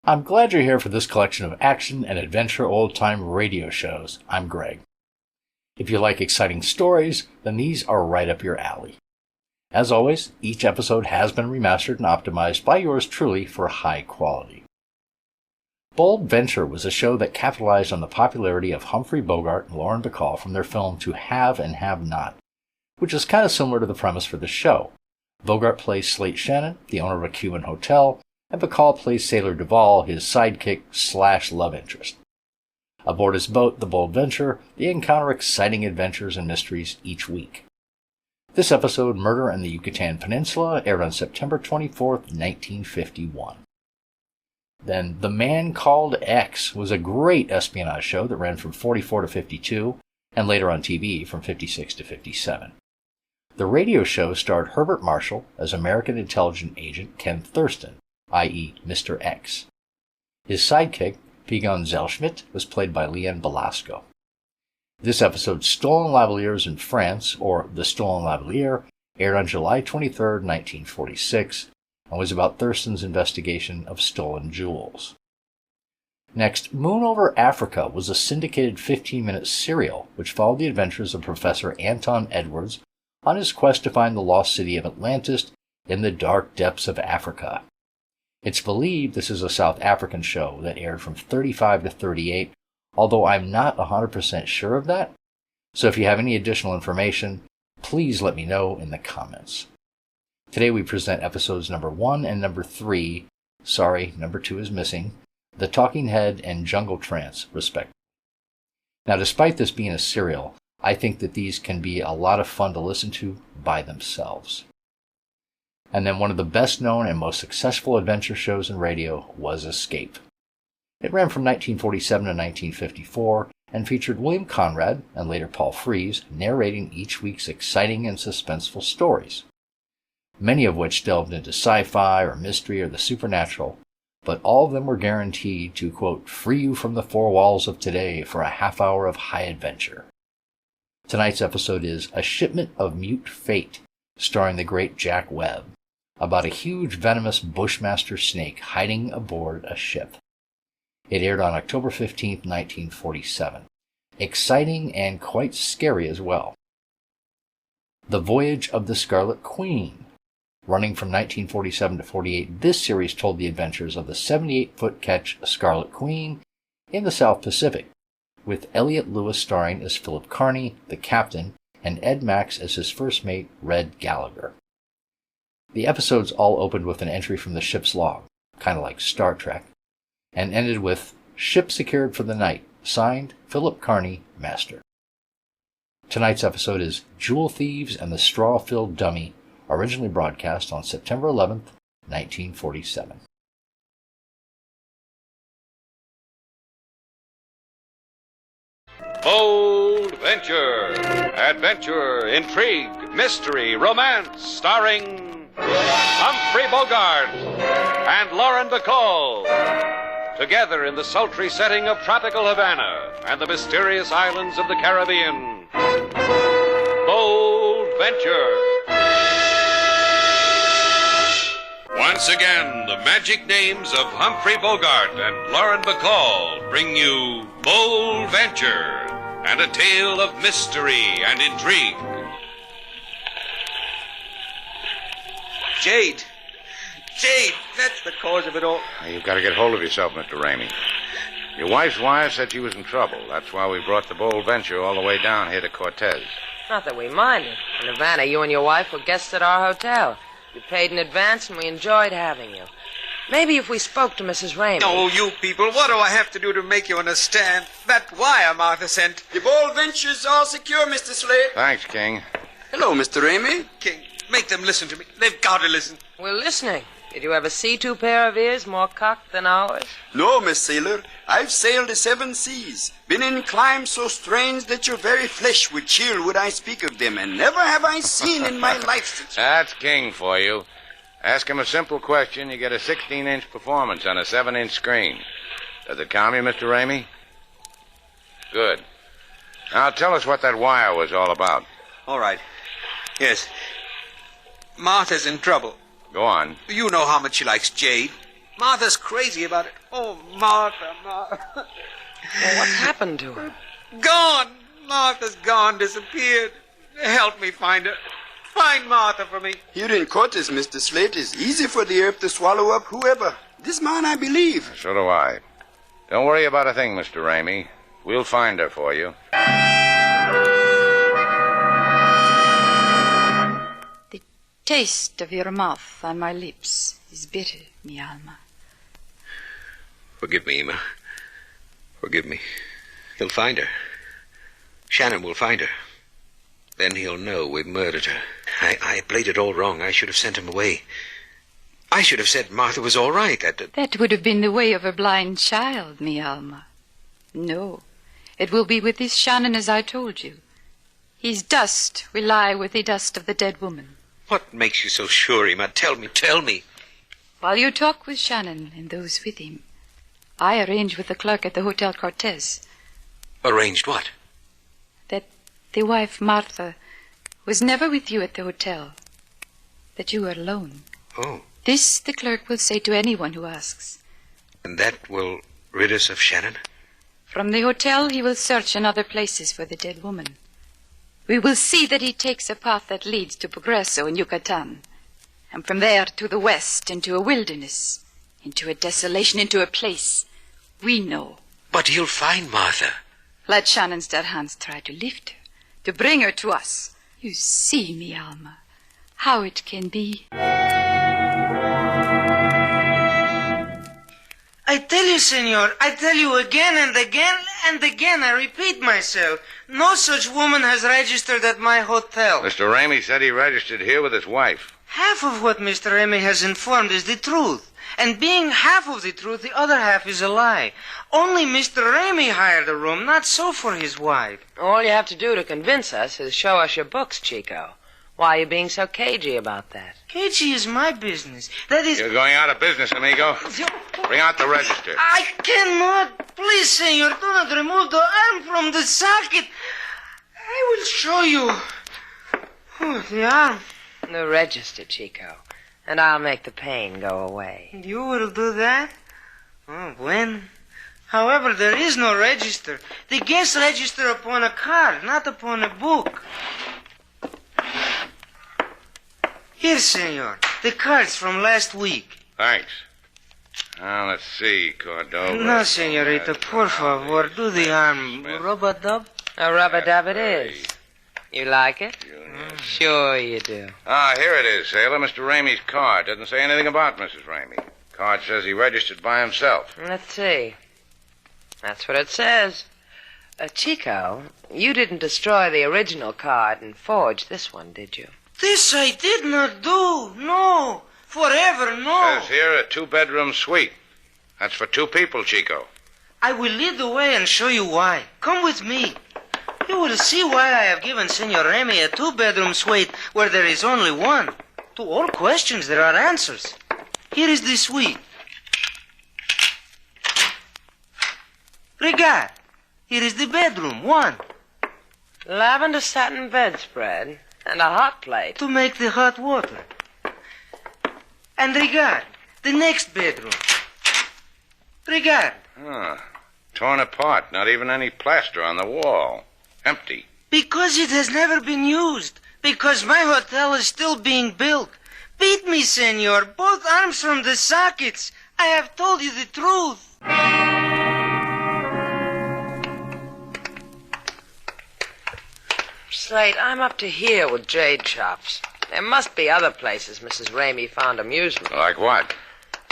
I'm glad you're here for this collection of action and adventure old-time radio shows. I'm Greg. If you like exciting stories, then these are right up your alley. As always, each episode has been remastered and optimized by yours truly for high quality. Bold Venture was a show that capitalized on the popularity of Humphrey Bogart and Lauren Bacall from their film To Have and Have Not, which is kind of similar to the premise for the show. Bogart plays Slate Shannon, the owner of a Cuban hotel, and Bacall plays Sailor Duvall, his sidekick / love interest. Aboard his boat, the Bold Venture, they encounter exciting adventures and mysteries each week. This episode, Murder in the Yucatan Peninsula, aired on September 24th, 1951. Then The Man Called X was a great espionage show that ran from 44 to 52, and later on TV from 56 to 57. The radio show starred Herbert Marshall as American intelligence agent Ken Thurston, i.e. Mr. X. His sidekick, Pigon Zellschmidt, was played by Leanne Belasco. This episode, Stolen Lavaliers in France, or The Stolen Lavalier, aired on July 23, 1946, and was about Thurston's investigation of stolen jewels. Next, Moon Over Africa was a syndicated 15-minute serial which followed the adventures of Professor Anton Edwards on his quest to find the lost city of Atlantis in the dark depths of Africa. It's believed this is a South African show that aired from 35 to 38, although I'm not 100% sure of that, so if you have any additional information, please let me know in the comments. Today we present episodes number 1 and number 3, sorry, number 2 is missing, The Talking Head and Jungle Trance, respectively. Now, despite this being a serial, I think that these can be a lot of fun to listen to by themselves. And then one of the best known and most successful adventure shows in radio was Escape. It ran from 1947 to 1954 and featured William Conrad and later Paul Frees narrating each week's exciting and suspenseful stories, many of which delved into sci-fi or mystery or the supernatural, but all of them were guaranteed to, quote, free you from the four walls of today for a half hour of high adventure. Tonight's episode is A Shipment of Mute Fate, starring the great Jack Webb, about a huge venomous bushmaster snake hiding aboard a ship. It aired on October 15, 1947. Exciting and quite scary as well. The Voyage of the Scarlet Queen. Running from 1947 to 48, this series told the adventures of the 78-foot ketch Scarlet Queen in the South Pacific, with Elliot Lewis starring as Philip Carney, the captain, and Ed Max as his first mate, Red Gallagher. The episodes all opened with an entry from the ship's log, kind of like Star Trek, and ended with Ship Secured for the Night, signed Philip Carney, Master. Tonight's episode is Jewel Thieves and the Straw-Filled Dummy, originally broadcast on September 11th, 1947. Bold Venture, adventure, intrigue, mystery, romance, starring Humphrey Bogart and Lauren Bacall. Together in the sultry setting of tropical Havana and the mysterious islands of the Caribbean. Bold Venture. Once again, the magic names of Humphrey Bogart and Lauren Bacall bring you Bold Venture and a tale of mystery and intrigue. Jade, that's the cause of it all. Now, you've got to get hold of yourself, Mr. Ramey. Your wife's wire said she was in trouble. That's why we brought the Bold Venture all the way down here to Cortez. Not that we minded. In Havana, you and your wife were guests at our hotel. You paid in advance, and we enjoyed having you. Maybe if we spoke to Mrs. Ramey... Oh, you people, what do I have to do to make you understand? That wire Martha sent. The Bold Venture's all secure, Mr. Slade. Thanks, King. Hello, Mr. Ramey. King, make them listen to me. They've got to listen. We're listening. Did you ever see two pair of ears more cocked than ours? No, Miss Sailor. I've sailed the 7 seas, been in climes so strange that your very flesh would chill would I speak of them, and never have I seen in my life such... That's King for you. Ask him a simple question, you get a 16-inch performance on a 7-inch screen. Does it calm you, Mr. Ramey? Good. Now tell us what that wire was all about. All right. Yes. Martha's in trouble. Go on. You know how much she likes Jade. Martha's crazy about it. Oh, Martha, Martha. Well, what's happened to her? Gone. Martha's gone, disappeared. Help me find her. Find Martha for me. Here in quarters, Mr. Slate, it's easy for the earth to swallow up whoever. This man, I believe. So do I. Don't worry about a thing, Mr. Ramey. We'll find her for you. The taste of your mouth on my lips is bitter, mi alma. Forgive me, Emma. Forgive me. He'll find her. Shannon will find her. Then he'll know we murdered her. I played it all wrong. I should have sent him away. I should have said Martha was all right. That would have been the way of a blind child, mi alma. No, it will be with this Shannon as I told you. His dust will lie with the dust of the dead woman. What makes you so sure, Emma? Tell me. While you talk with Shannon and those with him, I arranged with the clerk at the Hotel Cortez. Arranged what? That the wife, Martha, was never with you at the hotel. That you were alone. Oh. This the clerk will say to anyone who asks. And that will rid us of Shannon? From the hotel he will search in other places for the dead woman. We will see that he takes a path that leads to Progreso in Yucatan. And from there to the west, into a wilderness, into a desolation, into a place we know. But he'll find Martha. Let Shannon's dead hands try to lift her, to bring her to us. You see, mi alma, how it can be. I tell you, senor, I tell you again and again and again, I repeat myself, no such woman has registered at my hotel. Mr. Ramey said he registered here with his wife. Half of what Mr. Ramey has informed is the truth. And being half of the truth, the other half is a lie. Only Mr. Ramey hired a room, not so for his wife. All you have to do to convince us is show us your books, Chico. Why are you being so cagey about that? Cagey is my business. That is... You're going out of business, amigo. Bring out the register. I cannot. Please, senor, do not remove the arm from the socket. I will show you. Oh, the arm. The register, Chico. And I'll make the pain go away. You will do that? Oh, when? However, there is no register. The guests register upon a card, not upon a book. Here, senor. The cards from last week. Thanks. Now, let's see, Cordova. No, senorita, por favor, do the arm. Rub-a-dub? A rub-a-dub it is. You like it? Sure you do. Here it is, sailor. Mr. Ramey's card. Doesn't say anything about Mrs. Ramey. Card says he registered by himself. Let's see. That's what it says. Chico, you didn't destroy the original card and forge this one, did you? This I did not do. No. Forever, no. Says here a 2-bedroom suite. That's for 2 people, Chico. I will lead the way and show you why. Come with me. You will see why I have given Senor Ramey a 2-bedroom suite where there is only one. To all questions there are answers. Here is the suite. Regard. Here is the bedroom, one. Lavender satin bedspread and a hot plate. To make the hot water. And regard. The next bedroom. Regard. Torn apart. Not even any plaster on the wall. Empty. Because it has never been used. Because my hotel is still being built. Beat me, senor. Both arms from the sockets. I have told you the truth. Slate, I'm up to here with jade shops. There must be other places Mrs. Ramey found amusement. Like what?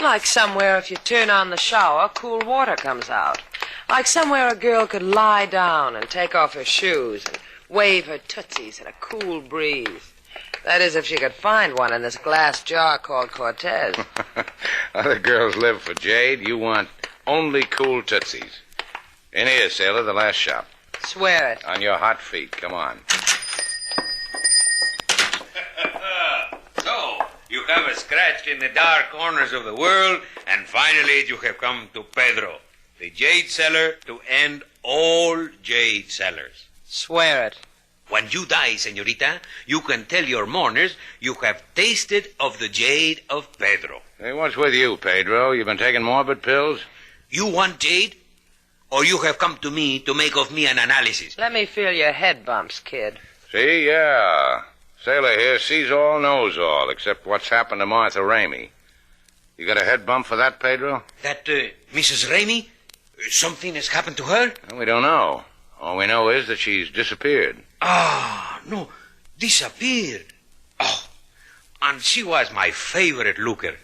Like somewhere if you turn on the shower, cool water comes out. Like somewhere a girl could lie down and take off her shoes and wave her tootsies in a cool breeze. That is, if she could find one in this glass jar called Cortez. Other girls live for jade. You want only cool tootsies. In here, sailor, the last shop. Swear it. On your hot feet. Come on. So, you have scratched in the dark corners of the world, and finally you have come to Pedro, the jade seller, to end all jade sellers. Swear it. When you die, senorita, you can tell your mourners you have tasted of the jade of Pedro. Hey, what's with you, Pedro? You been taking morbid pills? You want jade? Or you have come to me to make of me an analysis? Let me feel your head bumps, kid. See, yeah. Sailor here sees all, knows all, except what's happened to Martha Ramey. You got a head bump for that, Pedro? That, Mrs. Ramey? Something has happened to her? Well, we don't know. All we know is that she's disappeared. Ah, no, disappeared. Oh, and she was my favorite looker.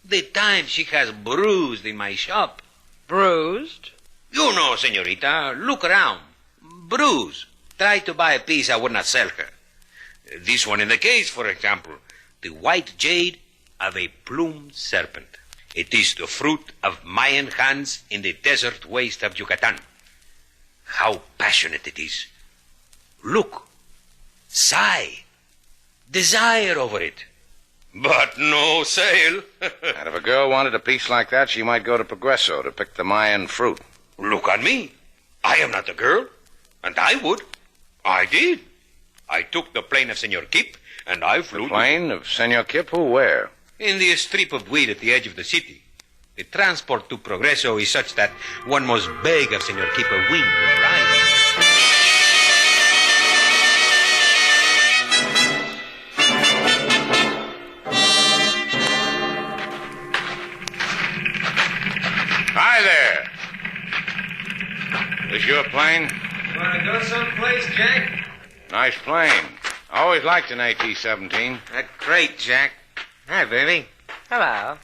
The time she has bruised in my shop. Bruised? You know, senorita, look around. Bruise. Try to buy a piece I would not sell her. This one in the case, for example, the white jade of a plumed serpent. It is the fruit of Mayan hands in the desert waste of Yucatan. How passionate it is. Look, sigh, desire over it. But no sale. And if a girl wanted a piece like that, she might go to Progreso to pick the Mayan fruit. Look at me. I am not a girl, and I would. I did. I took the plane of Senor Kip, and I flew. The plane of Senor Kip? Who, where? In the strip of weed at the edge of the city. The transport to Progreso is such that one must beg of Senor Kip a wing of ride. Hi there. This your plane? You want to go someplace, Jack? Nice plane. I always liked an AT-17. Great, Jack. Hi, baby. Hello.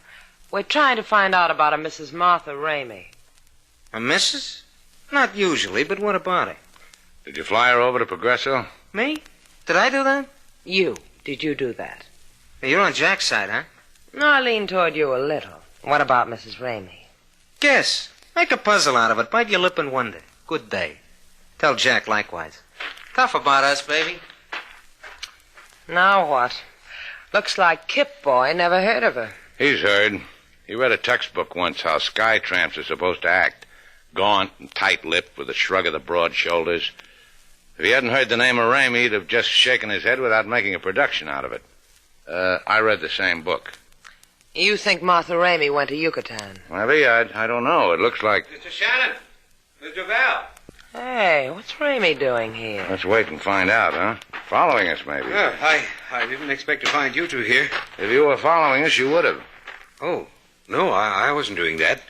We're trying to find out about a Mrs. Martha Ramey. A missus? Not usually, but what about it? Did you fly her over to Progreso? Me? Did I do that? You. Did you do that? You're on Jack's side, huh? No, I lean toward you a little. What about Mrs. Ramey? Guess. Make a puzzle out of it. Bite your lip and wonder. Good day. Tell Jack likewise. Tough about us, baby. Now what? Looks like Kip Boy never heard of her. He's heard. He read a textbook once how sky tramps are supposed to act. Gaunt and tight-lipped with a shrug of the broad shoulders. If he hadn't heard the name of Ramey, he'd have just shaken his head without making a production out of it. I read the same book. You think Martha Ramey went to Yucatan? Maybe. I don't know. It looks like... Mr. Shannon. Mr. Val. Hey, what's Ramey doing here? Let's wait and find out, huh? Following us, maybe. I didn't expect to find you two here. If you were following us, you would have. Oh, no, I wasn't doing that.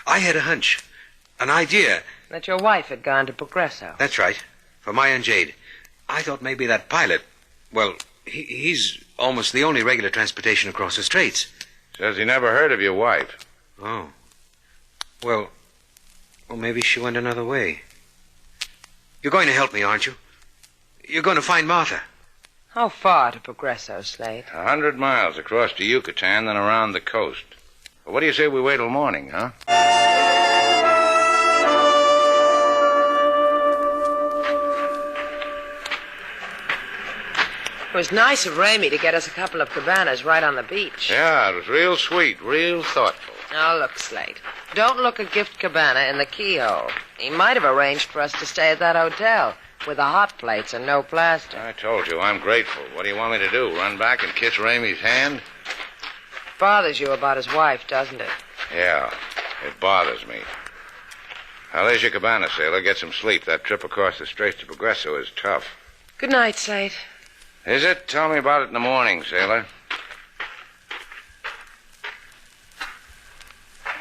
I had a hunch, an idea. That your wife had gone to Progreso. That's right, for Maya and Jade. I thought maybe that pilot, well, he's almost the only regular transportation across the straits. Says he never heard of your wife. Oh. Well, maybe she went another way. You're going to help me, aren't you? You're going to find Martha. How far to Progreso, Slate? 100 miles across to Yucatan, then around the coast. Well, what do you say we wait till morning, huh? It was nice of Ramey to get us a couple of cabanas right on the beach. Yeah, it was real sweet, real thoughtful. Now, look, Slate. Don't look a gift cabana in the keyhole. He might have arranged for us to stay at that hotel with the hot plates and no plaster. I told you, I'm grateful. What do you want me to do, run back and kiss Ramey's hand? Bothers you about his wife, doesn't it? Yeah, it bothers me. Now, there's your cabana, sailor. Get some sleep. That trip across the straits to Progreso is tough. Good night, Slate. Is it? Tell me about it in the morning, sailor.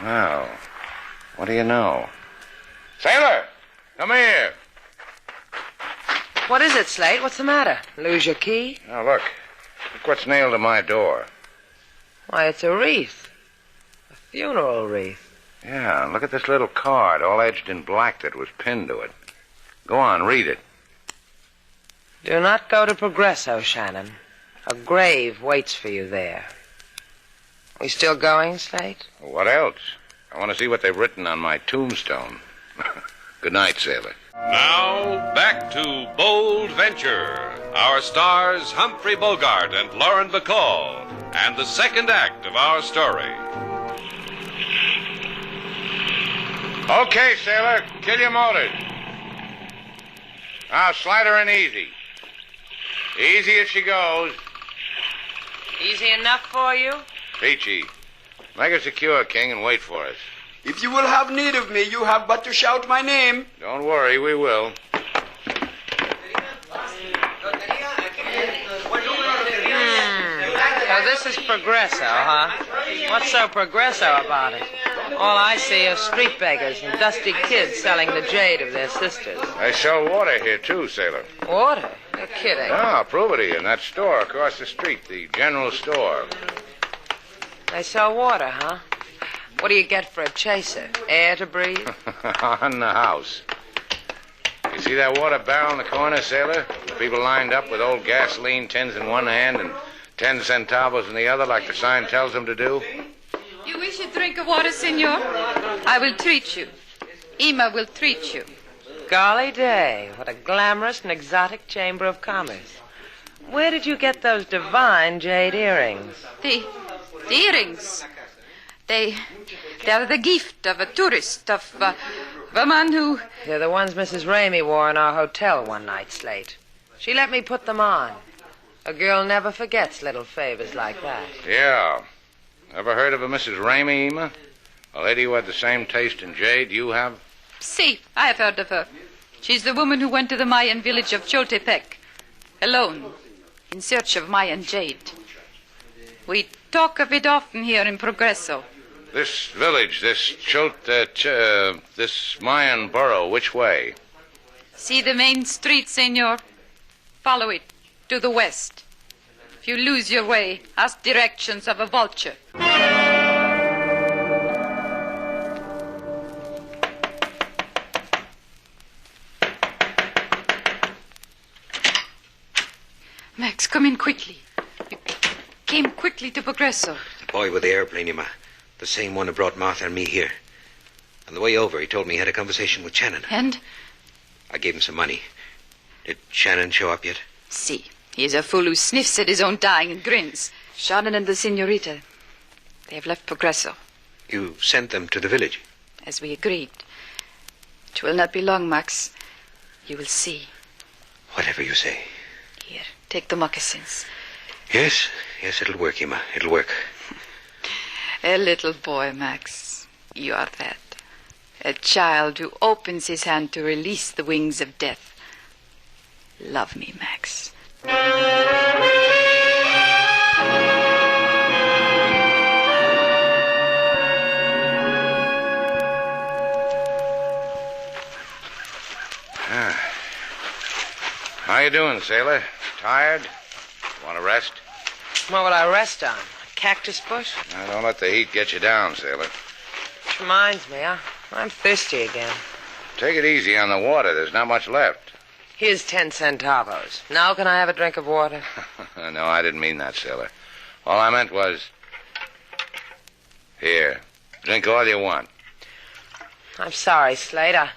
Well, what do you know? Sailor, come here. What is it, Slate? What's the matter? Lose your key? Now, look. Look what's nailed to my door. Why, it's a wreath. A funeral wreath. Yeah, and look at this little card, all edged in black that was pinned to it. Go on, read it. Do not go to Progreso, Shannon. A grave waits for you there. We still going, Slate? What else? I want to see what they've written on my tombstone. Good night, sailor. Now, back to Bold Venture. Our stars, Humphrey Bogart and Lauren Bacall, and the second act of our story. Okay, sailor, kill your motors. Now, slide her in easy. Easy as she goes. Easy enough for you? Peachy. Make her secure, King, and wait for us. If you will have need of me, you have but to shout my name. Don't worry, we will. So this is Progresso, huh? What's so Progresso about it? All I see are street beggars and dusty kids selling the jade of their sisters. They sell water here, too, sailor. Water? You're kidding. No, I'll prove it to you in that store across the street, the general store. They sell water, huh? What do you get for a chaser? Air to breathe? On the house. You see that water barrel in the corner, sailor? The people lined up with old gasoline tins in one hand and 10 centavos in the other, like the sign tells them to do. You wish a drink of water, senor? I will treat you. Ima will treat you. Golly day, what a glamorous and exotic chamber of commerce. Where did you get those divine jade earrings? The earrings. They are the gift of a tourist, of a man who... They're the ones Mrs. Ramey wore in our hotel one night, Slate. She let me put them on. A girl never forgets little favors like that. Yeah. Ever heard of a Mrs. Ramey, Ima? A lady who had the same taste in jade you have? See, I have heard of her. She's the woman who went to the Mayan village of Choltepec, alone, in search of Mayan jade. We talk of it often here in Progresso. This village, this this Mayan borough, which way? See the main street, senor? Follow it to the west. If you lose your way, ask directions of a vulture. Max, come in quickly. You came quickly to Progresso. The boy with the airplane, Ima. The same one who brought Martha and me here. On the way over, he told me he had a conversation with Shannon. And? I gave him some money. Did Shannon show up yet? See, he is a fool who sniffs at his own dying and grins. Shannon and the senorita, they have left Progresso. You sent them to the village? As we agreed. It will not be long, Max. You will see. Whatever you say. Here, take the moccasins. Yes, it'll work, Ima. It'll work. A little boy, Max. You are that. A child who opens his hand to release the wings of death. Love me, Max. How you doing, sailor? Tired? Want to rest? What will I rest on? A cactus bush? Now, don't let the heat get you down, sailor. Which reminds me, I'm thirsty again. Take it easy on the water. There's not much left. Here's 10 centavos. Now can I have a drink of water? No, I didn't mean that, sailor. All I meant was... Here. Drink all you want. I'm sorry, Slade. I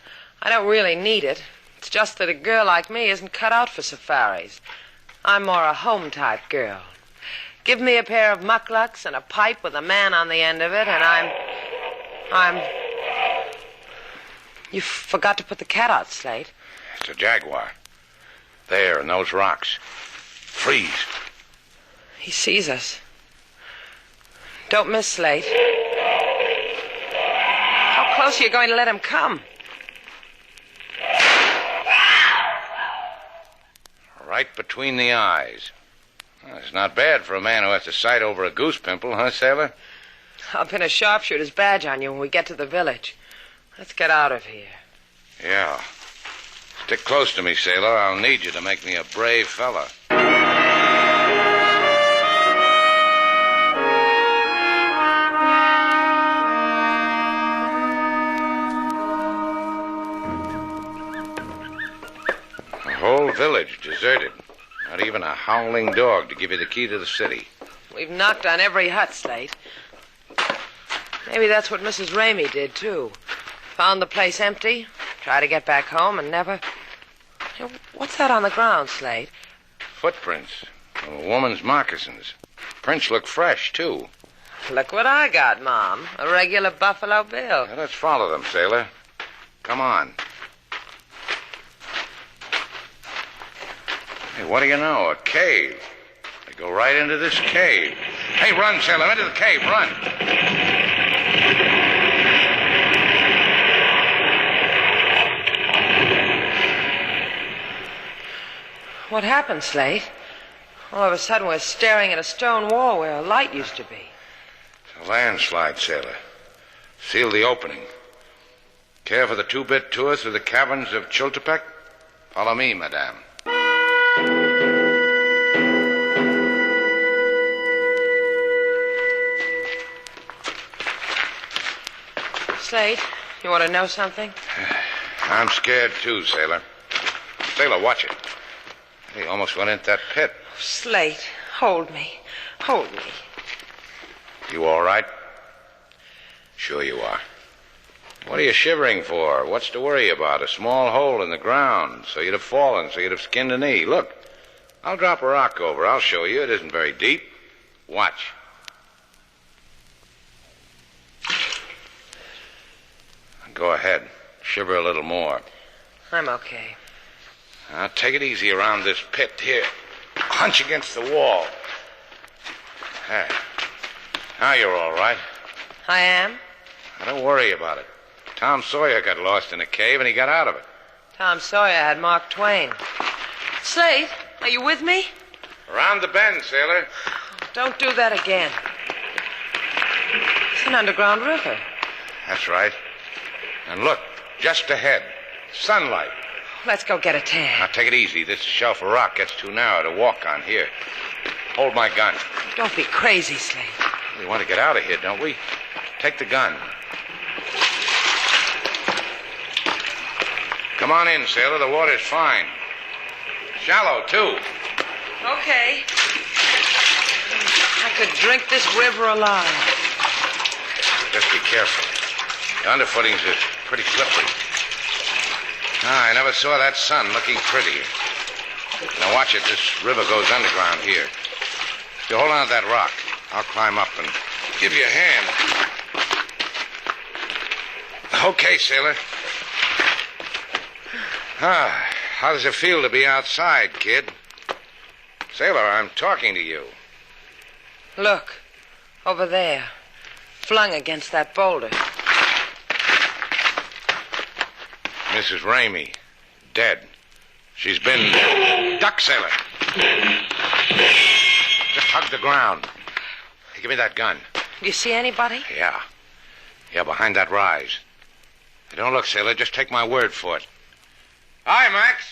don't really need it. It's just that a girl like me isn't cut out for safaris. I'm more a home-type girl. Give me a pair of mucklucks and a pipe with a man on the end of it, and I'm... You forgot to put the cat out, Slade. It's a jaguar. There, in those rocks. Freeze. He sees us. Don't miss, Slade. How close are you going to let him come? Right between the eyes. Well, it's not bad for a man who has to sight over a goose pimple, huh, sailor? I'll pin a sharpshooter's badge on you when we get to the village. Let's get out of here. Yeah. Stick close to me, sailor. I'll need you to make me a brave fella. The whole village deserted. Not even a howling dog to give you the key to the city. We've knocked on every hut, Slate. Maybe that's what Mrs. Ramey did, too. Found the place empty, tried to get back home, and never... Hey, what's that on the ground, Slate? Footprints. A woman's moccasins. Prints look fresh, too. Look what I got, Mom. A regular Buffalo Bill. Now, let's follow them, sailor. Come on. Hey, what do you know? A cave. They go right into this cave. Hey, run, sailor. Into the cave. Run. What happened, Slate? All of a sudden, we're staring at a stone wall where a light used to be. It's a landslide, sailor. Seal the opening. Care for the 2-bit tour through the caverns of Chultepec? Follow me, madame. Slate, you want to know something? I'm scared, too, sailor. Sailor, watch it. He almost went into that pit. Slate, hold me. Hold me. You all right? Sure you are. What are you shivering for? What's to worry about? A small hole in the ground, so you'd have fallen, so you'd have skinned a knee. Look, I'll drop a rock over. I'll show you. It isn't very deep. Watch. Go ahead. Shiver a little more. I'm okay. Now, take it easy around this pit here. Hunch against the wall. There. Now you're all right. I am? Now, don't worry about it. Tom Sawyer got lost in a cave and he got out of it. Tom Sawyer had Mark Twain. Slate, are you with me? Around the bend, sailor. Don't do that again. It's an underground river. That's right. And look, just ahead. Sunlight. Let's go get a tan. Now, take it easy. This shelf of rock gets too narrow to walk on here. Hold my gun. Don't be crazy, Slate. We want to get out of here, don't we? Take the gun. Come on in, sailor. The water's fine. Shallow, too. Okay. I could drink this river alive. Just be careful. The underfootings are pretty slippery. I never saw that sun looking prettier. Now watch it. This river goes underground here. You hold on to that rock. I'll climb up and give you a hand. Okay, sailor. How does it feel to be outside, kid? Sailor, I'm talking to you. Look, over there, flung against that boulder. Mrs. Ramey, dead. She's been... Duck, sailor. Just hug the ground. Hey, give me that gun. Do you see anybody? Yeah. Yeah, behind that rise. Hey, don't look, sailor. Just take my word for it. Hi, Max.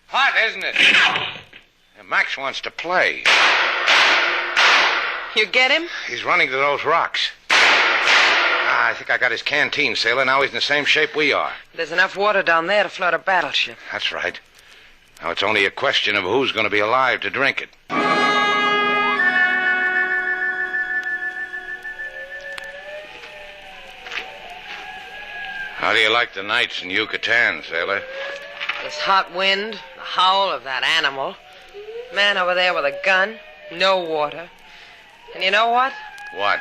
Hot, isn't it? Yeah, Max wants to play. You get him? He's running to those rocks. I think I got his canteen, sailor. Now he's in the same shape we are. There's enough water down there to float a battleship. That's right. Now it's only a question of who's going to be alive to drink it. How do you like the nights in Yucatan, sailor? This hot wind, the howl of that animal, man over there with a gun, no water. And you know what? What?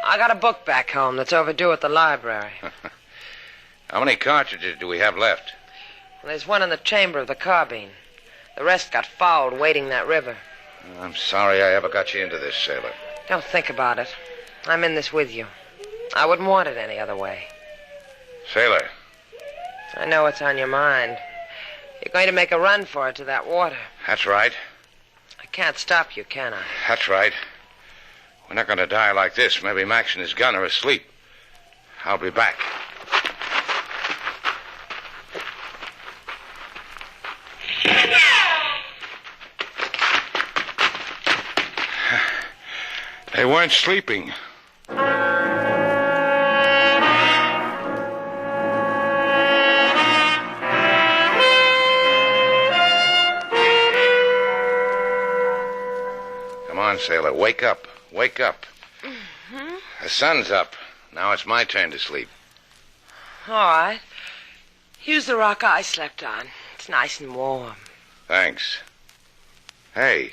I got a book back home that's overdue at the library. How many cartridges do we have left? Well, there's one in the chamber of the carbine. The rest got fouled wading that river. I'm sorry I ever got you into this, sailor. Don't think about it. I'm in this with you. I wouldn't want it any other way. Sailor. I know what's on your mind. You're going to make a run for it to that water. That's right. I can't stop you, can I? That's right. We're not going to die like this. Maybe Max and his gun are asleep. I'll be back. They weren't sleeping. Come on, sailor. Wake up. Wake up. Mm-hmm. The sun's up. Now it's my turn to sleep. All right. Use the rock I slept on. It's nice and warm. Thanks. Hey.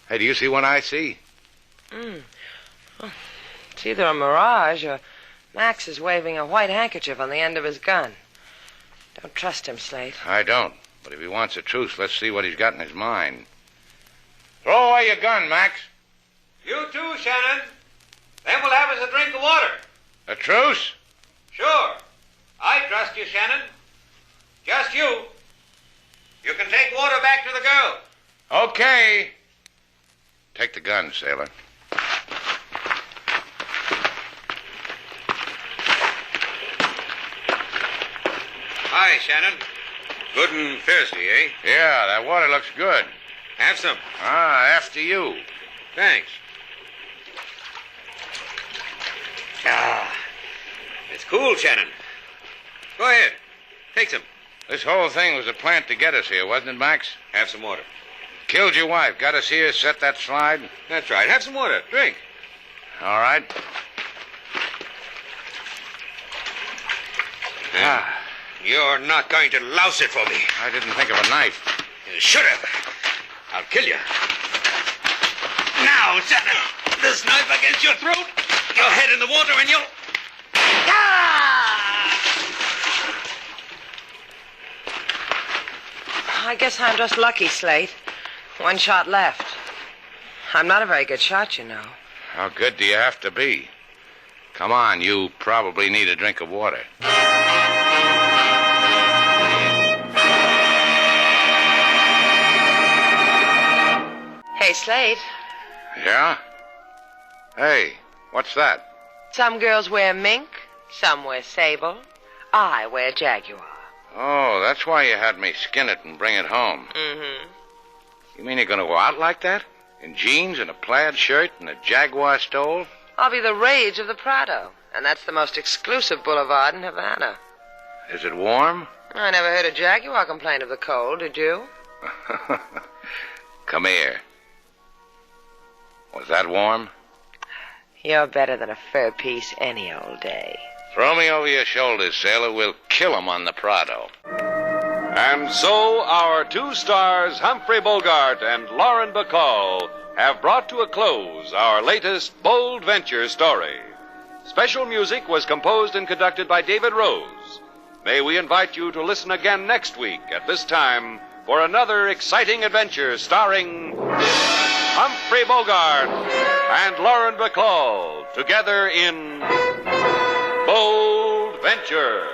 Hey, do you see what I see? Oh, it's either a mirage or Max is waving a white handkerchief on the end of his gun. Don't trust him, Slate. I don't. But if he wants a truce, let's see what he's got in his mind. Throw away your gun, Max. You too, Shannon. Then we'll have us a drink of water. A truce? Sure. I trust you, Shannon. Just you. You can take water back to the girl. Okay. Take the gun, sailor. Hi, Shannon. Good and thirsty, eh? Yeah, that water looks good. Have some. After you. Thanks. It's cool, Shannon. Go ahead. Take some. This whole thing was a plant to get us here, wasn't it, Max? Have some water. Killed your wife, got us here, set that slide. That's right. Have some water. Drink. All right. You're not going to louse it for me. I didn't think of a knife. You should have. I'll kill you. Now, Shannon, this knife against your throat, your head in the water, and you'll... I guess I'm just lucky, Slate. One shot left. I'm not a very good shot, you know. How good do you have to be? Come on, you probably need a drink of water. Hey, Slate. Yeah? Hey, what's that? Some girls wear mink, some wear sable. I wear jaguar. Oh, that's why you had me skin it and bring it home. Mm-hmm. You mean you're going to go out like that? In jeans and a plaid shirt and a jaguar stole? I'll be the rage of the Prado, and that's the most exclusive boulevard in Havana. Is it warm? I never heard a jaguar complain of the cold, did you? Come here. Was that warm? You're better than a fur piece any old day. Throw me over your shoulders, sailor. We'll kill him on the Prado. And so our two stars, Humphrey Bogart and Lauren Bacall, have brought to a close our latest bold venture story. Special music was composed and conducted by David Rose. May we invite you to listen again next week at this time for another exciting adventure starring Humphrey Bogart and Lauren Bacall together in Bold Venture.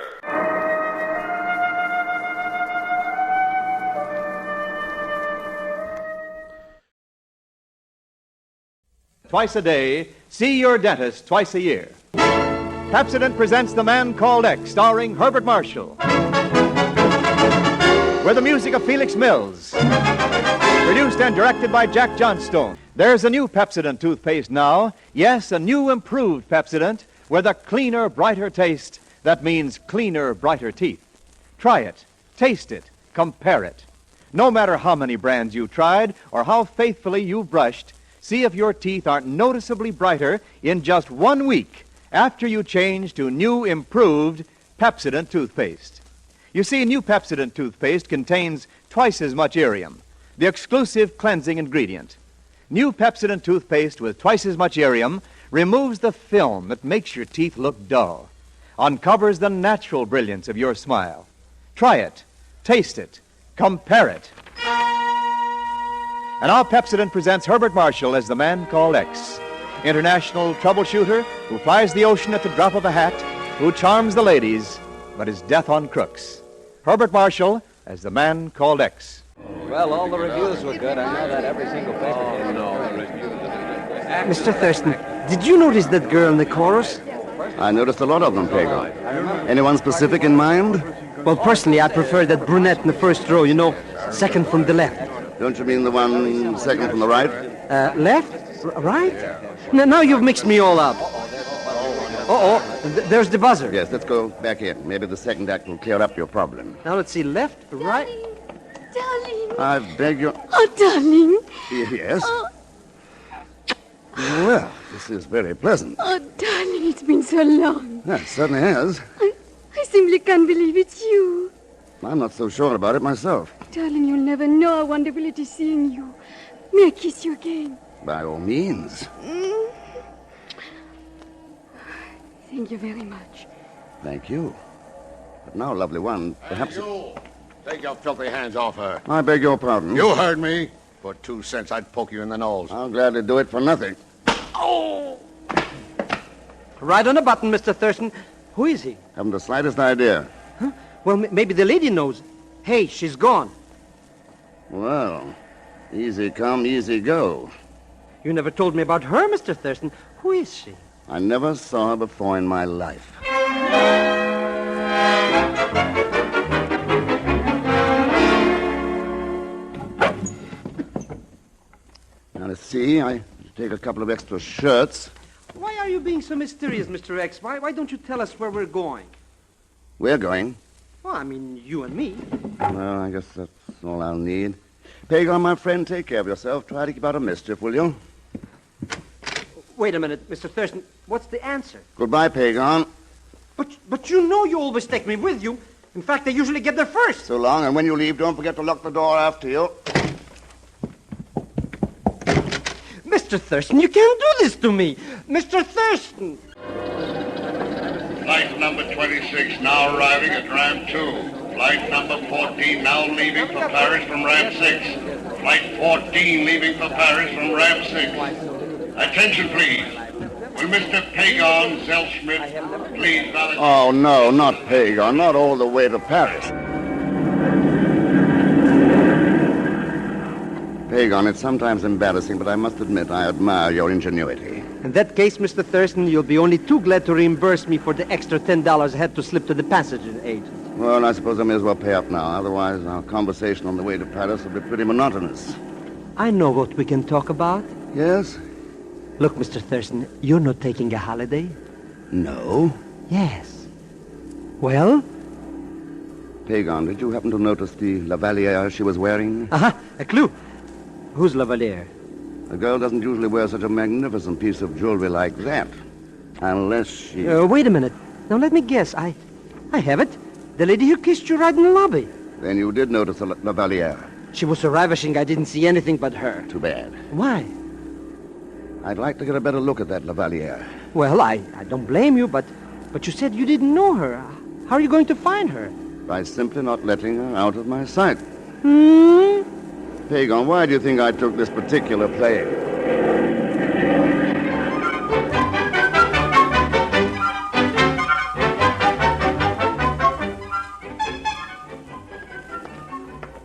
Twice a day, see your dentist twice a year. Pepsodent presents The Man Called X, starring Herbert Marshall. With the music of Felix Mills. Produced and directed by Jack Johnstone. There's a new Pepsodent toothpaste now. Yes, a new improved Pepsodent with a cleaner, brighter taste. That means cleaner, brighter teeth. Try it, taste it, compare it. No matter how many brands you've tried or how faithfully you've brushed, see if your teeth aren't noticeably brighter in just 1 week after you change to new, improved Pepsodent toothpaste. You see, new Pepsodent toothpaste contains twice as much irium, the exclusive cleansing ingredient. New Pepsodent toothpaste with twice as much irium removes the film that makes your teeth look dull, uncovers the natural brilliance of your smile. Try it, taste it, compare it. And now Pepsodent presents Herbert Marshall as The Man Called X, international troubleshooter who flies the ocean at the drop of a hat, who charms the ladies, but is death on crooks. Herbert Marshall as The Man Called X. Well, all the reviews were good. I know that every single paper did. Mr. Thurston, did you notice that girl in the chorus? I noticed a lot of them, Pedro. Anyone specific in mind? Well, personally, I prefer that brunette in the first row, you know, second from the left. Don't you mean the one second from the right? Left? Right? Now you've mixed me all up. There's the buzzer. Yes, let's go back in. Maybe the second act will clear up your problem. Now let's see, left, right. Darling. I beg your... Oh, darling. Yes? Oh. Well, this is very pleasant. Oh, darling, it's been so long. Yeah, it certainly has. I simply can't believe it's you. I'm not so sure about it myself. Darling, you'll never know how wonderful it is seeing you. May I kiss you again? By all means. Thank you very much. Thank you. But now, lovely one, perhaps... Take your filthy hands off her. I beg your pardon. You heard me. For 2 cents, I'd poke you in the nose. I'll gladly do it for nothing. Oh! Right on the button, Mr. Thurston. Who is he? Haven't the slightest idea. Huh? Well, maybe the lady knows. Hey, she's gone. Well, easy come, easy go. You never told me about her, Mr. Thurston. Who is she? I never saw her before in my life. Now, let's see. I take a couple of extra shirts. Why are you being so mysterious, Mr. X? Why don't you tell us where we're going? We're going. Well, I mean, you and me. Well, I guess that's all I'll need. Pagan, my friend, take care of yourself. Try to keep out of mischief, will you? Wait a minute, Mr. Thurston. What's the answer? Goodbye, Pagan. But you know you always take me with you. In fact, I usually get there first. So long, and when you leave, don't forget to lock the door after you. Mr. Thurston, you can't do this to me. Mr. Thurston! Flight number 26 now arriving at Ramp 2. Flight number 14 now leaving for Paris from Ramp 6. Flight 14 leaving for Paris from Ramp 6. Attention, please. Will Mr. Pagan Zellschmidt please validate... Oh, no, not Pagan. Not all the way to Paris. Pagan, it's sometimes embarrassing, but I must admit I admire your ingenuity. In that case, Mr. Thurston, you'll be only too glad to reimburse me for the extra $10 I had to slip to the passenger agent. Well, I suppose I may as well pay up now. Otherwise, our conversation on the way to Paris will be pretty monotonous. I know what we can talk about. Yes? Look, Mr. Thurston, you're not taking a holiday? No. Yes. Well? Pagan, did you happen to notice the Lavalier she was wearing? A clue. Who's Lavalier? A girl doesn't usually wear such a magnificent piece of jewelry like that. Unless she... Wait a minute. Now, let me guess. I have it. The lady who kissed you right in the lobby. Then you did notice the Lavalier. She was so ravishing I didn't see anything but her. Too bad. Why? I'd like to get a better look at that Lavalier. Well, I don't blame you, but you said you didn't know her. How are you going to find her? By simply not letting her out of my sight. Pagan, why do you think I took this particular plane?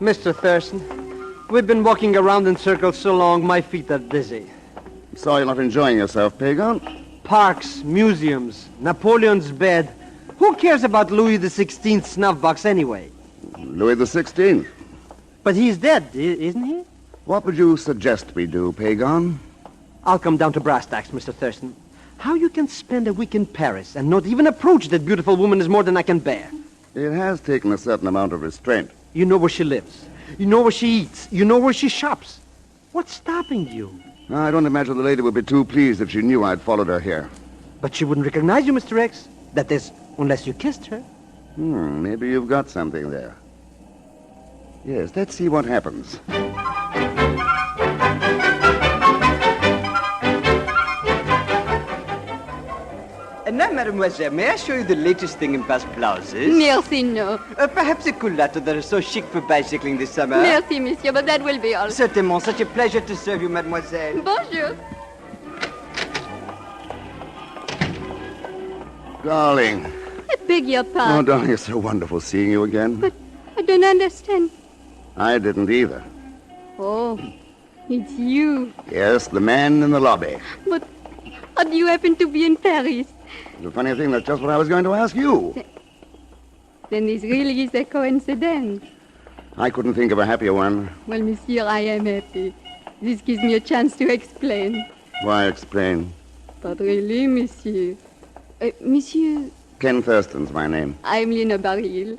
Mr. Thurston, we've been walking around in circles so long, my feet are dizzy. So you're not enjoying yourself, Pagan? Parks, museums, Napoleon's bed. Who cares about Louis XVI snuff box anyway? Louis XVI? But he's dead, isn't he? What would you suggest we do, Pagan? I'll come down to brass tacks, Mr. Thurston. How you can spend a week in Paris and not even approach that beautiful woman is more than I can bear. It has taken a certain amount of restraint. You know where she lives. You know where she eats. You know where she shops. What's stopping you? I don't imagine the lady would be too pleased if she knew I'd followed her here. But she wouldn't recognize you, Mr. X. That is, unless you kissed her. Maybe you've got something there. Yes, let's see what happens. Now, mademoiselle, may I show you the latest thing in best blouses? Merci, no. Perhaps a culotte that are so chic for bicycling this summer. Merci, monsieur, but that will be all. Certainly, such a pleasure to serve you, mademoiselle. Bonjour. Darling. I beg your pardon. Oh, darling, it's so wonderful seeing you again. But I don't understand. I didn't either. Oh, it's you. Yes, the man in the lobby. But how do you happen to be in Paris? The funny thing, that's just what I was going to ask you. Then this really is a coincidence. I couldn't think of a happier one. Well, monsieur, I am happy. This gives me a chance to explain. Why explain? But really, monsieur. Monsieur... Ken Thurston's my name. I'm Lena Baril.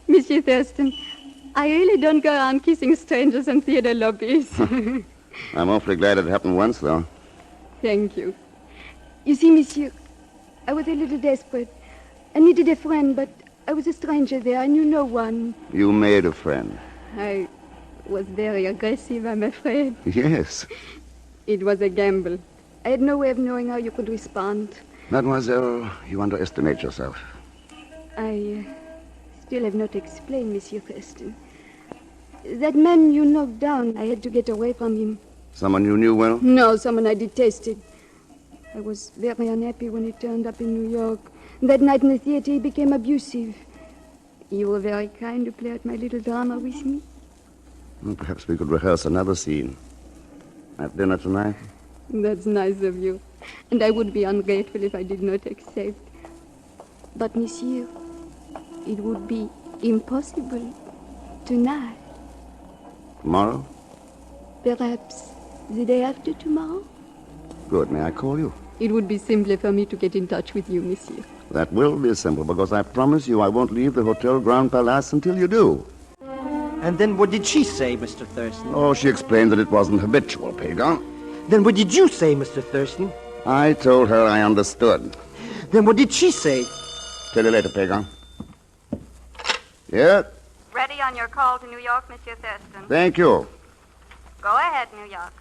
Monsieur Thurston, I really don't go around kissing strangers in theater lobbies. I'm awfully glad it happened once, though. Thank you. You see, monsieur, I was a little desperate. I needed a friend, but I was a stranger there. I knew no one. You made a friend. I was very aggressive, I'm afraid. Yes. It was a gamble. I had no way of knowing how you could respond. Mademoiselle, you underestimate yourself. I still have not explained, Monsieur Thurston. That man you knocked down, I had to get away from him. Someone you knew well? No, someone I detested. I was very unhappy when he turned up in New York. That night in the theater, he became abusive. You were very kind to play out my little drama with me. Well, perhaps we could rehearse another scene. At dinner tonight? That's nice of you. And I would be ungrateful if I did not accept. But, monsieur, it would be impossible tonight. Tomorrow? Perhaps the day after tomorrow? Good. May I call you? It would be simpler for me to get in touch with you, monsieur. That will be simple, because I promise you I won't leave the Hotel Grand Palace until you do. And then what did she say, Mr. Thurston? Oh, she explained that it wasn't habitual, Pagan. Then what did you say, Mr. Thurston? I told her I understood. Then what did she say? Tell you later, Pagan. Yeah? Ready on your call to New York, Monsieur Thurston. Thank you. Go ahead, New York.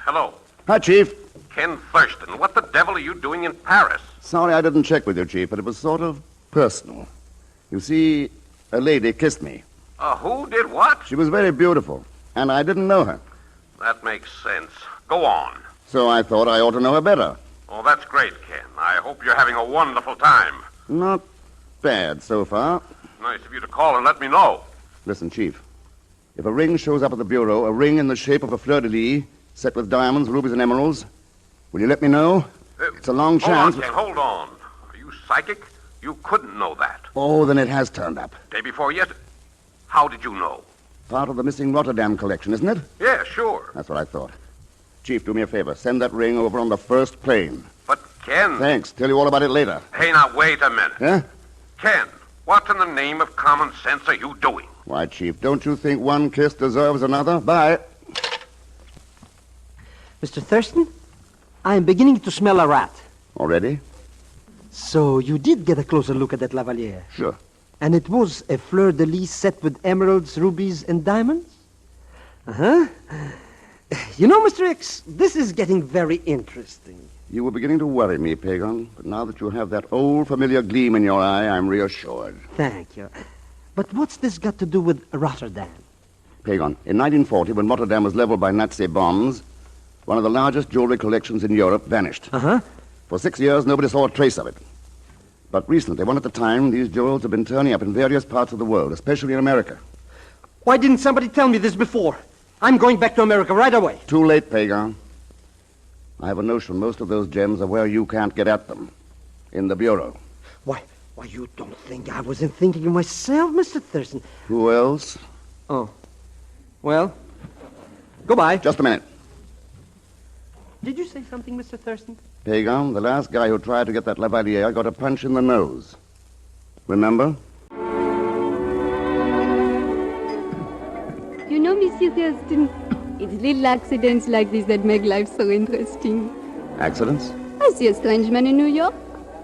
Hello. Hi, Chief. Ken Thurston, what the devil are you doing in Paris? Sorry I didn't check with you, Chief, but it was sort of personal. You see, a lady kissed me. Who did what? She was very beautiful, and I didn't know her. That makes sense. Go on. So I thought I ought to know her better. Oh, that's great, Ken. I hope you're having a wonderful time. Not bad so far. Nice of you to call and let me know. Listen, Chief. If a ring shows up at the bureau, a ring in the shape of a fleur-de-lis, set with diamonds, rubies, and emeralds, will you let me know? It's a long chance. Hold on, Ken, hold on. Are you psychic? You couldn't know that. Oh, then it has turned up. Day before yet? How did you know? Part of the missing Rotterdam collection, isn't it? Yeah, sure. That's what I thought. Chief, do me a favor. Send that ring over on the first plane. But, Ken... Thanks. Tell you all about it later. Hey, now, wait a minute. Huh? Ken, what in the name of common sense are you doing? Why, Chief, don't you think one kiss deserves another? Bye. Mr. Thurston, I am beginning to smell a rat. Already? So you did get a closer look at that Lavalier? Sure. And it was a fleur-de-lis set with emeralds, rubies, and diamonds? Uh-huh. You know, Mr. X, this is getting very interesting. You were beginning to worry me, Pagan, but now that you have that old familiar gleam in your eye, I'm reassured. Thank you. But what's this got to do with Rotterdam? Pagan, in 1940, when Rotterdam was leveled by Nazi bombs, one of the largest jewelry collections in Europe vanished. Uh-huh. For 6 years, nobody saw a trace of it. But recently, one at a time, these jewels have been turning up in various parts of the world, especially in America. Why didn't somebody tell me this before? I'm going back to America right away. Too late, Pagan. I have a notion most of those gems are where you can't get at them. In the bureau. Why, you don't think I wasn't thinking of myself, Mr. Thurston? Who else? Oh. Well, goodbye. Just a minute. Did you say something, Mr. Thurston? Pagan, the last guy who tried to get that Lavalier got a punch in the nose. Remember? You know, Monsieur Thurston, it's little accidents like this that make life so interesting. Accidents? I see a strange man in New York.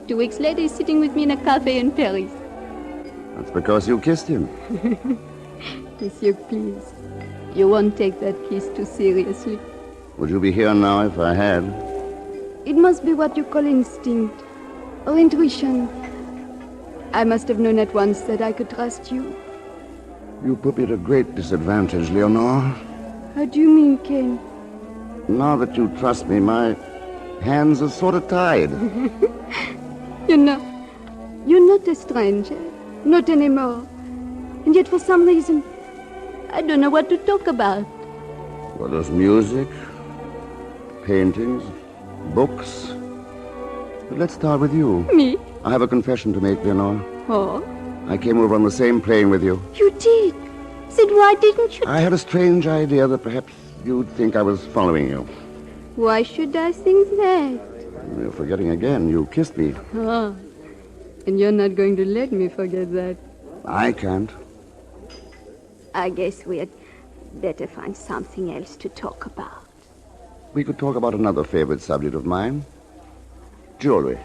2 weeks later, he's sitting with me in a cafe in Paris. That's because you kissed him. Monsieur, please. You won't take that kiss too seriously. Would you be here now if I had? It must be what you call instinct or intuition. I must have known at once that I could trust you. You put me at a great disadvantage, Leonore. How do you mean, Ken? Now that you trust me, my hands are sort of tied. You know, you're not a stranger. Not anymore. And yet, for some reason, I don't know what to talk about. Well, there's music, paintings, books. But let's start with you. Me? I have a confession to make, Leonore. Oh? I came over on the same plane with you. You did? Said why didn't you? I had a strange idea that perhaps you'd think I was following you. Why should I think that? You're forgetting again. You kissed me. Oh. And you're not going to let me forget that. I can't. I guess we'd better find something else to talk about. We could talk about another favorite subject of mine. Jewelry.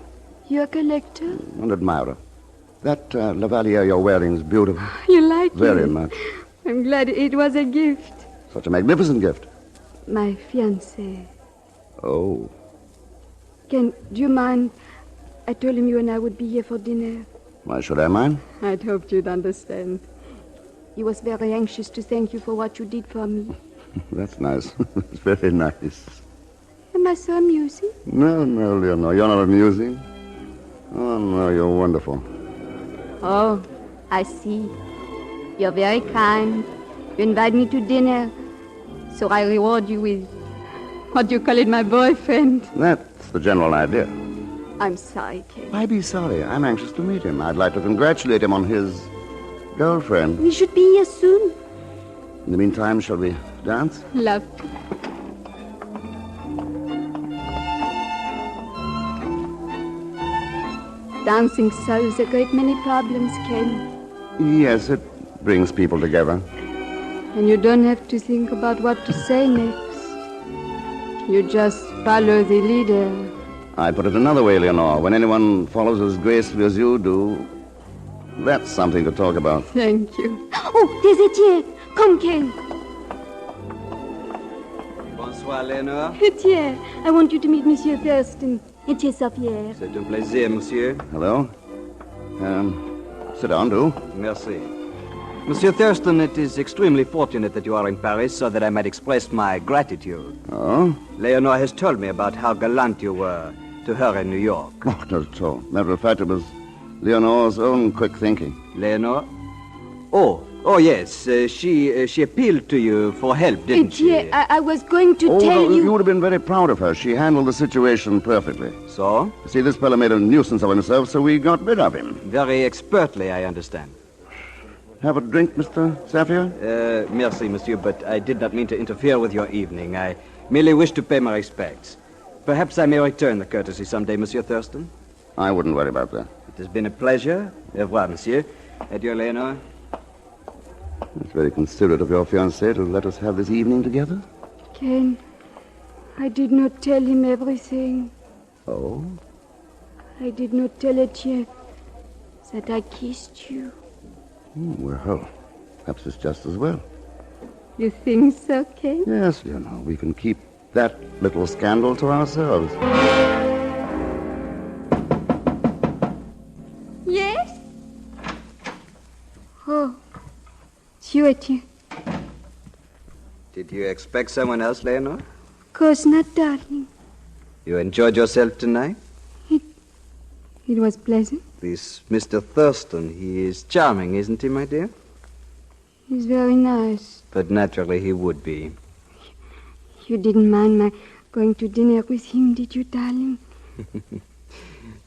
You're a collector? An admirer. That Lavalier you're wearing is beautiful. You like it? Very much. I'm glad it was a gift. Such a magnificent gift. My fiancé. Oh. Ken, do you mind? I told him you and I would be here for dinner. Why should I mind? I'd hoped you'd understand. He was very anxious to thank you for what you did for me. That's nice. It's very nice. Am I so amusing? No, Leonore, you're not amusing. Oh, no, you're wonderful. Oh, I see. You're very kind. You invite me to dinner, so I reward you with, what do you call it, my boyfriend? That's the general idea. I'm sorry, Ken. Why be sorry? I'm anxious to meet him. I'd like to congratulate him on his girlfriend. We should be here soon. In the meantime, shall we dance? Love to. Dancing solves a great many problems, Ken. Yes, it brings people together. And you don't have to think about what to say next. You just follow the leader. I put it another way, Leonore. When anyone follows as gracefully as you do, that's something to talk about. Thank you. Oh, there's Etienne. Come, Ken. Bonsoir, Léonore. Etienne, I want you to meet Monsieur Thurston. Etienne Sapière. C'est un plaisir, monsieur. Hello. Sit down, do. Merci. Monsieur Thurston, it is extremely fortunate that you are in Paris so that I might express my gratitude. Oh? Leonore has told me about how gallant you were to her in New York. Oh, not at all. Matter of fact, it was Leonore's own quick thinking. Leonore? Oh, yes. She appealed to you for help, didn't she? Etienne, I was going to tell you... You would have been very proud of her. She handled the situation perfectly. So? You see, this fellow made a nuisance of himself, so we got rid of him. Very expertly, I understand. Have a drink, Mr. Saphir? Merci, monsieur, but I did not mean to interfere with your evening. I merely wish to pay my respects. Perhaps I may return the courtesy someday, Monsieur Thurston. I wouldn't worry about that. It has been a pleasure. Au revoir, monsieur. Adieu, Leonore. It's very considerate of your fiancé to let us have this evening together. Ken, I did not tell him everything. Oh? I did not tell Etienne that I kissed you. Well, perhaps it's just as well. You think so, Ken? Yes, we can keep that little scandal to ourselves. Yes? Oh, it's you, Etienne. Did you expect someone else, Leonore? Of course not, darling. You enjoyed yourself tonight? It was pleasant. This Mr. Thurston, he is charming, isn't he, my dear? He's very nice. But naturally he would be. You didn't mind my going to dinner with him, did you, darling?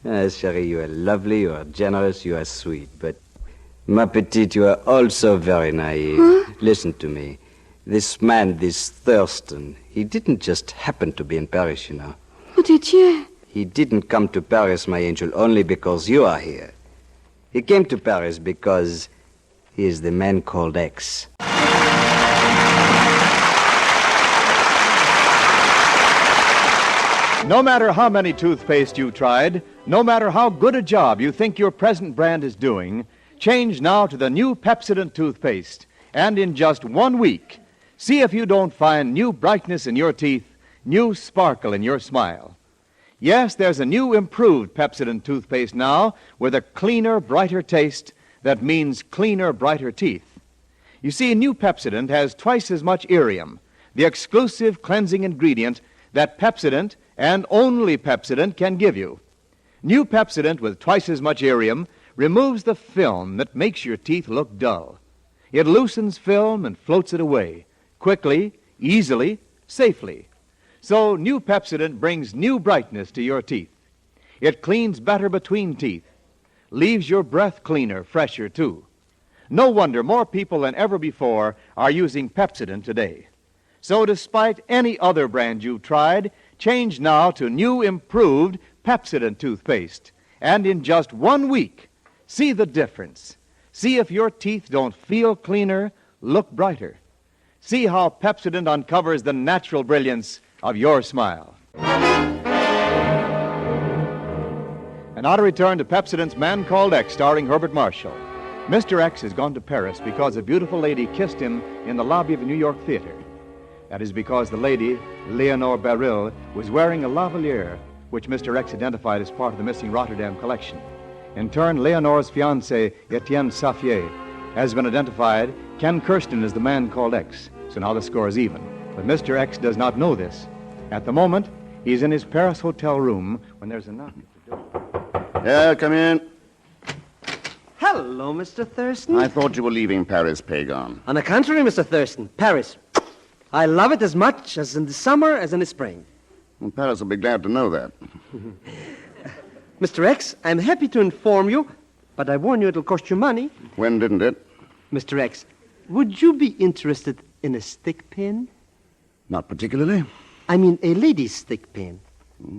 Cherie, you are lovely, you are generous, you are sweet, but... Ma petite, you are also very naive. Huh? Listen to me. This man, this Thurston, he didn't just happen to be in Paris, you know. But Etienne... He didn't come to Paris, my angel, only because you are here. He came to Paris because he is the man called X. No matter how many toothpaste you tried, no matter how good a job you think your present brand is doing, change now to the new Pepsodent toothpaste. And in just 1 week, see if you don't find new brightness in your teeth, new sparkle in your smile. Yes, there's a new improved Pepsodent toothpaste now with a cleaner, brighter taste that means cleaner, brighter teeth. You see, new Pepsodent has twice as much irium, the exclusive cleansing ingredient that Pepsodent and only Pepsodent can give you. New Pepsodent with twice as much irium removes the film that makes your teeth look dull. It loosens film and floats it away, quickly, easily, safely. So new Pepsodent brings new brightness to your teeth. It cleans better between teeth, leaves your breath cleaner, fresher, too. No wonder more people than ever before are using Pepsodent today. So despite any other brand you've tried, change now to new improved Pepsodent toothpaste. And in just 1 week, see the difference. See if your teeth don't feel cleaner, look brighter. See how Pepsodent uncovers the natural brilliance of your smile. And now to return to Pepsodent's Man Called X, starring Herbert Marshall. Mr. X has gone to Paris because a beautiful lady kissed him in the lobby of a New York theater. That is because the lady, Leonore Beryl, was wearing a Lavalier, which Mr. X identified as part of the missing Rotterdam collection. In turn, Leonore's fiancé, Etienne Saffier, has been identified. Ken Kirsten is the man called X, so now the score is even. But Mr. X does not know this. At the moment, he's in his Paris hotel room when there's a knock at the door. Yeah, come in. Hello, Mr. Thurston. I thought you were leaving Paris, Pagon. On the contrary, Mr. Thurston, Paris. I love it as much as in the summer as in the spring. Well, Paris will be glad to know that. Mr. X, I'm happy to inform you, but I warn you it'll cost you money. When didn't it? Mr. X, would you be interested in a stick pin? Not particularly. I mean a lady's stick pin.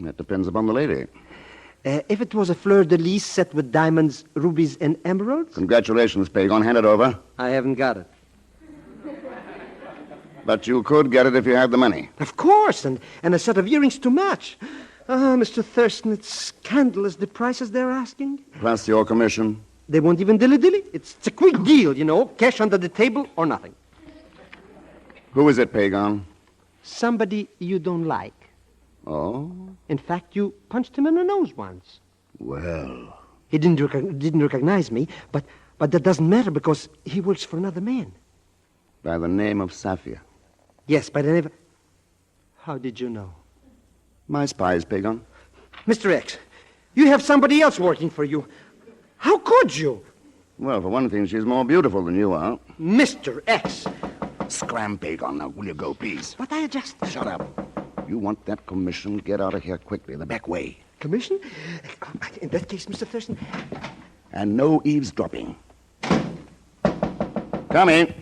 That depends upon the lady. If it was a fleur-de-lis set with diamonds, rubies, and emeralds? Congratulations, Pagon. Hand it over. I haven't got it. But you could get it if you had the money. Of course, and a set of earrings to match. Mr. Thurston, it's scandalous the prices they're asking. Plus your commission. They won't even dilly-dilly. It's a quick deal, you know. Cash under the table or nothing. Who is it, Pagon? Somebody you don't like. Oh? In fact, you punched him in the nose once. Well. He didn't recognize me, but that doesn't matter because he works for another man. By the name of Safia. Yes, by the name of... How did you know? My spies, Pagon. Mr. X, you have somebody else working for you. How could you? Well, for one thing, she's more beautiful than you are. Mr. X. Scram, Pagon. Now, will you go, please? But I just... Shut up. You want that commission? Get out of here quickly, the back way. Commission? In that case, Mr. Thurston... And no eavesdropping. Come in.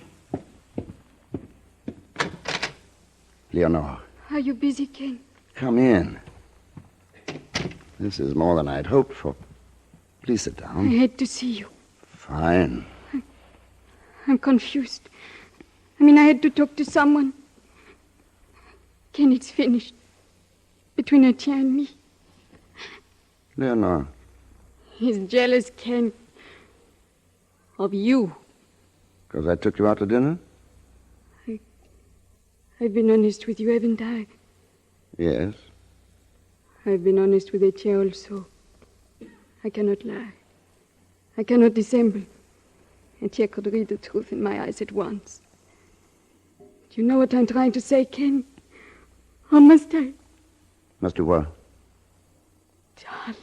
Leonore. Are you busy, Ken? Come in. This is more than I'd hoped for. Please sit down. I had to see you. Fine. I'm confused. I mean, I had to talk to someone. Ken, it's finished. Between Etienne and me. Leonore. He's jealous, Ken. Of you. Because I took you out to dinner? I've been honest with you, haven't I? Yes. I've been honest with Etienne also. I cannot lie. I cannot dissemble. Etienne could read the truth in my eyes at once. Do you know what I'm trying to say, Ken? Or must I? Must you what? Darling.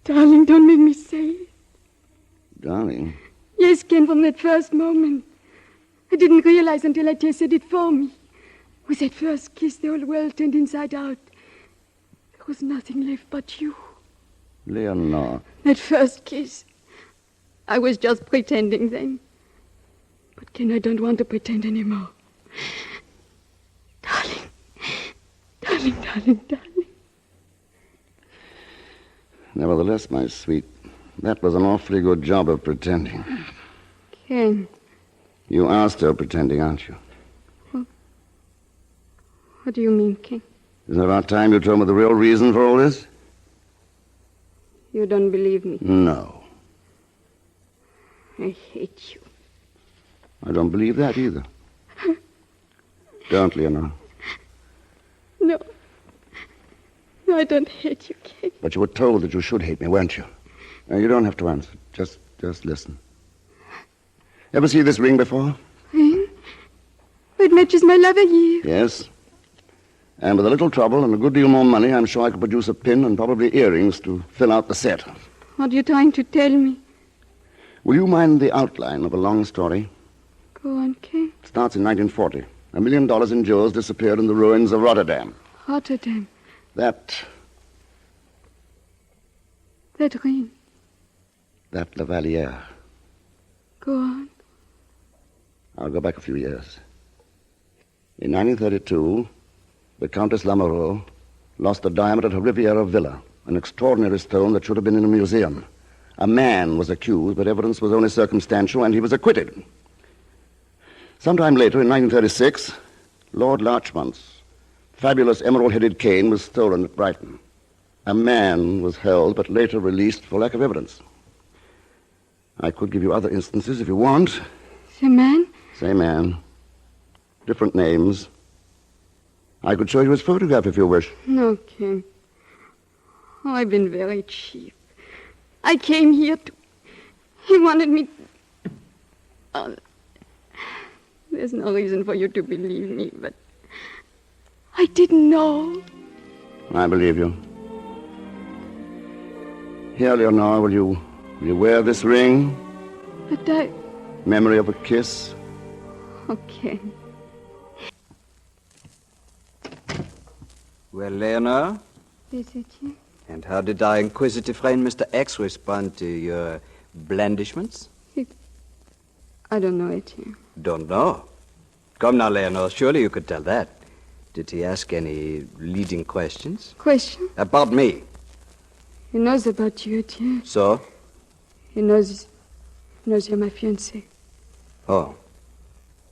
Darling, don't make me say it. Darling? Yes, Ken, from that first moment. I didn't realize until Etienne said it for me. With that first kiss, the whole world turned inside out. There was nothing left but you. Leonore. That first kiss. I was just pretending then. But Ken, I don't want to pretend anymore. Darling. Darling, darling, darling. Nevertheless, my sweet, that was an awfully good job of pretending. Ken. You are still pretending, aren't you? What do you mean, Ken? Isn't it about time you told me the real reason for all this? You don't believe me? No. I hate you. I don't believe that either. Don't, Leonore. No. No, I don't hate you, Ken. But you were told that you should hate me, weren't you? Now, you don't have to answer. Just listen. Ever see this ring before? Ring? It matches my Lavalier. Yes. And with a little trouble and a good deal more money, I'm sure I could produce a pin and probably earrings to fill out the set. What are you trying to tell me? Will you mind the outline of a long story? Go on, Ken. It starts in 1940. $1 million in jewels disappeared in the ruins of Rotterdam. Rotterdam. That ring. That Lavalier. Go on. I'll go back a few years. In 1932, the Countess Lama lost a diamond at her Riviera villa, an extraordinary stone that should have been in a museum. A man was accused, but evidence was only circumstantial, and he was acquitted. Sometime later, in 1936, Lord Larchmont's fabulous emerald-headed cane was stolen at Brighton. A man was held, but later released for lack of evidence. I could give you other instances if you want. The man? Same man. Different names. I could show you his photograph if you wish. No, Ken. Oh, I've been very cheap. I came here to... He wanted me... Oh, there's no reason for you to believe me, but... I didn't know. I believe you. Here, Leonore, will you wear this ring? But I... Memory of a kiss? Okay. Well, Leonore? Yes, Etienne? And how did our inquisitive friend Mr. X respond to your blandishments? I don't know, Etienne. Don't know? Come now, Leonore, surely you could tell that. Did he ask any leading questions? Question? About me. He knows about you, Etienne. So? He knows you're my fiancé. Oh.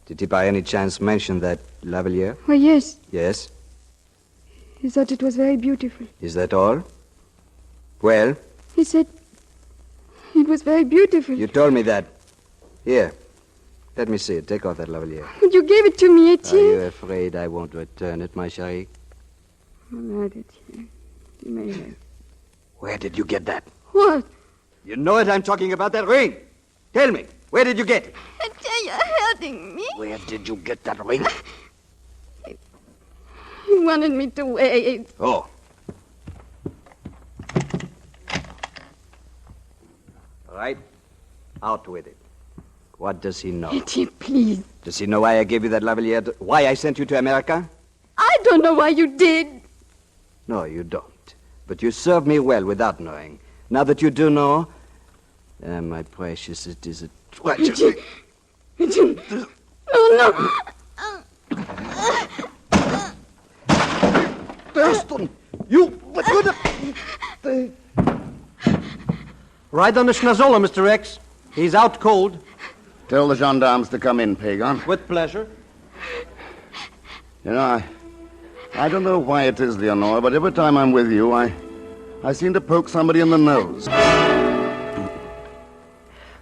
Did he by any chance mention that Lavalier? Oh, yes. Yes? He thought it was very beautiful. Is that all? Well? He said it was very beautiful. You told me that. Here. Let me see it. Take off that Lavalier. But you gave it to me, Etienne. Are you afraid I won't return it, my chérie? All right, Etienne. You may have. Where did you get that? What? You know it, I'm talking about that ring. Tell me, where did you get it? Etienne, you're hurting me. Where did you get that ring? He wanted me to wear it. Oh. Right. Out with it. What does he know? Etienne, please. Does he know why I gave you that Lavalier? Why I sent you to America? I don't know why you did. No, you don't. But you served me well without knowing. Now that you do know... my precious, it is a tragedy. Etienne. No. Thurston, you... What good... Ride on the Schnazola, Mr. X. He's out cold. Tell the gendarmes to come in, Pagan. With pleasure. You know, I don't know why it is, Leonore, but every time I'm with you, I seem to poke somebody in the nose.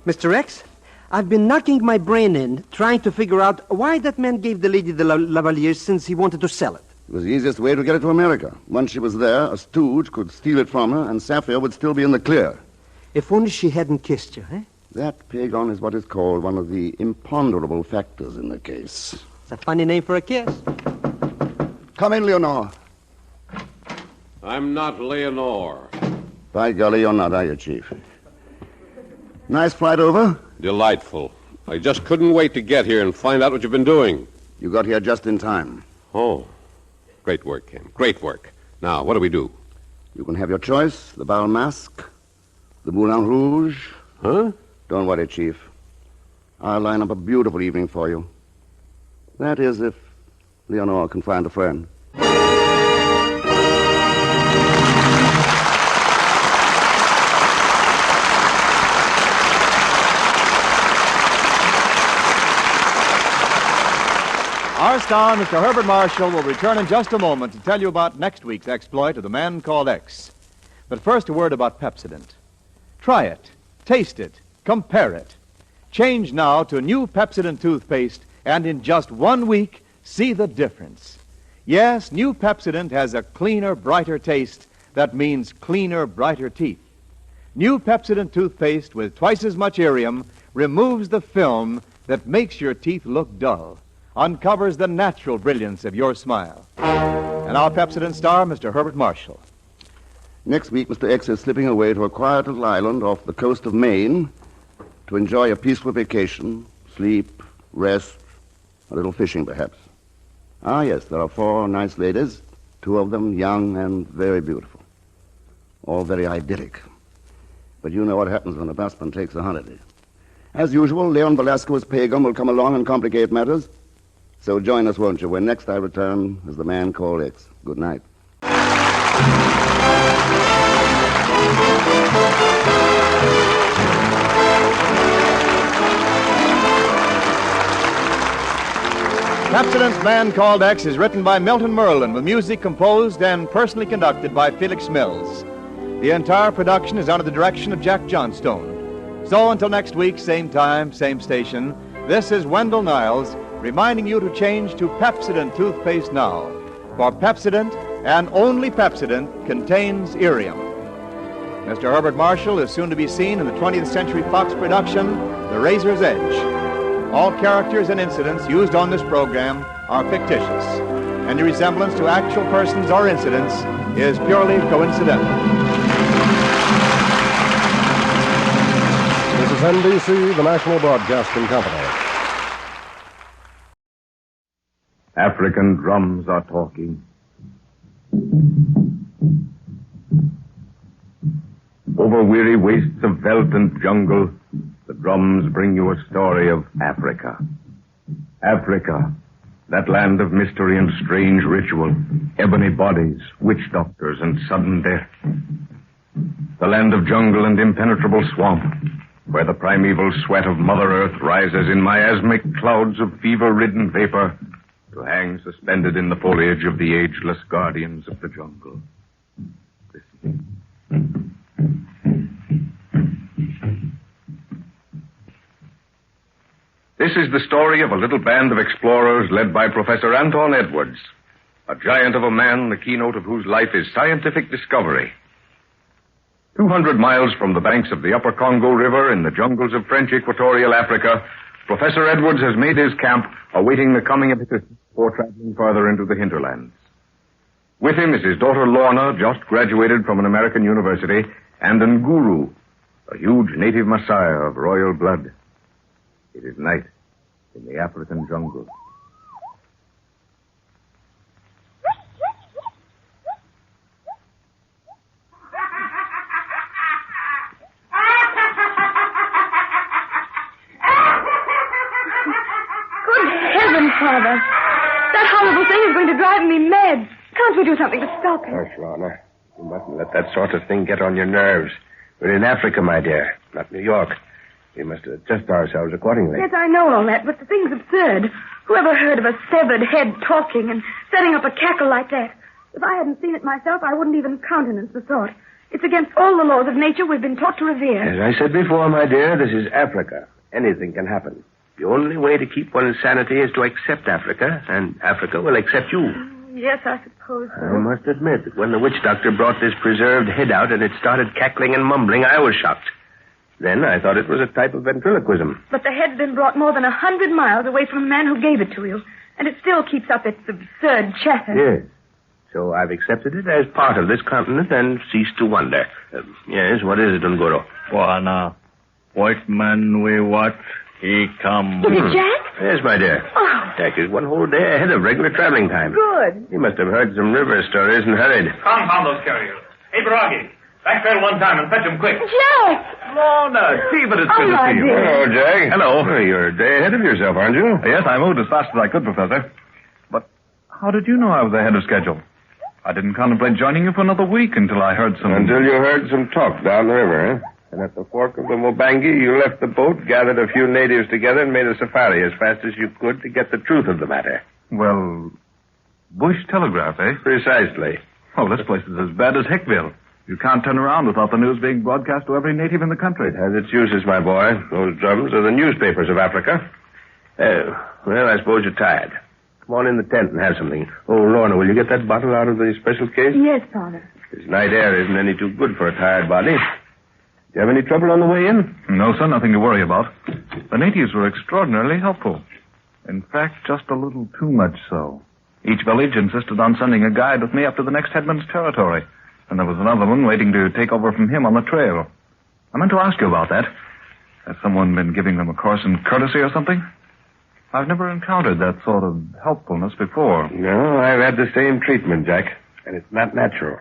Mr. X, I've been knocking my brain in, trying to figure out why that man gave the lady the Lavalier since he wanted to sell it. It was the easiest way to get it to America. Once she was there, a stooge could steal it from her, and Sapphire would still be in the clear. If only she hadn't kissed you, eh? That, Pagan, is what is called one of the imponderable factors in the case. It's a funny name for a kiss. Come in, Leonore. I'm not Leonore. By golly, you're not, are you, Chief? Nice flight over? Delightful. I just couldn't wait to get here and find out what you've been doing. You got here just in time. Oh. Great work, Ken. Great work. Now, what do we do? You can have your choice. The Bal Masque, the Moulin Rouge. Huh? Don't worry, Chief. I'll line up a beautiful evening for you. That is, if Leonore can find a friend. Our star, Mr. Herbert Marshall, will return in just a moment to tell you about next week's exploit of the man called X. But first, a word about Pepsodent. Try it, taste it, compare it. Change now to new Pepsodent toothpaste, and in just 1 week, see the difference. Yes, new Pepsodent has a cleaner, brighter taste. That means cleaner, brighter teeth. New Pepsodent toothpaste with twice as much irium removes the film that makes your teeth look dull, uncovers the natural brilliance of your smile. And our Pepsodent star, Mr. Herbert Marshall. Next week, Mr. X is slipping away to a quiet little island off the coast of Maine to enjoy a peaceful vacation, sleep, rest, a little fishing, perhaps. Ah, yes, there are 4 nice ladies, 2 of them young and very beautiful. All very idyllic. But you know what happens when a busman takes a holiday. As usual, Leon Velasquez Pagan will come along and complicate matters. So join us, won't you, when next I return as the man called X. Good night. Pepsodent's Man Called X is written by Milton Merlin with music composed and personally conducted by Felix Mills. The entire production is under the direction of Jack Johnstone. So until next week, same time, same station, this is Wendell Niles reminding you to change to Pepsodent toothpaste now. For Pepsodent, and only Pepsodent, contains irium. Mr. Herbert Marshall is soon to be seen in the 20th Century Fox production, The Razor's Edge. All characters and incidents used on this program are fictitious. Any resemblance to actual persons or incidents is purely coincidental. This is NBC, the National Broadcasting Company. African drums are talking. Over weary wastes of veldt and jungle, the drums bring you a story of Africa. Africa, that land of mystery and strange ritual, ebony bodies, witch doctors, and sudden death. The land of jungle and impenetrable swamp, where the primeval sweat of Mother Earth rises in miasmic clouds of fever-ridden vapor to hang suspended in the foliage of the ageless guardians of the jungle. Listen. This is the story of a little band of explorers led by Professor Anton Edwards, a giant of a man, the keynote of whose life is scientific discovery. 200 miles from the banks of the Upper Congo River in the jungles of French Equatorial Africa, Professor Edwards has made his camp, awaiting the coming of his before traveling further into the hinterlands. With him is his daughter Lorna, just graduated from an American university, and Nguru, a huge native Messiah of royal blood. It is night in the African jungle. Good heavens, Father. That horrible thing is going to drive me mad. Can't we do something to stop it? Hush, Lorna. You mustn't let that sort of thing get on your nerves. We're in Africa, my dear, not New York. We must adjust ourselves accordingly. Yes, I know all that, but the thing's absurd. Whoever heard of a severed head talking and setting up a cackle like that? If I hadn't seen it myself, I wouldn't even countenance the thought. It's against all the laws of nature we've been taught to revere. As I said before, my dear, this is Africa. Anything can happen. The only way to keep one's sanity is to accept Africa, and Africa will accept you. Yes, I suppose so. I must admit that when the witch doctor brought this preserved head out and it started cackling and mumbling, I was shocked. Then I thought it was a type of ventriloquism. But the head's been brought more than 100 miles away from the man who gave it to you, and it still keeps up its absurd chatter. Yes. So I've accepted it as part of this continent and ceased to wonder. Yes, what is it, Ngoro? Wana, white man we watch, he come. Is it Jack? Yes, my dear. Oh. Jack is one whole day ahead of regular traveling time. Good. He must have heard some river stories and hurried. Confound those carriers. Hey, Baragi, back there one time and fetch them quick. Jack! Lorna, gee, but it's good to see you. dear. Hello, Jack. Hello. Oh, you're a day ahead of yourself, aren't you? Yes, I moved as fast as I could, Professor. But how did you know I was ahead of schedule? I didn't contemplate joining you for another week until I heard some... Until you heard some talk down the river, huh? And at the fork of the Mubangi, you left the boat, gathered a few natives together, and made a safari as fast as you could to get the truth of the matter. Well, bush telegraph, eh? Precisely. Oh, this place is as bad as Hickville. You can't turn around without the news being broadcast to every native in the country. It has its uses, my boy. Those drums are the newspapers of Africa. Well, I suppose you're tired. Come on in the tent and have something. Oh, Lorna, will you get that bottle out of the special case? Yes, Father. This night air isn't any too good for a tired body. Do you have any trouble on the way in? No, sir, nothing to worry about. The natives were extraordinarily helpful. In fact, just a little too much so. Each village insisted on sending a guide with me up to the next headman's territory, and there was another one waiting to take over from him on the trail. I meant to ask you about that. Has someone been giving them a course in courtesy or something? I've never encountered that sort of helpfulness before. No, I've had the same treatment, Jack, and it's not natural.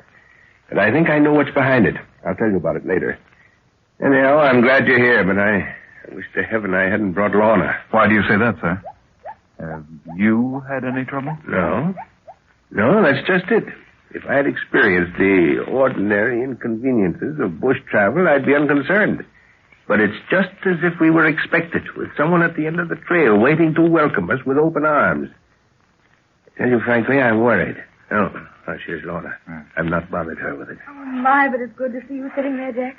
But I think I know what's behind it. I'll tell you about it later. Anyhow, I'm glad you're here, but I wish to heaven I hadn't brought Lorna. Why do you say that, sir? Have you had any trouble? No. No, that's just it. If I had experienced the ordinary inconveniences of bush travel, I'd be unconcerned. But it's just as if we were expected, with someone at the end of the trail waiting to welcome us with open arms. I tell you frankly, I'm worried. Oh, here's Lorna. I've not bothered her with it. Oh, my, but it's good to see you sitting there, Jack.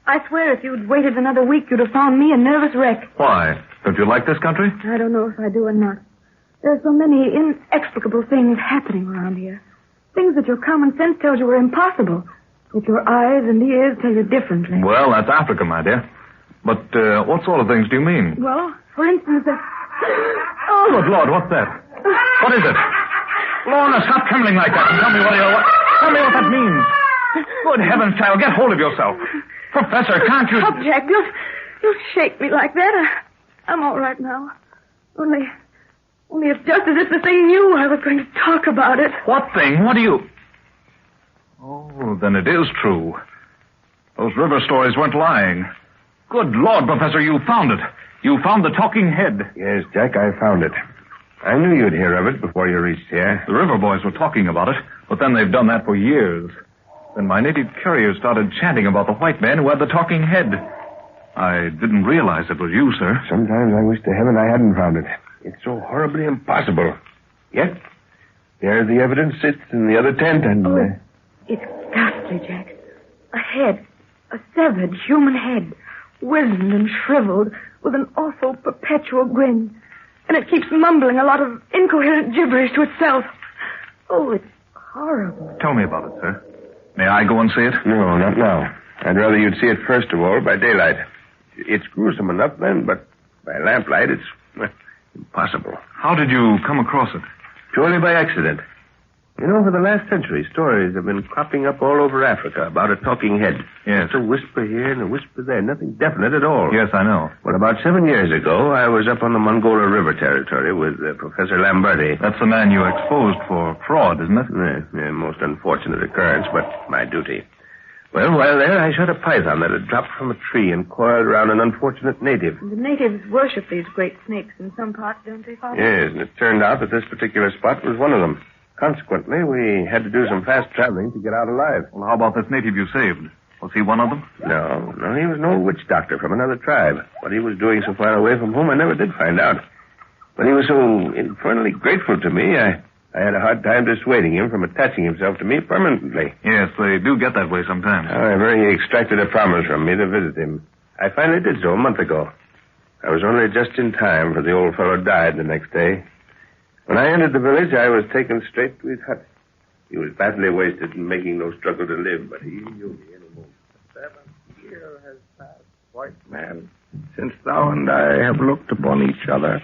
I swear if you'd waited another week, you'd have found me a nervous wreck. Why? Don't you like this country? I don't know if I do or not. There are so many inexplicable things happening around here. Things that your common sense tells you are impossible. If your eyes and ears tell you differently. Well, that's Africa, my dear. But what sort of things do you mean? Well, for instance, Oh, good Lord, what's that? What is it? Lorna, stop trembling like that and tell me tell me what that means. Good heavens, child, get hold of yourself. Professor, can't you... Stop, Jack. Don't shake me like that. I'm all right now. Only it's just as if the thing knew I was going to talk about it. What thing? What do you... Oh, then it is true. Those river stories weren't lying. Good Lord, Professor, you found it. You found the talking head. Yes, Jack, I found it. I knew you'd hear of it before you reached here. The river boys were talking about it, but then they've done that for years. Then my native carrier started chanting about the white man who had the talking head. I didn't realize it was you, sir. Sometimes I wish to heaven I hadn't found it. It's so horribly impossible. Yet, there the evidence sits in the other tent and... It's ghastly, Jack. A head. A severed human head. Wizened and shriveled, with an awful perpetual grin. And it keeps mumbling a lot of incoherent gibberish to itself. Oh, it's horrible. Tell me about it, sir. May I go and see it? No, not now. I'd rather you'd see it first of all by daylight. It's gruesome enough then, but by lamplight it's impossible. How did you come across it? Purely by accident. You know, for the last century, stories have been cropping up all over Africa about a talking head. Yes. It's a whisper here and a whisper there. Nothing definite at all. Yes, I know. Well, about 7 years ago, I was up on the Mongola River territory with Professor Lamberti. That's the man you exposed for fraud, isn't it? Yeah, most unfortunate occurrence, but my duty. Well, while there, I shot a python that had dropped from a tree and coiled around an unfortunate native. The natives worship these great snakes in some parts, don't they, Father? Yes, and it turned out that this particular spot was one of them. Consequently, we had to do some fast traveling to get out alive. Well, how about this native you saved? Was he one of them? No, he was an old witch doctor from another tribe. What he was doing so far away from home, I never did find out. But he was so infernally grateful to me, I had a hard time dissuading him from attaching himself to me permanently. Yes, they do get that way sometimes. However, he extracted a promise from me to visit him. I finally did so a month ago. I was only just in time, for the old fellow died the next day. When I entered the village, I was taken straight to his hut. He was badly wasted and making no struggle to live, but he knew me in a moment. 7 years has passed, white man, since thou and I have looked upon each other.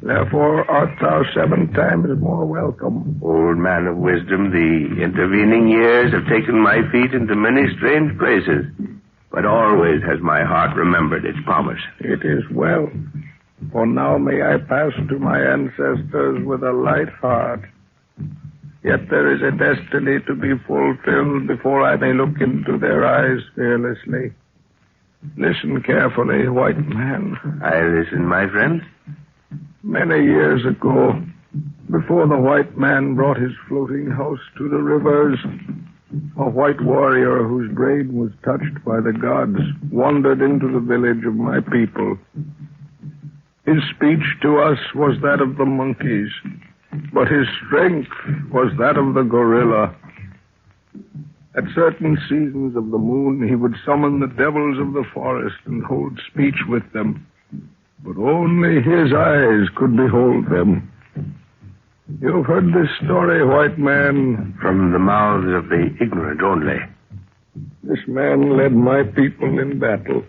Therefore art thou 7 times more welcome. Old man of wisdom, the intervening years have taken my feet into many strange places, but always has my heart remembered its promise. It is well. For now may I pass to my ancestors with a light heart. Yet there is a destiny to be fulfilled before I may look into their eyes fearlessly. Listen carefully, white man. I listen, my friend. Many years ago, before the white man brought his floating house to the rivers, a white warrior whose brain was touched by the gods wandered into the village of my people. His speech to us was that of the monkeys, but his strength was that of the gorilla. At certain seasons of the moon, he would summon the devils of the forest and hold speech with them, but only his eyes could behold them. You've heard this story, white man. From the mouths of the ignorant only. This man led my people in battle.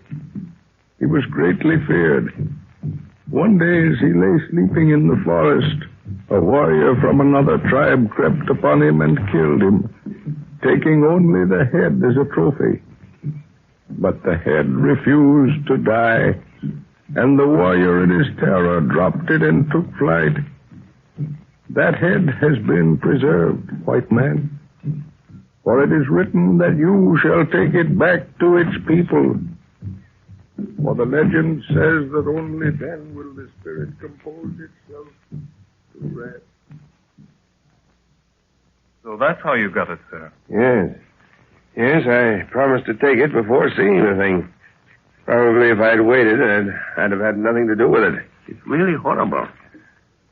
He was greatly feared. One day, as he lay sleeping in the forest, a warrior from another tribe crept upon him and killed him, taking only the head as a trophy. But the head refused to die, and the warrior in his terror dropped it and took flight. That head has been preserved, white man, for it is written that you shall take it back to its people. For the legend says that only then will the spirit compose itself to rest. So that's how you got it, sir. Yes, I promised to take it before seeing the thing. Probably if I'd waited, I'd have had nothing to do with it. It's really horrible.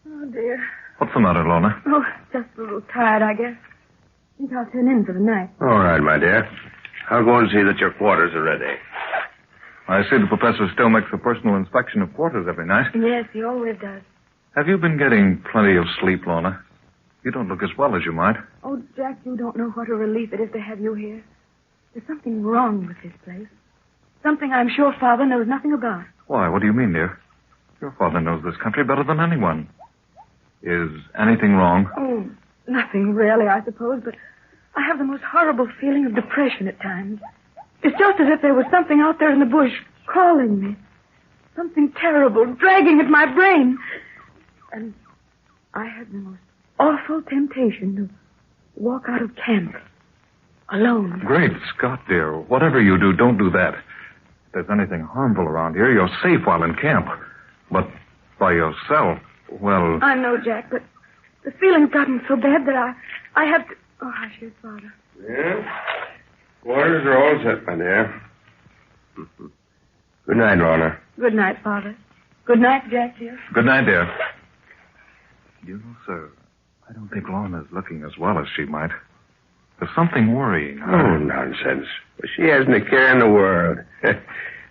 Oh, dear. What's the matter, Lorna? Oh, just a little tired, I guess. I think I'll turn in for the night. All right, my dear. I'll go and see that your quarters are ready. I see the professor still makes a personal inspection of quarters every night. Yes, he always does. Have you been getting plenty of sleep, Lorna? You don't look as well as you might. Oh, Jack, you don't know what a relief it is to have you here. There's something wrong with this place. Something I'm sure Father knows nothing about. Why, what do you mean, dear? Your father knows this country better than anyone. Is anything wrong? Oh, nothing really, I suppose, but I have the most horrible feeling of depression at times. It's just as if there was something out there in the bush calling me. Something terrible, dragging at my brain. And I had the most awful temptation to walk out of camp. Alone. Great Scott, dear. Whatever you do, don't do that. If there's anything harmful around here, you're safe while in camp. But by yourself, well... I know, Jack, but the feeling's gotten so bad that I have to... Oh, hush, here's Father. Yeah? Quarters are all set, my dear. Good night, Lorna. Good night, Father. Good night, Jack, dear. Good night, dear. You know, sir, I don't think Lorna's looking as well as she might. There's something worrying her. Oh, nonsense. She hasn't a care in the world.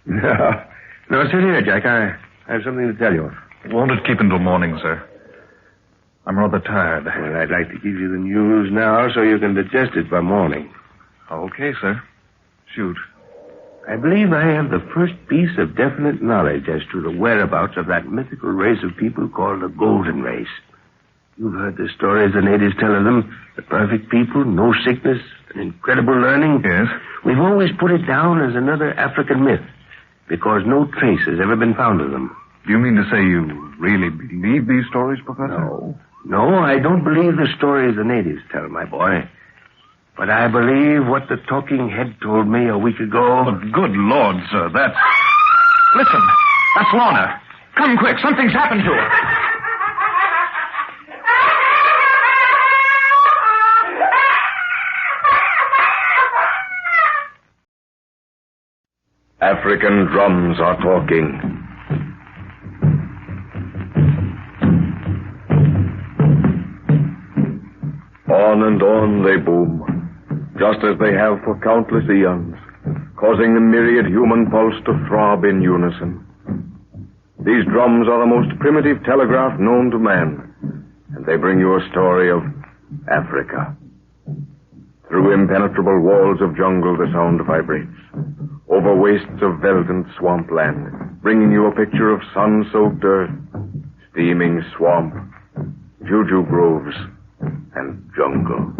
No, sit here, Jack. I have something to tell you. Won't it keep until morning, sir? I'm rather tired. Well, I'd like to give you the news now so you can digest it by morning. Okay, sir. Shoot. I believe I have the first piece of definite knowledge as to the whereabouts of that mythical race of people called the Golden Race. You've heard the stories the natives tell of them. The perfect people, no sickness, an incredible learning. Yes? We've always put it down as another African myth because no trace has ever been found of them. Do you mean to say you really believe these stories, Professor? No, I don't believe the stories the natives tell, my boy. But I believe what the talking head told me a week ago. Oh, good Lord, sir, that's... Listen, that's Lorna. Come quick, something's happened to her. African drums are talking. On and on they boom, just as they have for countless eons, causing the myriad human pulse to throb in unison. These drums are the most primitive telegraph known to man, and they bring you a story of Africa. Through impenetrable walls of jungle the sound vibrates, over wastes of veldt and swampland, bringing you a picture of sun-soaked earth, steaming swamp, juju groves, and jungle.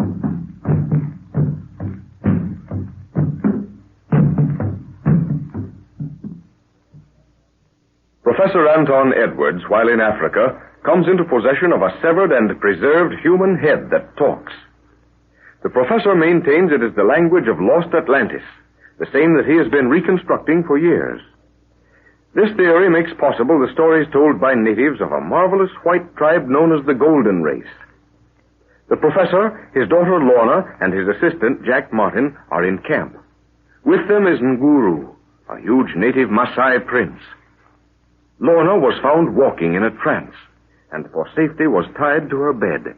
Professor Anton Edwards, while in Africa, comes into possession of a severed and preserved human head that talks. The professor maintains it is the language of lost Atlantis, the same that he has been reconstructing for years. This theory makes possible the stories told by natives of a marvelous white tribe known as the Golden Race. The professor, his daughter Lorna, and his assistant, Jack Martin, are in camp. With them is Nguru, a huge native Maasai prince. Lorna was found walking in a trance, and for safety was tied to her bed.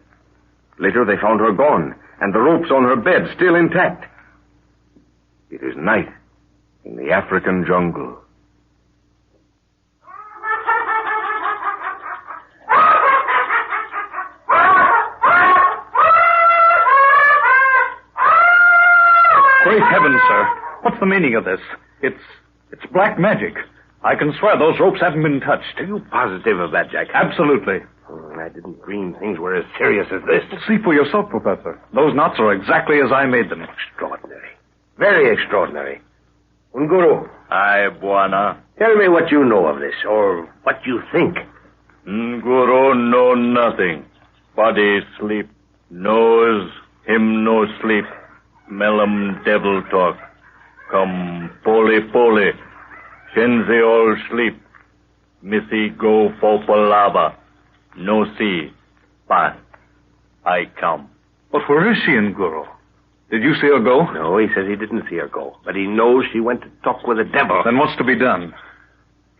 Later they found her gone, and the ropes on her bed still intact. It is night in the African jungle. Great heavens, sir. What's the meaning of this? It's black magic. I can swear those ropes haven't been touched. Are you positive of that, Jack? Absolutely. I didn't dream things were as serious as this. See for yourself, Professor. Those knots are exactly as I made them. Extraordinary. Very extraordinary. Nguru. Aye, Bwana. Tell me what you know of this, or what you think. Nguru know nothing. Body sleep. Nose, him no sleep. Melum devil talk. Come, pole. Shenzi all sleep. Missy go for lava. No see. But I come. But where is she, Nguru? Did you see her go? No, he says he didn't see her go. But he knows she went to talk with the devil. Then what's to be done?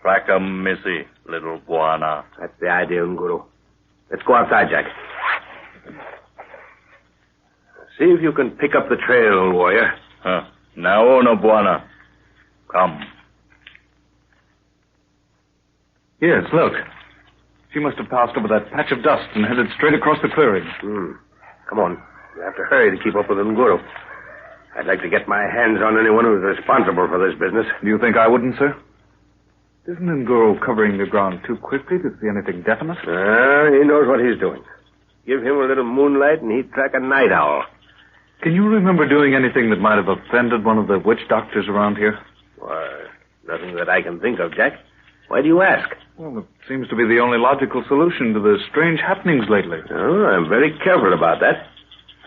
Track 'em, Missy, little Bwana. That's the idea, Nguru. Let's go outside, Jack. See if you can pick up the trail, warrior. Now, no, Bwana. Come. Yes, look. She must have passed over that patch of dust and headed straight across the clearing. Come on. You have to hurry to keep up with Nguru. I'd like to get my hands on anyone who's responsible for this business. Do you think I wouldn't, sir? Isn't Ngoro covering the ground too quickly to see anything definite? He knows what he's doing. Give him a little moonlight and he'd track a night owl. Can you remember doing anything that might have offended one of the witch doctors around here? Why, nothing that I can think of, Jack. Why do you ask? Well, it seems to be the only logical solution to the strange happenings lately. Oh, I'm very careful about that.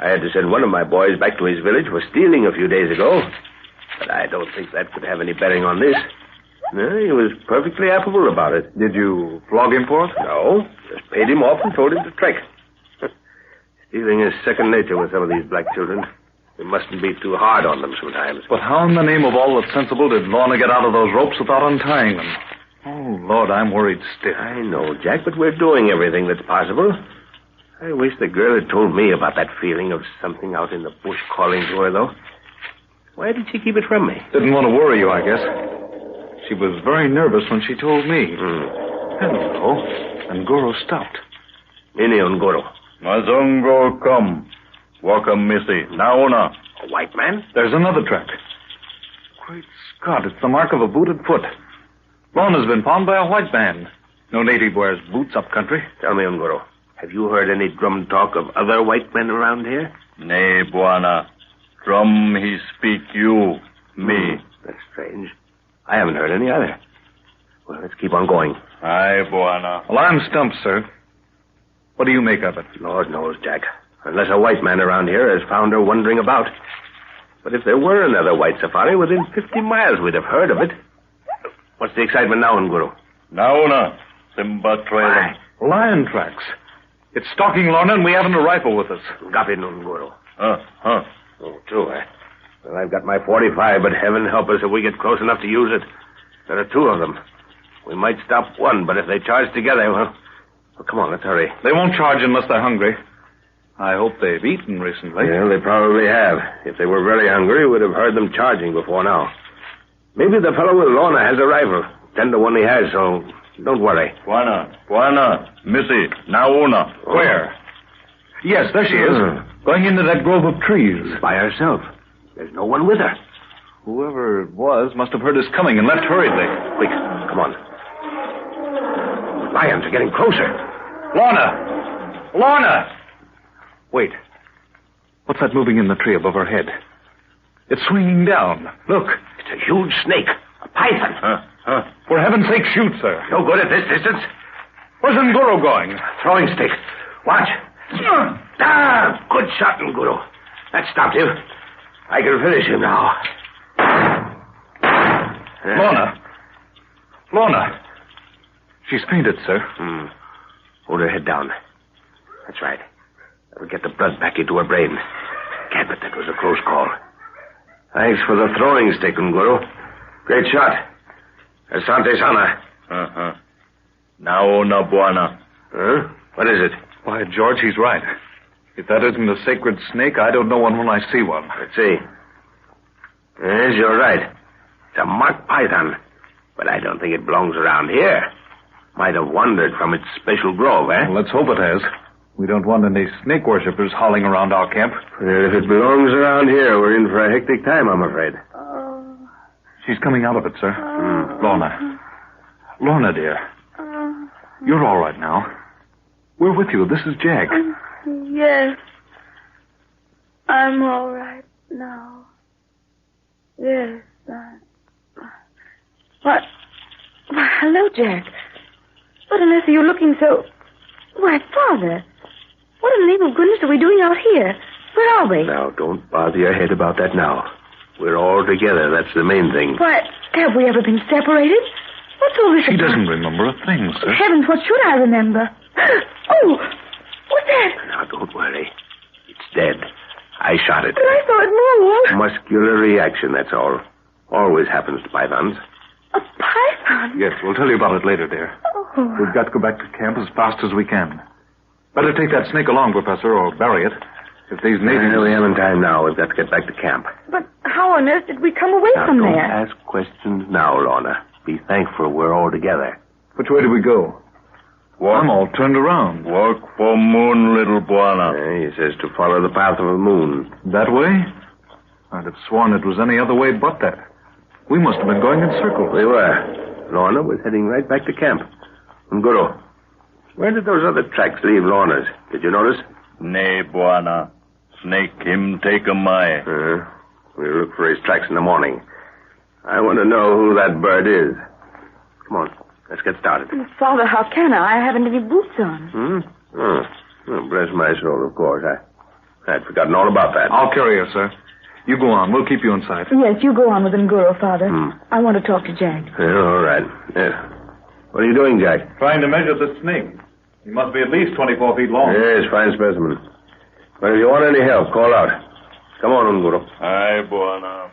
I had to send one of my boys back to his village for stealing a few days ago. But I don't think that could have any bearing on this. No, he was perfectly affable about it. Did you flog him for it? No, just paid him off and told him to trek. Stealing is second nature with some of these black children. We mustn't be too hard on them sometimes. But how in the name of all that's sensible did Lorna get out of those ropes without untying them? Oh, Lord, I'm worried still. I know, Jack, but we're doing everything that's possible. I wish the girl had told me about that feeling of something out in the bush calling to her, though. Why did she keep it from me? Didn't want to worry you, I guess. She was very nervous when she told me. Hello. Ngoro stopped. Ini Ngoro. Mazongo come. Welcome, Missy. Nauna. A white man? There's another track. Great Scott, it's the mark of a booted foot. Lorna's been found by a white man. No native wears boots up country. Tell me, Ngoro, have you heard any drum talk of other white men around here? Nay, Buana. Drum he speak you, me. That's strange. I haven't heard any either. Well, let's keep on going. Aye, Buana. Well, I'm stumped, sir. What do you make of it? Lord knows, Jack. Unless a white man around here has found her wandering about. But if there were another white safari within 50 miles, we'd have heard of it. What's the excitement now, Nguru? Nauna. Simba trailing. Lion tracks. It's stalking Lorna, and we haven't a rifle with us. Got it, Nguru. Oh, true. Well, I've got my 45, but heaven help us if we get close enough to use it. There are two of them. We might stop one, but if they charge together, well, come on, let's hurry. They won't charge unless they're hungry. I hope they've eaten recently. Well, they probably have. If they were very hungry, we'd have heard them charging before now. Maybe the fellow with Lorna has a rifle. 10 to 1 he has, so don't worry. Buana, Missy, Nauna. Where? Yes, there she is. Going into that grove of trees. By herself. There's no one with her. Whoever it was must have heard us coming and left hurriedly. Quick, come on. Lions are getting closer. Lorna! Wait. What's that moving in the tree above our head? It's swinging down. Look. It's a huge snake. A python. For heaven's sake, shoot, sir. No good at this distance. Where's Nguru going? Throwing stick. Watch. Good shot, Nguru. That stopped him. I can finish him now. Lorna. She's fainted, sir. Hold her head down. That's right. That'll get the blood back into her brain. Gad, but that was a close call. Thanks for the throwing stick, Nguru. Great shot. Asante Sana. Nauna Buana. What is it? By George, he's right. If that isn't a sacred snake, I don't know one when I see one. Let's see. Yes, you're right. It's a marked python. But I don't think it belongs around here. Might have wandered from its special grove, eh? Well, let's hope it has. We don't want any snake worshippers hauling around our camp. If it belongs around here, we're in for a hectic time, I'm afraid. She's coming out of it, sir. Lorna, dear. You're all right now. We're with you. This is Jack. Yes. I'm all right now. Yes. What? Why, hello, Jack. What on earth are you looking so... Why, Father. What in the name of goodness are we doing out here? Where are we? Now, don't bother your head about that now. We're all together. That's the main thing. Why, have we ever been separated? What's all this She about? doesn't remember a thing, sir. Heavens, what should I remember? Oh, what's that? Now, don't worry. It's dead. I shot it. But I thought it moved. Muscular reaction, that's all. Always happens to pythons. A python? Yes, we'll tell you about it later, dear. Oh. We've got to go back to camp as fast as we can. Better take that snake along, Professor, or bury it. If these natives... We haven't time now. We've got to get back to camp. But how on earth did we come away from don't there? Ask questions now, Lorna. Be thankful we're all together. Which way do we go? I'm all turned around. Walk for moon, little Buana. He says to follow the path of the moon. That way? I'd have sworn it was any other way but that. We must have been going in circles. We were. Lorna was heading right back to camp. Nguru, where did those other tracks leave Lorna's? Did you notice? Nay, Buana. Snake him take a my. We'll look for his tracks in the morning. I want to know who that bird is. Come on, let's get started. Father, how can I? I haven't any boots on. Oh, bless my soul, of course. I'd forgotten all about that. I'll carry her, sir. You go on. We'll keep you in sight. Yes, you go on with Nguru, Father. I want to talk to Jack. Yeah, all right. Yeah. What are you doing, Jack? Trying to measure the snake. He must be at least 24 feet long. Yes, fine specimen. But if you want any help, call out. Come on, Nguru. Aye, Buana.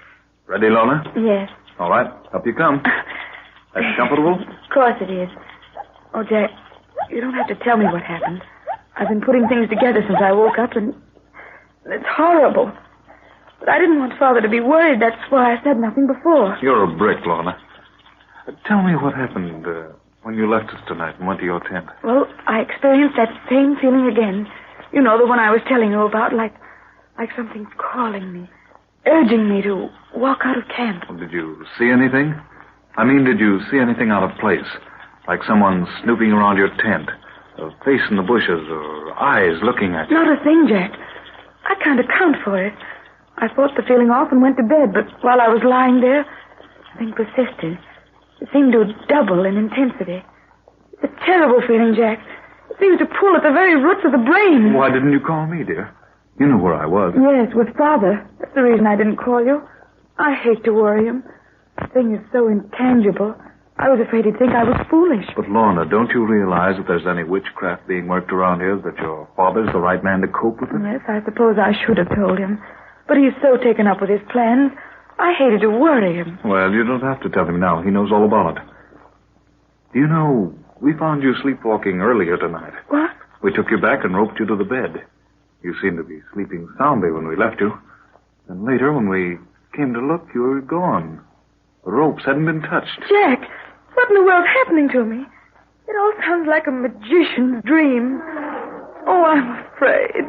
Ready, Lorna? Yes. All right. Up you come. That's comfortable? Of course it is. Oh, Jack, you don't have to tell me what happened. I've been putting things together since I woke up, and it's horrible. But I didn't want Father to be worried. That's why I said nothing before. You're a brick, Lorna. Tell me what happened when you left us tonight and went to your tent. Well, I experienced that same feeling again. You know, the one I was telling you about, like something calling me, urging me to walk out of camp. Well, did you see anything? I mean, did you see anything out of place? Like someone snooping around your tent, a face in the bushes, or eyes looking at you? Not a thing, Jack. I can't account for it. I fought the feeling off and went to bed, but while I was lying there, the thing persisted. It seemed to double in intensity. It's a terrible feeling, Jack. It seems to pull at the very roots of the brain. Why didn't you call me, dear? You knew where I was. Yes, with Father. That's the reason I didn't call you. I hate to worry him. The thing is so intangible. I was afraid he'd think I was foolish. But, Lorna, don't you realize if there's any witchcraft being worked around here, that your father's the right man to cope with it? Yes, I suppose I should have told him. But he's so taken up with his plans, I hated to worry him. Well, you don't have to tell him now. He knows all about it. Do you know, we found you sleepwalking earlier tonight. What? We took you back and roped you to the bed. You seemed to be sleeping soundly when we left you. And later, when we came to look, you were gone. The ropes hadn't been touched. Jack, what in the world's happening to me? It all sounds like a magician's dream. Oh, I'm afraid.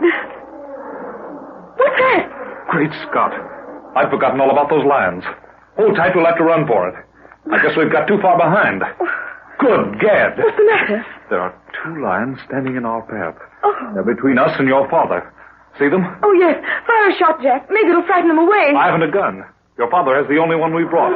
What's that? Great Scott. I'd forgotten all about those lions. Hold tight, we'll have to run for it. I guess we've got too far behind. Good gad. What's the matter? There are 2 lions standing in our path. Oh. They're between us and your father. See them? Oh, yes. Fire a shot, Jack. Maybe it'll frighten them away. I haven't a gun. Your father has the only one we brought.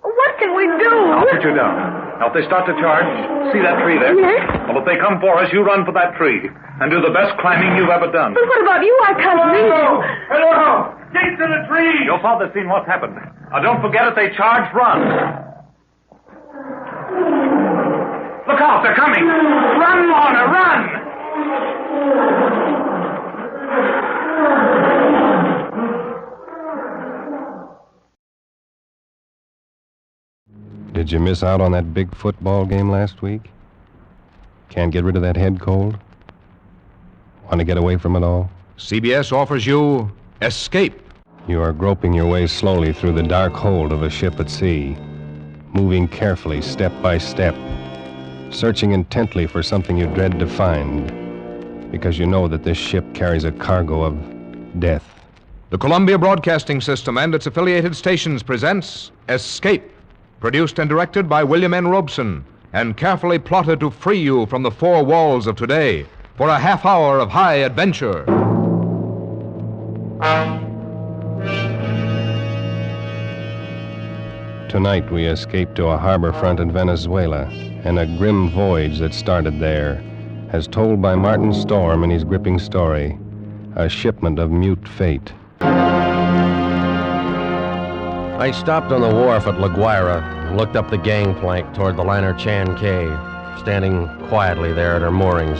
What can we do? I'll put you down. Now, if they start to charge, see that tree there? Yes. Well, if they come for us, you run for that tree and do the best climbing you've ever done. But what about you? I can't reach you. Hello! Get to the tree! Your father's seen what's happened. Now, don't forget, if they charge, run. Look out, they're coming! Run, Lorna, run! Did you miss out on that big football game last week? Can't get rid of that head cold? Want to get away from it all? CBS offers you Escape. You are groping your way slowly through the dark hold of a ship at sea, moving carefully, step by step, searching intently for something you dread to find, because you know that this ship carries a cargo of death. The Columbia Broadcasting System and its affiliated stations presents Escape, produced and directed by William N. Robeson, and carefully plotted to free you from the 4 walls of today for a half hour of high adventure. Tonight we escape to a harbor front in Venezuela, and a grim voyage that started there, as told by Martin Storm in his gripping story, A Shipment of Mute Fate. I stopped on the wharf at La Guaira and looked up the gangplank toward the liner Chan K, standing quietly there at her moorings.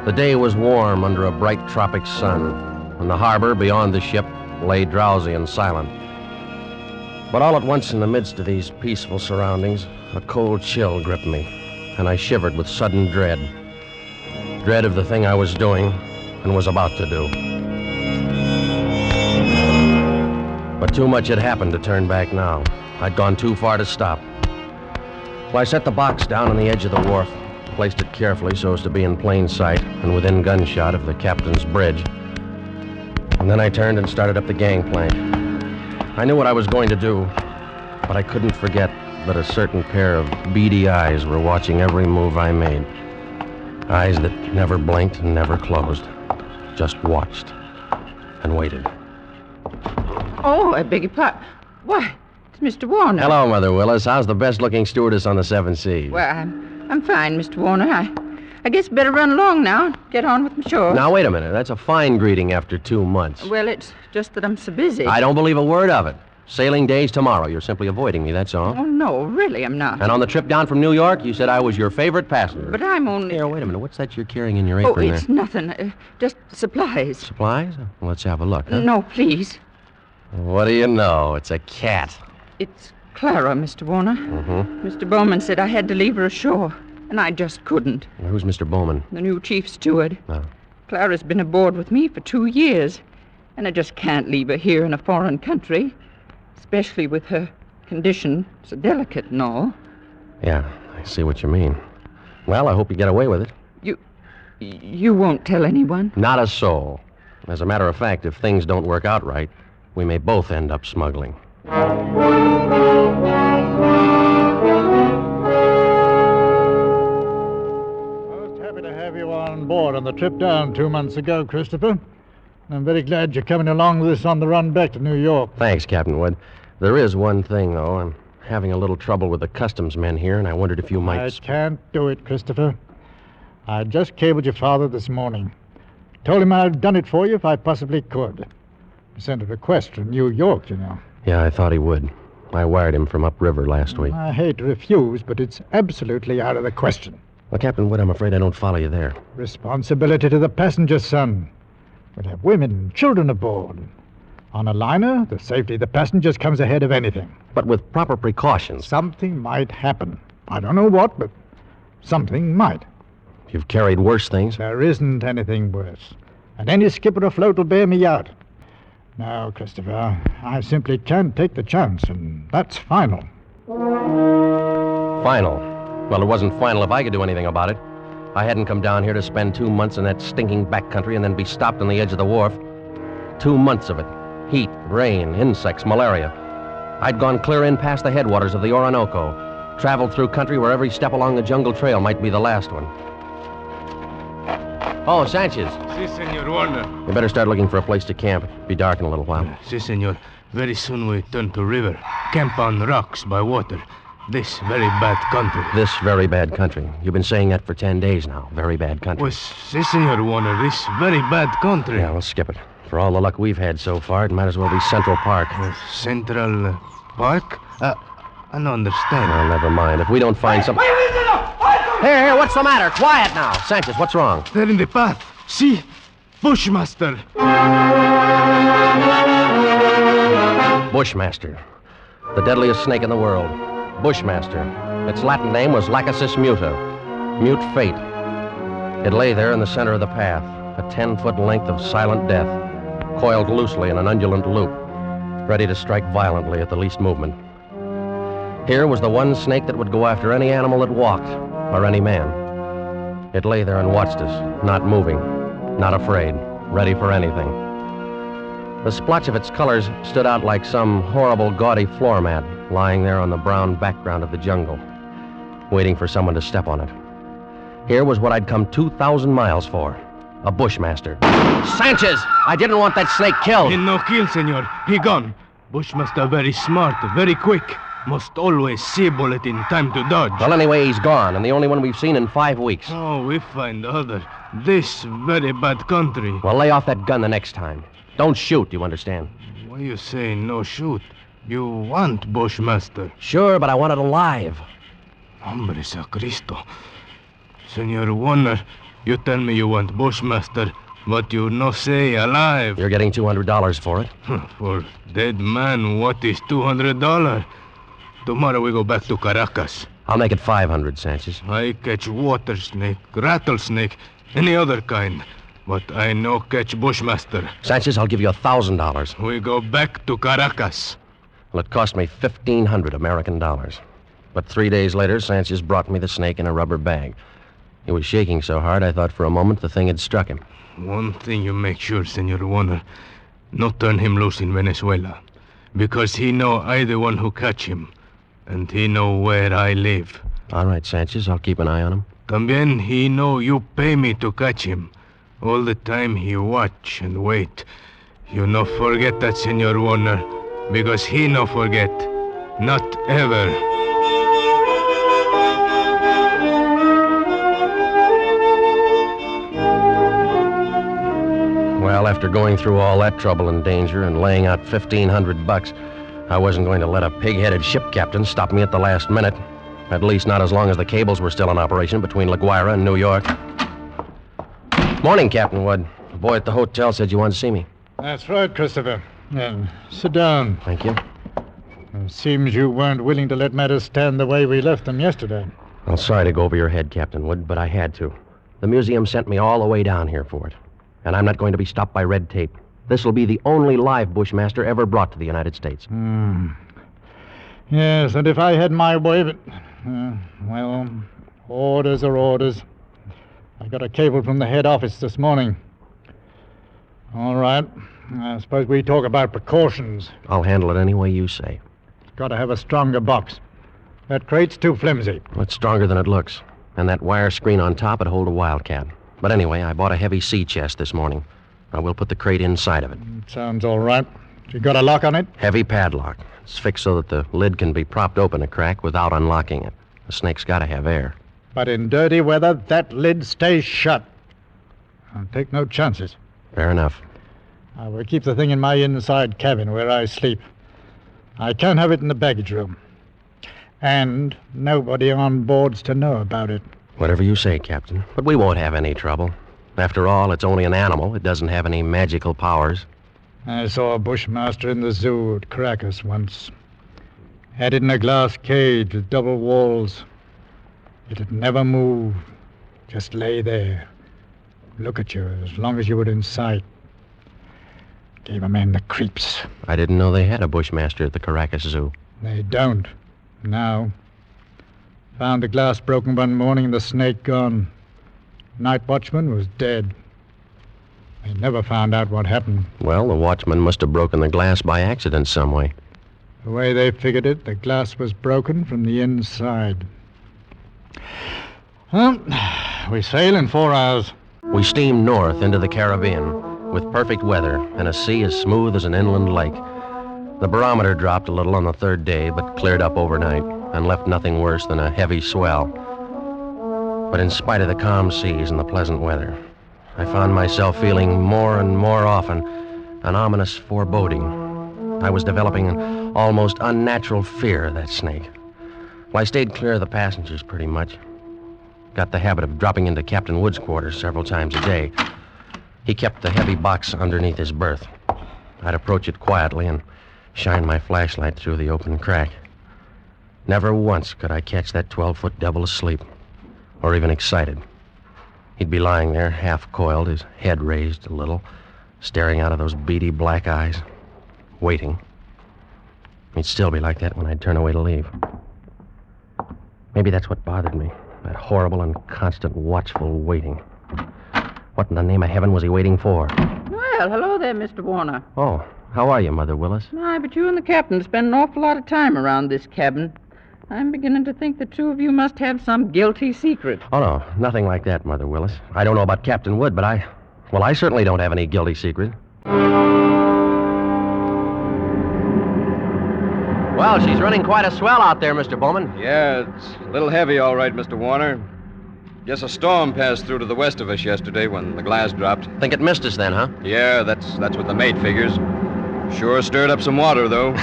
The day was warm under a bright tropic sun, and the harbor beyond the ship lay drowsy and silent. But all at once in the midst of these peaceful surroundings, a cold chill gripped me, and I shivered with sudden dread. Dread of the thing I was doing and was about to do. But too much had happened to turn back now. I'd gone too far to stop. Well, I set the box down on the edge of the wharf, placed it carefully so as to be in plain sight and within gunshot of the captain's bridge. And then I turned and started up the gangplank. I knew what I was going to do, but I couldn't forget that a certain pair of beady eyes were watching every move I made. Eyes that never blinked and never closed. Just watched and waited. Oh, I beg your pardon. Why, it's Mr. Warner. Hello, Mother Willis. How's the best-looking stewardess on the Seven Seas? Well, I'm fine, Mr. Warner. I guess better run along now. Get on with my chore. Now, wait a minute. That's a fine greeting after 2 months. Well, it's just that I'm so busy. I don't believe a word of it. Sailing day's tomorrow. You're simply avoiding me, that's all. Oh, no, really, I'm not. And on the trip down from New York, you said I was your favorite passenger. But I'm only... Here, wait a minute. What's that you're carrying in your apron there? Oh, it's nothing. Just supplies. Supplies? Well, let's have a look, huh? No, please. What do you know? It's a cat. It's Clara, Mr. Warner. Mm-hmm. Mr. Bowman said I had to leave her ashore, and I just couldn't. Who's Mr. Bowman? The new chief steward. Oh. Clara's been aboard with me for 2 years, and I just can't leave her here in a foreign country, especially with her condition so delicate and all. Yeah, I see what you mean. Well, I hope you get away with it. You won't tell anyone? Not a soul. As a matter of fact, if things don't work out right, we may both end up smuggling. Most happy to have you on board on the trip down 2 months ago, Christopher. I'm very glad you're coming along with us on the run back to New York. Thanks, Captain Wood. There is one thing, though. I'm having a little trouble with the customs men here, and I wondered if you might... I can't do it, Christopher. I just cabled your father this morning. Told him I'd done it for you if I possibly could. I sent a request from New York, you know. Yeah, I thought he would. I wired him from upriver last week. I hate to refuse, but it's absolutely out of the question. Well, Captain Wood, I'm afraid I don't follow you there. Responsibility to the passenger, son. We'll have women and children aboard. On a liner, the safety of the passengers comes ahead of anything. But with proper precautions. Something might happen. I don't know what, but something might. You've carried worse things? There isn't anything worse. And any skipper afloat will bear me out. No, Christopher, I simply can't take the chance, and that's final. Final? Well, it wasn't final if I could do anything about it. I hadn't come down here to spend 2 months in that stinking backcountry and then be stopped on the edge of the wharf. 2 months of it. Heat, rain, insects, malaria. I'd gone clear in past the headwaters of the Orinoco, traveled through country where every step along the jungle trail might be the last one. Oh, Sanchez. Si, Senor Warner. You better start looking for a place to camp. It'll be dark in a little while. Si, Senor. Very soon we turn to river. Camp on rocks by water. This very bad country. This very bad country. You've been saying that for 10 days now. Very bad country. Well, si, Senor Warner. This very bad country. Yeah, we'll skip it. For all the luck we've had so far, it might as well be Central Park. Central Park? I don't understand. Well, never mind. If we don't find some... Here, what's the matter? Quiet now. Sanchez, what's wrong? They're in the path. See? Bushmaster. Bushmaster. The deadliest snake in the world. Bushmaster. Its Latin name was Lachesis muta. Mute fate. It lay there in the center of the path, a 10-foot length of silent death, coiled loosely in an undulant loop, ready to strike violently at the least movement. Here was the one snake that would go after any animal that walked, or any man. It lay there and watched us, not moving, not afraid, ready for anything. The splotch of its colors stood out like some horrible, gaudy floor mat lying there on the brown background of the jungle, waiting for someone to step on it. Here was what I'd come 2,000 miles for, a Bushmaster. Sanchez! I didn't want that snake killed. He no kill, Senor. He gone. Bushmaster very smart, very quick. Must always see bullet in time to dodge. Well, anyway, he's gone, and the only one we've seen in 5 weeks. Oh, we find other. This very bad country. Well, lay off that gun the next time. Don't shoot, you understand? Why you say no shoot? You want Bushmaster? Sure, but I want it alive. Hombre sacristo. Senor Warner, you tell me you want Bushmaster, but you no say alive. You're getting $200 for it. For dead man, what is $200? Tomorrow we go back to Caracas. I'll make it 500, Sanchez. I catch water snake, rattlesnake, any other kind. But I no catch Bushmaster. Sanchez, I'll give you $1,000. We go back to Caracas. Well, it cost me 1,500 American dollars. But 3 days later, Sanchez brought me the snake in a rubber bag. He was shaking so hard, I thought for a moment the thing had struck him. One thing you make sure, Senor Warner. not turn him loose in Venezuela, because he know I the one who catch him, and he know where I live. All right, Sanchez, I'll keep an eye on him. También he know you pay me to catch him. All the time he watch and wait. You no forget that, Senor Warner, because he no forget. Not ever. Well, after going through all that trouble and danger and laying out $1,500, I wasn't going to let a pig-headed ship captain stop me at the last minute. At least not as long as the cables were still in operation between La Guaira and New York. Morning, Captain Wood. The boy at the hotel said you wanted to see me. That's right, Christopher. Sit down. Thank you. It seems you weren't willing to let matters stand the way we left them yesterday. Well, sorry to go over your head, Captain Wood, but I had to. The museum sent me all the way down here for it. And I'm not going to be stopped by red tape. This will be the only live Bushmaster ever brought to the United States. Yes, and if I had my way, but... well, orders are orders. I got a cable from the head office this morning. All right. I suppose we talk about precautions. I'll handle it any way you say. Got to have a stronger box. That crate's too flimsy. Well, it's stronger than it looks. And that wire screen on top would hold a wildcat. But anyway, I bought a heavy sea chest this morning. I will put the crate inside of it. Sounds all right. You got a lock on it? Heavy padlock. It's fixed so that the lid can be propped open a crack without unlocking it. The snake's got to have air. But in dirty weather, that lid stays shut. I'll take no chances. Fair enough. I will keep the thing in my inside cabin where I sleep. I can't have it in the baggage room. And nobody on board's to know about it. Whatever you say, Captain. But we won't have any trouble. After all, it's only an animal. It doesn't have any magical powers. I saw a bushmaster in the zoo at Caracas once. Had it in a glass cage with double walls. It'd never move. Just lay there. Look at you as long as you were in sight. Gave a man the creeps. I didn't know they had a bushmaster at the Caracas Zoo. They don't. Now. Found the glass broken one morning and the snake gone. Night watchman was dead. They never found out what happened. Well, the watchman must have broken the glass by accident some way. The way they figured it, the glass was broken from the inside. Well, we sail in 4 hours. We steamed north into the Caribbean with perfect weather and a sea as smooth as an inland lake. The barometer dropped a little on the third day, but cleared up overnight and left nothing worse than a heavy swell. But in spite of the calm seas and the pleasant weather, I found myself feeling more and more often an ominous foreboding. I was developing an almost unnatural fear of that snake. Well, I stayed clear of the passengers pretty much. Got the habit of dropping into Captain Wood's quarters several times a day. He kept the heavy box underneath his berth. I'd approach it quietly and shine my flashlight through the open crack. Never once could I catch that 12-foot devil asleep, or even excited. He'd be lying there, half-coiled, his head raised a little, staring out of those beady black eyes, waiting. He'd still be like that when I'd turn away to leave. Maybe that's what bothered me, that horrible and constant watchful waiting. What in the name of heaven was he waiting for? Well, hello there, Mr. Warner. Oh, how are you, Mother Willis? Aye, but you and the captain spend an awful lot of time around this cabin. I'm beginning to think the two of you must have some guilty secret. Oh, no, nothing like that, Mother Willis. I don't know about Captain Wood, but I certainly don't have any guilty secret. Well, she's running quite a swell out there, Mr. Bowman. Yeah, it's a little heavy, all right, Mr. Warner. Guess a storm passed through to the west of us yesterday when the glass dropped. Think it missed us then, huh? Yeah, that's what the mate figures. Sure stirred up some water, though.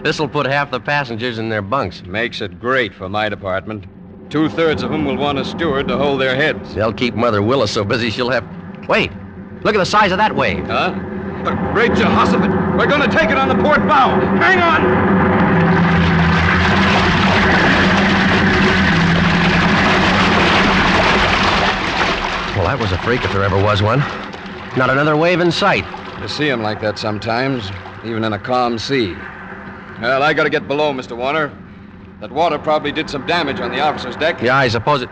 This'll put half the passengers in their bunks. Makes it great for my department. 2/3 of them will want a steward to hold their heads. They'll keep Mother Willis so busy she'll have... Wait! Look at the size of that wave. Huh? The great Jehoshaphat! We're going to take it on the port bow! Hang on! Well, that was a freak if there ever was one. Not another wave in sight. You see them like that sometimes, even in a calm sea. Well, I gotta get below, Mr. Warner. That water probably did some damage on the officer's deck. Yeah, I suppose it...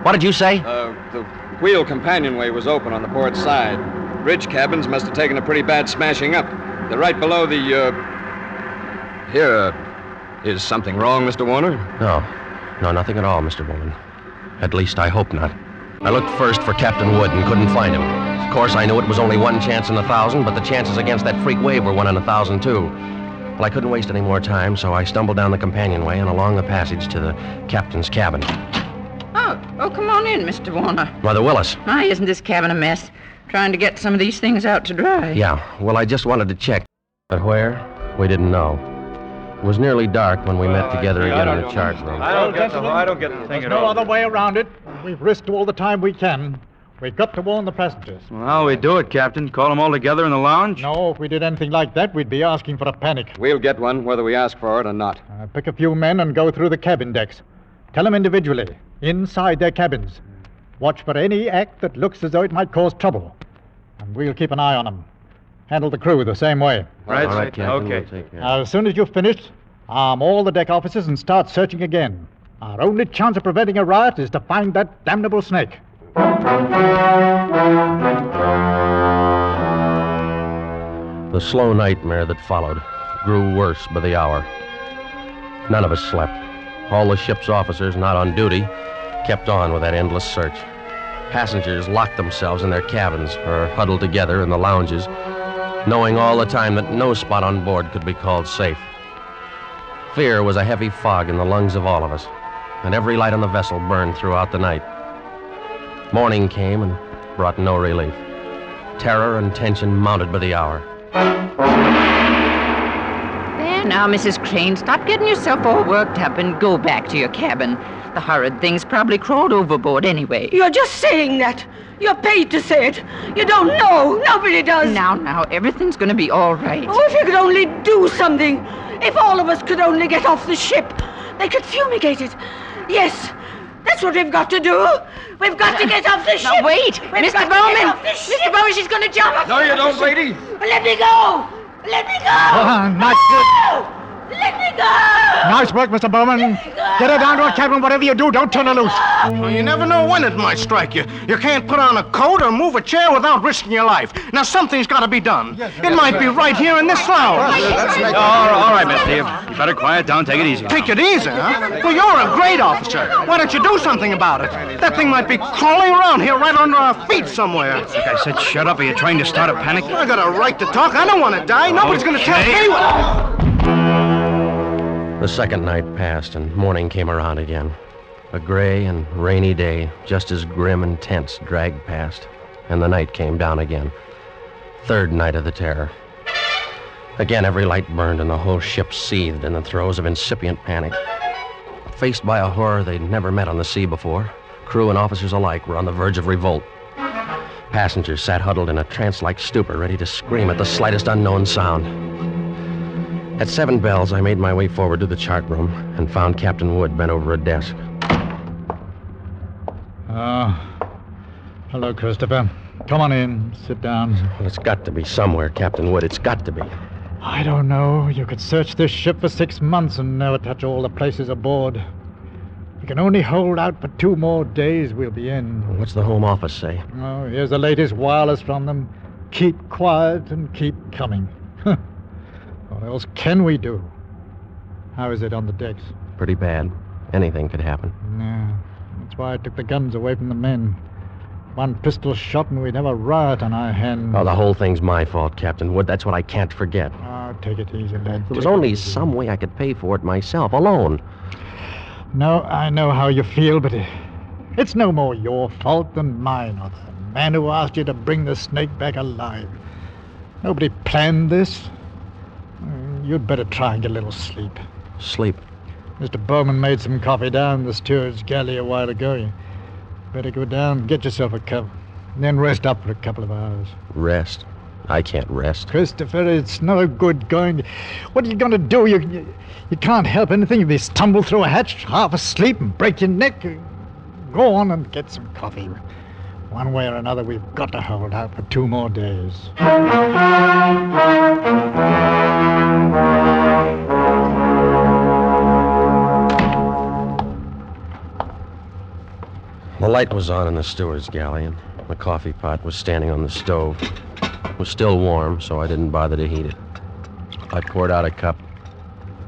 What did you say? The wheel companionway was open on the port side. bridge cabins must have taken a pretty bad smashing up. They're right below the, Here, is something wrong, Mr. Warner? No, nothing at all, Mr. Bowman. At least I hope not. I looked first for Captain Wood and couldn't find him. Of course, I knew it was only 1 chance in 1,000, but the chances against that freak wave were 1 in 1,000, too. Well, I couldn't waste any more time, so I stumbled down the companionway and along the passage to the captain's cabin. Oh, come on in, Mr. Warner. Mother Willis. Why, isn't this cabin a mess? Trying to get some of these things out to dry. Yeah, well, I just wanted to check. But where? We didn't know. It was nearly dark when we met together again in the chart room. I don't get the thing at all. No other way around it. We've risked all the time we can. We've got to warn the passengers. Well, how'll we do it, Captain? Call them all together in the lounge? No, if we did anything like that, we'd be asking for a panic. We'll get one, whether we ask for it or not. Pick a few men and go through the cabin decks. Tell them individually, inside their cabins. Watch for any act that looks as though it might cause trouble. And we'll keep an eye on them. Handle the crew the same way. Right, all right, Captain. Okay. We'll take care. As soon as you've finished, arm all the deck officers and start searching again. Our only chance of preventing a riot is to find that damnable snake. The slow nightmare that followed grew worse by the hour. None of us slept. All the ship's officers not on duty kept on with that endless search. Passengers locked themselves in their cabins or huddled together in the lounges, knowing all the time that no spot on board could be called safe. Fear was a heavy fog in the lungs of all of us, and every light on the vessel burned throughout the night. Morning came and brought no relief. Terror and tension mounted by the hour. There now, Mrs. Crane, stop getting yourself all worked up and go back to your cabin. The horrid thing's probably crawled overboard anyway. You're just saying that. You're paid to say it. You don't know. Nobody does. Now, everything's going to be all right. Oh, if you could only do something. If all of us could only get off the ship. They could fumigate it. Yes, that's what we've got to do. We've got to get off the ship. Now, wait. Mr. Bowman. Mr. Bowman, she's going to jump. No, you don't, lady. Let me go. Let me go. Nice work. Let me go. Nice work, Mr. Bowman. Get her down to her cabin. Whatever you do, don't turn her loose. Well, you never know when it might strike you. You can't put on a coat or move a chair without risking your life. Now, something's got to be done. It might be right here in this lounge. All right, Miss Steve. You better quiet down. Take it easy. Take it easy, huh? Well, you're a great officer. Why don't you do something about it? That thing might be crawling around here right under our feet somewhere. Like I said, shut up. Are you trying to start a panic? I got a right to talk. I don't want to die. Nobody's going to tell me what... The second night passed and morning came around again. A gray and rainy day, just as grim and tense, dragged past, and the night came down again. Third night of the terror. Again, every light burned and the whole ship seethed in the throes of incipient panic. Faced by a horror they'd never met on the sea before, crew and officers alike were on the verge of revolt. Passengers sat huddled in a trance-like stupor, ready to scream at the slightest unknown sound. At 7 bells, I made my way forward to the chart room and found Captain Wood bent over a desk. Hello, Christopher. Come on in. Sit down. Well, it's got to be somewhere, Captain Wood. It's got to be. I don't know. You could search this ship for 6 months and never touch all the places aboard. We can only hold out for 2 more days. We'll be in. What's the Home Office say? Oh, here's the latest wireless from them. Keep quiet and keep coming. What else can we do? How is it on the decks? Pretty bad. Anything could happen. Yeah, that's why I took the guns away from the men. 1 pistol shot and we'd have a riot on our hands. Oh, the whole thing's my fault, Captain Wood. That's what I can't forget. Oh, take it easy, lad. There was only some way I could pay for it myself, alone. No, I know how you feel, but it's no more your fault than mine or the man who asked you to bring the snake back alive. Nobody planned this. You'd better try and get a little sleep. Sleep? Mr. Bowman made some coffee down in the steward's galley a while ago. You better go down and get yourself a cup. And then rest up for a couple of hours. Rest? I can't rest. Christopher, it's no good going. What are you going to do? You can't help anything if you stumble through a hatch half asleep and break your neck. Go on and get some coffee. One way or another, we've got to hold out for 2 more days. The light was on in the steward's galley, and the coffee pot was standing on the stove. was still warm, so I didn't bother to heat it. I poured out a cup,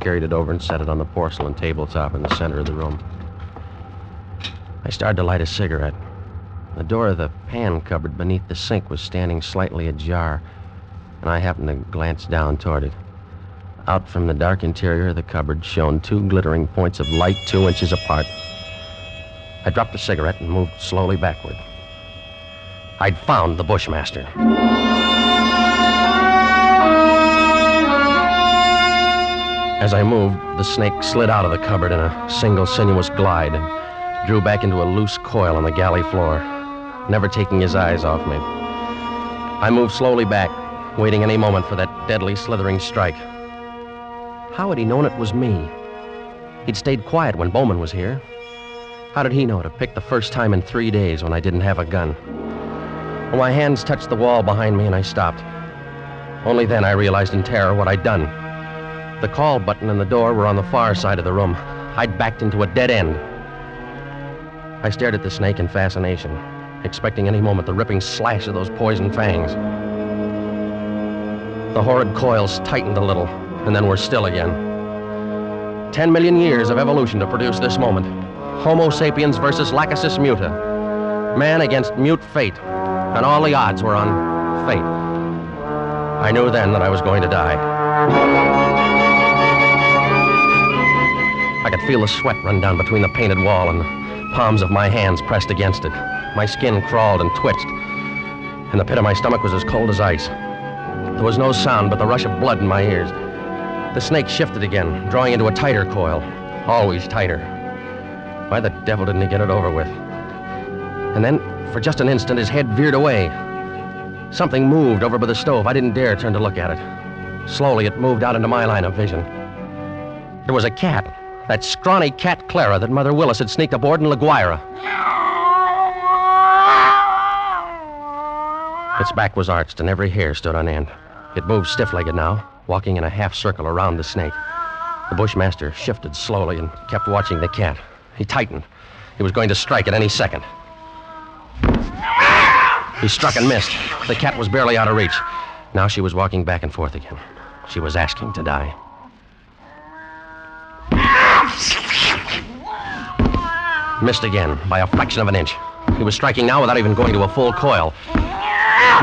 carried it over, and set it on the porcelain tabletop in the center of the room. I started to light a cigarette. The door of the pan cupboard beneath the sink was standing slightly ajar, and I happened to glance down toward it. Out from the dark interior of the cupboard shone two glittering points of light 2 inches apart. I dropped the cigarette and moved slowly backward. I'd found the Bushmaster. As I moved, the snake slid out of the cupboard in a single sinuous glide and drew back into a loose coil on the galley floor, never taking his eyes off me. I moved slowly back, waiting any moment for that deadly, slithering strike. How had he known it was me? He'd stayed quiet when Bowman was here. How did he know to pick the first time in 3 days when I didn't have a gun? Well, my hands touched the wall behind me and I stopped. Only then I realized in terror what I'd done. The call button and the door were on the far side of the room. I'd backed into a dead end. I stared at the snake in fascination, expecting any moment the ripping slash of those poison fangs. The horrid coils tightened a little, and then were still again. 10 million years of evolution to produce this moment. Homo sapiens versus Lachesis muta. Man against mute fate, and all the odds were on fate. I knew then that I was going to die. I could feel the sweat run down between the painted wall and the palms of my hands pressed against it. My skin crawled and twitched, and the pit of my stomach was as cold as ice. There was no sound but the rush of blood in my ears. The snake shifted again, drawing into a tighter coil, always tighter. Why the devil didn't he get it over with? And then, for just an instant, his head veered away. Something moved over by the stove. I didn't dare turn to look at it. Slowly, it moved out into my line of vision. There was a cat. That scrawny cat Clara that Mother Willis had sneaked aboard in La Guaira. Its back was arched and every hair stood on end. It moved stiff-legged now, walking in a half circle around the snake. The Bushmaster shifted slowly and kept watching the cat. He tightened. He was going to strike at any second. He struck and missed. The cat was barely out of reach. Now she was walking back and forth again. She was asking to die. Missed again, by a fraction of an inch. He was striking now without even going to a full coil.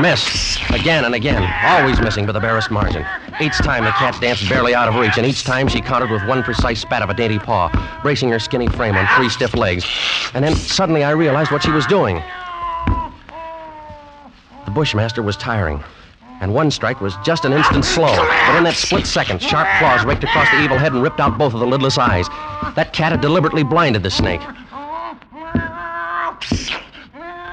Missed, again and again, always missing by the barest margin. Each time the cat danced barely out of reach, and each time she countered with one precise spat of a dainty paw, bracing her skinny frame on 3 stiff legs. And then suddenly I realized what she was doing. The Bushmaster was tiring, and one strike was just an instant slow. But in that split second, sharp claws raked across the evil head and ripped out both of the lidless eyes. That cat had deliberately blinded the snake.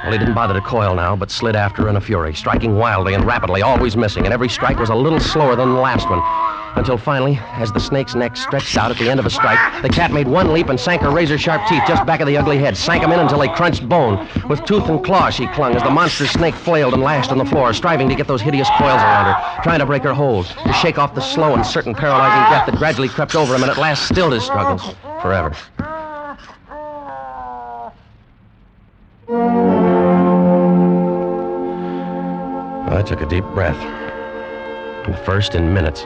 Well, he didn't bother to coil now, but slid after her in a fury, striking wildly and rapidly, always missing, and every strike was a little slower than the last one. Until finally, as the snake's neck stretched out at the end of a strike, the cat made one leap and sank her razor-sharp teeth just back of the ugly head, sank them in until they crunched bone. With tooth and claw she clung as the monstrous snake flailed and lashed on the floor, striving to get those hideous coils around her, trying to break her hold, to shake off the slow and certain paralyzing death that gradually crept over him and at last stilled his struggles forever. I took a deep breath, the first in minutes.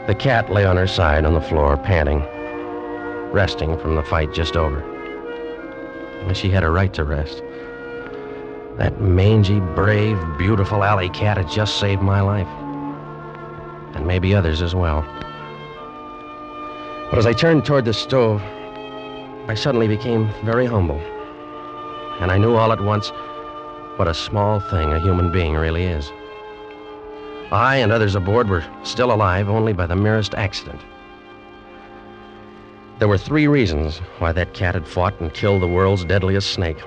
The cat lay on her side on the floor, panting, resting from the fight just over. And she had a right to rest. That mangy, brave, beautiful alley cat had just saved my life. And maybe others as well. But as I turned toward the stove, I suddenly became very humble. And I knew all at once what a small thing a human being really is. I and others aboard were still alive only by the merest accident. There were 3 reasons why that cat had fought and killed the world's deadliest snake.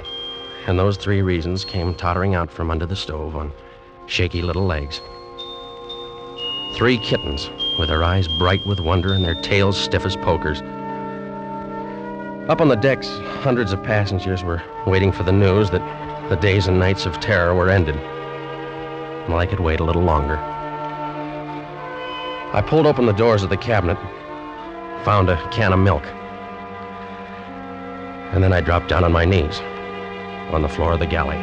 And those 3 reasons came tottering out from under the stove on shaky little legs. 3 kittens with their eyes bright with wonder and their tails stiff as pokers. Up on the decks, hundreds of passengers were waiting for the news that the days and nights of terror were ended. Well, I could wait a little longer. I pulled open the doors of the cabinet, found a can of milk, and then I dropped down on my knees on the floor of the galley.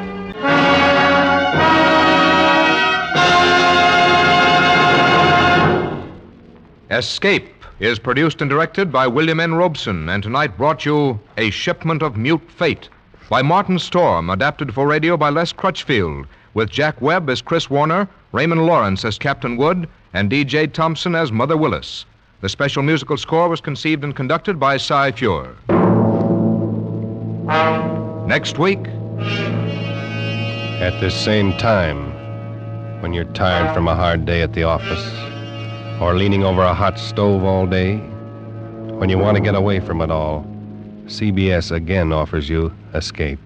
Escape is produced and directed by William N. Robeson, and tonight brought you A Shipment of Mute Fate by Martin Storm, adapted for radio by Les Crutchfield, with Jack Webb as Chris Warner, Raymond Lawrence as Captain Wood, and D.J. Thompson as Mother Willis. The special musical score was conceived and conducted by Cy Fure. Next week... At this same time, when you're tired from a hard day at the office, or leaning over a hot stove all day, when you want to get away from it all, CBS again offers you Escape.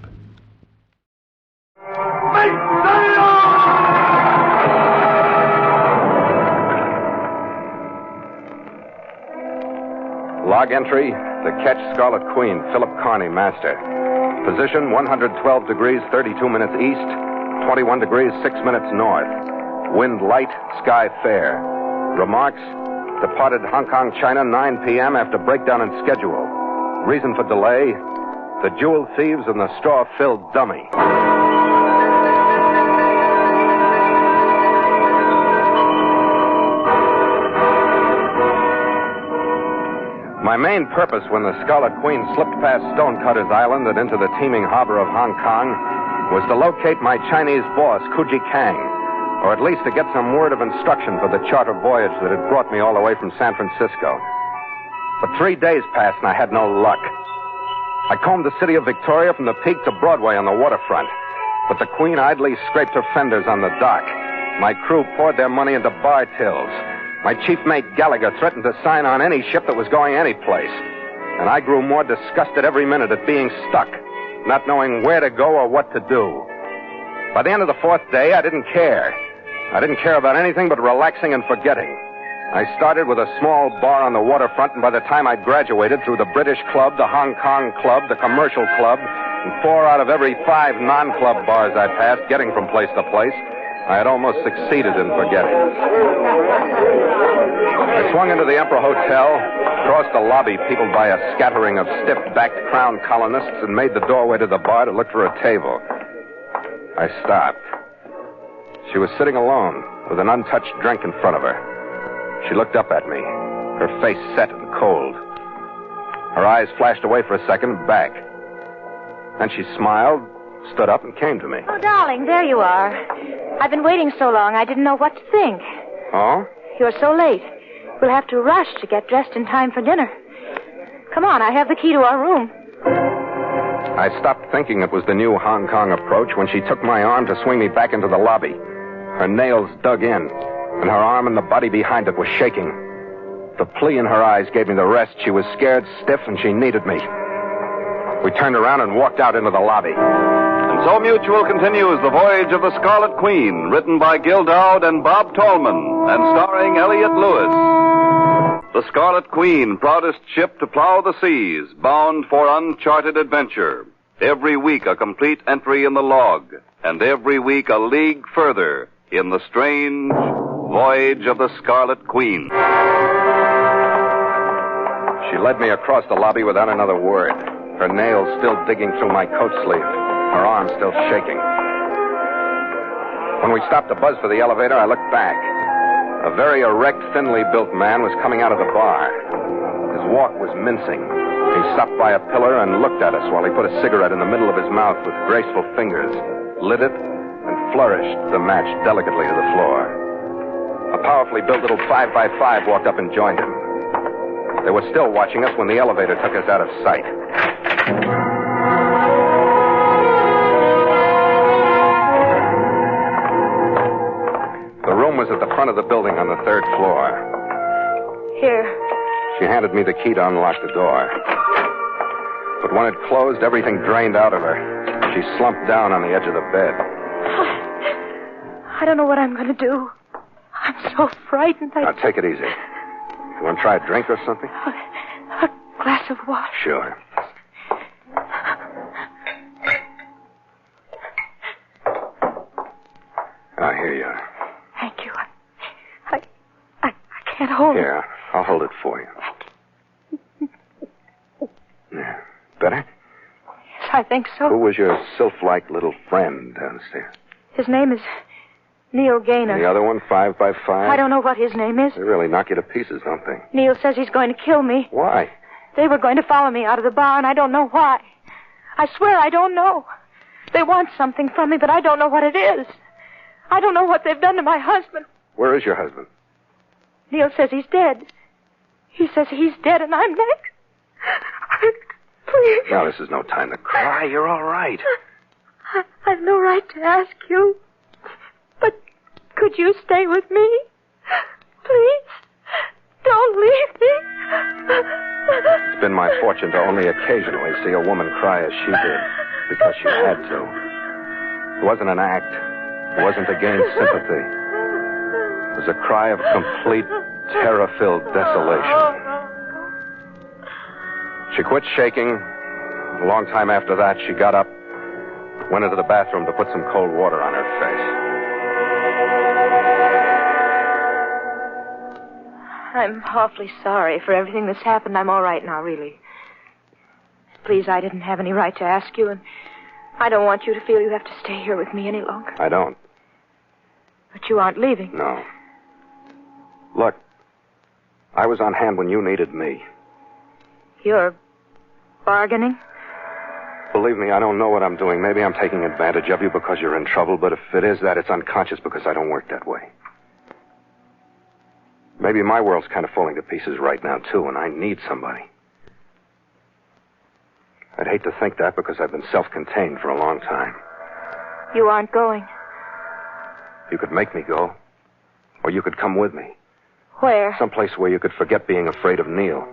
Log entry, the Ketch Scarlet Queen, Philip Carney, master. Position 112 degrees 32 minutes east, 21 degrees 6 minutes north. Wind light, sky fair. Remarks, departed Hong Kong, China, 9 p.m. after breakdown in schedule. Reason for delay, the jewel thieves and the straw-filled dummy. My main purpose when the Scarlet Queen slipped past Stonecutter's Island and into the teeming harbor of Hong Kong was to locate my Chinese boss, Kuji Kang, or at least to get some word of instruction for the charter voyage that had brought me all the way from San Francisco. But 3 days passed and I had no luck. I combed the city of Victoria from the Peak to Broadway on the waterfront, but the Queen idly scraped her fenders on the dock. My crew poured their money into bar tills. My chief mate Gallagher threatened to sign on any ship that was going any place. And I grew more disgusted every minute at being stuck, not knowing where to go or what to do. By the end of the 4th day, I didn't care. I didn't care about anything but relaxing and forgetting. I started with a small bar on the waterfront, and by the time I'd graduated through the British Club, the Hong Kong Club, the Commercial Club, and 4 out of every 5 non-club bars I passed, getting from place to place, I had almost succeeded in forgetting. I swung into the Emperor Hotel, crossed the lobby peopled by a scattering of stiff-backed crown colonists, and made the doorway to the bar to look for a table. I stopped. She was sitting alone, with an untouched drink in front of her. She looked up at me, her face set and cold. Her eyes flashed away for a second, back. Then she smiled, stood up, and came to me. Oh, darling, there you are. I've been waiting so long, I didn't know what to think. Oh? You're so late. We'll have to rush to get dressed in time for dinner. Come on, I have the key to our room. I stopped thinking it was the new Hong Kong approach when she took my arm to swing me back into the lobby. Her nails dug in, and her arm and the body behind it was shaking. The plea in her eyes gave me the rest. She was scared, stiff, and she needed me. We turned around and walked out into the lobby. And so Mutual continues The Voyage of the Scarlet Queen, written by Gil Dowd and Bob Tallman, and starring Elliott Lewis. The Scarlet Queen, proudest ship to plow the seas, bound for uncharted adventure. Every week a complete entry in the log, and every week a league further in the strange Voyage of the Scarlet Queen. She led me across the lobby without another word, her nails still digging through my coat sleeve, her arm still shaking. When we stopped to buzz for the elevator, I looked back. A very erect, thinly built man was coming out of the bar. His walk was mincing. He stopped by a pillar and looked at us while he put a cigarette in the middle of his mouth with graceful fingers, lit it, and flourished the match delicately to the floor. A powerfully built little 5x5 walked up and joined him. They were still watching us when the elevator took us out of sight. The room was at the front of the building on the 3rd floor. Here. She handed me the key to unlock the door. But when it closed, everything drained out of her. She slumped down on the edge of the bed. I don't know what I'm going to do. I'm so frightened. Now, take it easy. You want to try a drink or something? A glass of water. Sure. Ah, here you are. Thank you. I can't hold it. Here, I'll hold it for you. Yeah. Better? Yes, I think so. Who was your sylph-like little friend downstairs? His name is Neil Gaynor. And the other one, 5 by 5? I don't know what his name is. They really knock you to pieces, don't they? Neil says he's going to kill me. Why? They were going to follow me out of the bar, and I don't know why. I swear I don't know. They want something from me, but I don't know what it is. I don't know what they've done to my husband. Where is your husband? Neil says he's dead. He says he's dead, and I'm next. Please. Now, this is no time to cry. You're all right. I've no right to ask you. But could you stay with me? Please. Don't leave me. It's been my fortune to only occasionally see a woman cry as she did, because she had to. It wasn't an act. It wasn't to gain sympathy. It was a cry of complete, terror-filled desolation. She quit shaking. A long time after that, she got up, went into the bathroom to put some cold water on her face. I'm awfully sorry for everything that's happened. I'm all right now, really. Please, I didn't have any right to ask you, and I don't want you to feel you have to stay here with me any longer. I don't. But you aren't leaving. No. Look, I was on hand when you needed me. You're bargaining? Believe me, I don't know what I'm doing. Maybe I'm taking advantage of you because you're in trouble, but if it is that, it's unconscious because I don't work that way. Maybe my world's kind of falling to pieces right now, too, and I need somebody. I'd hate to think that because I've been self-contained for a long time. You aren't going. You could make me go. Or you could come with me. Where? Someplace where you could forget being afraid of Neil.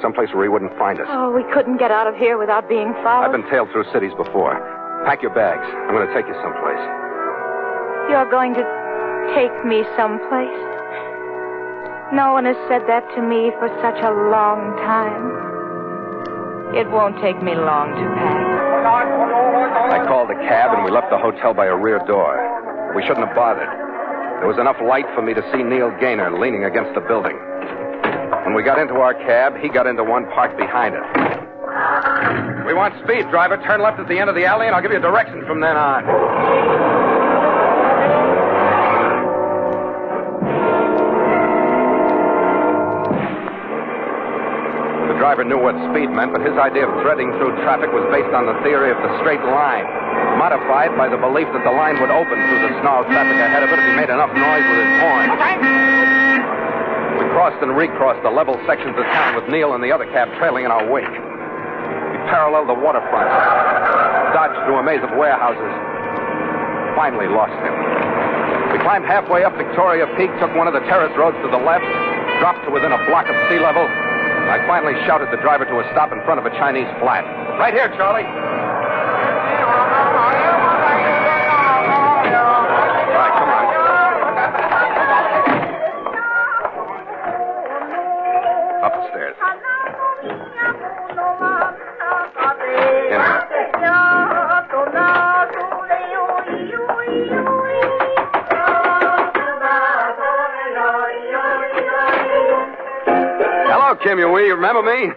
Someplace where he wouldn't find us. Oh, we couldn't get out of here without being followed. I've been tailed through cities before. Pack your bags. I'm going to take you someplace. You're going to take me someplace? No one has said that to me for such a long time. It won't take me long to pack. I called a cab and we left the hotel by a rear door. We shouldn't have bothered. There was enough light for me to see Neil Gaynor leaning against the building. When we got into our cab, he got into one parked behind it. We want speed, driver. Turn left at the end of the alley and I'll give you directions from then on. The driver knew what speed meant, but his idea of threading through traffic was based on the theory of the straight line, modified by the belief that the line would open through the snarled traffic ahead of it if he made enough noise with his horn. We crossed and recrossed the level sections of town with Neil and the other cab trailing in our wake. We paralleled the waterfront, dodged through a maze of warehouses, finally lost him. We climbed halfway up Victoria Peak, took one of the terrace roads to the left, dropped to within a block of sea level, and I finally shouted the driver to a stop in front of a Chinese flat. Right here, Charlie. All right, come on. Up the stairs. In here. Hello, Kim Yui. You remember me?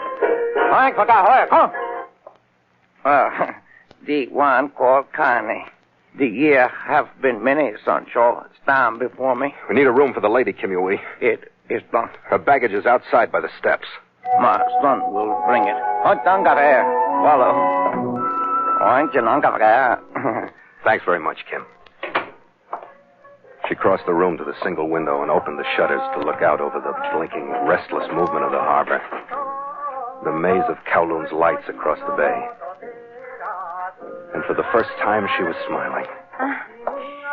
The one called Connie. The year have been many, Sancho. It's time before me. We need a room for the lady, Kim Yui. It is done. Her baggage is outside by the steps. My son will bring it. Thanks very much, Kim. She crossed the room to the single window and opened the shutters to look out over the blinking, restless movement of the harbor. The maze of Kowloon's lights across the bay. And for the first time, she was smiling.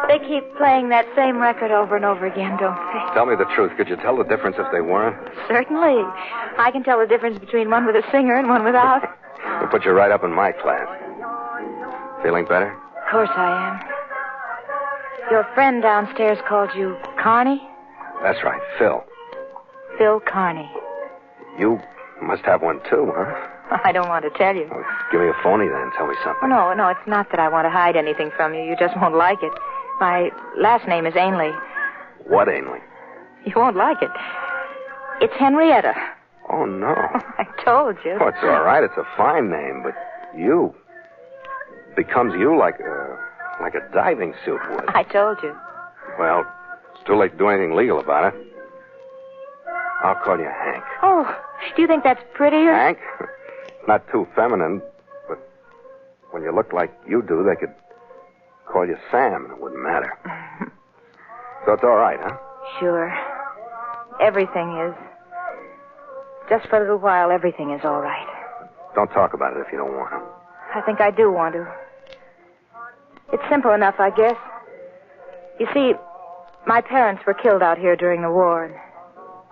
They keep playing that same record over and over again, don't they? Tell me the truth. Could you tell the difference if they weren't? Certainly. I can tell the difference between one with a singer and one without. We'll put you right up in my class. Feeling better? Of course I am. Your friend downstairs called you Carney? That's right, Phil. Phil Carney. You must have one, too, huh? I don't want to tell you. Well, give me a phony, then. Tell me something. Oh, no, it's not that I want to hide anything from you. You just won't like it. My last name is Ainley. What Ainley? You won't like it. It's Henrietta. Oh, no. I told you. Oh, it's all right. It's a fine name, but you becomes you like a diving suit would. I told you. Well, it's too late to do anything legal about it. I'll call you Hank. Oh, do you think that's prettier? Hank? Not too feminine, but when you look like you do, they could call you Sam. It wouldn't matter. So it's all right, huh? Sure. Everything is. Just for a little while, everything is all right. Don't talk about it if you don't want to. I think I do want to. It's simple enough, I guess. You see, my parents were killed out here during the war. And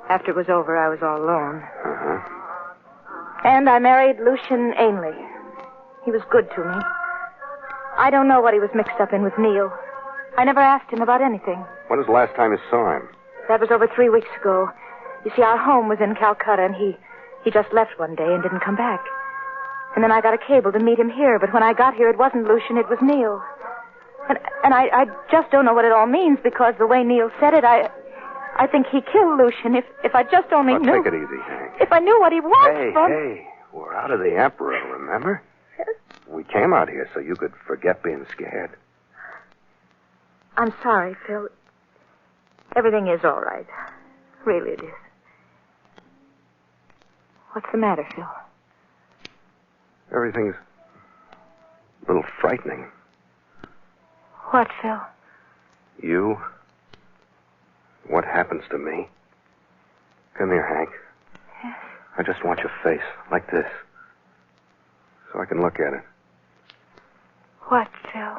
after it was over, I was all alone. Uh-huh. And I married Lucian Ainley. He was good to me. I don't know what he was mixed up in with Neil. I never asked him about anything. When was the last time you saw him? That was over 3 weeks ago. You see, our home was in Calcutta, and he just left one day and didn't come back. And then I got a cable to meet him here, but when I got here, it wasn't Lucian, it was Neil. And I just don't know what it all means, because the way Neil said it, I think he killed Lucian. If I just only knew... Take it easy, Hank. If I knew what he was from... Hey, we're out of the Emperor, remember? Yes. We came out here so you could forget being scared. I'm sorry, Phil. Everything is all right. Really, it is. What's the matter, Phil? Everything's a little frightening. What, Phil? You? What happens to me? Come here, Hank. Yes. I just want your face, like this, so I can look at it. What, Phil?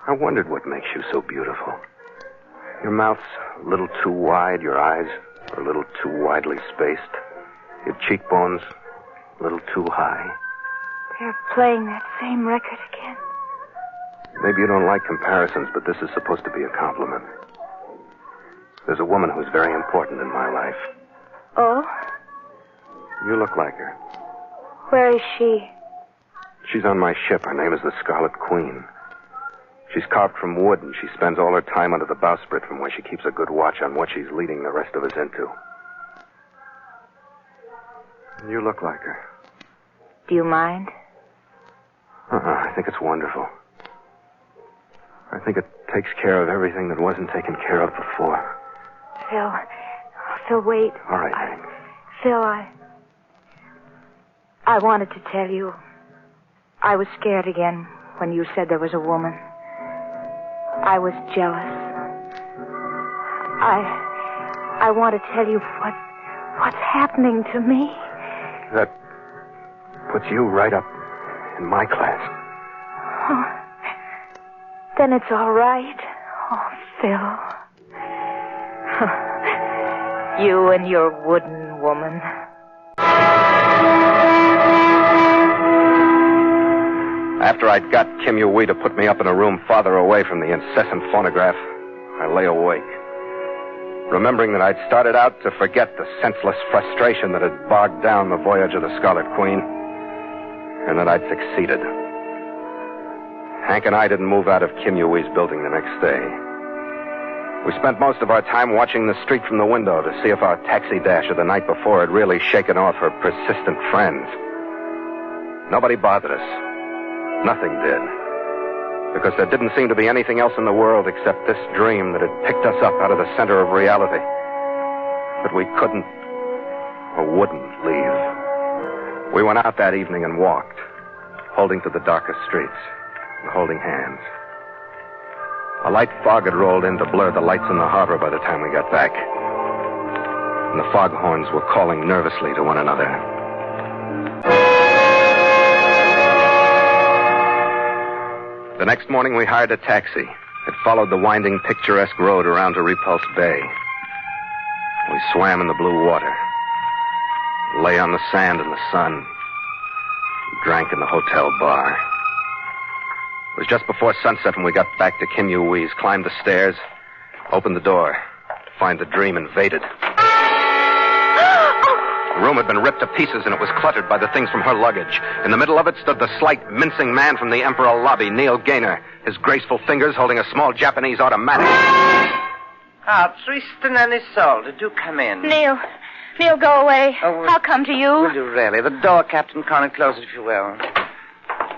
I wondered what makes you so beautiful. Your mouth's a little too wide, your eyes are a little too widely spaced, your cheekbones a little too high. They're playing that same record again. Maybe you don't like comparisons, but this is supposed to be a compliment. There's a woman who's very important in my life. Oh? You look like her. Where is she? She's on my ship. Her name is the Scarlet Queen. She's carved from wood, and she spends all her time under the bowsprit, from where she keeps a good watch on what she's leading the rest of us into. You look like her. Do you mind? I think it's wonderful. I think it takes care of everything that wasn't taken care of before. Phil, wait. All right, Hank. Phil, I wanted to tell you. I was scared again when you said there was a woman. I was jealous. I want to tell you what's happening to me. That puts you right up in my class. Oh, then it's all right. Oh, Phil. You and your wooden woman. After I'd got Kim Yui to put me up in a room farther away from the incessant phonograph, I lay awake, remembering that I'd started out to forget the senseless frustration that had bogged down the voyage of the Scarlet Queen, and that I'd succeeded. Hank and I didn't move out of Kim Yui's building the next day. We spent most of our time watching the street from the window to see if our taxi dash of the night before had really shaken off her persistent friends. Nobody bothered us. Nothing did. Because there didn't seem to be anything else in the world except this dream that had picked us up out of the center of reality. But we couldn't or wouldn't leave. We went out that evening and walked, holding to the darker streets and holding hands. A light fog had rolled in to blur the lights in the harbor by the time we got back. And the foghorns were calling nervously to one another. The next morning we hired a taxi. It followed the winding, picturesque road around to Repulse Bay. We swam in the blue water, lay on the sand in the sun, drank in the hotel bar. It was just before sunset when we got back to Kim Yui's, climbed the stairs, opened the door to find the dream invaded. The room had been ripped to pieces, and it was cluttered by the things from her luggage. In the middle of it stood the slight, mincing man from the Emperor lobby, Neil Gaynor, his graceful fingers holding a small Japanese automatic. Tristan and Isolde, do come in. Neil, go away. I'll come to you. Will you really? The door, Captain Connelly, close it if you will.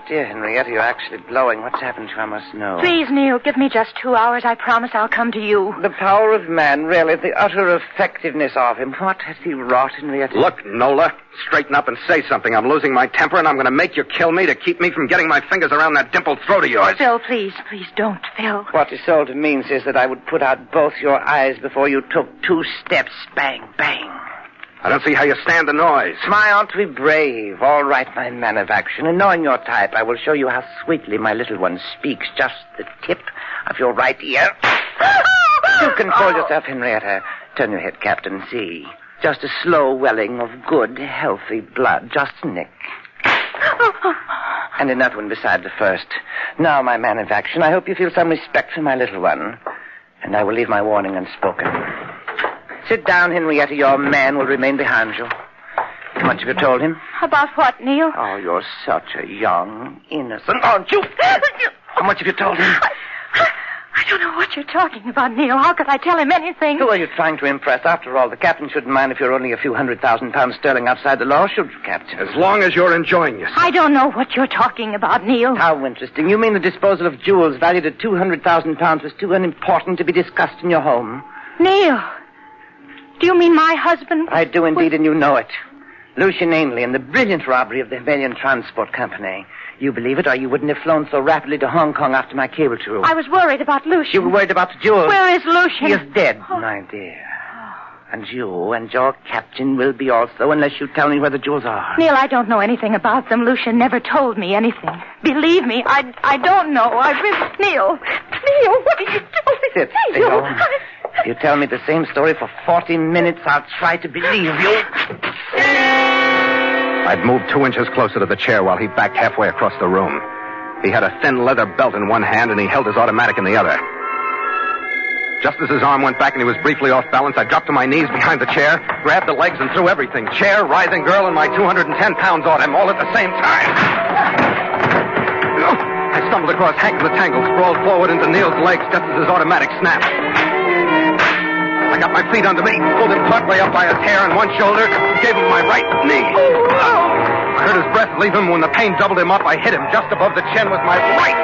dear Henrietta, you're actually blowing. What's happened to you? I must know. Please, Neil, give me just 2 hours. I promise I'll come to you. The power of man, really, the utter effectiveness of him. What has he wrought, Henrietta? Look, Nola, straighten up and say something. I'm losing my temper, and I'm going to make you kill me to keep me from getting my fingers around that dimpled throat of yours. Phil, please don't, Phil. What Isolde means is that I would put out both your eyes before you took 2 steps. Bang, bang. I don't see how you stand the noise. My aunt to be brave. All right, my man of action. And knowing your type, I will show you how sweetly my little one speaks. Just the tip of your right ear. You control yourself, Henrietta. Turn your head, Captain. See. Just a slow welling of good, healthy blood. Just a nick. And another one beside the first. Now, my man of action, I hope you feel some respect for my little one. And I will leave my warning unspoken. Sit down, Henrietta. Your man will remain behind you. How much have you told him? About what, Neil? Oh, you're such a young, innocent, aren't you? How much have you told him? I don't know what you're talking about, Neil. How could I tell him anything? Who are you trying to impress? After all, the captain shouldn't mind if you're only a few £100,000 sterling outside the law, should you, Captain? As long as you're enjoying yourself. I don't know what you're talking about, Neil. How interesting. You mean the disposal of jewels valued at £200,000 was too unimportant to be discussed in your home? Neil, do you mean my husband? I do indeed, and you know it. Lucian Ainley and the brilliant robbery of the Himalayan Transport Company. You believe it, or you wouldn't have flown so rapidly to Hong Kong after my cable to you. I was worried about Lucian. You were worried about the jewels. Where is Lucian? He is dead, my dear. And you and your captain will be also, unless you tell me where the jewels are. Neil, I don't know anything about them. Lucian never told me anything. Believe me, I don't know. Neil, what are you doing? Sit still. If you tell me the same story for 40 minutes, I'll try to believe you. I'd moved 2 inches closer to the chair while he backed halfway across the room. He had a thin leather belt in one hand, and he held his automatic in the other. Just as his arm went back and he was briefly off balance, I dropped to my knees behind the chair, grabbed the legs, and threw everything. Chair, writhing girl, and my 210 pounds on him, all at the same time. I stumbled across Hank in the tangle, sprawled forward into Neil's legs just as his automatic snapped. I got my feet under me, pulled him partway up by his hair and one shoulder, and gave him my right knee. I heard his breath leave him. When the pain doubled him up, I hit him just above the chin with my right.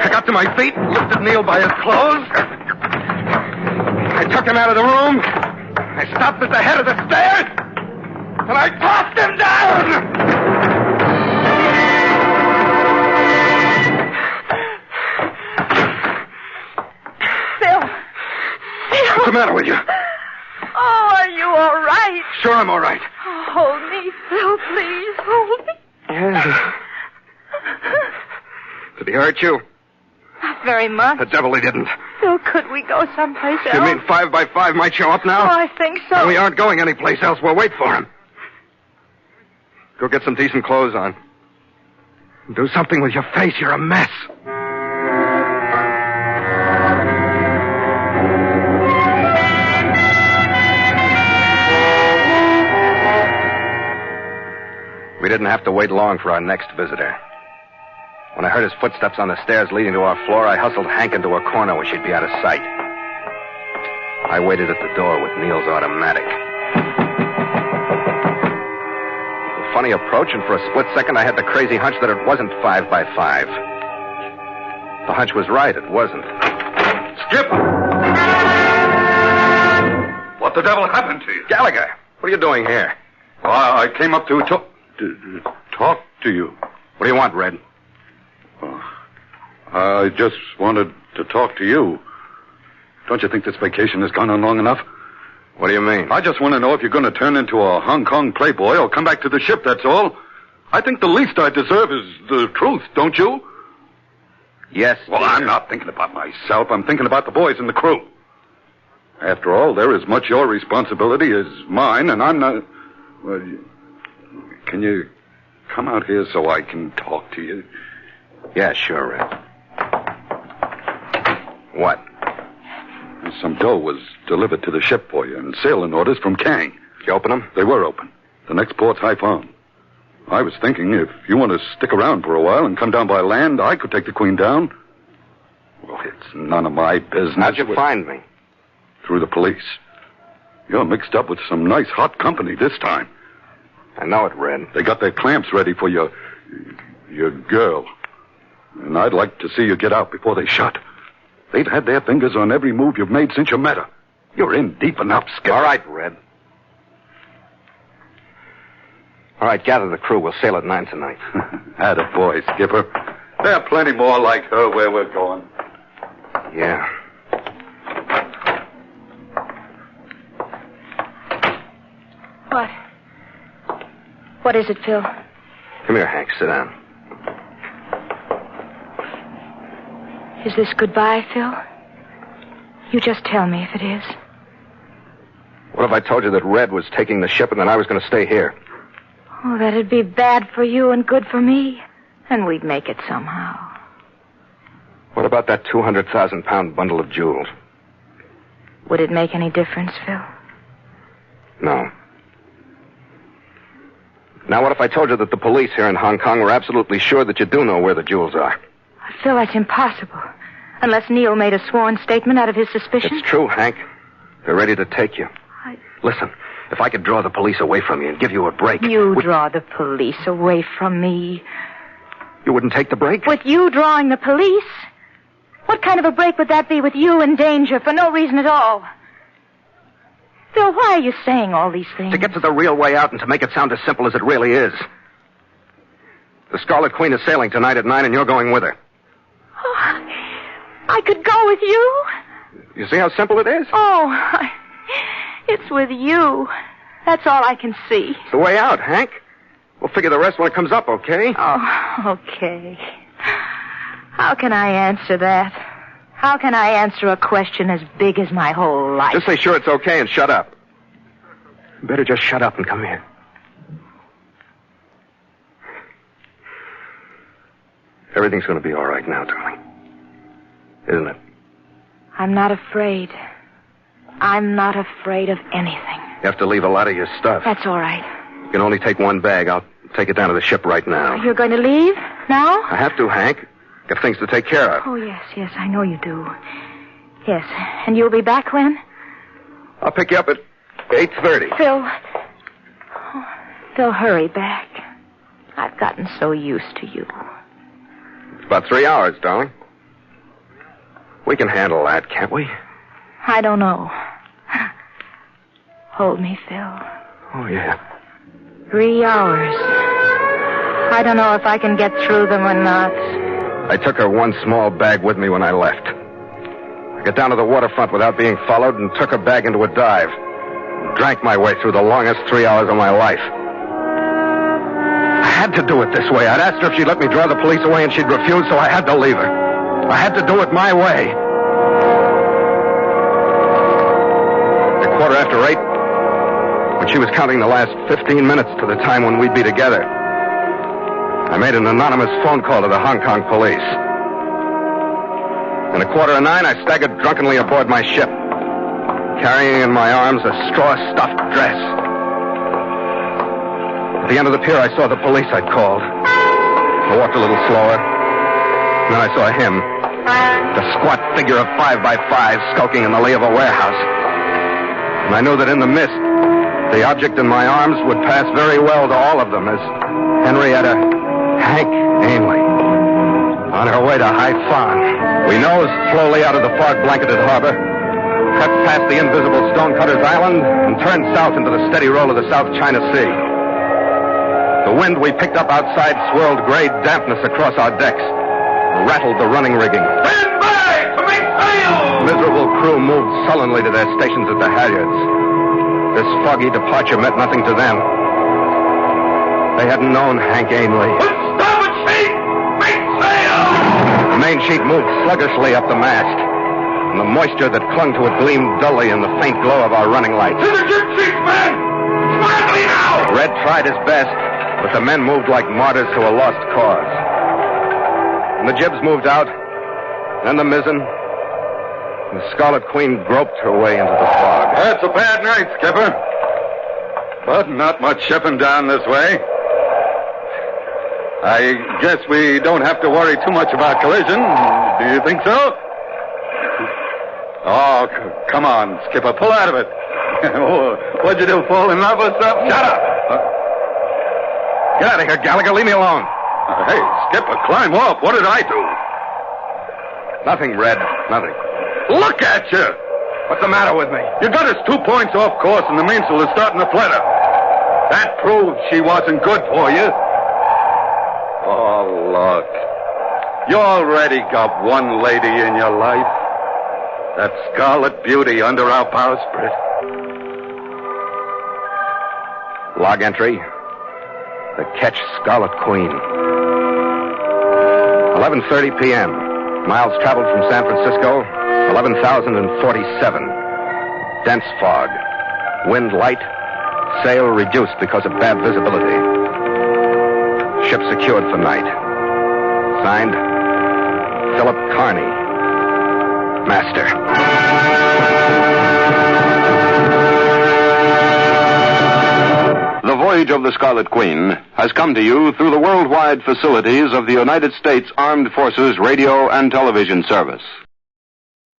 I got to my feet, lifted Neil by his clothes. I took him out of the room. I stopped at the head of the stairs, and I tossed him down. What's the matter with you? Oh, are you all right? Sure, I'm all right. Oh, hold me, Phil, please. Hold me. Yeah. Did he hurt you? Not very much. The devil he didn't. Phil, could we go someplace else? You mean 5 by 5 might show up now? Oh, I think so. And we aren't going anyplace else. We'll wait for him. Go get some decent clothes on. Do something with your face. You're a mess. We didn't have to wait long for our next visitor. When I heard his footsteps on the stairs leading to our floor, I hustled Hank into a corner where she'd be out of sight. I waited at the door with Neil's automatic. A funny approach, and for a split second I had the crazy hunch that it wasn't 5 by 5. The hunch was right, it wasn't. Skip! What the devil happened to you? Gallagher, what are you doing here? Well, I came up to talk to you. What do you want, Red? I just wanted to talk to you. Don't you think this vacation has gone on long enough? What do you mean? I just want to know if you're going to turn into a Hong Kong playboy or come back to the ship, that's all. I think the least I deserve is the truth, don't you? Yes. Well, I'm not thinking about myself. I'm thinking about the boys and the crew. After all, they're as much your responsibility as mine, and I'm not... Well, can you come out here so I can talk to you? Yeah, sure, Red. What? Some dough was delivered to the ship for you, and sailing orders from Kang. Did you open them? They were open. The next port's Haiphong. I was thinking if you want to stick around for a while and come down by land, I could take the Queen down. Well, it's none of my business. How'd you find me? Through the police. You're mixed up with some nice hot company this time. I know it, Red. They got their clamps ready for your girl. And I'd like to see you get out before they shut. They've had their fingers on every move you've made since you met her. You're in deep enough, Skipper. All right, Red. All right, gather the crew. We'll sail at 9 tonight. Attaboy, Skipper. There are plenty more like her where we're going. Yeah. What? What is it, Phil? Come here, Hank. Sit down. Is this goodbye, Phil? You just tell me if it is. What if I told you that Red was taking the ship and that I was going to stay here? Oh, that'd be bad for you and good for me. And we'd make it somehow. What about that 200,000-pound bundle of jewels? Would it make any difference, Phil? No. Now, what if I told you that the police here in Hong Kong were absolutely sure that you do know where the jewels are? Phil, that's impossible. Unless Neil made a sworn statement out of his suspicion. It's true, Hank. They're ready to take you. Listen, if I could draw the police away from you and give you a break... You draw the police away from me. You wouldn't take the break? With you drawing the police? What kind of a break would that be with you in danger for no reason at all? Phil, why are you saying all these things? To get to the real way out and to make it sound as simple as it really is. The Scarlet Queen is sailing tonight at 9 and you're going with her. Oh, I could go with you? You see how simple it is? Oh, it's with you. That's all I can see. It's the way out, Hank. We'll figure the rest when it comes up, okay? Oh, okay. How can I answer that? How can I answer a question as big as my whole life? Just say sure it's okay and shut up. You better just shut up and come here. Everything's going to be all right now, darling. Isn't it? I'm not afraid. I'm not afraid of anything. You have to leave a lot of your stuff. That's all right. You can only take one bag. I'll take it down to the ship right now. You're going to leave now? I have to, Hank. Got things to take care of. Oh, yes, I know you do. Yes, and you'll be back when? I'll pick you up at 8:30. Phil, hurry back. I've gotten so used to you. It's about 3 hours, darling. We can handle that, can't we? I don't know. Hold me, Phil. Oh, yeah. 3 hours. I don't know if I can get through them or not. I took her one small bag with me when I left. I got down to the waterfront without being followed and took her bag into a dive. Drank my way through the longest 3 hours of my life. I had to do it this way. I'd asked her if she'd let me draw the police away and she'd refuse, so I had to leave her. I had to do it my way. At 8:15, when she was counting the last 15 minutes to the time when we'd be together, I made an anonymous phone call to the Hong Kong police. And at 9:15, I staggered drunkenly aboard my ship, carrying in my arms a straw-stuffed dress. At the end of the pier, I saw the police I'd called. I walked a little slower. And then I saw him, the squat figure of 5 by 5 skulking in the lee of a warehouse. And I knew that in the mist, the object in my arms would pass very well to all of them as Henrietta Hank Ainley on her way to Haiphong. We nosed slowly out of the fog-blanketed harbor, cut past the invisible Stonecutter's Island, and turned south into the steady roll of the South China Sea. The wind we picked up outside swirled gray dampness across our decks, rattled the running rigging. Stand by to make sail! Miserable crew moved sullenly to their stations at the halyards. This foggy departure meant nothing to them. They hadn't known Hank Ainley. Starboard sheet! Make sail! The main sheet moved sluggishly up the mast, and the moisture that clung to it gleamed dully in the faint glow of our running lights. To the jib sheets, men! Smartly now! Red tried his best, but the men moved like martyrs to a lost cause. And the jibs moved out, then the mizzen, and the Scarlet Queen groped her way into the fog. That's a bad night, Skipper. But not much shipping down this way. I guess we don't have to worry too much about collision. Do you think so? Oh, come on, Skipper. Pull out of it. What'd you do, fall in love or something? Shut up! Get out of here, Gallagher. Leave me alone. Hey, Skipper, climb off. What did I do? Nothing, Red. Nothing. Look at you! What's the matter with me? You got us 2 points off course, and the mainsail is starting to flutter. That proved she wasn't good for you. Oh, look. You already got one lady in your life. That Scarlet Beauty under our bowsprit. Log entry. The Ketch Scarlet Queen. 11:30 p.m. Miles traveled from San Francisco, 11,047. Dense fog. Wind light. Sail reduced because of bad visibility. Ship secured for night. Signed, Philip Carney, Master. The Voyage of the Scarlet Queen has come to you through the worldwide facilities of the United States Armed Forces Radio and Television Service.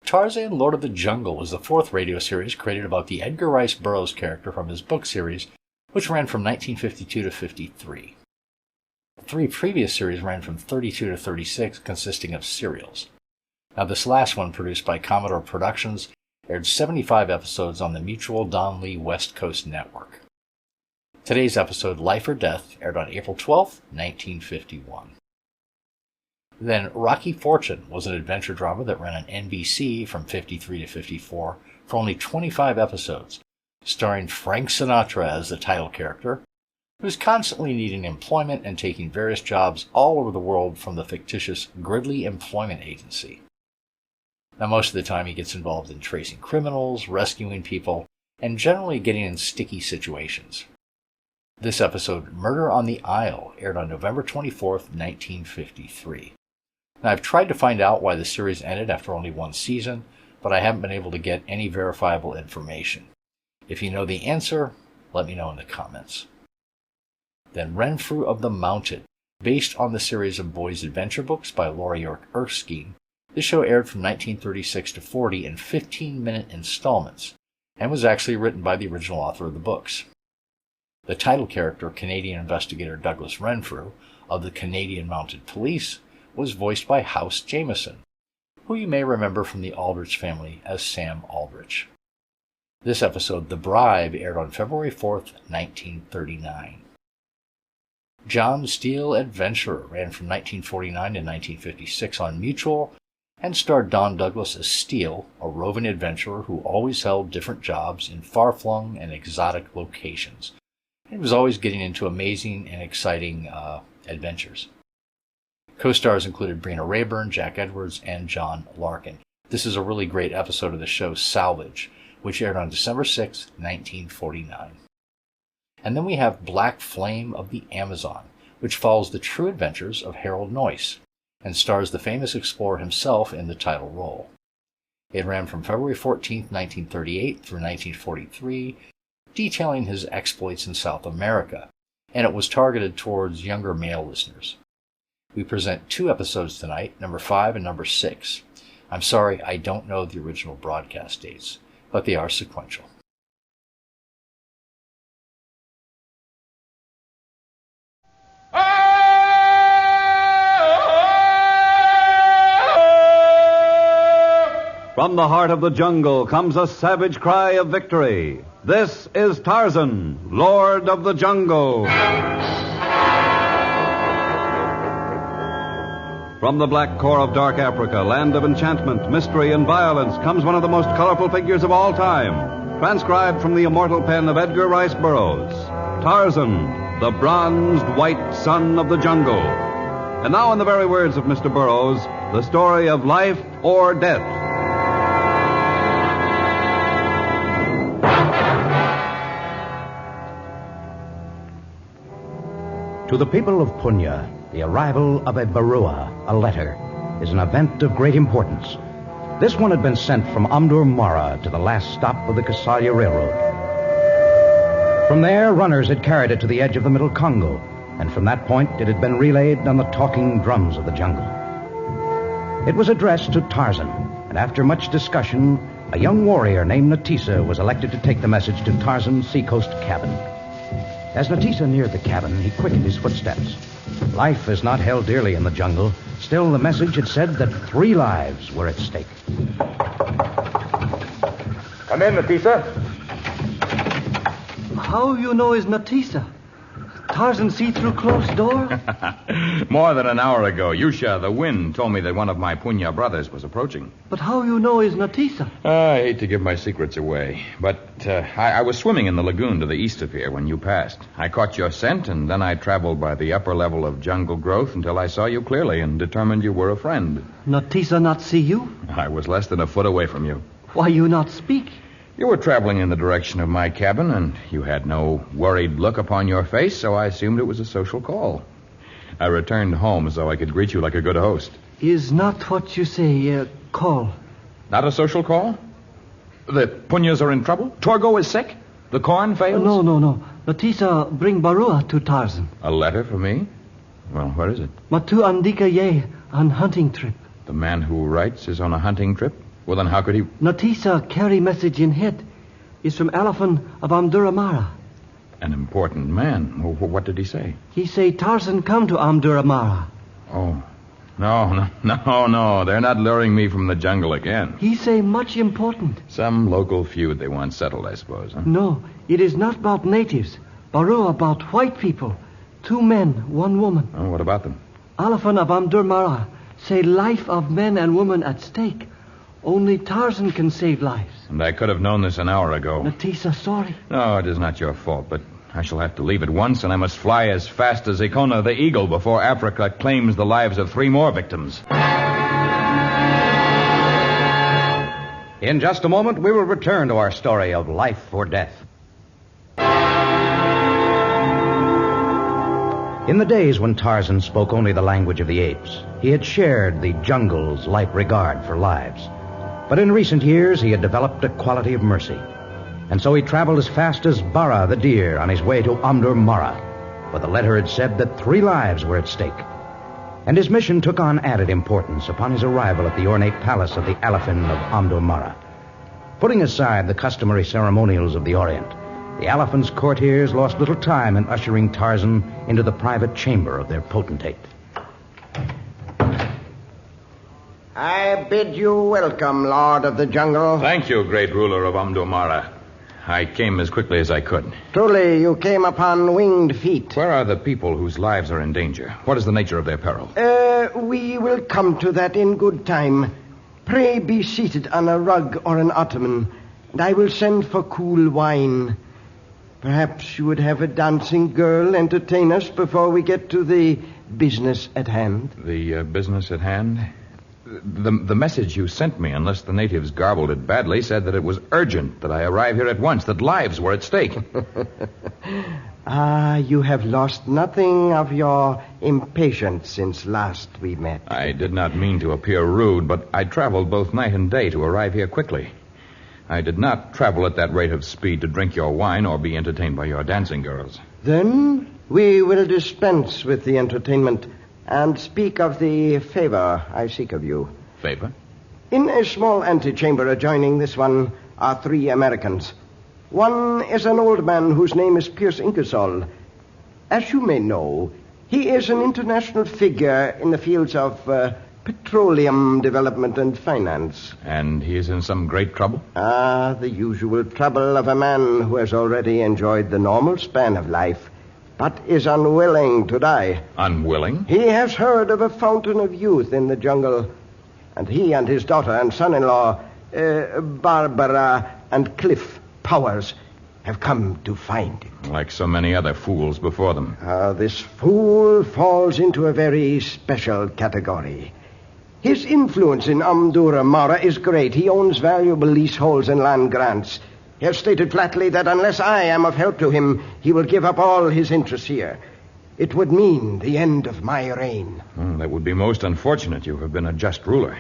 Tarzan, Lord of the Jungle was the fourth radio series created about the Edgar Rice Burroughs character from his book series, which ran from 1952 to 53. The three previous series ran from 32 to 36, consisting of serials. Now this last one, produced by Commodore Productions, aired 75 episodes on the Mutual Don Lee West Coast Network. Today's episode, Life or Death, aired on April 12, 1951. Then Rocky Fortune was an adventure drama that ran on NBC from 53 to 54 for only 25 episodes, starring Frank Sinatra as the title character, who was constantly needing employment and taking various jobs all over the world from the fictitious Gridley Employment Agency. Now most of the time he gets involved in tracing criminals, rescuing people, and generally getting in sticky situations. This episode, Murder on the Isle, aired on November 24th, 1953. Now, I've tried to find out why the series ended after only one season, but I haven't been able to get any verifiable information. If you know the answer, let me know in the comments. Then Renfrew of the Mounted, based on the series of boys' adventure books by Laura York Erskine. This show aired from 1936 to 40 in 15-minute installments, and was actually written by the original author of the books. The title character, Canadian investigator Douglas Renfrew, of the Canadian Mounted Police, was voiced by House Jameson, who you may remember from the Aldrich family as Sam Aldrich. This episode, The Bribe, aired on February 4th, 1939. John Steele Adventurer ran from 1949 to 1956 on Mutual and starred Don Douglas as Steele, a roving adventurer who always held different jobs in far-flung and exotic locations. He was always getting into amazing and exciting adventures. Co-stars included Brina Rayburn, Jack Edwards, and John Larkin. This is a really great episode of the show Salvage, which aired on December 6, 1949. And then we have Black Flame of the Amazon, which follows the true adventures of Harold Noyce, and stars the famous explorer himself in the title role. It ran from February 14, 1938 through 1943, detailing his exploits in South America, and it was targeted towards younger male listeners. We present two episodes tonight, number 5 and number 6. I'm sorry, I don't know the original broadcast dates, but they are sequential. From the heart of the jungle comes a savage cry of victory. This is Tarzan, Lord of the Jungle. From the black core of dark Africa, land of enchantment, mystery, and violence, comes one of the most colorful figures of all time, transcribed from the immortal pen of Edgar Rice Burroughs. Tarzan, the bronzed white son of the jungle. And now, in the very words of Mr. Burroughs, the story of life or death. To the people of Punya, the arrival of a barua, a letter, is an event of great importance. This one had been sent from Omdur Mara to the last stop of the Kasalia Railroad. From there, runners had carried it to the edge of the Middle Congo, and from that point it had been relayed on the talking drums of the jungle. It was addressed to Tarzan, and after much discussion, a young warrior named Natisa was elected to take the message to Tarzan's seacoast cabin. As Natisa neared the cabin, he quickened his footsteps. Life is not held dearly in the jungle. Still, the message had said that 3 lives were at stake. Come in, Natisa. How you know is Natisa? Tarzan see through closed door? More than an hour ago, Yusha, the wind, told me that one of my Punya brothers was approaching. But how you know is Natisa? I hate to give my secrets away, but I was swimming in the lagoon to the east of here when you passed. I caught your scent, and then I traveled by the upper level of jungle growth until I saw you clearly and determined you were a friend. Natisa not see you? I was less than a foot away from you. Why you not speak? You were traveling in the direction of my cabin, and you had no worried look upon your face, so I assumed it was a social call. I returned home so I could greet you like a good host. Is not what you say, call. Not a social call? The Punyas are in trouble? Torgo is sick? The corn fails? No. Natisa bring Barua to Tarzan. A letter for me? Well, where is it? Matu Andika Ye on hunting trip. The man who writes is on a hunting trip? Well, then how could he... Natisa carry message in head. Is from elephant of Amduramara. An important man. What did he say? He say Tarzan come to Amduramara. Oh. No. They're not luring me from the jungle again. He say much important. Some local feud they want settled, I suppose, huh? No, it is not about natives. Barua about white people. 2 men, 1 woman. Oh, what about them? Elephant of Amduramara say life of men and women at stake. Only Tarzan can save lives. And I could have known this an hour ago. Natisa, sorry. No, it is not your fault, but I shall have to leave at once, and I must fly as fast as Ikona the eagle before Africa claims the lives of 3 more victims. In just a moment, we will return to our story of life or death. In the days when Tarzan spoke only the language of the apes, he had shared the jungle's light regard for lives. But in recent years, he had developed a quality of mercy. And so he traveled as fast as Bara the deer on his way to Amdur Mara, where the letter had said that 3 lives were at stake. And his mission took on added importance upon his arrival at the ornate palace of the Elephant of Amdur Mara. Putting aside the customary ceremonials of the Orient, the elephant's courtiers lost little time in ushering Tarzan into the private chamber of their potentate. I bid you welcome, Lord of the Jungle. Thank you, great ruler of Amdomara. I came as quickly as I could. Truly, you came upon winged feet. Where are the people whose lives are in danger? What is the nature of their peril? We will come to that in good time. Pray be seated on a rug or an ottoman, and I will send for cool wine. Perhaps you would have a dancing girl entertain us before we get to the business at hand. The business at hand? The message you sent me, unless the natives garbled it badly, said that it was urgent that I arrive here at once, that lives were at stake. You have lost nothing of your impatience since last we met. I did not mean to appear rude, but I traveled both night and day to arrive here quickly. I did not travel at that rate of speed to drink your wine or be entertained by your dancing girls. Then we will dispense with the entertainment and speak of the favor I seek of you. Favor? In a small antechamber adjoining this one are 3 Americans. One is an old man whose name is Pierce Ingersoll. As you may know, he is an international figure in the fields of petroleum development and finance. And he is in some great trouble? The usual trouble of a man who has already enjoyed the normal span of life, but is unwilling to die. Unwilling? He has heard of a fountain of youth in the jungle, and he and his daughter and son-in-law, Barbara and Cliff Powers, have come to find it. Like so many other fools before them. This fool falls into a very special category. His influence in Amdur Mara is great. He owns valuable leaseholds and land grants. He has stated flatly that unless I am of help to him, he will give up all his interests here. It would mean the end of my reign. That would be most unfortunate. You have been a just ruler.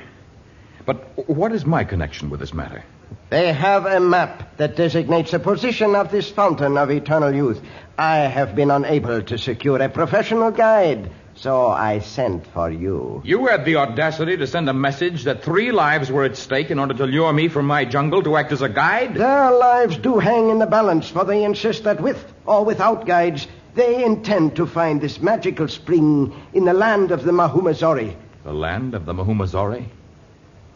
But what is my connection with this matter? They have a map that designates the position of this fountain of eternal youth. I have been unable to secure a professional guide, So I sent for you. You had the audacity to send a message that 3 lives were at stake in order to lure me from my jungle to act as a guide? Their lives do hang in the balance, for they insist that with or without guides, they intend to find this magical spring in the land of the Mahumazori. The land of the Mahumazori?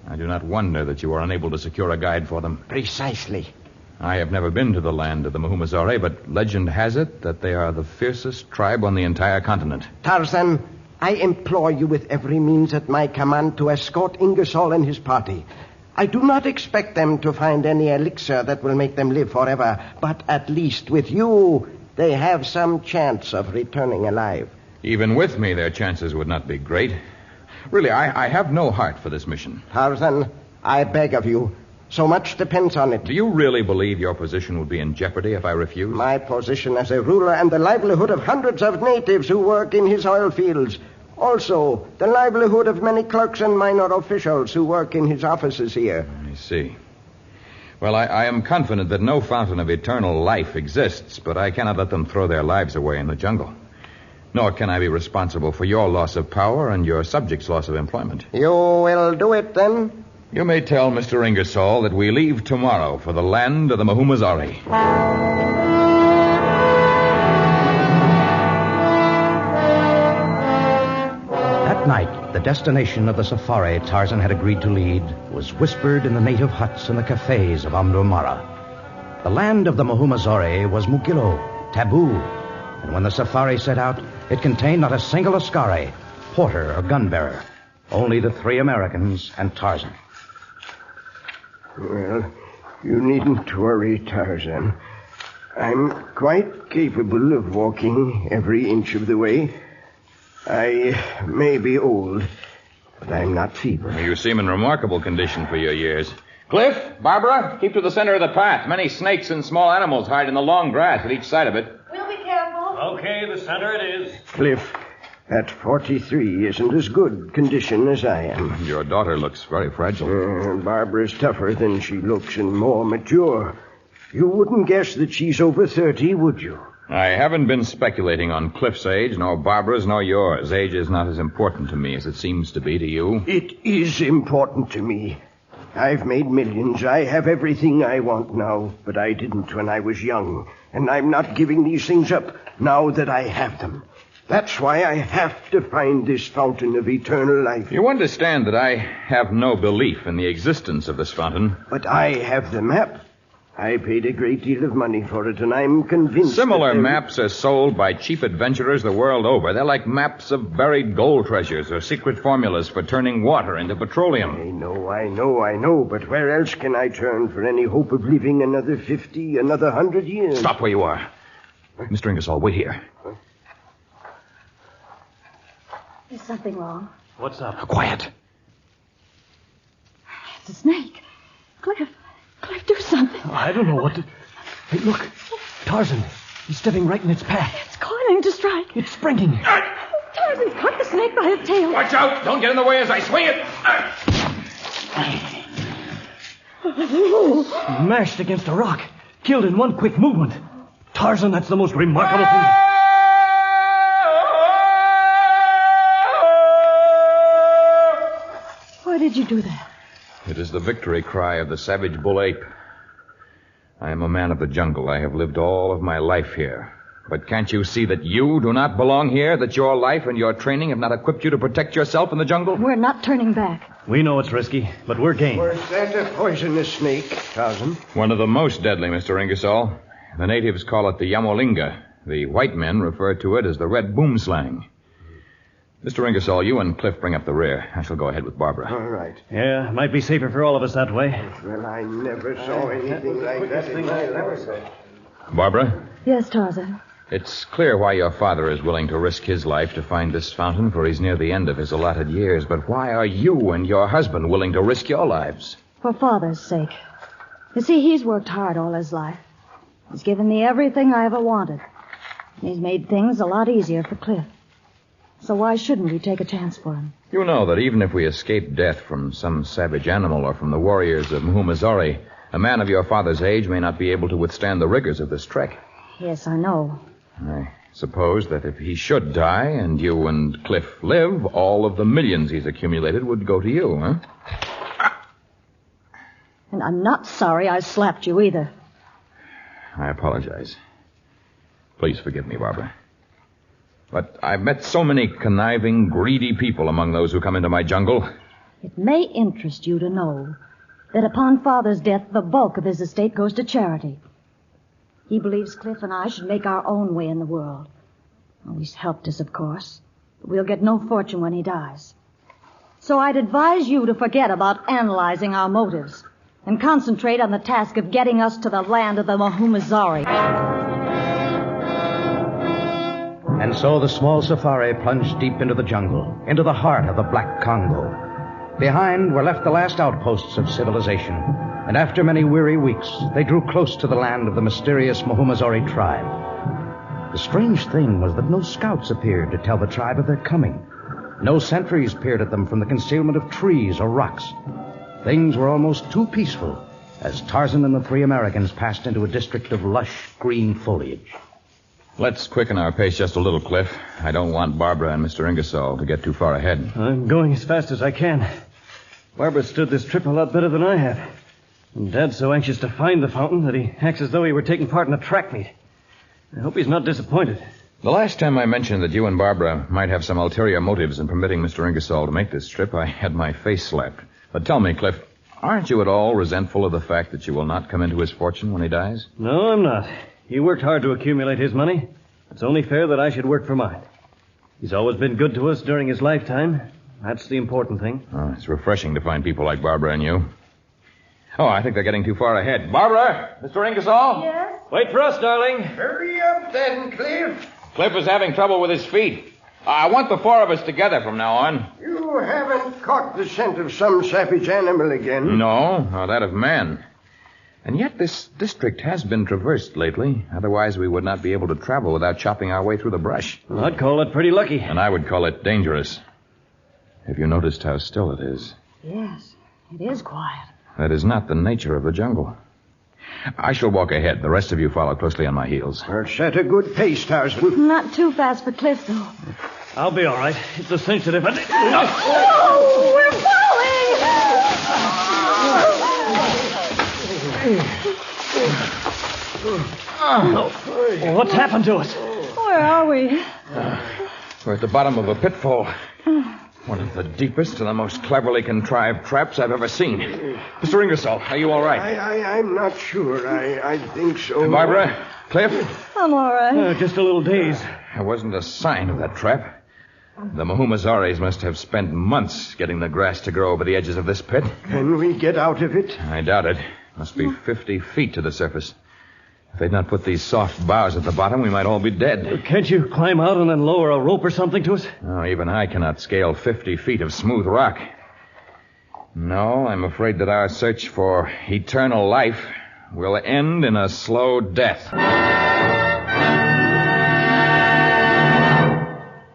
I do not wonder that you are unable to secure a guide for them. Precisely. I have never been to the land of the Mahumazori, but legend has it that they are the fiercest tribe on the entire continent. Tarzan, I implore you with every means at my command to escort Ingersoll and his party. I do not expect them to find any elixir that will make them live forever, but at least with you, they have some chance of returning alive. Even with me, their chances would not be great. Really, I have no heart for this mission. Tarzan, I beg of you. So much depends on it. Do you really believe your position would be in jeopardy if I refuse? My position as a ruler and the livelihood of hundreds of natives who work in his oil fields. Also, the livelihood of many clerks and minor officials who work in his offices here. I see. Well, I am confident that no fountain of eternal life exists, but I cannot let them throw their lives away in the jungle. Nor can I be responsible for your loss of power and your subjects' loss of employment. You will do it, then? You may tell Mr. Ingersoll that we leave tomorrow for the land of the Mahumazori. That night, the destination of the safari Tarzan had agreed to lead was whispered in the native huts and the cafes of Amdurmara. The land of the Mahumazori was Mugillo, taboo, and when the safari set out, it contained not a single askari, porter, or gun-bearer. Only the 3 Americans and Tarzan. Well, you needn't worry, Tarzan. I'm quite capable of walking every inch of the way. I may be old, but I'm not feeble. You seem in remarkable condition for your years. Cliff, Barbara, keep to the center of the path. Many snakes and small animals hide in the long grass at each side of it. We'll be careful. Okay, the center it is. Cliff, at 43 isn't as good condition as I am. Your daughter looks very fragile. Barbara's tougher than she looks and more mature. You wouldn't guess that she's over 30, would you? I haven't been speculating on Cliff's age, nor Barbara's, nor yours. Age is not as important to me as it seems to be to you. It is important to me. I've made millions. I have everything I want now, but I didn't when I was young. And I'm not giving these things up now that I have them. That's why I have to find this fountain of eternal life. You understand that I have no belief in the existence of this fountain. But I have the map. I paid a great deal of money for it, and I'm convinced Similar maps are sold by cheap adventurers the world over. They're like maps of buried gold treasures or secret formulas for turning water into petroleum. I know, but where else can I turn for any hope of living another 50, another 100 years? Stop where you are. Mr. Ingersoll, wait here. Is something wrong? What's up? Quiet. It's a snake. Cliff, do something. I don't know what to... Hey, look. Tarzan. He's stepping right in its path. It's coiling to strike. It's springing. Tarzan's caught the snake by its tail. Watch out! Don't get in the way as I swing it. Mashed against a rock. Killed in one quick movement. Tarzan, that's the most remarkable thing. Why did you do that? It is the victory cry of the savage bull ape. I am a man of the jungle. I have lived all of my life here. But can't you see that you do not belong here? That your life and your training have not equipped you to protect yourself in the jungle? We're not turning back. We know it's risky, but we're game. Was that a poisonous snake, Tarzan? One of the most deadly, Mr. Ingersoll. The natives call it the yamolinga. The white men refer to it as the red boomslang. Mr. Ingersoll, you and Cliff bring up the rear. I shall go ahead with Barbara. All right. Yeah, might be safer for all of us that way. Well, I never saw anything like that in my life. Barbara? Yes, Tarzan. It's clear why your father is willing to risk his life to find this fountain, for he's near the end of his allotted years. But why are you and your husband willing to risk your lives? For Father's sake. You see, he's worked hard all his life. He's given me everything I ever wanted. And he's made things a lot easier for Cliff. So why shouldn't we take a chance for him? You know that even if we escape death from some savage animal or from the warriors of Mahumazori, a man of your father's age may not be able to withstand the rigors of this trek. Yes, I know. Suppose that if he should die and you and Cliff live, all of the millions he's accumulated would go to you, huh? And I'm not sorry I slapped you either. I apologize. Please forgive me, Barbara. But I've met so many conniving, greedy people among those who come into my jungle. It may interest you to know that upon Father's death, the bulk of his estate goes to charity. He believes Cliff and I should make our own way in the world. Well, he's helped us, of course, but we'll get no fortune when he dies. So I'd advise you to forget about analyzing our motives and concentrate on the task of getting us to the land of the Mahumazari. And so the small safari plunged deep into the jungle, into the heart of the Black Congo. Behind were left the last outposts of civilization, and after many weary weeks, they drew close to the land of the mysterious Mahumazori tribe. The strange thing was that no scouts appeared to tell the tribe of their coming. No sentries peered at them from the concealment of trees or rocks. Things were almost too peaceful as Tarzan and the three Americans passed into a district of lush green foliage. Let's quicken our pace just a little, Cliff. I don't want Barbara and Mr. Ingersoll to get too far ahead. I'm going as fast as I can. Barbara stood this trip a lot better than I have. And Dad's so anxious to find the fountain that he acts as though he were taking part in a track meet. I hope he's not disappointed. The last time I mentioned that you and Barbara might have some ulterior motives in permitting Mr. Ingersoll to make this trip, I had my face slapped. But tell me, Cliff, aren't you at all resentful of the fact that you will not come into his fortune when he dies? No, I'm not. He worked hard to accumulate his money. It's only fair that I should work for mine. He's always been good to us during his lifetime. That's the important thing. Oh, it's refreshing to find people like Barbara and you. Oh, I think they're getting too far ahead. Barbara! Mr. Ingersoll? Yes? Wait for us, darling. Hurry up then, Cliff. Cliff is having trouble with his feet. I want the four of us together from now on. You haven't caught the scent of some savage animal again? No, that of man. And yet this district has been traversed lately. Otherwise, we would not be able to travel without chopping our way through the brush. Well, I'd call it pretty lucky. And I would call it dangerous. Have you noticed how still it is? Yes, it is quiet. That is not the nature of the jungle. I shall walk ahead. The rest of you follow closely on my heels. Well, set a good pace, Tarzan. Not too fast for Cliff, though. I'll be all right. It's a cinch that if I... Oh, we're falling! Well, what's happened to us? Where are we? We're at the bottom of a pitfall. One of the deepest and the most cleverly contrived traps I've ever seen. Mr. Ingersoll, are you all right? I'm not sure. I think so. Barbara? Cliff? I'm all right. Just a little dazed. There wasn't a sign of that trap. The Mahumazaris must have spent months getting the grass to grow over the edges of this pit. Can we get out of it? I doubt it. Must be 50 feet to the surface. If they'd not put these soft boughs at the bottom, we might all be dead. Can't you climb out and then lower a rope or something to us? No, even I cannot scale 50 feet of smooth rock. No, I'm afraid that our search for eternal life will end in a slow death.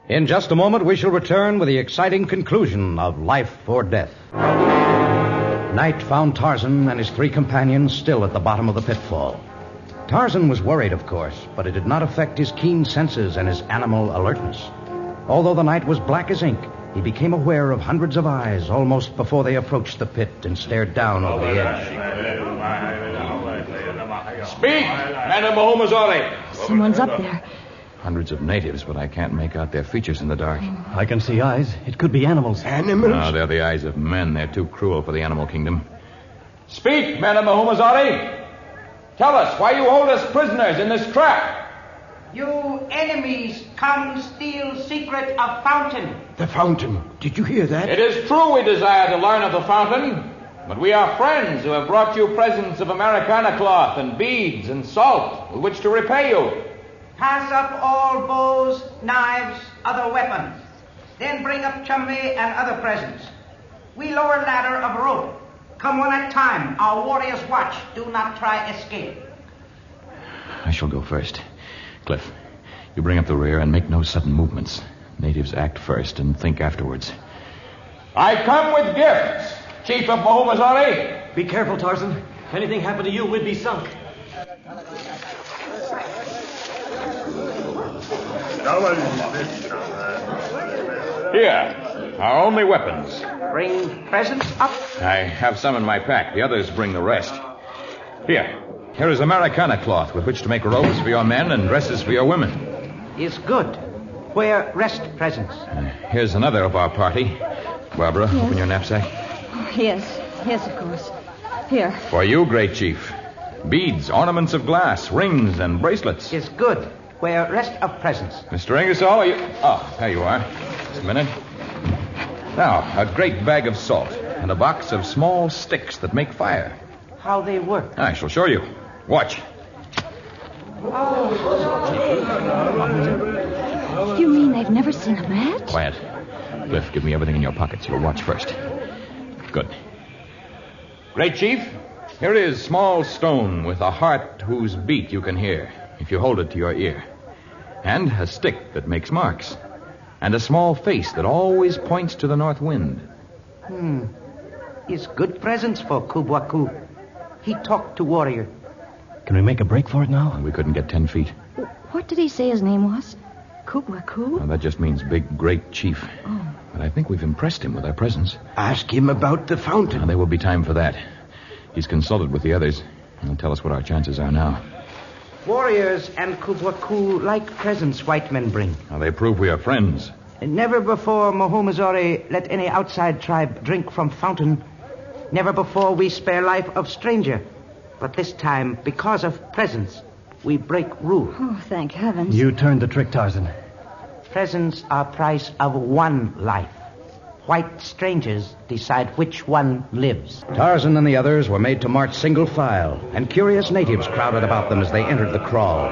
In just a moment, we shall return with the exciting conclusion of Life or Death. Night found Tarzan and his three companions still at the bottom of the pitfall. Tarzan was worried, of course, but it did not affect his keen senses and his animal alertness. Although the night was black as ink, he became aware of hundreds of eyes almost before they approached the pit and stared down over the edge. Speak, man of Mahumazari! Someone's up there. Hundreds of natives, but I can't make out their features in the dark. I can see eyes. It could be animals. Animals? No, they're the eyes of men. They're too cruel for the animal kingdom. Speak, man of Mahumazari! Tell us why you hold us prisoners in this trap. You enemies come steal secret of fountain. The fountain. Did you hear that? It is true we desire to learn of the fountain, but we are friends who have brought you presents of Americana cloth and beads and salt with which to repay you. Pass up all bows, knives, other weapons. Then bring up chumbi and other presents. We lower ladder of rope. Come one at a time. Our warriors watch. Do not try escape. I shall go first. Cliff, you bring up the rear and make no sudden movements. Natives act first and think afterwards. I come with gifts, Chief of Mahumazari. Be careful, Tarzan. If anything happened to you, we'd be sunk. Here, our only weapons. Bring presents up. I have some in my pack. The others bring the rest. Here is Americana cloth with which to make robes for your men and dresses for your women. Is good. Where rest presents? Here's another of our party. Barbara, Yes. open your knapsack. Yes, of course. Here. For you, great chief. Beads, ornaments of glass, rings, and bracelets. Is good. Where rest of presents? Mr. Ingersoll, are you... Oh, there you are. Just a minute. Now, a great bag of salt and a box of small sticks that make fire. How they work? I shall show you. Watch. You mean they've never seen a match? Quiet. Cliff, give me everything in your pockets. You'll watch first. Good. Great chief, here is small stone with a heart whose beat you can hear if you hold it to your ear. And a stick that makes marks. And a small face that always points to the north wind. Is good presents for Kubwaku. He talked to warrior. Can we make a break for it now? We couldn't get 10 feet. What did he say his name was? Kubwaku? Well, that just means big, great chief. Oh. But I think we've impressed him with our presence. Ask him about the fountain. Now, there will be time for that. He's consulted with the others. He'll tell us what our chances are now. Warriors and Kubwaku like presents white men bring. Now, they prove we are friends. Never before Mahomazore let any outside tribe drink from fountain. Never before we spare life of stranger. But this time, because of presents, we break rule. Oh, thank heavens. You turned the trick, Tarzan. Presents are price of one life. White strangers decide which one lives. Tarzan and the others were made to march single file, and curious natives crowded about them as they entered the kraal.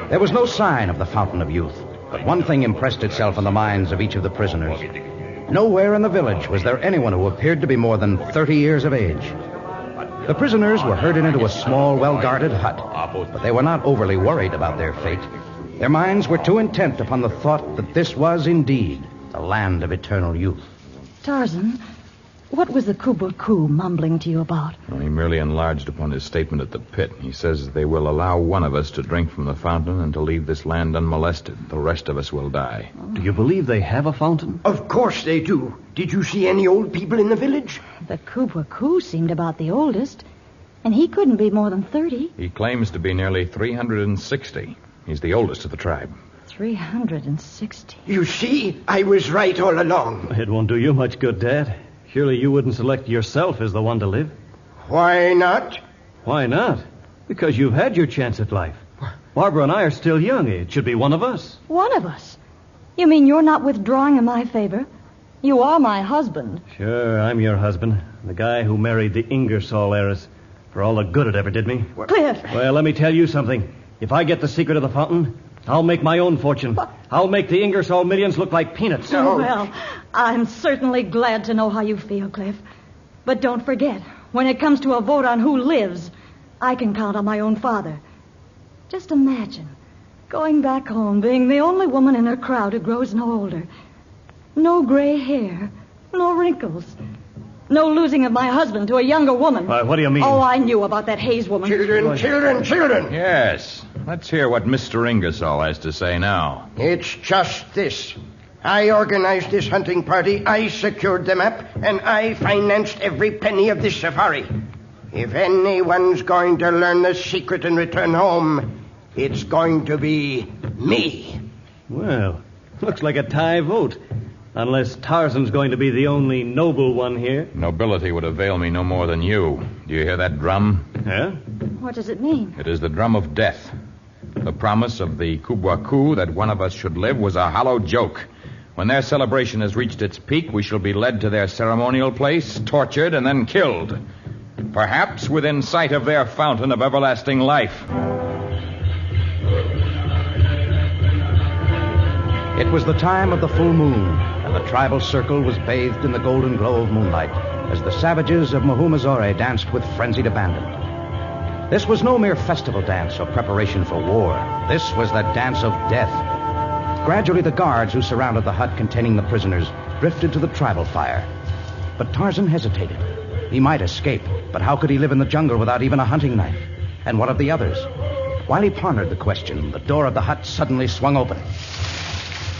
There was no sign of the Fountain of Youth, but one thing impressed itself on the minds of each of the prisoners. Nowhere in the village was there anyone who appeared to be more than 30 years of age. The prisoners were herded into a small, well-guarded hut, but they were not overly worried about their fate. Their minds were too intent upon the thought that this was indeed the land of eternal youth. Tarzan, what was the Kubwaku mumbling to you about? Well, he merely enlarged upon his statement at the pit. He says they will allow one of us to drink from the fountain and to leave this land unmolested. The rest of us will die. Do you believe they have a fountain? Of course they do. Did you see any old people in the village? The Kubwaku seemed about the oldest, and he couldn't be more than 30. He claims to be nearly 360. He's the oldest of the tribe. 360. You see, I was right all along. It won't do you much good, Dad. Surely you wouldn't select yourself as the one to live. Why not? Why not? Because you've had your chance at life. Barbara and I are still young. It should be one of us. One of us? You mean you're not withdrawing in my favor? You are my husband. Sure, I'm your husband. The guy who married the Ingersoll heiress. For all the good it ever did me. Cliff! Well, let me tell you something. If I get the secret of the fountain, I'll make my own fortune. I'll make the Ingersoll millions look like peanuts. Oh, well, I'm certainly glad to know how you feel, Cliff. But don't forget, when it comes to a vote on who lives, I can count on my own father. Just imagine going back home, being the only woman in her crowd who grows no older. No gray hair, no wrinkles. No losing of my husband to a younger woman. What do you mean? Oh, I knew about that Hayes woman. Children. Yes. Let's hear what Mr. Ingersoll has to say now. It's just this. I organized this hunting party, I secured the map, and I financed every penny of this safari. If anyone's going to learn the secret and return home, it's going to be me. Well, looks like a tie vote. Unless Tarzan's going to be the only noble one here. Nobility would avail me no more than you. Do you hear that drum? Yeah? What does it mean? It is the drum of death. The promise of the Kubwaku that one of us should live was a hollow joke. When their celebration has reached its peak, we shall be led to their ceremonial place, tortured, and then killed. Perhaps within sight of their fountain of everlasting life. It was the time of the full moon, and the tribal circle was bathed in the golden glow of moonlight as the savages of Mahomazore danced with frenzied abandon. This was no mere festival dance or preparation for war. This was the dance of death. Gradually, the guards who surrounded the hut containing the prisoners drifted to the tribal fire. But Tarzan hesitated. He might escape, but how could he live in the jungle without even a hunting knife? And what of the others? While he pondered the question, the door of the hut suddenly swung open.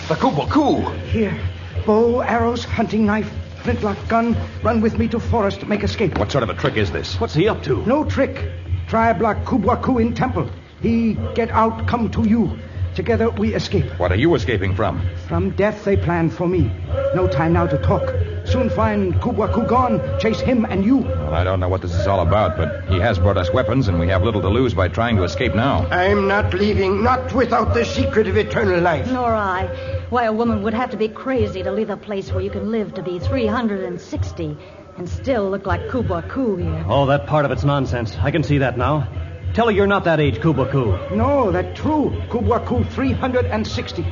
The Kubaku! Here. Bow, arrows, hunting knife, flintlock gun. Run with me to forest to make escape. What sort of a trick is this? What's he up to? No trick. Tribe like Kubwaku in temple. He get out, come to you. Together we escape. What are you escaping from? From death they plan for me. No time now to talk. Soon find Kubwaku gone, chase him and you. Well, I don't know what this is all about, but he has brought us weapons, and we have little to lose by trying to escape now. I'm not leaving, not without the secret of eternal life. Nor I. Why, a woman would have to be crazy to leave a place where you can live to be 360 and still look like Kubwaku here. Oh, that part of it's nonsense. I can see that now. Tell her you're not that age, Kubwaku. No, that's true. Kubwaku 360.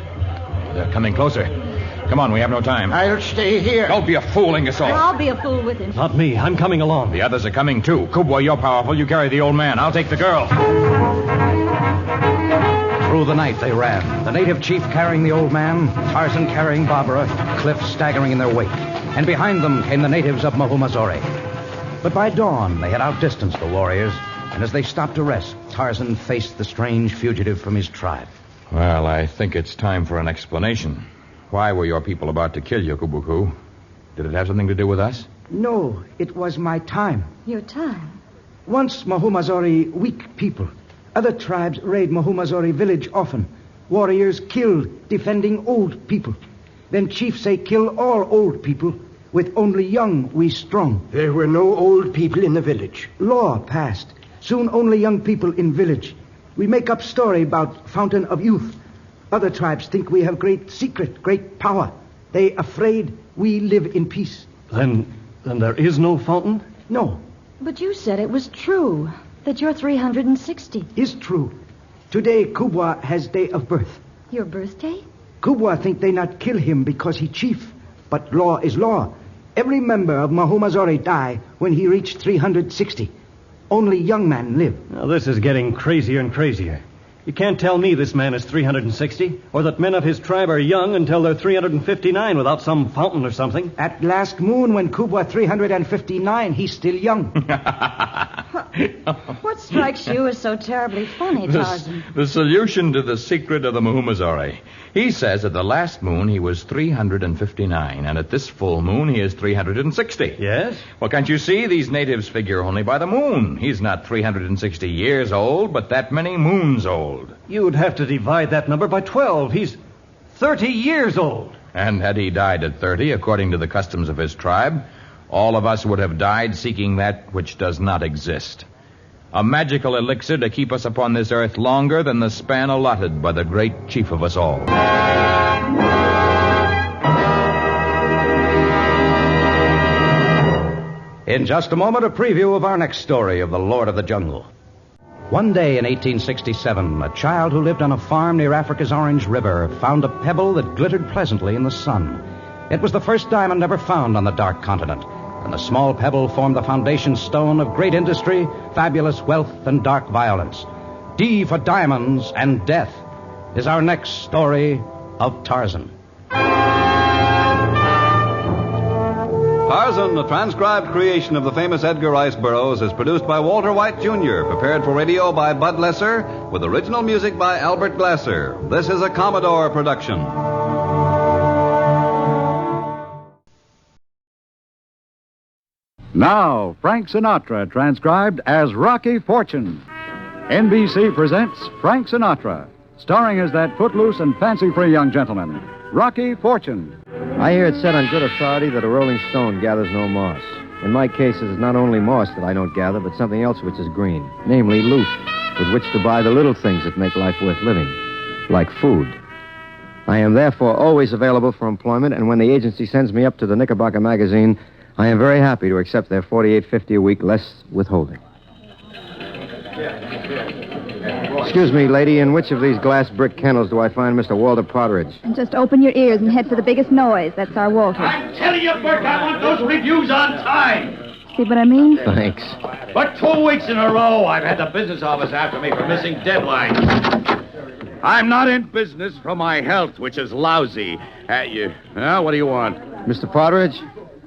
They're coming closer. Come on, we have no time. I'll stay here. Don't be a fooling us all. And I'll be a fool with him. Not me. I'm coming along. The others are coming, too. Kubwa, you're powerful. You carry the old man. I'll take the girl. Through the night they ran, the native chief carrying the old man, Tarzan carrying Barbara, Cliff staggering in their wake. And behind them came the natives of Mahumazori. But by dawn, they had outdistanced the warriors, and as they stopped to rest, Tarzan faced the strange fugitive from his tribe. Well, I think it's time for an explanation. Why were your people about to kill you, Kubuku? Did it have something to do with us? No, it was my time. Your time? Once Mahumazori weak people. Other tribes raid Mahumazori village often. Warriors killed defending old people. Then chiefs say kill all old people. With only young we strong. There were no old people in the village. Law passed. Soon only young people in village. We make up story about fountain of youth. Other tribes think we have great secret, great power. They afraid we live in peace. Then there is no fountain? No. But you said it was true, that you're 360. Is true. Today, Kubwa has day of birth. Your birthday? Kubwa think they not kill him because he chief. But law is law. Every member of Mahumazori die when he reached 360. Only young men live. Now, this is getting crazier and crazier. You can't tell me this man is 360, or that men of his tribe are young until they're 359 without some fountain or something. At last moon, when Kubwa 359, he's still young. What strikes you as so terribly funny, Tarzan? The solution to the secret of the Mahumazori. He says at the last moon he was 359, and at this full moon he is 360. Yes? Well, can't you see? These natives figure only by the moon. He's not 360 years old, but that many moons old. You'd have to divide that number by 12. He's 30 years old. And had he died at 30, according to the customs of his tribe, all of us would have died seeking that which does not exist. A magical elixir to keep us upon this earth longer than the span allotted by the great chief of us all. In just a moment, a preview of our next story of the Lord of the Jungle. One day in 1867, a child who lived on a farm near Africa's Orange River found a pebble that glittered pleasantly in the sun. It was the first diamond ever found on the dark continent, and the small pebble formed the foundation stone of great industry, fabulous wealth, and dark violence. D for diamonds and death is our next story of Tarzan. Tarzan, a transcribed creation of the famous Edgar Rice Burroughs, is produced by Walter White, Jr., prepared for radio by Bud Lesser, with original music by Albert Glasser. This is a Commodore production. Now, Frank Sinatra, transcribed as Rocky Fortune. NBC presents Frank Sinatra, starring as that footloose and fancy-free young gentleman, Rocky Fortune. I hear it said on good authority that a rolling stone gathers no moss. In my case, it is not only moss that I don't gather, but something else which is green, namely loot, with which to buy the little things that make life worth living, like food. I am therefore always available for employment, and when the agency sends me up to the Knickerbocker magazine, I am very happy to accept their $48.50 a week less withholding. Excuse me, lady, in which of these glass brick kennels do I find Mr. Walter Partridge? Just open your ears and head for the biggest noise. That's our Walter. I'm telling you, Burke, I want those reviews on time. See what I mean? Thanks. For 2 weeks in a row, I've had the business office after me for missing deadlines. I'm not in business for my health, which is lousy. What do you want? Mr. Partridge?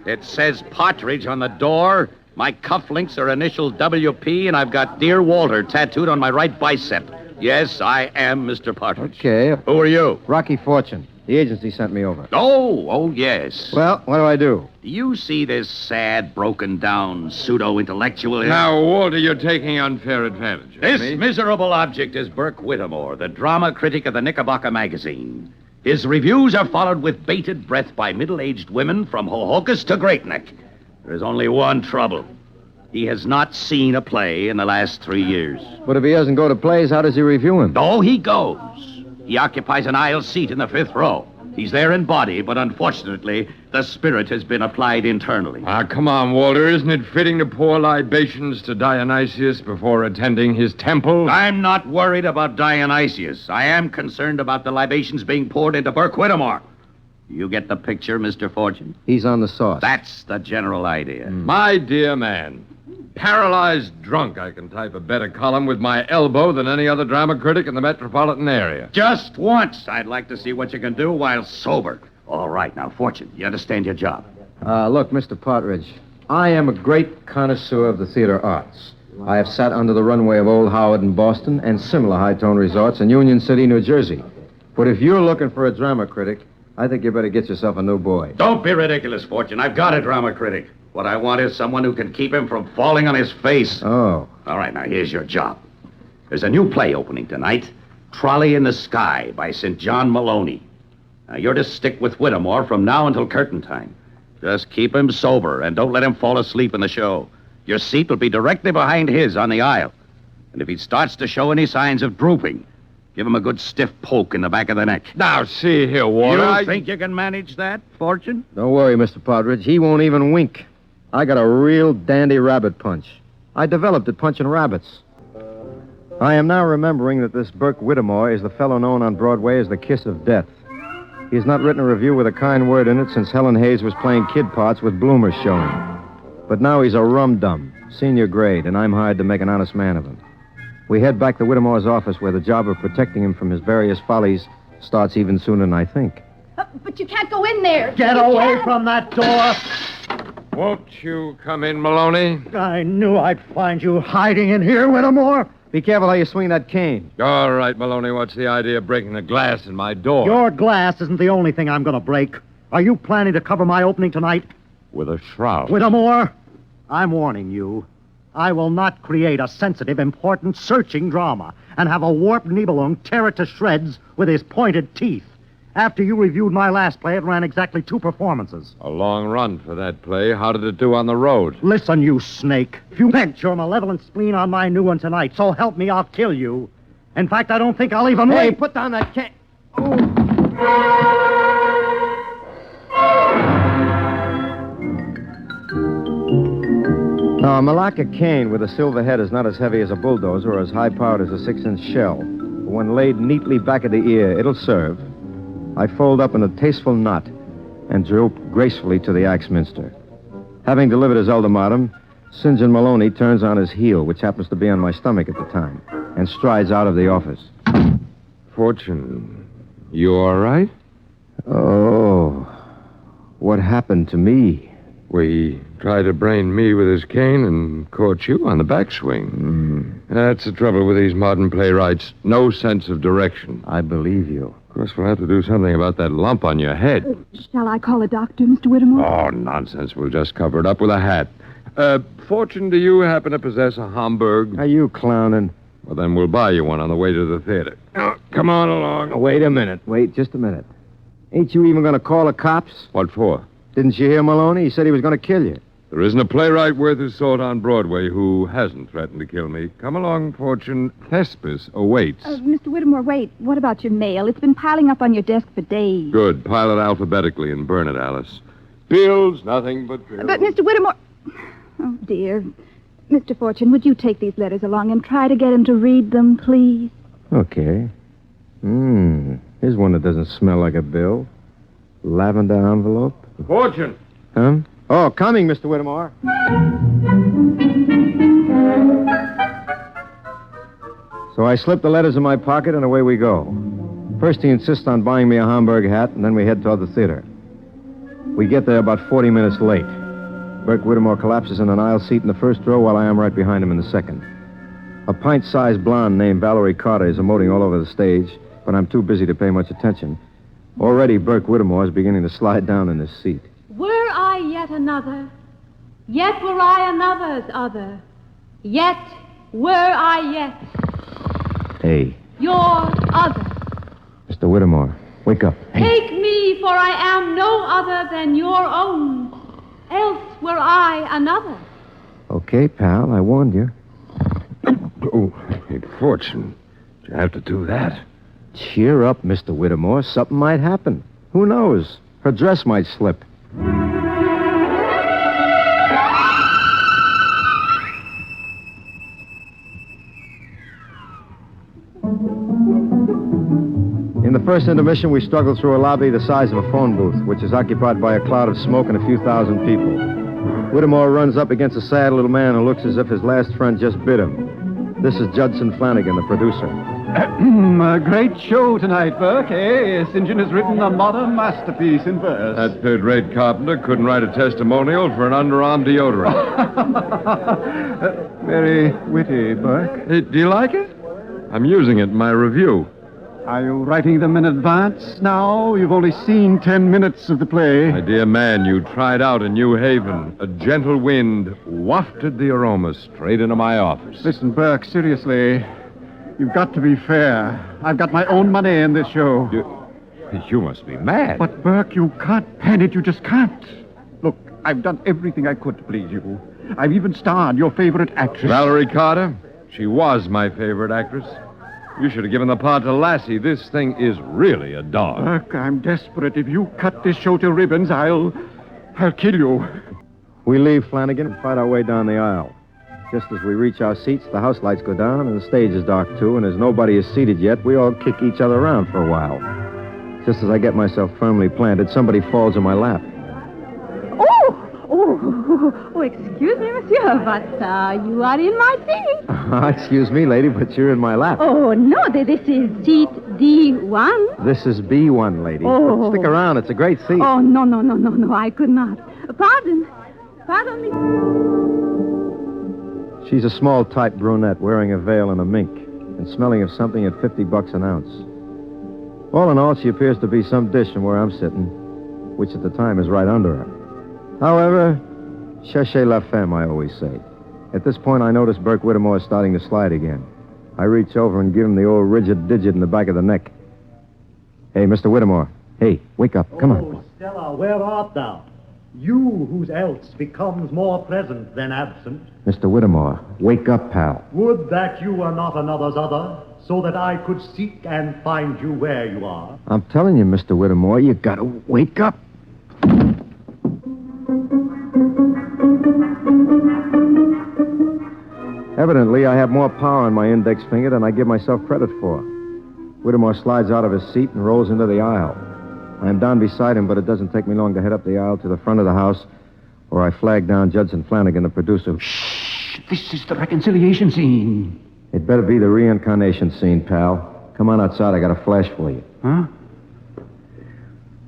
It says Partridge on the door. My cufflinks are initial WP, and I've got Dear Walter tattooed on my right bicep. Yes, I am Mr. Partridge. Okay. Who are you? Rocky Fortune. The agency sent me over. Oh, yes. Well, what do I do? Do you see this sad, broken-down pseudo-intellectual here? Now, Walter, you're taking unfair advantage of This me. miserable object is Burke Whittemore, the drama critic of the Knickerbocker magazine. His reviews are followed with bated breath by middle-aged women from Hohokus to Great Neck. There is only one trouble. He has not seen a play in the last 3 years. But if he doesn't go to plays, how does he review him? Oh, he goes. He occupies an aisle seat in the 5th row. He's there in body, but unfortunately, the spirit has been applied internally. Ah, come on, Walter. Isn't it fitting to pour libations to Dionysius before attending his temple? I'm not worried about Dionysius. I am concerned about the libations being poured into Burke Whittemore. You get the picture, Mr. Fortune? He's on the sauce. That's the general idea. My dear man, paralyzed drunk, I can type a better column with my elbow than any other drama critic in the metropolitan area. Just once. I'd like to see what you can do while sober. All right, now, Fortune, you understand your job. Look, Mr. Partridge, I am a great connoisseur of the theater arts. I have sat under the runway of Old Howard in Boston and similar high-tone resorts in Union City, New Jersey. But if you're looking for a drama critic, I think you better get yourself a new boy. Don't be ridiculous, Fortune. I've got a drama critic. What I want is someone who can keep him from falling on his face. Oh. All right, now, here's your job. There's a new play opening tonight, Trolley in the Sky by St. John Maloney. Now, you're to stick with Whittemore from now until curtain time. Just keep him sober and don't let him fall asleep in the show. Your seat will be directly behind his on the aisle. And if he starts to show any signs of drooping, give him a good stiff poke in the back of the neck. Now, see here, Walter. You think you can manage that, Fortune? Don't worry, Mr. Partridge. He won't even wink. I got a real dandy rabbit punch. I developed it punching rabbits. I am now remembering that this Burke Whittemore is the fellow known on Broadway as the Kiss of Death. He has not written a review with a kind word in it since Helen Hayes was playing kid parts with bloomers showing. But now he's a rum-dum, senior grade, and I'm hired to make an honest man of him. We head back to Whittemore's office where the job of protecting him from his various follies starts even sooner than I think. But you can't go in there. Get away from that door. Won't you come in, Maloney? I knew I'd find you hiding in here, Whittemore. Be careful how you swing that cane. All right, Maloney, what's the idea of breaking the glass in my door? Your glass isn't the only thing I'm going to break. Are you planning to cover my opening tonight? With a shroud. Whittemore, I'm warning you. I will not create a sensitive, important, searching drama and have a warped Nibelung tear it to shreds with his pointed teeth. After you reviewed my last play, it ran exactly 2 performances. A long run for that play. How did it do on the road? Listen, you snake. If you vent your malevolent spleen on my new one tonight, so help me, I'll kill you. In fact, I don't think I'll even Hey, wait. put down that can... Now, a Malacca cane with a silver head is not as heavy as a bulldozer or as high-powered as a 6-inch shell. But when laid neatly back of the ear, it'll serve. I fold up in a tasteful knot and droop gracefully to the Axminster. Having delivered his ultimatum, St. John Maloney turns on his heel, which happens to be on my stomach at the time, and strides out of the office. Fortune, you all right? Oh, what happened to me? We tried to brain me with his cane and caught you on the backswing. That's the trouble with these modern playwrights. No sense of direction. I believe you. Of course, we'll have to do something about that lump on your head. Shall I call a doctor, Mr. Whittemore? Oh, nonsense. We'll just cover it up with a hat. Fortune, do you happen to possess a Hamburg? Are you clowning? Well, then we'll buy you one on the way to the theater. Now, come on along. Wait a minute. Wait just a minute. Ain't you even going to call the cops? What for? Didn't you hear Maloney? He said he was going to kill you. There isn't a playwright worth his salt on Broadway who hasn't threatened to kill me. Come along, Fortune. Thespis awaits. Mr. Whittemore, wait. What about your mail? It's been piling up on your desk for days. Good. Pile it alphabetically and burn it, Alice. Bills, nothing but bills. But, Mr. Whittemore... Oh, dear. Mr. Fortune, would you take these letters along and try to get him to read them, please? Okay. Here's one that doesn't smell like a bill. Lavender envelope. Fortune! Huh? Oh, coming, Mr. Whittemore. So I slip the letters in my pocket and away we go. First he insists on buying me a Hamburg hat, and then we head toward the theater. We get there about 40 minutes late. Burke Whittemore collapses in an aisle seat in the first row while I am right behind him in the second. A pint-sized blonde named Valerie Carter is emoting all over the stage, but I'm too busy to pay much attention. Already Burke Whittemore is beginning to slide down in his seat. Were I yet another, yet were I another's other, yet were I yet Hey, your other. Mr. Whittemore, wake up. Take me, for I am no other than your own, else were I another. Okay, pal, I warned you. Oh, Fortune. Did you have to do that? Cheer up, Mr. Whittemore. Something might happen. Who knows? Her dress might slip. In the first intermission, we struggled through a lobby the size of a phone booth, which is occupied by a cloud of smoke and a few thousand people. Whittemore runs up against a sad little man who looks as if his last friend just bit him. This is Judson Flanagan, the producer. A great show tonight, Burke, eh? St. John has written a modern masterpiece in verse. That third-rate carpenter couldn't write a testimonial for an underarm deodorant. Very witty, Burke. Do you like it? I'm using it in my review. Are you writing them in advance now? You've only seen 10 minutes of the play. My dear man, you tried out in New Haven. A gentle wind wafted the aroma straight into my office. Listen, Burke, seriously. You've got to be fair. I've got my own money in this show. You must be mad. But, Burke, you can't pen it. You just can't. Look, I've done everything I could to please you. I've even starred your favorite actress. Valerie Carter? She was my favorite actress. You should have given the part to Lassie. This thing is really a dog. Burke, I'm desperate. If you cut this show to ribbons, I'll kill you. We leave Flanagan and fight our way down the aisle. Just as we reach our seats, the house lights go down and the stage is dark, too, and as nobody is seated yet, we all kick each other around for a while. Just as I get myself firmly planted, somebody falls in my lap. Oh, excuse me, monsieur, but you are in my seat. Excuse me, lady, but you're in my lap. Oh, no, this is seat D1. This is B1, lady. Oh. Stick around. It's a great seat. Oh, no, I could not. Pardon me. She's a small, tight brunette wearing a veil and a mink and smelling of something at $50 an ounce. All in all, she appears to be some dish from where I'm sitting, which at the time is right under her. However, cherchez la femme, I always say. At this point, I notice Burke Whittemore is starting to slide again. I reach over and give him the old rigid digit in the back of the neck. Hey, Mr. Whittemore. Hey, wake up. Come on. Oh, Stella, where art thou? You whose else becomes more present than absent. Mr. Whittemore, wake up, pal. Would that you were not another's other, so that I could seek and find you where you are. I'm telling you, Mr. Whittemore, you gotta wake up. Evidently, I have more power on my index finger than I give myself credit for. Whittemore slides out of his seat and rolls into the aisle. I am down beside him, but it doesn't take me long to head up the aisle to the front of the house, where I flag down Judson Flanagan, the producer. Shh! This is the reconciliation scene. It better be the reincarnation scene, pal. Come on outside, I got a flash for you. Huh?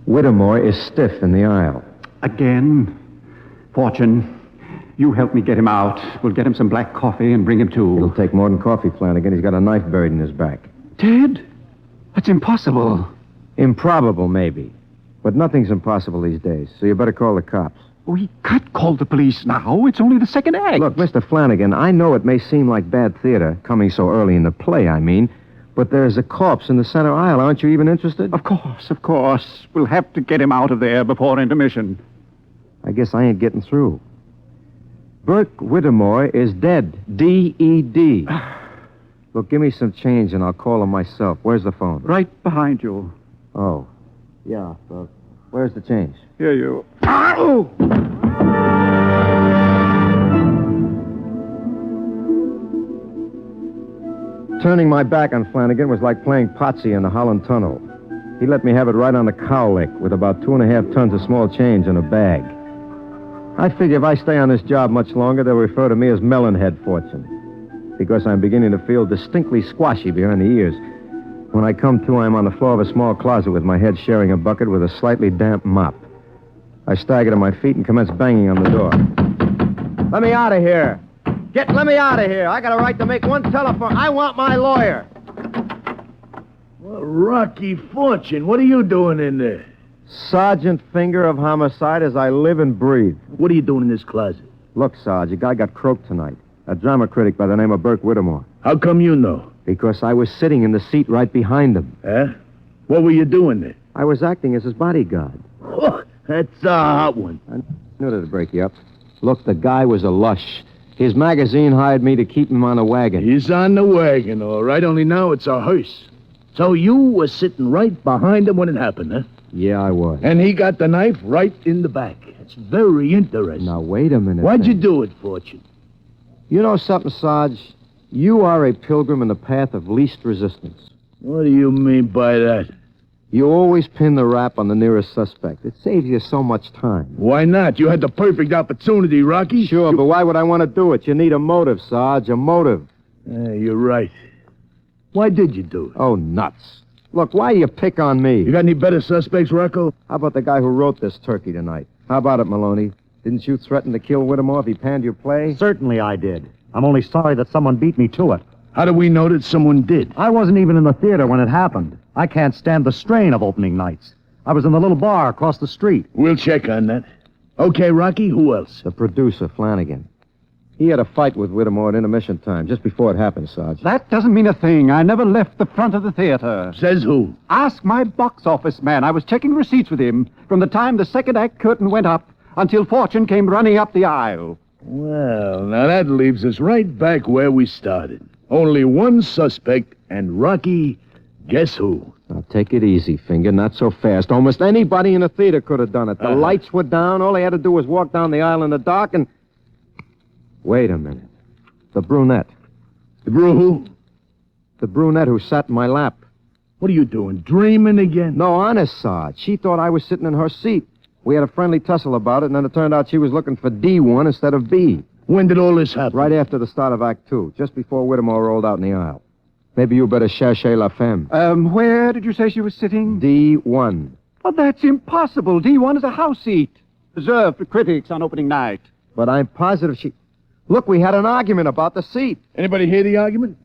Whittemore is stiff in the aisle. Again? Fortune, you help me get him out. We'll get him some black coffee and bring him to. It'll take more than coffee, Flanagan. He's got a knife buried in his back. Ted? That's impossible. Improbable, maybe. But nothing's impossible these days, so you better call the cops. We can't call the police now. It's only the second act. Look, Mr. Flanagan, I know it may seem like bad theater, coming so early in the play, I mean, but there's a corpse in the center aisle. Aren't you even interested? Of course. We'll have to get him out of there before intermission. I guess I ain't getting through. Burke Whittemore is dead. D-E-D. Look, give me some change and I'll call him myself. Where's the phone? Right behind you. Oh. Yeah, where's the change? Here you... Ow! Turning my back on Flanagan was like playing Potsy in the Holland Tunnel. He let me have it right on the cowlick with about 2.5 tons of small change in a bag. I figure if I stay on this job much longer, they'll refer to me as Melonhead Fortune, because I'm beginning to feel distinctly squashy behind the ears. When I come to, I'm on the floor of a small closet with my head sharing a bucket with a slightly damp mop. I stagger to my feet and commence banging on the door. Let me out of here. Let me out of here. I got a right to make one telephone. I want my lawyer. Well, Rocky Fortune, what are you doing in there? Sergeant Finger of Homicide as I live and breathe. What are you doing in this closet? Look, Sarge, a guy got croaked tonight. A drama critic by the name of Burke Whittemore. How come you know? Because I was sitting in the seat right behind him. Huh? What were you doing there? I was acting as his bodyguard. Oh, that's a hot one. I knew that'd break you up. Look, the guy was a lush. His magazine hired me to keep him on the wagon. He's on the wagon, all right, only now it's a hearse. So you were sitting right behind him when it happened, huh? Yeah, I was. And he got the knife right in the back. It's very interesting. Now, wait a minute. Why'd you do it, Fortune? You know something, Sarge? You are a pilgrim in the path of least resistance. What do you mean by that? You always pin the rap on the nearest suspect. It saves you so much time. Why not? You had the perfect opportunity, Rocky. Sure, but why would I want to do it? You need a motive, Sarge, a motive. You're right. Why did you do it? Oh, nuts. Look, why do you pick on me? You got any better suspects, Rocco? How about the guy who wrote this turkey tonight? How about it, Maloney? Didn't you threaten to kill Whittemore if he panned your play? Certainly I did. I'm only sorry that someone beat me to it. How do we know that someone did? I wasn't even in the theater when it happened. I can't stand the strain of opening nights. I was in the little bar across the street. We'll check on that. Okay, Rocky, who else? The producer, Flanagan. He had a fight with Whittemore at intermission time, just before it happened, Sarge. That doesn't mean a thing. I never left the front of the theater. Says who? Ask my box office man. I was checking receipts with him from the time the second act curtain went up until Fortune came running up the aisle. Well, now that leaves us right back where we started. Only one suspect, and Rocky, guess who? Now, take it easy, Finger. Not so fast. Almost anybody in the theater could have done it. The lights were down. All they had to do was walk down the aisle in the dark and... Wait a minute. The brunette. The who? The brunette who sat in my lap. What are you doing, dreaming again? No, honest, Sarge. She thought I was sitting in her seat. We had a friendly tussle about it, and then it turned out she was looking for D1 instead of B. When did all this happen? Right after the start of Act 2, just before Whittemore rolled out in the aisle. Maybe you better chercher la femme. Where did you say she was sitting? D1. Oh, that's impossible. D1 is a house seat, reserved for critics on opening night. But I'm positive she... Look, we had an argument about the seat. Anybody hear the argument?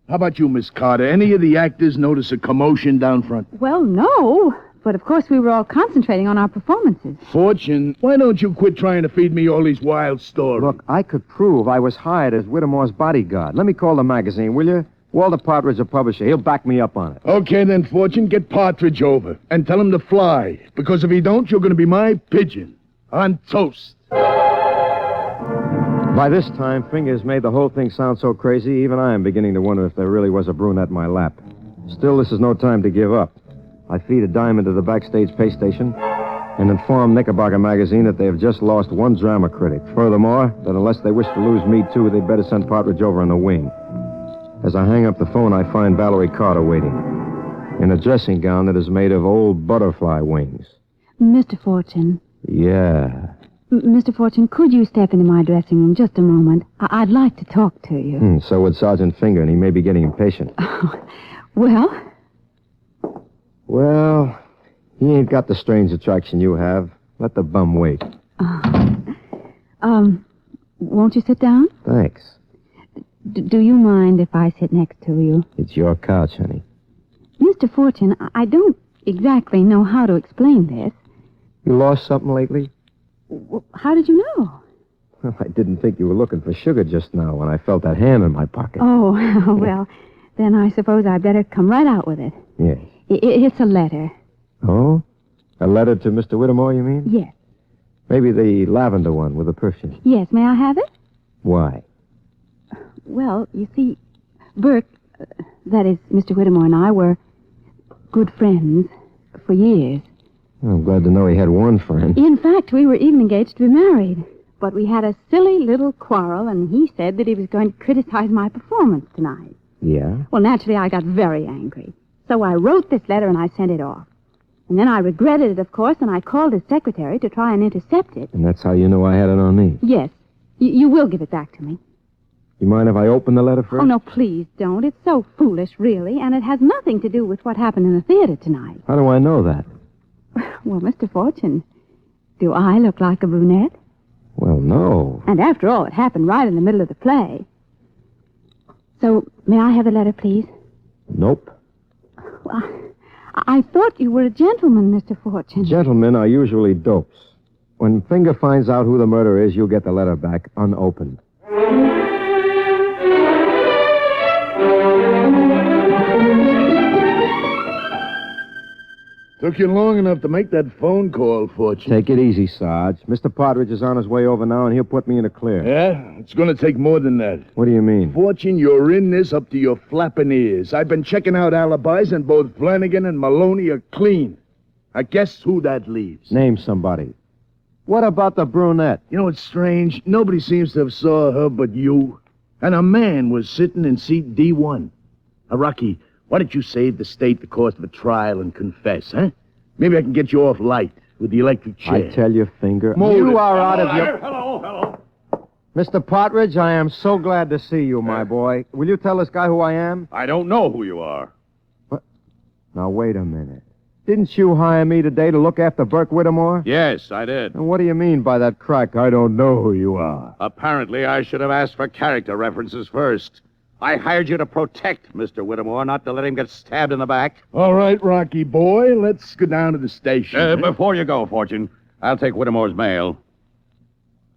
How about you, Miss Carter? Any of the actors notice a commotion down front? Well, no. But, of course, we were all concentrating on our performances. Fortune, why don't you quit trying to feed me all these wild stories? Look, I could prove I was hired as Whittemore's bodyguard. Let me call the magazine, will you? Walter Partridge, the publisher. He'll back me up on it. Okay, then, Fortune, get Partridge over and tell him to fly. Because if he don't, you're going to be my pigeon. On toast. By this time, Fingers made the whole thing sound so crazy, even I am beginning to wonder if there really was a brunette in my lap. Still, this is no time to give up. I feed a dime into the backstage pay station and inform Knickerbocker magazine that they have just lost one drama critic. Furthermore, that unless they wish to lose me, too, they'd better send Partridge over in the wing. As I hang up the phone, I find Valerie Carter waiting in a dressing gown that is made of old butterfly wings. Mr. Fortune. Yeah. Mr. Fortune, could you step into my dressing room just a moment? I'd like to talk to you. So would Sergeant Finger, and he may be getting impatient. Well? Well, he ain't got the strange attraction you have. Let the bum wait. Won't you sit down? Thanks. Do you mind if I sit next to you? It's your couch, honey. Mr. Fortune, I don't exactly know how to explain this. You lost something lately? How did you know? Well, I didn't think you were looking for sugar just now when I felt that hand in my pocket. Oh, well, then I suppose I'd better come right out with it. Yes. It's a letter. Oh? A letter to Mr. Whittemore, you mean? Yes. Maybe the lavender one with the perfume. Yes, may I have it? Why? Well, you see, Burke, that is, Mr. Whittemore and I were good friends for years. I'm glad to know he had one friend. In fact, we were even engaged to be married. But we had a silly little quarrel, and he said that he was going to criticize my performance tonight. Yeah? Well, naturally, I got very angry. So I wrote this letter and I sent it off. And then I regretted it, of course, and I called his secretary to try and intercept it. And that's how you know I had it on me? Yes. You will give it back to me. You mind if I open the letter first? Oh, no, please don't. It's so foolish, really, and it has nothing to do with what happened in the theater tonight. How do I know that? Well, Mr. Fortune, do I look like a brunette? Well, no. And after all, it happened right in the middle of the play. So, may I have the letter, please? Nope. I thought you were a gentleman, Mr. Fortune. Gentlemen are usually dopes. When Finger finds out who the murderer is, you'll get the letter back unopened. Took you long enough to make that phone call, Fortune. Take it easy, Sarge. Mr. Partridge is on his way over now, and he'll put me in the clear. Yeah? It's going to take more than that. What do you mean? Fortune, you're in this up to your flapping ears. I've been checking out alibis, and both Flanagan and Maloney are clean. I guess who that leaves. Name somebody. What about the brunette? You know what's strange? Nobody seems to have saw her but you. And a man was sitting in seat D1. Rocky, why don't you save the state the cost of a trial and confess, huh? Maybe I can get you off light with the electric chair. I tell you, Finger, Move you it. are out of your... Hello. Mr. Partridge, I am so glad to see you, my boy. Will you tell this guy who I am? I don't know who you are. What? Now, wait a minute. Didn't you hire me today to look after Burke Whittemore? Yes, I did. And what do you mean by that crack, I don't know who you are? Apparently, I should have asked for character references first. I hired you to protect Mr. Whittemore, not to let him get stabbed in the back. All right, Rocky boy, let's go down to the station. Before you go, Fortune, I'll take Whittemore's mail.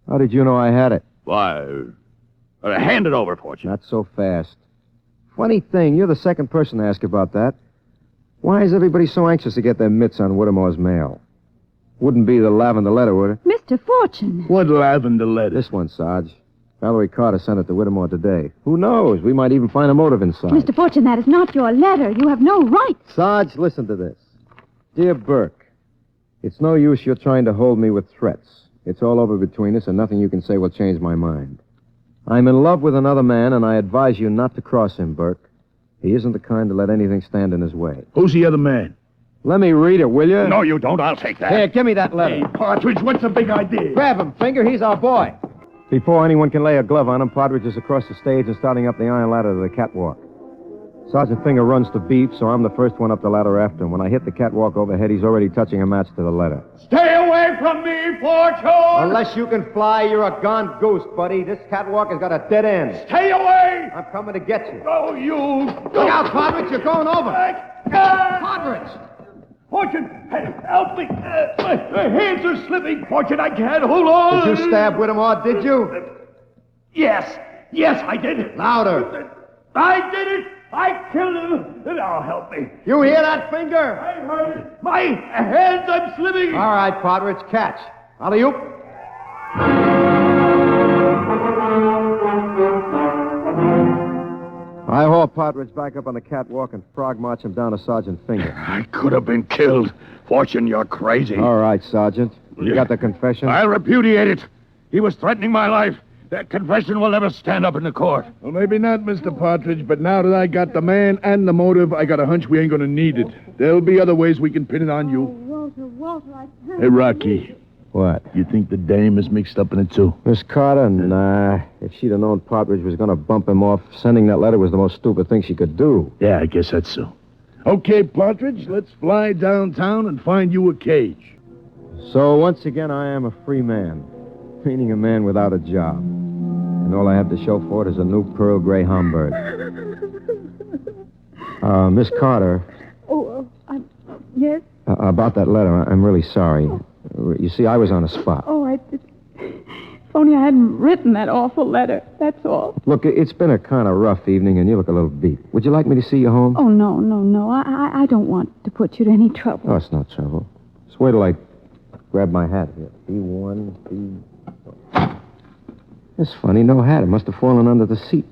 How did you know I had it? Why, hand it over, Fortune. Not so fast. Funny thing, you're the second person to ask about that. Why is everybody so anxious to get their mitts on Whittemore's mail? Wouldn't be the lavender letter, would it? Mr. Fortune. What lavender letter? This one, Sarge. Valerie Carter sent it to Whittemore today. Who knows? We might even find a motive inside. Mr. Fortune, that is not your letter. You have no right. Sarge, listen to this. Dear Burke, it's no use you're trying to hold me with threats. It's all over between us, and nothing you can say will change my mind. I'm in love with another man, and I advise you not to cross him, Burke. He isn't the kind to let anything stand in his way. Who's the other man? Let me read it, will you? No, you don't. I'll take that. Here, give me that letter. Hey, Partridge, what's the big idea? Grab him, Finger. He's our boy. Before anyone can lay a glove on him, Partridge is across the stage and starting up the iron ladder to the catwalk. Sergeant Finger runs to beef, so I'm the first one up the ladder after him. When I hit the catwalk overhead, he's already touching a match to the letter. Stay away from me, Fortune! Unless you can fly, you're a gone goose, buddy. This catwalk has got a dead end. Stay away! I'm coming to get you. Oh, you... Look out, Partridge, you're going over. Partridge! Fortune, help me. My hands are slipping. Fortune, I can't hold on. Did you stab Whittemore, did you? Yes, I did. Louder. I did it. I killed him. Now help me. You hear that, Finger? I heard it. My hands, I'm slipping. All right, Partridge, catch. Alley-oop. I haul Partridge back up on the catwalk and frog march him down to Sergeant Finger. I could have been killed. Fortune, you're crazy. All right, Sergeant. You got the confession? I repudiate it. He was threatening my life. That confession will never stand up in the court. Well, maybe not, Mr. Partridge, but now that I got the man and the motive, I got a hunch we ain't gonna need it. There'll be other ways we can pin it on you. Walter, I can't. Hey, Rocky. What? You think the dame is mixed up in it, too? Miss Carter? Nah. If she'd have known Partridge was going to bump him off, sending that letter was the most stupid thing she could do. Yeah, I guess that's so. Okay, Partridge, let's fly downtown and find you a cage. So, once again, I am a free man, meaning a man without a job. And all I have to show for it is a new pearl gray Homburg. Miss Carter. Yes? About that letter, I'm really sorry. You see, I was on the spot. If only I hadn't written that awful letter, that's all. Look, it's been a kind of rough evening, and you look a little beat. Would you like me to see you home? Oh, no. I don't want to put you to any trouble. Oh, it's no trouble. Just wait till I grab my hat here. B1, B... It's funny, no hat. It must have fallen under the seat.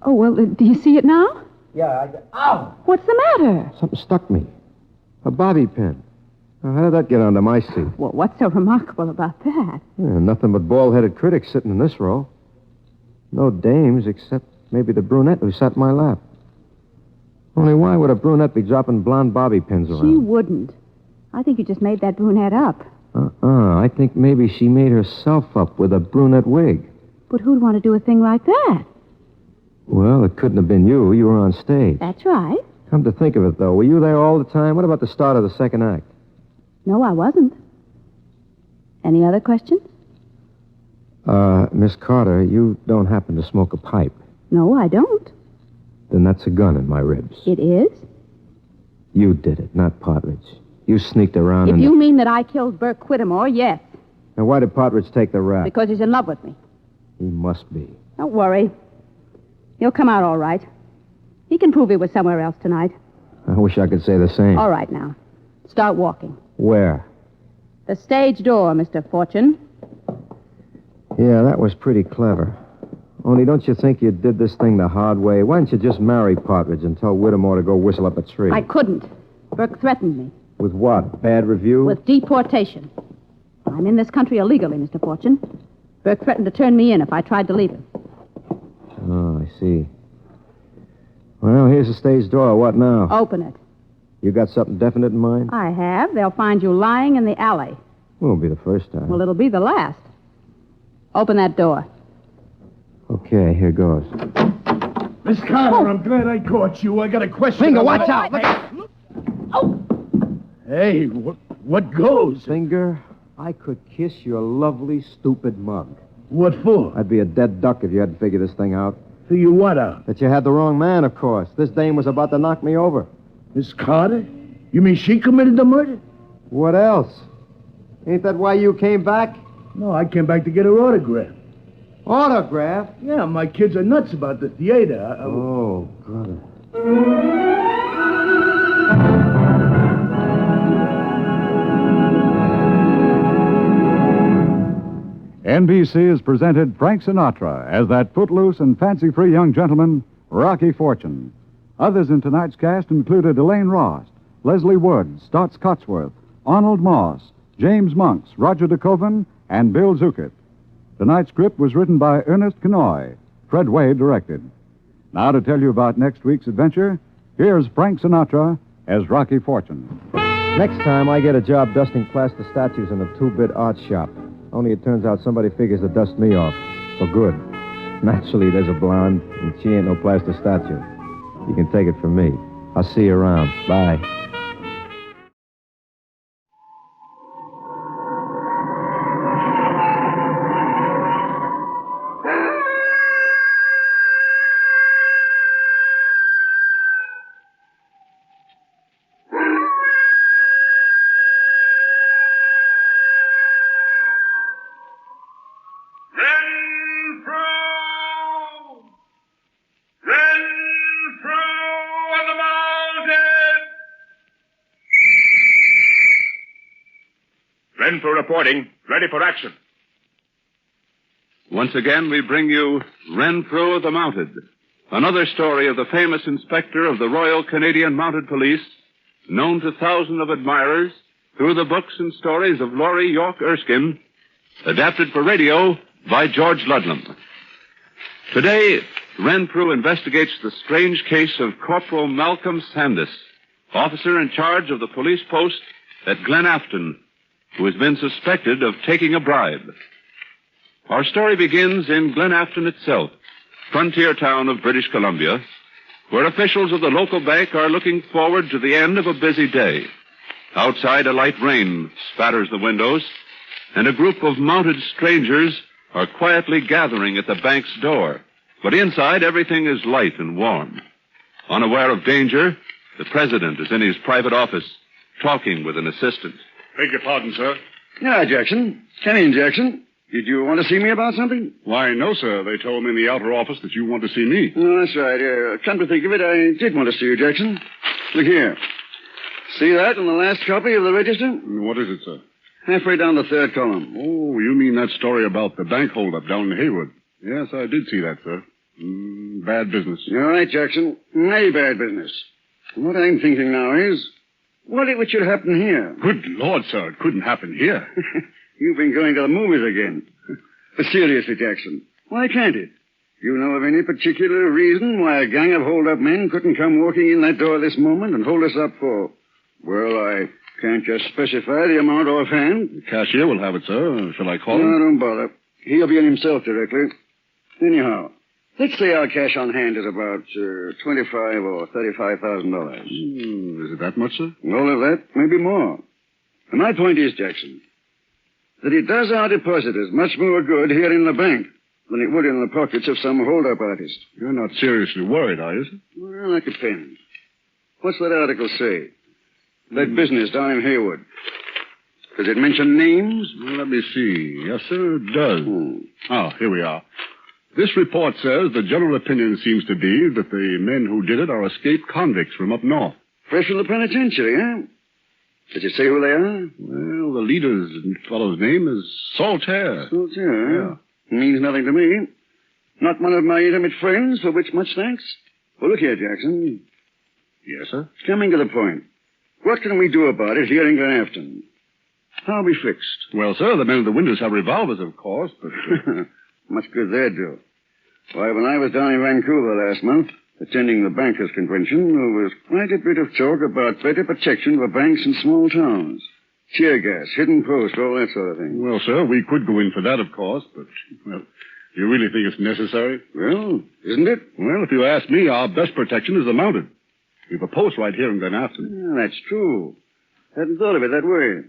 Oh, well, do you see it now? Yeah, Ow! What's the matter? Something stuck me. A bobby pin. How did that get under my seat? Well, what's so remarkable about that? Yeah, nothing but bald-headed critics sitting in this row. No dames, except maybe the brunette who sat in my lap. Only why would a brunette be dropping blonde bobby pins around? She wouldn't. I think you just made that brunette up. I think maybe she made herself up with a brunette wig. But who'd want to do a thing like that? Well, it couldn't have been you. You were on stage. That's right. Come to think of it, though, were you there all the time? What about the start of the second act? No, I wasn't. Any other questions? Miss Carter, you don't happen to smoke a pipe. No, I don't. Then that's a gun in my ribs. It is? You did it, not Partridge. You sneaked around If you mean that I killed Burke Whittemore, yes. Now, why did Partridge take the rap? Because he's in love with me. He must be. Don't worry. He'll come out all right. He can prove he was somewhere else tonight. I wish I could say the same. All right, now. Start walking. Where? The stage door, Mr. Fortune. Yeah, that was pretty clever. Only don't you think you did this thing the hard way? Why didn't you just marry Partridge and tell Whittemore to go whistle up a tree? I couldn't. Burke threatened me. With what? Bad review? With deportation. I'm in this country illegally, Mr. Fortune. Burke threatened to turn me in if I tried to leave him. Oh, I see. Well, here's the stage door. What now? Open it. You got something definite in mind? I have. They'll find you lying in the alley. Won't be the first time. Well, it'll be the last. Open that door. Okay, here goes. Miss Carter, I'm glad I caught you. I got a question. Finger, watch out. Hey, what goes? Finger, I could kiss your lovely, stupid mug. What for? I'd be a dead duck if you hadn't figured this thing out. Figure what out? That you had the wrong man, of course. This dame was about to knock me over. Miss Carter? You mean she committed the murder? What else? Ain't that why you came back? No, I came back to get her autograph. Autograph? Yeah, my kids are nuts about the theater. Oh, brother. NBC has presented Frank Sinatra as that footloose and fancy-free young gentleman, Rocky Fortune. Others in tonight's cast included Elaine Ross, Leslie Wood, Stotts Cotsworth, Arnold Moss, James Monks, Roger DeKoven, and Bill Zuckert. Tonight's script was written by Ernest Kenoy. Fred Wade directed. Now to tell you about next week's adventure, here's Frank Sinatra as Rocky Fortune. Next time, I get a job dusting plaster statues in a 2-bit art shop. Only it turns out somebody figures to dust me off. For good. Naturally, there's a blonde, and she ain't no plaster statue. You can take it from me. I'll see you around. Bye. Renfrew reporting. Ready for action. Once again, we bring you Renfrew the Mounted, another story of the famous inspector of the Royal Canadian Mounted Police, known to thousands of admirers through the books and stories of Laurie York Erskine, adapted for radio by George Ludlam. Today, Renfrew investigates the strange case of Corporal Malcolm Sandus, officer in charge of the police post at Glen Afton, who has been suspected of taking a bribe. Our story begins in Glen Afton itself, frontier town of British Columbia, where officials of the local bank are looking forward to the end of a busy day. Outside, a light rain spatters the windows, and a group of mounted strangers are quietly gathering at the bank's door. But inside, everything is light and warm. Unaware of danger, the president is in his private office, talking with an assistant. Beg your pardon, sir. Yeah, Jackson. Come in, Jackson. Did you want to see me about something? Why, no, sir. They told me in the outer office that you want to see me. Oh, that's right. Come to think of it, I did want to see you, Jackson. Look here. See that in the last copy of the register? What is it, sir? Halfway down the third column. Oh, you mean that story about the bank holdup down in Haywood? Yes, I did see that, sir. Bad business. You're right, Jackson. A bad business. What I'm thinking now is, what if it should happen here? Good Lord, sir, it couldn't happen here. You've been going to the movies again. But seriously, Jackson, why can't it? Do you know of any particular reason why a gang of hold-up men couldn't come walking in that door this moment and hold us up for... Well, I can't just specify the amount offhand. The cashier will have it, sir. Shall I call him? No, don't bother. He'll be in himself directly. Anyhow, let's say our cash on hand is about $25,000 or $35,000. Is it that much, sir? All of that, maybe more. And my point is, Jackson, that it does our depositors much more good here in the bank than it would in the pockets of some hold-up artist. You're not seriously worried, are you, sir? Well, that depends. What's that article say? That business down in Haywood. Does it mention names? Well, let me see. Yes, sir, it does. Oh, here we are. This report says the general opinion seems to be that the men who did it are escaped convicts from up north. Fresh from the penitentiary, huh? Did you say who they are? Well, the leader's fellow's name is Saltaire. Saltaire? Yeah. Means nothing to me. Not one of my intimate friends, for which much thanks. Well, look here, Jackson. Yes, sir? Coming to the point. What can we do about it here in Glenafton? How are we fixed? Well, sir, the men at the windows have revolvers, of course, but... Much good they'd do. Why, when I was down in Vancouver last month, attending the bankers' convention, there was quite a bit of talk about better protection for banks in small towns. Tear gas, hidden posts, all that sort of thing. Well, sir, we could go in for that, of course, but, well, do you really think it's necessary? Well, isn't it? Well, if you ask me, our best protection is the mounted. We've a post right here in Glenafton. Yeah, that's true. Hadn't thought of it that way.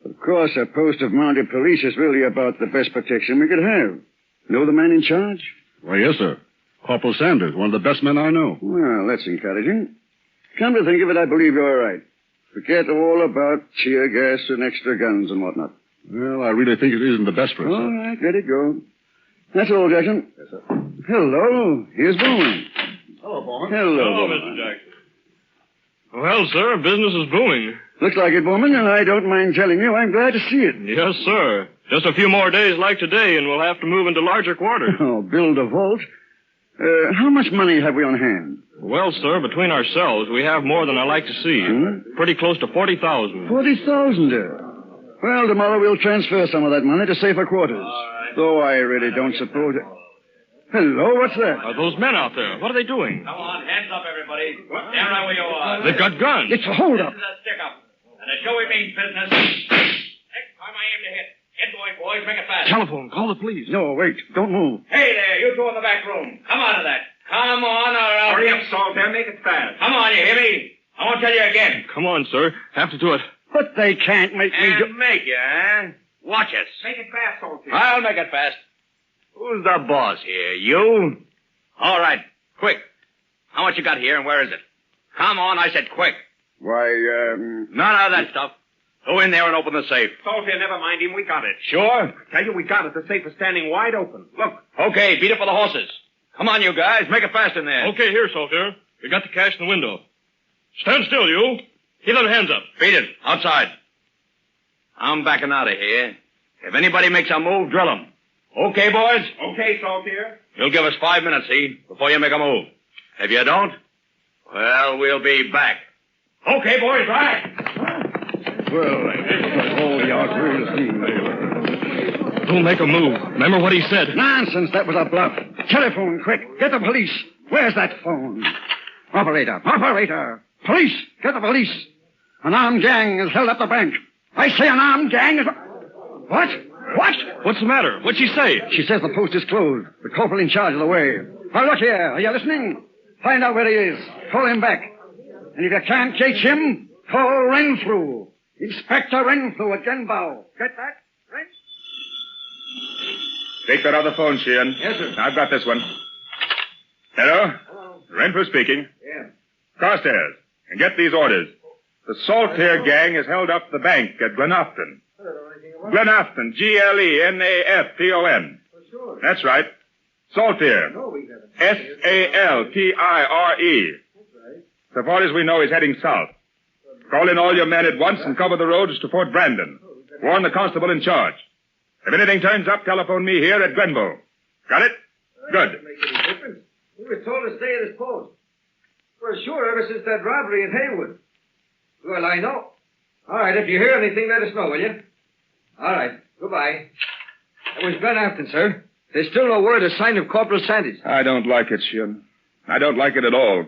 Of course, a post of mounted police is really about the best protection we could have. Know the man in charge? Why, yes, sir. Corporal Sanders, one of the best men I know. Well, that's encouraging. Come to think of it, I believe you're right. Forget all about tear gas and extra guns and whatnot. Well, I really think it isn't the best for us. All right, let it go. That's all, Jackson. Yes, sir. Hello. Here's Bowman. Hello, Bowman. Hello, Mr. Jackson. Well, sir, business is booming. Looks like it, Bowman, and I don't mind telling you I'm glad to see it. Yes, sir. Just a few more days like today, and we'll have to move into larger quarters. Oh, build a vault? How much money have we on hand? Well, sir, between ourselves, we have more than I like to see. Pretty close to 40,000. 40,000, Well, tomorrow we'll transfer some of that money to safer quarters. Though I really don't suppose it. Hello, what's that? Are those men out there? What are they doing? Come on, hands up, everybody. Stand right where you are. They've got guns. It's a hold-up. This is a stick-up. And a showy means business. Next time I aim to hit. Hit going, boys. Make it fast. Telephone. Call the police. No, wait. Don't move. Hey there, you two in the back room. Come out of that. Come on, or else... Hurry up, Saltaire. Make it fast. Come on, you hear me? I won't tell you again. Come on, sir. Have to do it. But they can't make me do... Make you, huh? Watch us. Make it fast, Saltaire. I'll make it fast. Who's the boss here? You? All right. Quick. How much you got here and where is it? Come on, I said quick. Why, None of that stuff. Go in there and open the safe. Saltaire, never mind him. We got it. Sure? Tell you we got it. The safe is standing wide open. Look. Okay, beat it for the horses. Come on, you guys. Make it fast in there. Okay, here, Saltaire. We got the cash in the window. Stand still, you. Keep them hands up. Beat it. Outside. I'm backing out of here. If anybody makes a move, drill them. Okay, boys? Okay, Saltaire. You'll give us 5 minutes, before you make a move. If you don't, well, we'll be back. Okay, boys, right? Well, all yards real steam. Don't make a move. Remember what he said. Nonsense, that was a bluff. Telephone, quick. Get the police. Where's that phone? Operator. Police, get the police. An armed gang has held up the bank. I say an armed gang is... What? What's the matter? What'd she say? She says the post is closed. The corporal in charge of the way. Now, look here. Are you listening? Find out where he is. Call him back. And if you can't catch him, call Renfrew. Inspector Renfrew at Genbow. Get that? Take that other phone, Sheehan. Yes, sir. I've got this one. Hello? Renfrew speaking. Yeah. Carstairs, and get these orders. The Saltaire gang has held up the bank at Glenafton. Glenafton, Glenafton. That's right. Saltaire. Saltire. So far as we know, he's heading south. Call in all your men at once and cover the roads to Fort Brandon. Warn the constable in charge. If anything turns up, telephone me here at Glenbow. Got it? Good. He was told to stay at his post. Well, sure, ever since that robbery in Haywood. Well, I know. All right, if you hear anything, let us know, will you? All right, goodbye. That was Glenafton, sir. There's still no word or sign of Corporal Sanders. I don't like it, Sheehan. I don't like it at all.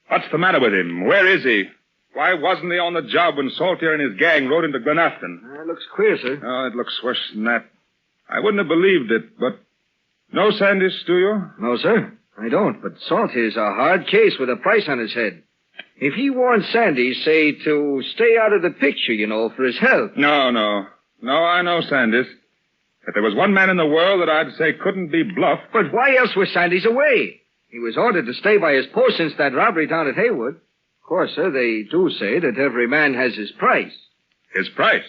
What's the matter with him? Where is he? Why wasn't he on the job when Saltaire and his gang rode into Glenafton? It looks queer, sir. Oh, it looks worse than that. I wouldn't have believed it, but... No Sanders, do you? No, sir. I don't, but Saltaire's a hard case with a price on his head. If he warned Sandys, say, to stay out of the picture, for his health. No, I know Sandys. If there was one man in the world that I'd say couldn't be bluffed... But why else was Sandys away? He was ordered to stay by his post since that robbery down at Haywood. Of course, sir, they do say that every man has his price. His price?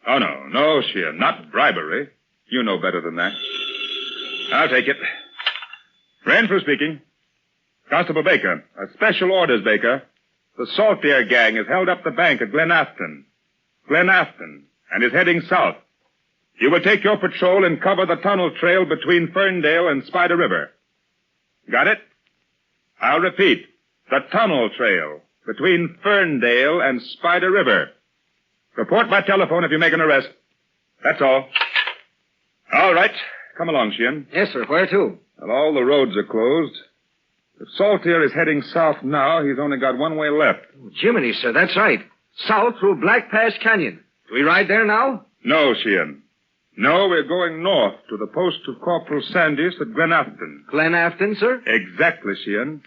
Oh, no, Sheehan, not bribery. You know better than that. I'll take it. Renfrew speaking. Constable Baker, a special orders, Baker. The Saltier gang has held up the bank at Glen Afton, and is heading south. You will take your patrol and cover the tunnel trail between Ferndale and Spider River. Got it? I'll repeat. The tunnel trail between Ferndale and Spider River. Report by telephone if you make an arrest. That's all. All right. Come along, Sheehan. Yes, sir. Where to? Well, all the roads are closed. If Saltier is heading south now, he's only got one way left. Oh, Jiminy, sir, that's right. South through Black Pass Canyon. Do we ride there now? No, Sheehan. No, we're going north to the post of Corporal Sandys at Glen Afton. Glen Afton, sir? Exactly, Sheehan.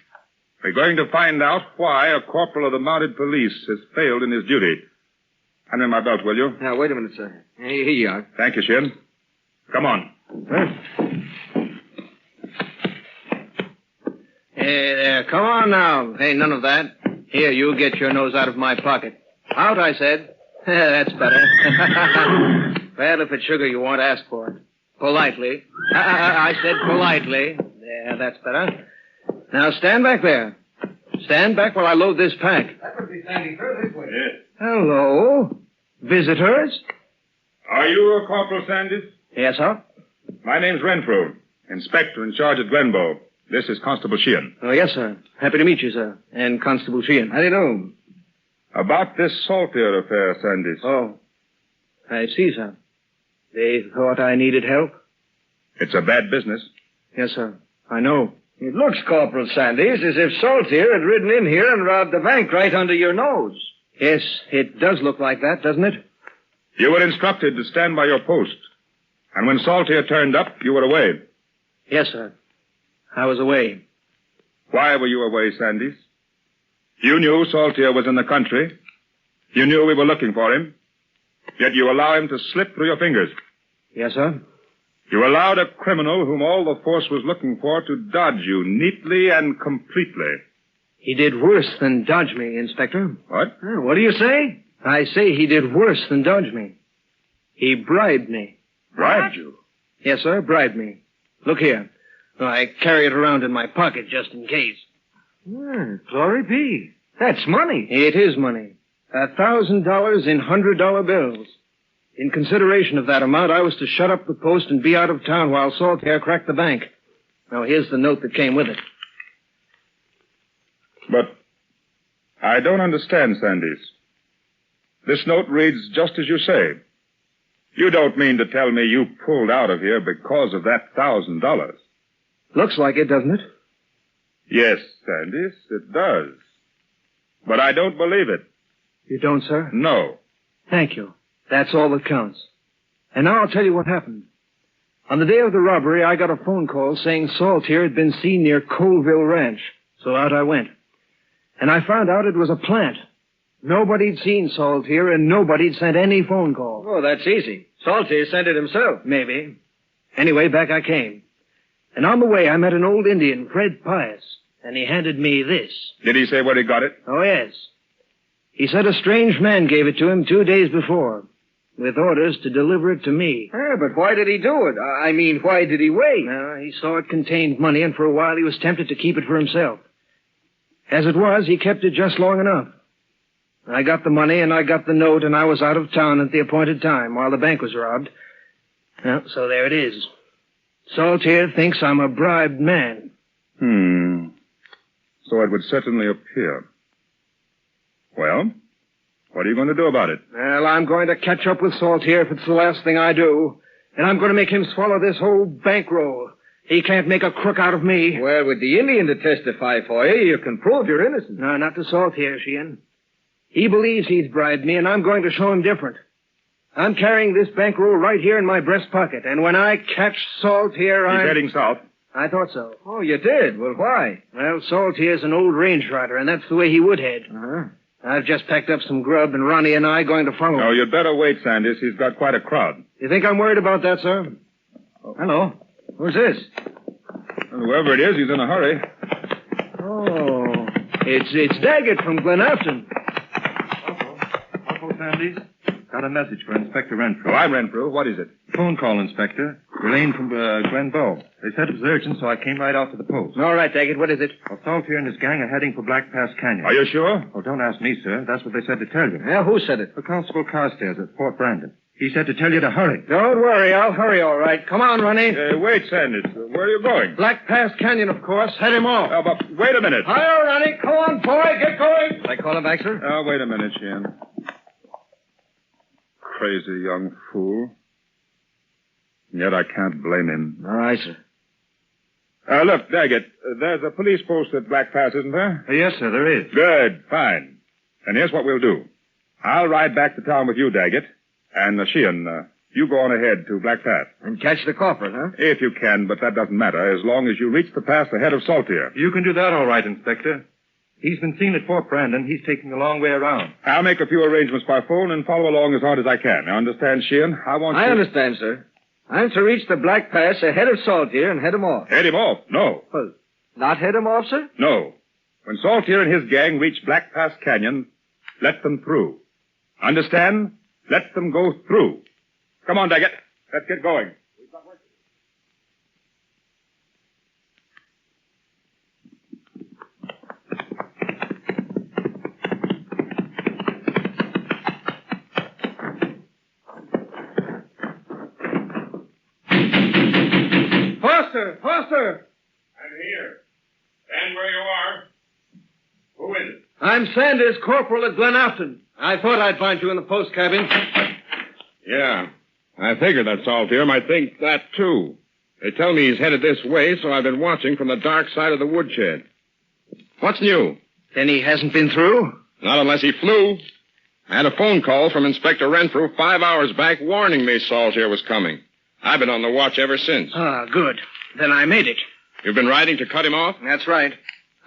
We're going to find out why a corporal of the mounted police has failed in his duty. Hand me my belt, will you? Now, wait a minute, sir. Here you are. Thank you, Sheehan. Come on. Hey there, come on now. Hey, none of that. Here, you get your nose out of my pocket. Out, I said. That's better. Well, if it's sugar you want, ask for it. Politely. I said politely. There, that's better. Now stand back there. Stand back while I load this pack. That would be standing further this way. Yes. Hello. Visitors? Are you Corporal Sandys? Yes, sir. My name's Renfrew, Inspector in charge at Glenbow. This is Constable Sheehan. Oh, yes, sir. Happy to meet you, sir. And Constable Sheehan. How do you do? About this Saltier affair, Sandys. Oh, I see, sir. They thought I needed help? It's a bad business. Yes, sir. I know. It looks, Corporal Sandys, as if Saltier had ridden in here and robbed the bank right under your nose. Yes, it does look like that, doesn't it? You were instructed to stand by your post. And when Saltier turned up, you were away. Yes, sir. I was away. Why were you away, Sandys? You knew Saltier was in the country. You knew we were looking for him. Yet you allow him to slip through your fingers. Yes, sir. You allowed a criminal whom all the force was looking for to dodge you neatly and completely. He did worse than dodge me, Inspector. What? What do you say? I say he did worse than dodge me. He bribed me. Bribed you? Yes, sir, bribed me. Look here. I carry it around in my pocket just in case. Glory be. That's money. It is money. $1,000 in $100 bills. In consideration of that amount, I was to shut up the post and be out of town while Saltier cracked the bank. Now, here's the note that came with it. But I don't understand, Sandys. This note reads just as you say. You don't mean to tell me you pulled out of here because of that $1,000. Looks like it, doesn't it? Yes, Sandys, it does. But I don't believe it. You don't, sir? No. Thank you. That's all that counts. And now I'll tell you what happened. On the day of the robbery, I got a phone call saying Saltier had been seen near Colville Ranch. So out I went. And I found out it was a plant. Nobody'd seen Saltier, and nobody'd sent any phone call. Oh, that's easy. Saltier sent it himself. Maybe. Anyway, back I came. And on the way, I met an old Indian, Fred Pius, and he handed me this. Did he say where he got it? Oh, yes. He said a strange man gave it to him 2 days before, with orders to deliver it to me. But why did he do it? I mean, why did he wait? He saw it contained money, and for a while he was tempted to keep it for himself. As it was, he kept it just long enough. I got the money, and I got the note, and I was out of town at the appointed time while the bank was robbed. Well, so there it is. Saltier thinks I'm a bribed man. So it would certainly appear. Well, what are you going to do about it? Well, I'm going to catch up with Saltier if it's the last thing I do. And I'm going to make him swallow this whole bankroll. He can't make a crook out of me. Well, with the Indian to testify for you, you can prove you're innocent. No, not to Saltier, Sheehan. He believes he's bribed me, and I'm going to show him different. I'm carrying this bankroll right here in my breast pocket, and when I catch Saltier, He's heading south. I thought so. Oh, you did? Well, why? Well, Saltier's an old range rider, and that's the way he would head. I've just packed up some grub, and Ronnie and I going to follow him. No, you'd better wait, Sandys. He's got quite a crowd. You think I'm worried about that, sir? Hello. Who's this? Well, whoever it is, he's in a hurry. Oh, It's Daggett from Glenafton. Hello, Sandys. Got a message for Inspector Renfrew. Oh, I'm Renfrew. What is it? Phone call, Inspector. Elaine from Glenbow. They said it was urgent, so I came right out to the post. All right, Daggett, what is it? Saltier and his gang are heading for Black Pass Canyon. Are you sure? Oh, don't ask me, sir. That's what they said to tell you. Yeah, who said it? The Constable Carstairs at Fort Brandon. He said to tell you to hurry. Don't worry, I'll hurry all right. Come on, Ronnie. Wait, Sanders. Where are you going? Black Pass Canyon, of course. Head him off. But wait a minute. Hi, Ronnie. Come on, boy. Get going. I call him back, sir? Oh, wait a minute, Sheehan. Crazy young fool. Yet I can't blame him. All right, sir. Look, Daggett, there's a police post at Black Pass, isn't there? Yes, sir, there is. Good, fine. And here's what we'll do. I'll ride back to town with you, Daggett. And Sheehan, you go on ahead to Black Pass. And catch the corporal, huh? If you can, but that doesn't matter, as long as you reach the pass ahead of Saltier. You can do that all right, Inspector. He's been seen at Fort Brandon. He's taking a long way around. I'll make a few arrangements by phone and follow along as hard as I can. Now, understand, Sheehan? I understand, sir. I'm to reach the Black Pass ahead of Saltier and head him off. Head him off? No. Well, not head him off, sir? No. When Saltier and his gang reach Black Pass Canyon, let them through. Understand? Let them go through. Come on, Daggett. Let's get going. Foster! I'm here. Stand where you are. Who is it? I'm Sanders, corporal at Glenafton. I thought I'd find you in the post cabin. Yeah. I figured that Saltier might think that, too. They tell me he's headed this way, so I've been watching from the dark side of the woodshed. What's new? Then he hasn't been through? Not unless he flew. I had a phone call from Inspector Renfrew 5 hours back warning me Saltier was coming. I've been on the watch ever since. Ah, good. Then I made it. You've been riding to cut him off? That's right.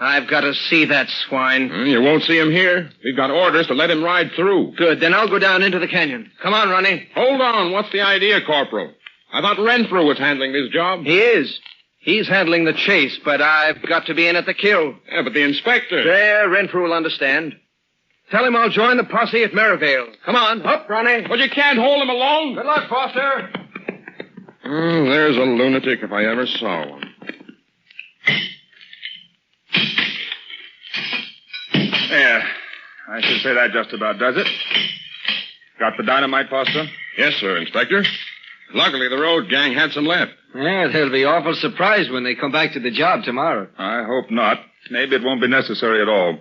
I've got to see that swine. You won't see him here. We've got orders to let him ride through. Good. Then I'll go down into the canyon. Come on, Ronnie. Hold on. What's the idea, Corporal? I thought Renfrew was handling this job. He is. He's handling the chase, but I've got to be in at the kill. Yeah, but the inspector... There, Renfrew will understand. Tell him I'll join the posse at Merivale. Come on. Up, Ronnie. But you can't hold him alone. Good luck, Foster. Oh, there's a lunatic if I ever saw one. Yeah, I should say that just about does it. Got the dynamite, Foster? Yes, sir, Inspector. Luckily, the road gang had some left. Yeah, they'll be awful surprised when they come back to the job tomorrow. I hope not. Maybe it won't be necessary at all.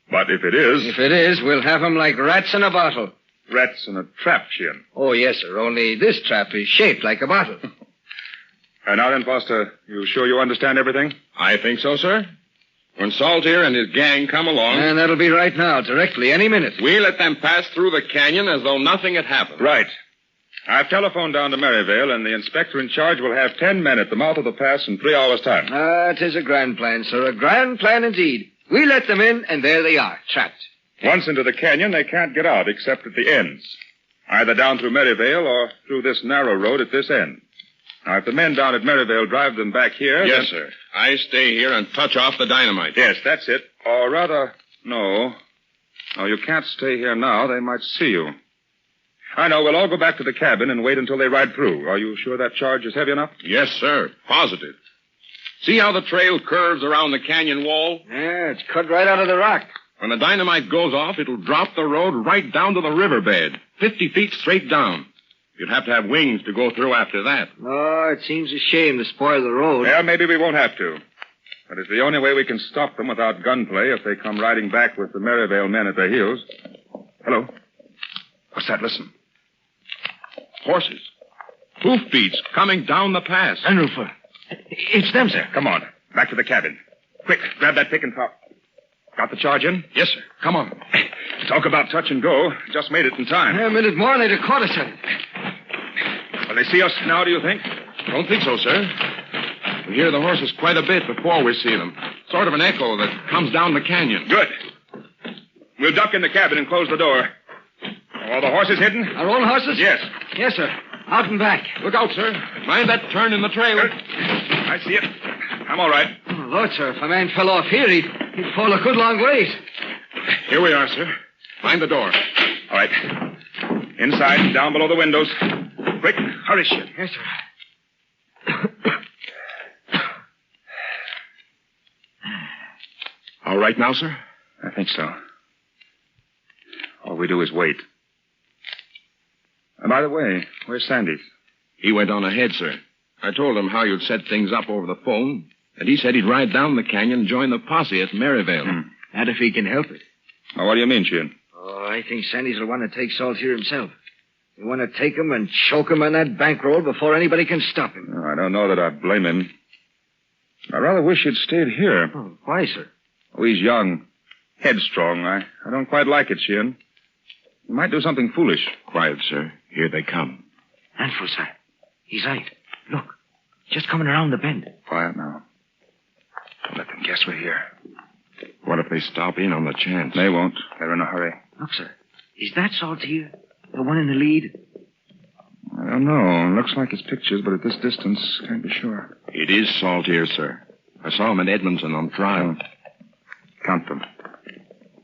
But if it is... If it is, we'll have them like rats in a bottle. Rats in a trap, Sheehan. Oh, yes, sir. Only this trap is shaped like a bottle. Now then, Foster, you sure you understand everything? I think so, sir. When Saltier and his gang come along... And that'll be right now, directly, any minute. We let them pass through the canyon as though nothing had happened. Right. I've telephoned down to Merivale, and the inspector in charge will have 10 men at the mouth of the pass in 3 hours' time. It is a grand plan, sir. A grand plan indeed. We let them in, and there they are, trapped. Once into the canyon, they can't get out except at the ends. Either down through Merivale or through this narrow road at this end. Now, if the men down at Merivale drive them back here... Yes, sir. I stay here and touch off the dynamite. Yes, that's it. Or rather, no. No, you can't stay here now. They might see you. I know. We'll all go back to the cabin and wait until they ride through. Are you sure that charge is heavy enough? Yes, sir. Positive. See how the trail curves around the canyon wall? Yeah, it's cut right out of the rock. When the dynamite goes off, it'll drop the road right down to the riverbed, 50 feet straight down. You'd have to have wings to go through after that. Oh, it seems a shame to spoil the road. Well, maybe we won't have to. But it's the only way we can stop them without gunplay if they come riding back with the Merivale men at their heels. Hello? What's that? Listen. Horses. Hoofbeats coming down the pass. Renfrew. It's them, sir. Come on. Back to the cabin. Quick, grab that pick and top. Got the charge in? Yes, sir. Come on. Talk about touch and go. Just made it in time. A minute more and they'd have caught us at it. Will they see us now, do you think? Don't think so, sir. We hear the horses quite a bit before we see them. Sort of an echo that comes down the canyon. Good. We'll duck in the cabin and close the door. Are all the horses hidden? Our own horses? Yes. Yes, sir. Out and back. Look out, sir. Mind that turn in the trail. Good. I see it. I'm all right. Oh, Lord, sir, if a man fell off here, he'd... He'd fall a good long ways. Here we are, sir. Find the door. All right. Inside, down below the windows. Quick, hurry, Ship. Yes, sir. All right now, sir? I think so. All we do is wait. And by the way, where's Sandys? He went on ahead, sir. I told him how you'd set things up over the phone, and he said he'd ride down the canyon and join the posse at Maryvale. And if he can help it. Now, what do you mean, Sheehan? Oh, I think Sandys will want to take Salt here himself. He'll want to take him and choke him on that bankroll before anybody can stop him. I don't know that I blame him. I rather wish he'd stayed here. Oh, why, sir? Oh, he's young. Headstrong. I don't quite like it, Sheehan. He might do something foolish. Quiet, sir. Here they come. Renfrew, sir. He's right. Look. Just coming around the bend. Quiet now. Don't let them guess we're here. What if they stop in on the chance? They won't. They're in a hurry. Look, sir. Is that Salt here? The one in the lead? I don't know. Looks like his pictures, but at this distance, can't be sure. It is Salt here, sir. I saw him in Edmonton on trial. Count them.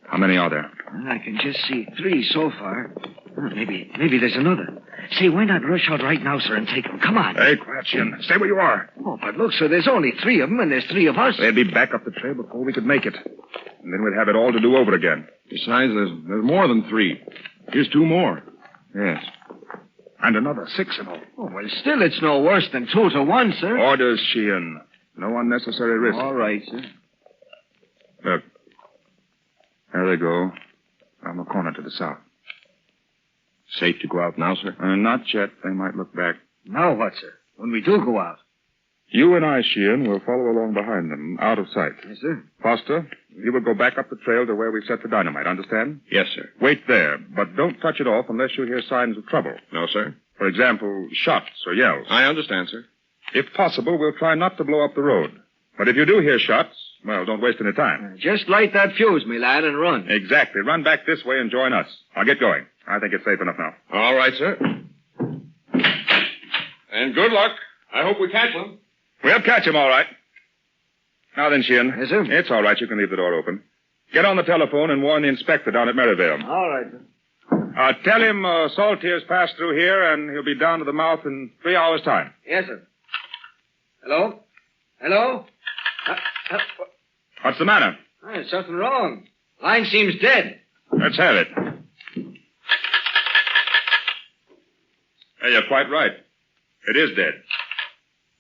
How many are there? Well, I can just see 3 so far. Well, maybe there's another. Say, why not rush out right now, sir, and take them? Come on. Hey, quiet, Sheehan. Stay where you are. Oh, but look, sir, there's only 3 of them, and there's 3 of us. They'd be back up the trail before we could make it. And then we'd have it all to do over again. Besides, there's more than 3. Here's 2 more. Yes. And another 6 in all. Oh, well, still it's no worse than 2 to 1, sir. Orders, Sheehan. No unnecessary risk. All right, sir. Look. There they go. Around the corner to the south. Safe to go out now, sir? Not yet. They might look back. Now what, sir? When we do go out? You and I, Sheehan, will follow along behind them, out of sight. Yes, sir. Foster, you will go back up the trail to where we set the dynamite, understand? Yes, sir. Wait there, but don't touch it off unless you hear signs of trouble. No, sir. For example, shots or yells. I understand, sir. If possible, we'll try not to blow up the road. But if you do hear shots, well, don't waste any time. Just light that fuse, me lad, and run. Exactly. Run back this way and join us. I'll get going. I think it's safe enough now. All right, sir. And good luck. I hope we catch them. We'll catch him, all right. Now then, Sheehan. Yes, sir. It's all right. You can leave the door open. Get on the telephone and warn the inspector down at Maryvale. All right, sir. Tell him Saltier's passed through here, and he'll be down to the mouth in 3 hours' time. Yes, sir. Hello? Hello? What's the matter? There's something wrong. Line seems dead. Let's have it. Hey, you're quite right. It is dead.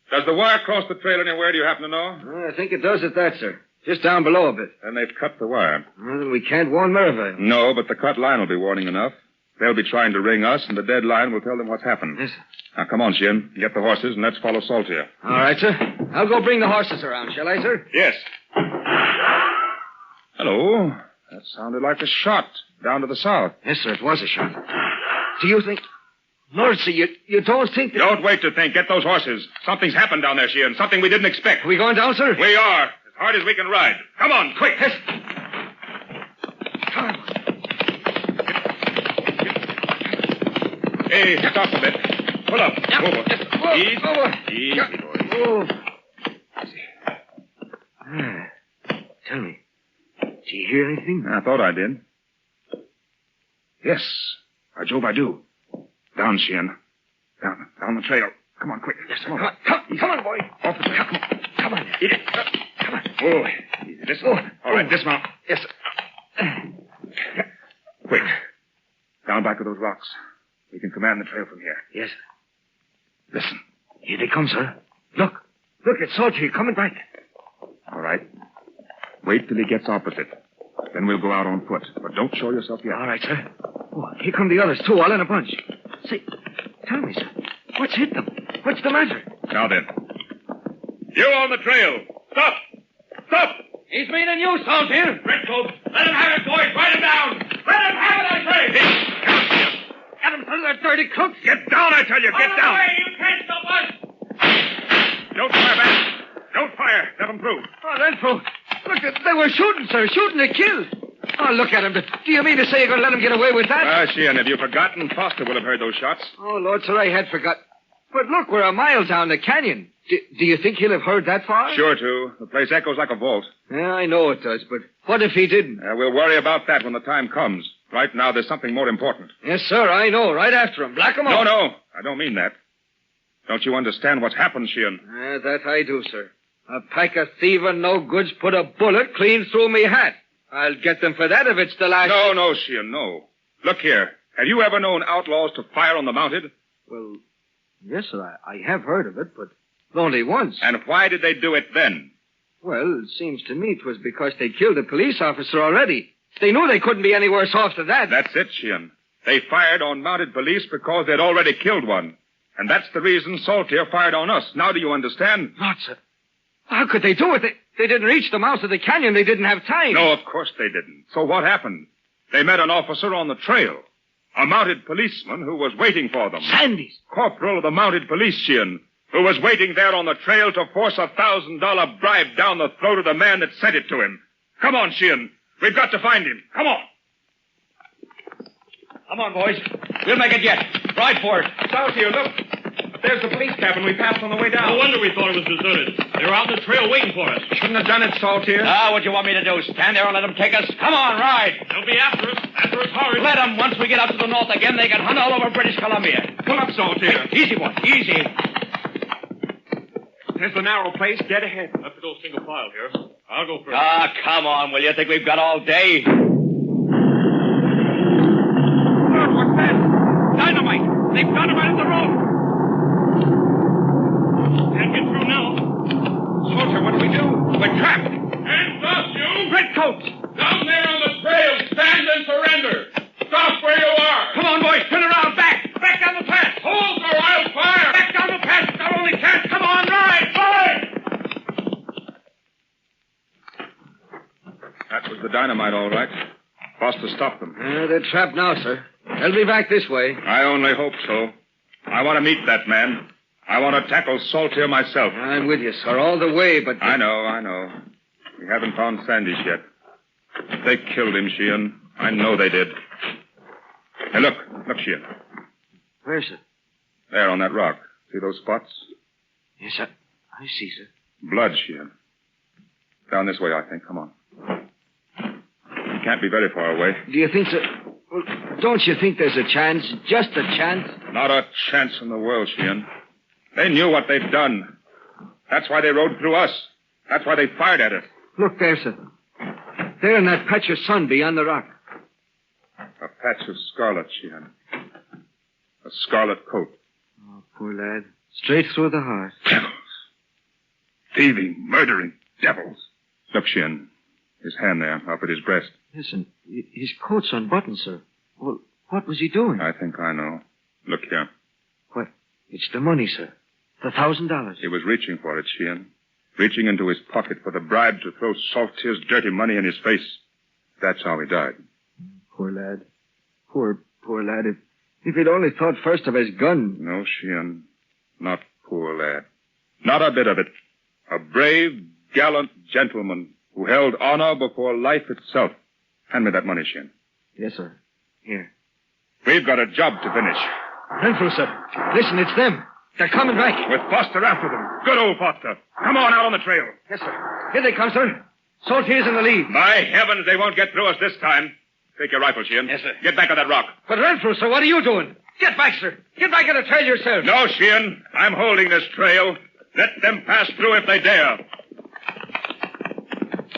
Does the wire cross the trail anywhere, do you happen to know? I think it does at that, sir. Just down below a bit. Then they've cut the wire. Well, then we can't warn Maryvale. No, but the cut line will be warning enough. They'll be trying to ring us, and the dead line will tell them what's happened. Yes, sir. Now, come on, Sheehan. Get the horses, and let's follow Saltier. All right, sir. I'll go bring the horses around, shall I, sir? Yes. Hello. That sounded like a shot down to the south. Yes, sir, it was a shot. Do you think... Lord, sir, you don't think that... Don't wait to think. Get those horses. Something's happened down there, Sheehan. Something we didn't expect. Are we going down, sir? We are. As hard as we can ride. Come on, quick. Yes. Hey, stop a bit. Pull up. Over. Easy. Easy, boy. Tell me, do you hear anything? I thought I did. Yes. By Jove, I do. Down, Sheehan. Down the trail. Come on, quick. Yes, sir. Come on, boy. Off the trail. Come on. Eat it. Come on. Oh, easy. This one. All right, dismount. Yes, sir. Quick. Down back of those rocks. We can command the trail from here. Yes, sir. Listen. Here they come, sir. Look, it's Saltier coming back. All right. Wait till he gets opposite. Then we'll go out on foot. But don't show yourself yet. All right, sir. Oh, here come the others, too, all in a bunch. Say, tell me, sir, what's hit them? What's the matter? Now then. You on the trail. Stop! Stop! He's meaning you, Saltier. Renfrew, let him have it, boys. Write him down. Let him have it, I say. Get him, son of that dirty crooks. Get down, I tell you. Get down. Away. You can't stop us. Don't fire back. Don't fire. Let them through. Oh, Renfrew. Look, they were shooting, sir. Shooting to kill. Oh, look at him. Do you mean to say you're going to let him get away with that? Sheehan, have you forgotten? Foster will have heard those shots. Oh, Lord, sir, I had forgot. But look, we're a mile down the canyon. Do you think he'll have heard that far? Sure to. The place echoes like a vault. Yeah, I know it does, but what if he didn't? We'll worry about that when the time comes. Right now, there's something more important. Yes, sir, I know. Right after him. Black him up. No, I don't mean that. Don't you understand what's happened, Sheehan? That I do, sir. A pack of thieving no-goods put a bullet clean through me hat. I'll get them for that if it's the last... No, Sheehan, no. Look here. Have you ever known outlaws to fire on the mounted? Well, yes, sir, I have heard of it, but only once. And why did they do it then? Well, it seems to me it was because they killed a police officer already. They knew they couldn't be any worse off than that. That's it, Sheehan. They fired on mounted police because they'd already killed one. And that's the reason Saltier fired on us. Now do you understand? Not, sir. How could they do it? They didn't reach the mouth of the canyon. They didn't have time. No, of course they didn't. So what happened? They met an officer on the trail. A mounted policeman who was waiting for them. Sandys. Corporal of the mounted police, Sheehan, who was waiting there on the trail to force a $1,000 bribe down the throat of the man that sent it to him. Come on, Sheehan. We've got to find him. Come on. Come on, boys. We'll make it yet. Ride for it. Saltier, look. There's the police cabin we passed on the way down. No wonder we thought it was deserted. They were out on the trail waiting for us. Shouldn't have done it, Saltier. What do you want me to do? Stand there and let them take us? Come on, ride. They'll be after us. After us hard. Let them. Once we get out to the north again, they can hunt all over British Columbia. Pull up, Saltier. Easy, boy. Easy. There's the narrow place dead ahead. Have to go single file here. I'll go first. Come on, will you? Think we've got all day? Look, what's that? Dynamite. They've dynamited the road. Can't get through now. Saltier, what do we do? We're trapped. Hands up, you! Redcoats! Down there on the trail. Stand and surrender. Stop where you are. Come on, boys. Turn around. Back. Back down the pass. Hold or I'll fire. Back down the pass. It's our only chance. Come on, ride. That was the dynamite, all right. Foster stopped them. They're trapped now, sir. They'll be back this way. I only hope so. I want to meet that man. I want to tackle Saltier myself. I'm with you, sir, all the way, but... I know. We haven't found Sandys yet. They killed him, Sheehan. I know they did. Hey, look, Sheehan. Where's it? There on that rock. See those spots? Yes, sir. I see, sir. Blood, Sheehan. Down this way, I think. Come on. He can't be very far away. Do you think so? Well, don't you think there's a chance? Just a chance? Not a chance in the world, Sheehan. They knew what they'd done. That's why they rode through us. That's why they fired at us. Look there, sir. There in that patch of sun beyond the rock. A patch of scarlet, Sheehan. A scarlet coat. Oh, poor lad. Straight through the heart. Devils. Thieving, murdering devils. Look, Sheehan. His hand there, up at his breast. Listen, his coat's unbuttoned, sir. Well, what was he doing? I think I know. Look here. What? It's the money, sir. The $1,000. He was reaching for it, Sheehan. Reaching into his pocket for the bribe to throw Saltier's dirty money in his face. That's how he died. Poor lad. Poor lad. If he'd only thought first of his gun. No, Sheehan. Not poor lad. Not a bit of it. A brave, gallant gentleman who held honor before life itself. Hand me that money, Sheehan. Yes, sir. Here. We've got a job to finish. Renfrew, sir. Listen, it's them. They're coming back. With Foster after them. Good old Foster. Come on out on the trail. Yes, sir. Here they come, sir. Saltier's in the lead. By heavens, they won't get through us this time. Take your rifle, Sheehan. Yes, sir. Get back on that rock. But Renfrew, sir, what are you doing? Get back, sir. Get back on the trail yourself. No, Sheehan. I'm holding this trail. Let them pass through if they dare.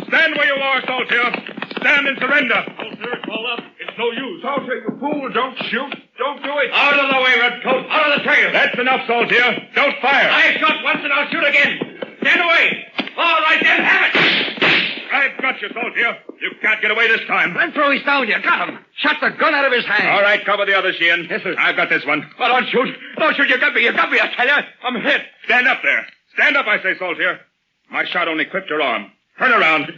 Stand where you are, Saltier. Stand and surrender. Saltier, it's all up. It's no use. Saltier, you fool. Don't shoot. Don't do it. Out of the way, Redcoat. Out of the trail. That's enough, Saltier. Don't fire. I shot once and I'll shoot again. Stand away. All right, then, have it. I've got you, Saltier. You can't get away this time. Renfrew, he's down. You got him. Shot the gun out of his hand. All right, cover the other, Sheehan. Yes, sir. I've got this one. Oh, don't shoot. Don't shoot. You got me, I tell you. I'm hit. Stand up there. Stand up, I say, Saltier. My shot only clipped your arm. Turn around.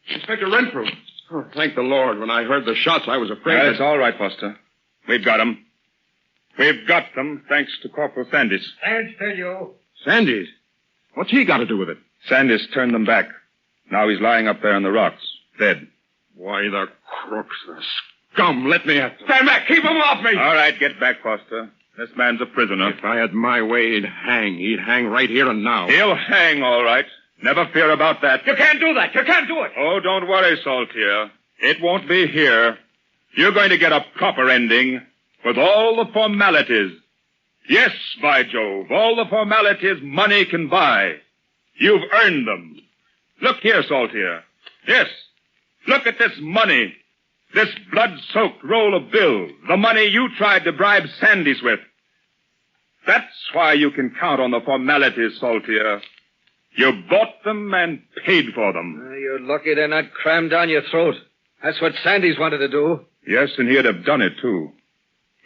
Inspector Renfrew. Oh, thank the Lord. When I heard the shots, I was afraid It's all right, Foster. We've got them. We've got them, thanks to Corporal Sandys. Stand still, you. Sandys? What's he got to do with it? Sandys turned them back. Now he's lying up there on the rocks, dead. Why, the crooks, the scum. Let me at them. Stand back. Keep them off me. All right, get back, Foster. This man's a prisoner. If I had my way, he'd hang. He'd hang right here and now. He'll hang, all right. Never fear about that. You can't do that. You can't do it. Oh, don't worry, Saltier. It won't be here. You're going to get a proper ending with all the formalities. Yes, by Jove, all the formalities money can buy. You've earned them. Look here, Saltier. Yes, look at this money. This blood-soaked roll of bills. The money you tried to bribe Sandys with. That's why you can count on the formalities, Saltier. You bought them and paid for them. You're lucky they're not crammed down your throat. That's what Sandys wanted to do. Yes, and he'd have done it, too.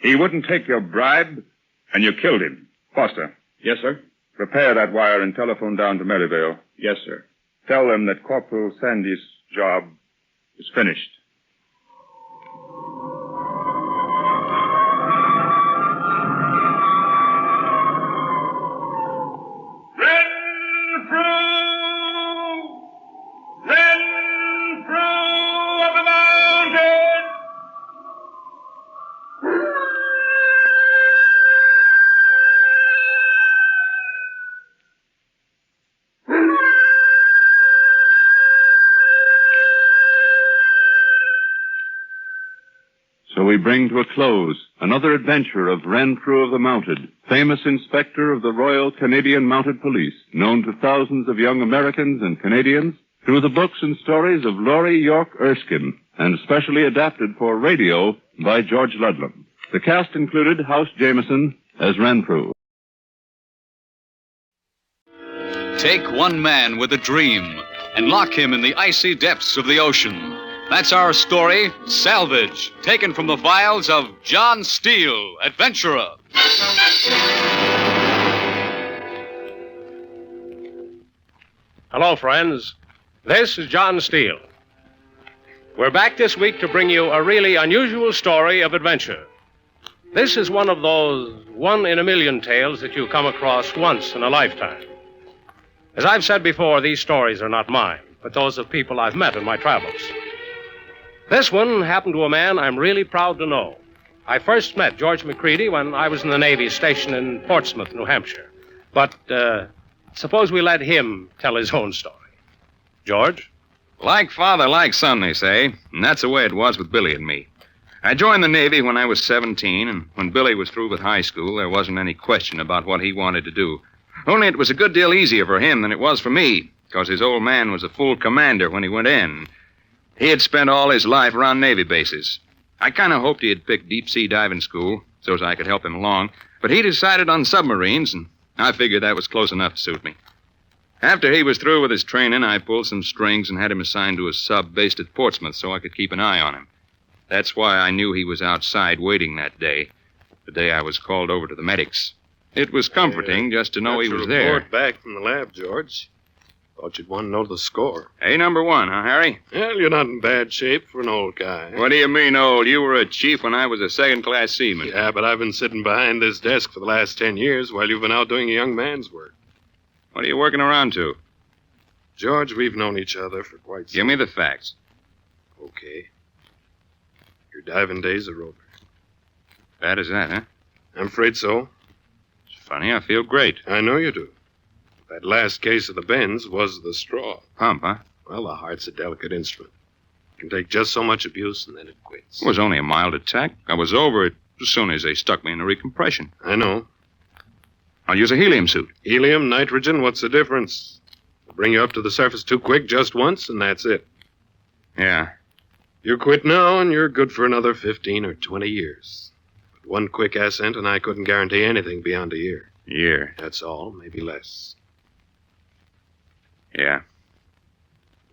He wouldn't take your bribe, and you killed him. Foster. Yes, sir? Prepare that wire and telephone down to Maryvale. Yes, sir. Tell them that Corporal Sandys' job is finished. We bring to a close another adventure of Renfrew of the Mounted, famous inspector of the Royal Canadian Mounted Police, known to thousands of young Americans and Canadians through the books and stories of Laurie York Erskine, and specially adapted for radio by George Ludlam. The cast included House Jameson as Renfrew. Take one man with a dream and lock him in the icy depths of the ocean. That's our story, Salvage, taken from the files of John Steele, adventurer. Hello, friends. This is John Steele. We're back this week to bring you a really unusual story of adventure. This is one of those one-in-a-million tales that you come across once in a lifetime. As I've said before, these stories are not mine, but those of people I've met in my travels. This one happened to a man I'm really proud to know. I first met George McCready when I was in the Navy station in Portsmouth, New Hampshire. But suppose we let him tell his own story. George? Like father, like son, they say. And that's the way it was with Billy and me. I joined the Navy when I was 17, and when Billy was through with high school, there wasn't any question about what he wanted to do. Only it was a good deal easier for him than it was for me, because his old man was a full commander when he went in. He had spent all his life around Navy bases. I kind of hoped he had picked deep-sea diving school so as I could help him along, but he decided on submarines, and I figured that was close enough to suit me. After he was through with his training, I pulled some strings and had him assigned to a sub based at Portsmouth so I could keep an eye on him. That's why I knew he was outside waiting that day, the day I was called over to the medics. It was comforting just to know he was there. Report back from the lab, George. Thought you'd want to know the score. Hey, number one, huh, Harry? Well, you're not in bad shape for an old guy. What do you mean, old? You were a chief when I was a second-class seaman. Yeah, but I've been sitting behind this desk for the last 10 years while you've been out doing a young man's work. What are you working around to? George, we've known each other for quite some... Give me the facts. Okay. Your diving days are over. Bad as that, huh? I'm afraid so. It's funny, I feel great. I know you do. That last case of the bends was the straw. Pump, huh? Well, the heart's a delicate instrument. It can take just so much abuse, and then it quits. It was only a mild attack. I was over it as soon as they stuck me in the recompression. I know. I'll use a helium suit. Helium, nitrogen, what's the difference? They'll bring you up to the surface too quick just once, and that's it. Yeah. You quit now, and you're good for another 15 or 20 years. But one quick ascent, and I couldn't guarantee anything beyond a year. Year? That's all, maybe less. Yeah.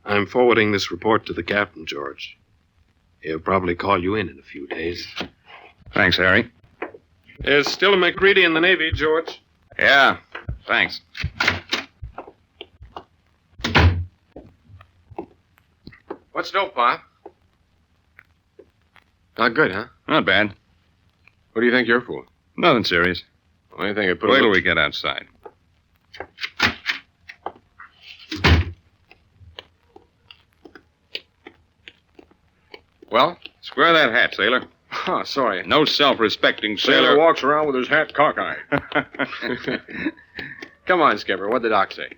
I'm forwarding this report to the captain, George. He'll probably call you in a few days. Thanks, Harry. There's still a McCready in the Navy, George. Yeah, thanks. What's dope, Pop? Not good, huh? Not bad. What do you think you're for? Nothing serious. Well, I think I put Wait till we get outside. Well, square that hat, sailor. Oh, sorry. No self-respecting Sailor sailor. walks around with his hat cockeyed. Come on, Skipper. What'd the doc say?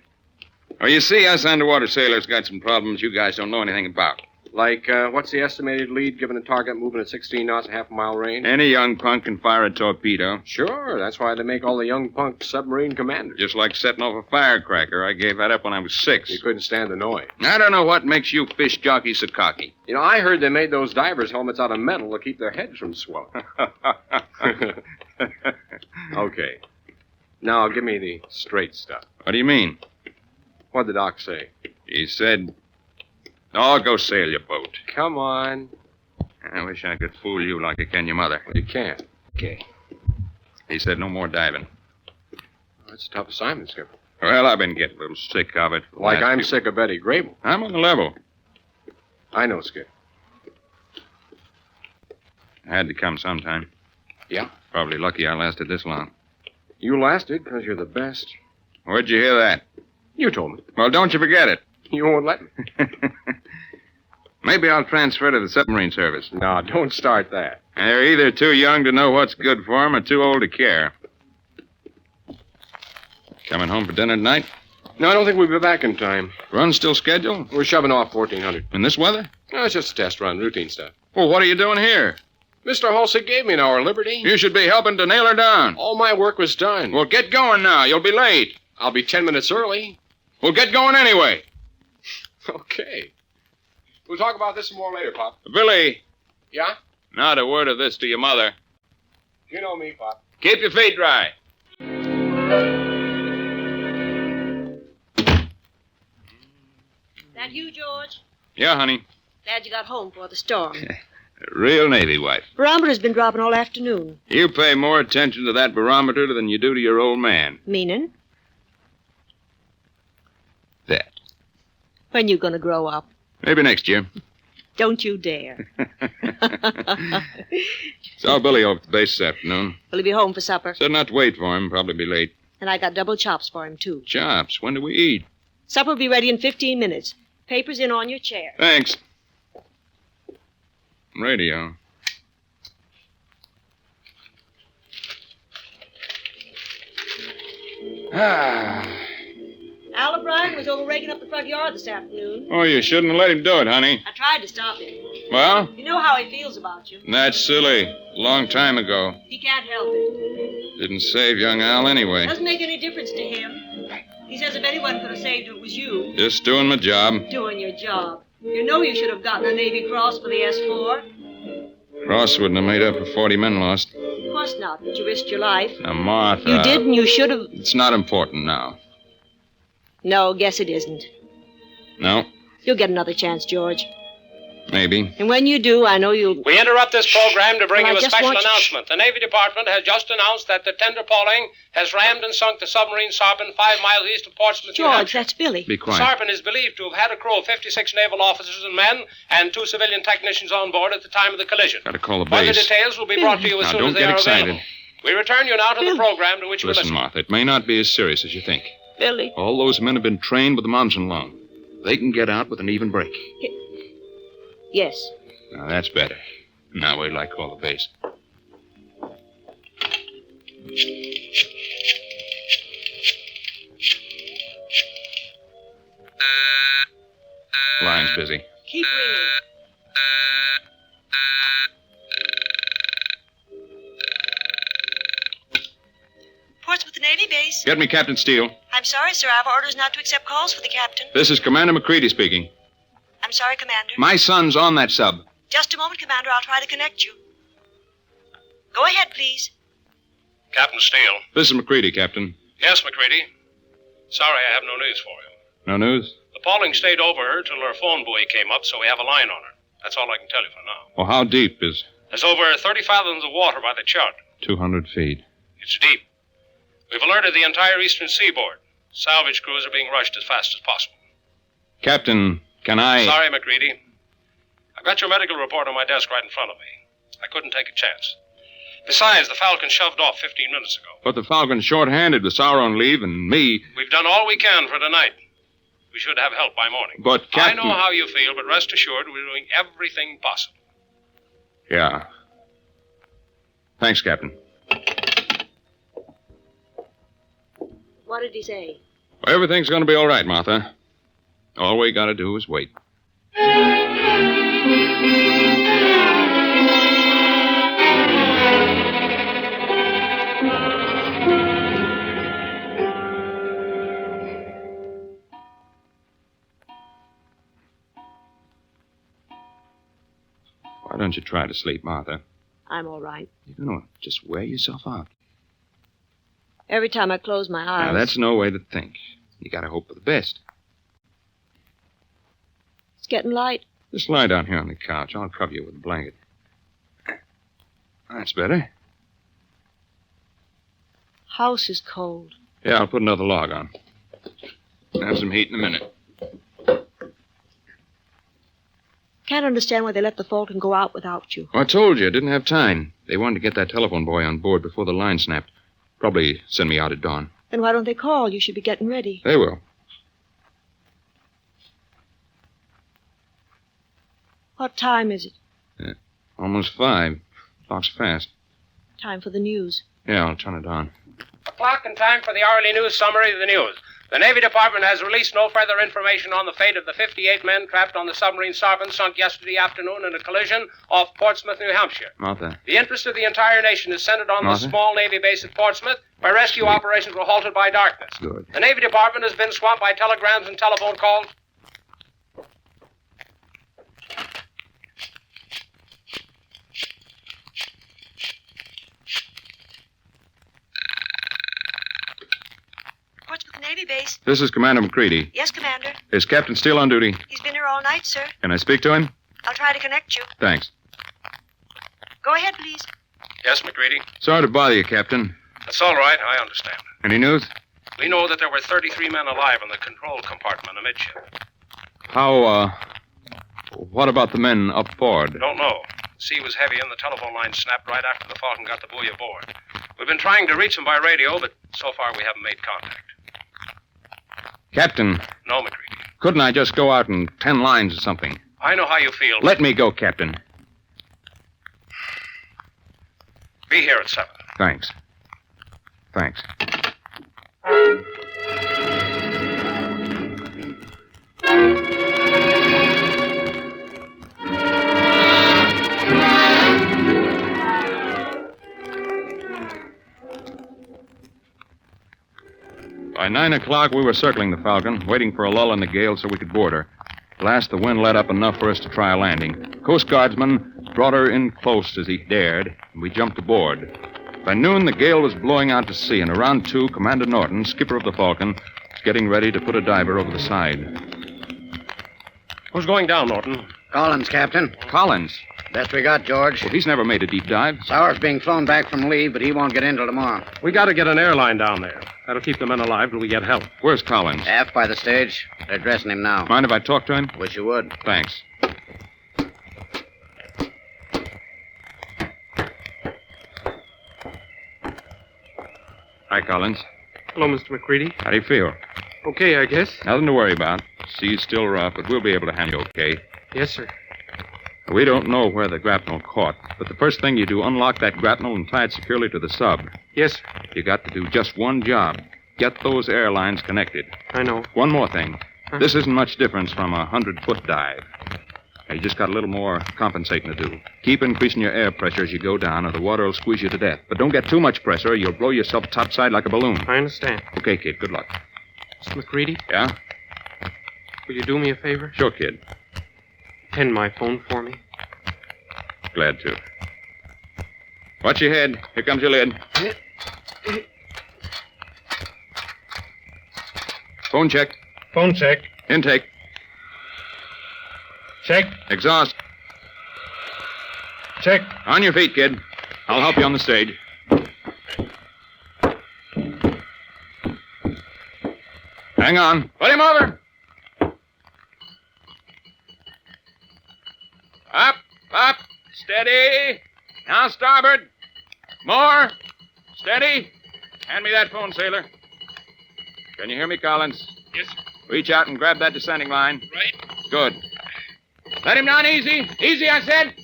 Well, you see, us underwater sailors got some problems you guys don't know anything about. Like, what's the estimated lead given a target moving at 16 knots, half a mile range? Any young punk can fire a torpedo. Sure, that's why they make all the young punk submarine commanders. Just like setting off a firecracker. I gave that up when I was 6. You couldn't stand the noise. I don't know what makes you fish jockeys so cocky. You know, I heard they made those divers' helmets out of metal to keep their heads from swelling. Okay. Now, give me the straight stuff. What do you mean? What'd the doc say? He said, "Oh, go sail your boat." Come on. I wish I could fool you like I can your mother. You can't. Okay. He said no more diving. That's a tough assignment, Skipper. Well, I've been getting a little sick of it. Like I'm sick of Betty Grable. I'm on the level. I know, Skip. I had to come sometime. Yeah? Probably lucky I lasted this long. You lasted because you're the best. Where'd you hear that? You told me. Well, don't you forget it. You won't let me. Maybe I'll transfer to the submarine service. No, don't start that. They're either too young to know what's good for them or too old to care. Coming home for dinner tonight? No, I don't think we'll be back in time. Run still scheduled? We're shoving off 1400. In this weather? No, it's just a test run, routine stuff. Well, what are you doing here? Mr. Halsey gave me an hour liberty. You should be helping to nail her down. All my work was done. Well, get going now. You'll be late. I'll be 10 minutes early. Well, get going anyway. Okay. We'll talk about this some more later, Pop. Billy. Yeah? Not a word of this to your mother. You know me, Pop. Keep your feet dry. That you, George? Yeah, honey. Glad you got home before the storm. Real Navy wife. Barometer's been dropping all afternoon. You pay more attention to that barometer than you do to your old man. Meaning? That. When you gonna grow up? Maybe next year. Don't you dare. Saw Billy over at the base this afternoon. Will he be home for supper? Said not to wait for him. Probably be late. And I got double chops for him, too. Chops? When do we eat? Supper will be ready in 15 minutes. Papers in on your chair. Thanks. Radio. Al O'Brien was over raking up the front yard this afternoon. Oh, you shouldn't have let him do it, honey. I tried to stop him. Well? You know how he feels about you. That's silly. Long time ago. He can't help it. Didn't save young Al anyway. Doesn't make any difference to him. He says if anyone could have saved it was you. Just doing my job. Doing your job. You know you should have gotten a Navy Cross for the S4. Cross wouldn't have made up for 40 men lost. Of course not, but you risked your life. Now, Martha. You did, and you should have. It's not important now. No, guess it isn't. No? You'll get another chance, George. Maybe. And when you do, I know you'll... We interrupt this program to bring Well, you I a just special want- announcement. The Navy Department has just announced that the tender Pauling has rammed and sunk the submarine Sarpent 5 miles east of Portsmouth, New George, Hampshire. that's Billy. Be quiet. Sarpent is believed to have had a crew of 56 naval officers and men and 2 civilian technicians on board at the time of the collision. Gotta call the Further base. details will be brought to you as Now, soon don't as they get are excited. available. We return you now to the program to which you Listen, listen. Martha, it may not be as serious as you think. Billy. All those men have been trained with the Monson loan. They can get out with an even break. Yes. Now, that's better. Now, wait till I call the base. Line's busy. Keep ringing. Portsmouth Navy Base. Get me Captain Steele. I'm sorry, sir. I have orders not to accept calls for the captain. This is Commander McCready speaking. I'm sorry, Commander. My son's on that sub. Just a moment, Commander. I'll try to connect you. Go ahead, please. Captain Steele. This is McCready, Captain. Yes, McCready. Sorry, I have no news for you. No news? The Pauling stayed over her till her phone buoy came up, so we have a line on her. That's all I can tell you for now. Well, how deep is There's over 30 fathoms of water by the chart. 200 feet? It's deep. We've alerted the entire eastern seaboard. Salvage crews are being rushed as fast as possible. Captain, can I... Sorry, McCready. I've got your medical report on my desk right in front of me. I couldn't take a chance. Besides, the Falcon shoved off 15 minutes ago. But the Falcon's short-handed with Sauer on leave and me. We've done all we can for tonight. We should have help by morning. But, Captain... I know how you feel, but rest assured we're doing everything possible. Yeah. Thanks, Captain. What did he say? Everything's going to be all right, Martha. All we got to do is wait. Why don't you try to sleep, Martha? I'm all right. You're going to just wear yourself out. Every time I close my eyes. Now, that's no way to think. You got to hope for the best. It's getting light. Just lie down here on the couch. I'll cover you with a blanket. That's better. House is cold. Yeah, I'll put another log on. Have some heat in a minute. Can't understand why they let the Falcon go out without you. I told you, I didn't have time. They wanted to get that telephone boy on board before the line snapped. Probably send me out at dawn. Then why don't they call? You should be getting ready. They will. What time is it? Almost 5. Clock's fast. Time for the news. Yeah, I'll turn it on. O'clock and time for the hourly news summary of the news. The Navy Department has released no further information on the fate of the 58 men trapped on the submarine Sarpent sunk yesterday afternoon in a collision off Portsmouth, New Hampshire. Martha. The interest of the entire nation is centered on Martha? the small Navy base at Portsmouth, where rescue operations were halted by darkness. Good. The Navy Department has been swamped by telegrams and telephone calls. Portsmouth Navy base. This is Commander McCready. Yes, Commander. Is Captain Steele on duty? He's been here all night, sir. Can I speak to him? I'll try to connect you. Thanks. Go ahead, please. Yes, McCready? Sorry to bother you, Captain. That's all right. I understand. Any news? We know that there were 33 men alive in the control compartment amidship. What about the men up forward? Don't know. The sea was heavy and the telephone line snapped right after the Falcon got the buoy aboard. We've been trying to reach them by radio, but so far we haven't made contact. Captain. No, McCready. Couldn't I just go out in 10 lines or something? I know how you feel. Let me go, Captain. Be here at 7. Thanks. Thanks. By 9 o'clock, we were circling the Falcon, waiting for a lull in the gale so we could board her. At last, the wind let up enough for us to try a landing. Coast Guardsman brought her in close as he dared, and we jumped aboard. By noon, the gale was blowing out to sea, and around 2, Commander Norton, skipper of the Falcon, was getting ready to put a diver over the side. Who's going down, Norton? Collins, Captain. Collins? Best we got, George. Well, he's never made a deep dive. Sauer's being flown back from leave, but he won't get in till tomorrow. We got to get an airline down there. That'll keep the men alive till we get help. Where's Collins? Aft by the stage. They're dressing him now. Mind if I talk to him? Wish you would. Thanks. Hi, Collins. Hello, Mr. McCready. How do you feel? Okay, I guess. Nothing to worry about. Sea's still rough, but we'll be able to handle you okay. Yes, sir. We don't know where the grapnel caught, but the first thing you do, unlock that grapnel and tie it securely to the sub. Yes, sir. You got to do just one job. Get those airlines connected. I know. One more thing. This isn't much difference from a 100-foot dive. You just got a little more compensating to do. Keep increasing your air pressure as you go down, or the water will squeeze you to death. But don't get too much pressure, or you'll blow yourself topside like a balloon. I understand. Okay, kid. Good luck. Mr. McCready? Yeah? Will you do me a favor? Sure, kid. Pin my phone for me. Glad to. Watch your head. Here comes your lid. Phone check. Phone check. Intake. Check. Exhaust. Check. On your feet, kid. I'll help you on the stage. Hang on. Put him over. Up, up. Steady. Now starboard. More. Steady. Hand me that phone, sailor. Can you hear me, Collins? Yes, sir. Reach out and grab that descending line. Right. Good. Let him down easy. Easy, I said.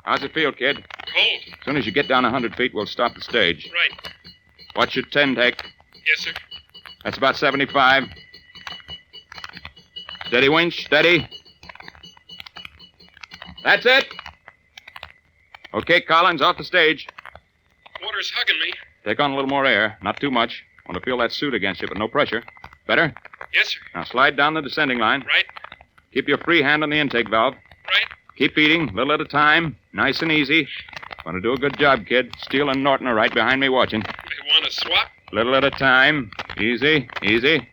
How's it feel, kid? Cold. As soon as you get down 100 feet, we'll stop the stage. Right. What's your 10 take? Yes, sir. That's about 75. Steady, winch. Steady. That's it. Okay, Collins, off the stage. Water's hugging me. Take on a little more air. Not too much. Want to feel that suit against you, but no pressure. Better? Yes, sir. Now slide down the descending line. Right. Keep your free hand on the intake valve. Right. Keep feeding, little at a time. Nice and easy. Want to do a good job, kid. Steele and Norton are right behind me watching. You want to swap? Little at a time. Easy, easy.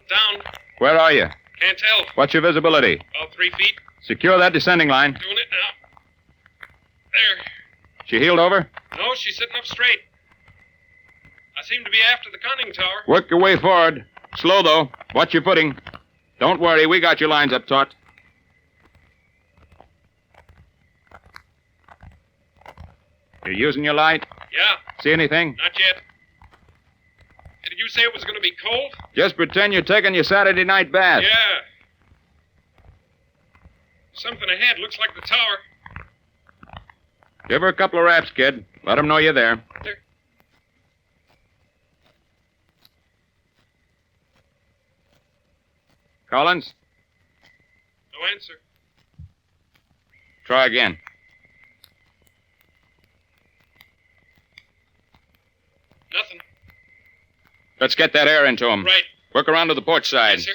Down. Where are you? Can't tell. What's your visibility? About 3 feet. Secure that descending line. Doing it now. There. She heeled over? No, she's sitting up straight. I seem to be after the conning tower. Work your way forward. Slow, though. Watch your footing. Don't worry, we got your lines up taut. You using your light? Yeah. See anything? Not yet. Did you say it was going to be cold? Just pretend you're taking your Saturday night bath. Yeah. Something ahead. Looks like the tower. Give her a couple of raps, kid. Let them know you're there. There. Collins, No answer. try again. Nothing. Let's get that air into him. Right. Work around to the port side. Yes, sir.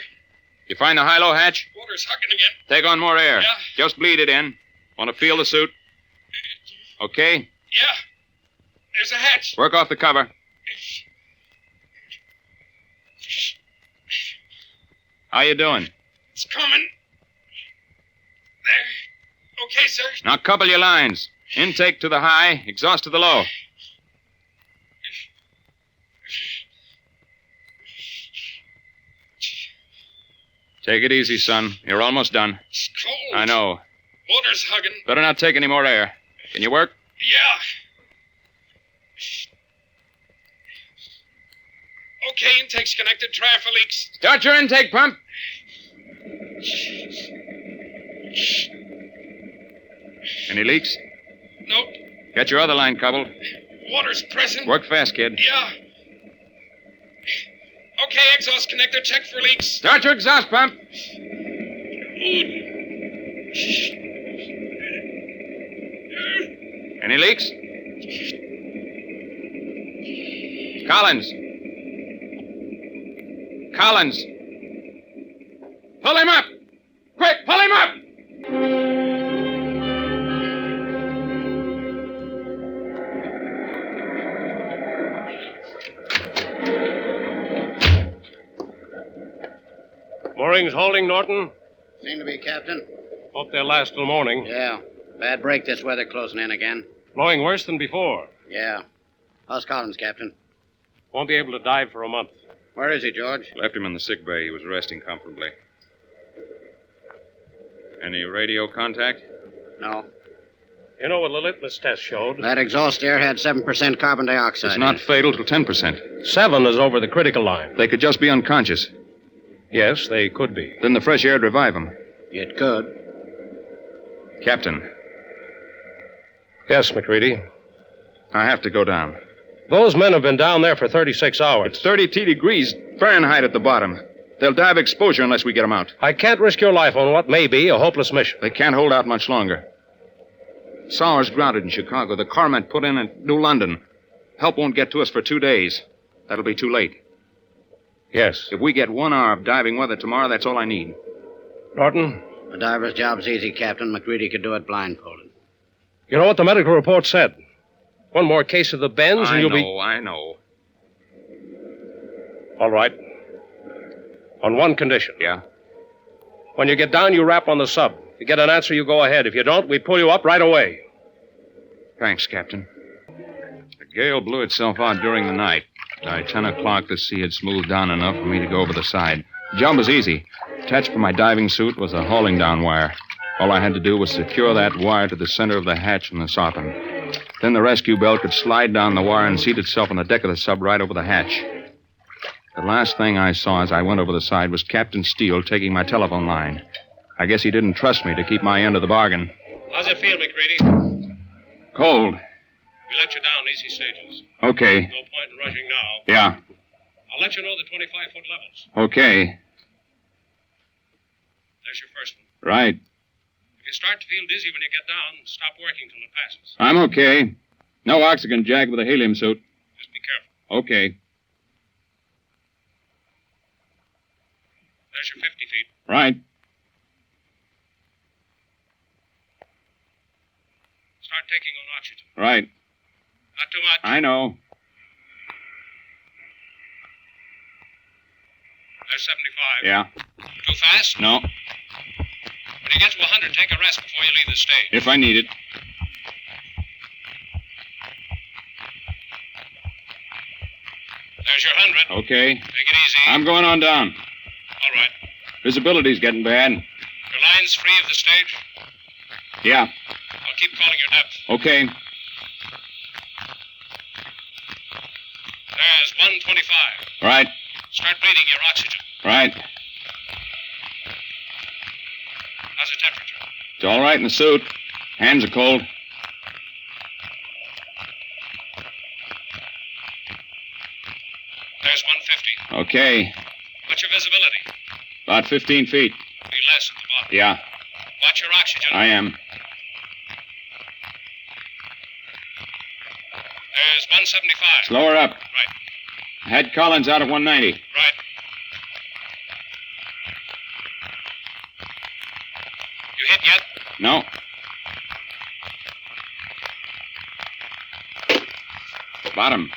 You find the high-low hatch? Water's hugging again. Take on more air. Yeah. Just bleed it in. Want to feel the suit? Okay. Yeah. There's a hatch. Work off the cover. How you doing? It's coming. There. Okay, sir. Now couple your lines. Intake to the high, exhaust to the low. Take it easy, son. You're almost done. It's cold. I know. Water's hugging. Better not take any more air. Can you work? Yeah. Okay, intake's connected. Try for leaks. Start your intake pump. Any leaks? Nope. Get your other line coupled. Water's pressing. Work fast, kid. Yeah. Okay, exhaust connector. Check for leaks. Start your exhaust pump. Any leaks? Collins. Collins. Pull him up! Quick, pull him up! Moorings holding, Norton? Seem to be, Captain. Hope they'll last till morning. Yeah. Bad break this weather closing in again. Blowing worse than before. Yeah. How's Collins, Captain? Won't be able to dive for a month. Where is he, George? Left him in the sick bay. He was resting comfortably. Any radio contact? No. You know what the litmus test showed? That exhaust air had 7% carbon dioxide. It's not fatal till 10%. 7 is over the critical line. They could just be unconscious. Yes, they could be. Then the fresh air'd revive them. It could. Captain. Yes, McCready. I have to go down. Those men have been down there for 36 hours. It's 32 degrees Fahrenheit at the bottom. They'll die of exposure unless we get them out. I can't risk your life on what may be a hopeless mission. They can't hold out much longer. Sauer's grounded in Chicago. The Carment put in at New London. Help won't get to us for 2 days. That'll be too late. Yes. If we get 1 hour of diving weather tomorrow, that's all I need. Norton? The diver's job's easy, Captain. McCready could do it blindfolded. You know what the medical report said? 1 more case of the bends and you'll be... I know. All right. On 1 condition. Yeah? When you get down, you rap on the sub. If you get an answer, you go ahead. If you don't, we pull you up right away. Thanks, Captain. The gale blew itself out during the night. By 10 o'clock, the sea had smoothed down enough for me to go over the side. The job was easy. Attached to my diving suit was a hauling down wire. All I had to do was secure that wire to the center of the hatch in the sopping. Then the rescue belt could slide down the wire and seat itself on the deck of the sub right over the hatch. The last thing I saw as I went over the side was Captain Steele taking my telephone line. I guess he didn't trust me to keep my end of the bargain. How's it feel, McCready? Cold. We let you down easy stages. Okay. No point in rushing now. Yeah. I'll let you know the 25-foot levels. Okay. There's your first one. Right. If you start to feel dizzy when you get down, stop working till it passes. I'm okay. No oxygen jack with a helium suit. Just be careful. Okay. There's your 50 feet. Right. Start taking on oxygen. Right. Not too much. I know. There's 75. Yeah. Too fast? No. When you get to 100, take a rest before you leave the stage. If I need it. There's your 100. Okay. Take it easy. I'm going on down. All right. Visibility's getting bad. Your line's free of the stage? Yeah. I'll keep calling your depth. Okay. There's 125. Right. Start bleeding your oxygen. Right. How's the temperature? It's all right in the suit. Hands are cold. There's 150. Okay. What's your visibility? About 15 feet. Be less at the bottom. Yeah. Watch your oxygen. I am. There's 175. Slower up. Right. Had Collins out at 190. Right. You hit yet? No. Bottom.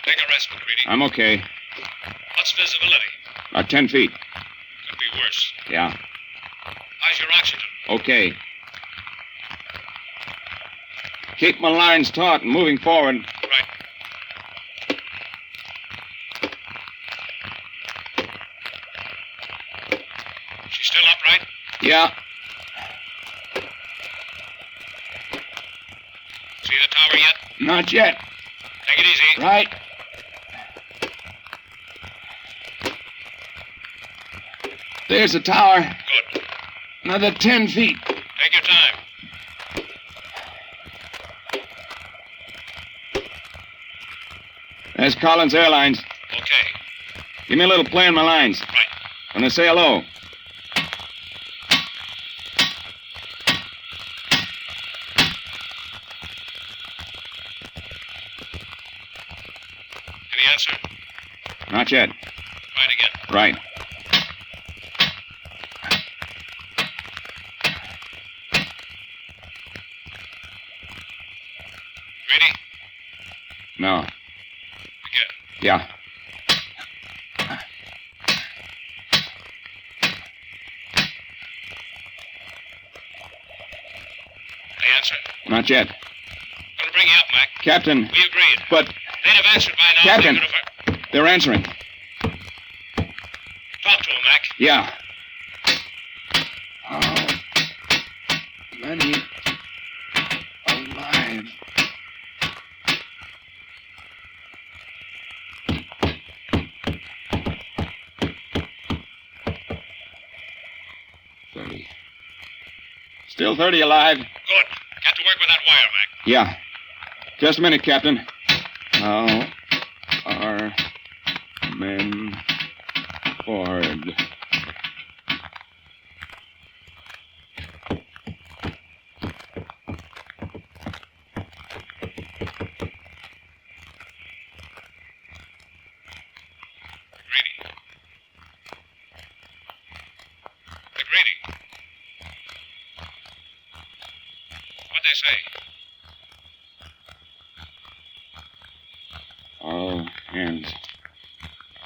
Take a rest, McCready. I'm okay. What's visibility? About 10 feet. Could be worse. Yeah. How's your oxygen? Okay. Keep my lines taut and moving forward. Right. She's still upright? Yeah. See the tower yet? Not yet. Take it easy. Right. There's the tower. Good. Another 10 feet. Take your time. There's Collins Airlines. Okay. Give me a little play on my lines. Right. When I say hello. Any answer? Not yet. Try it again. Right. Ready? No. Again. Yeah. Any answer? Not yet. Gonna bring you up, Mac. Captain. We agreed. But, They'd have answered by now. Captain. If they could have... they're answering. Talk to him, Mac. Yeah. Oh. Many alive. Still 30 alive. Good. Get to work with that wire, Mac. Yeah. Just a minute, Captain. How are men forward? McGrady. What'd they say? All hands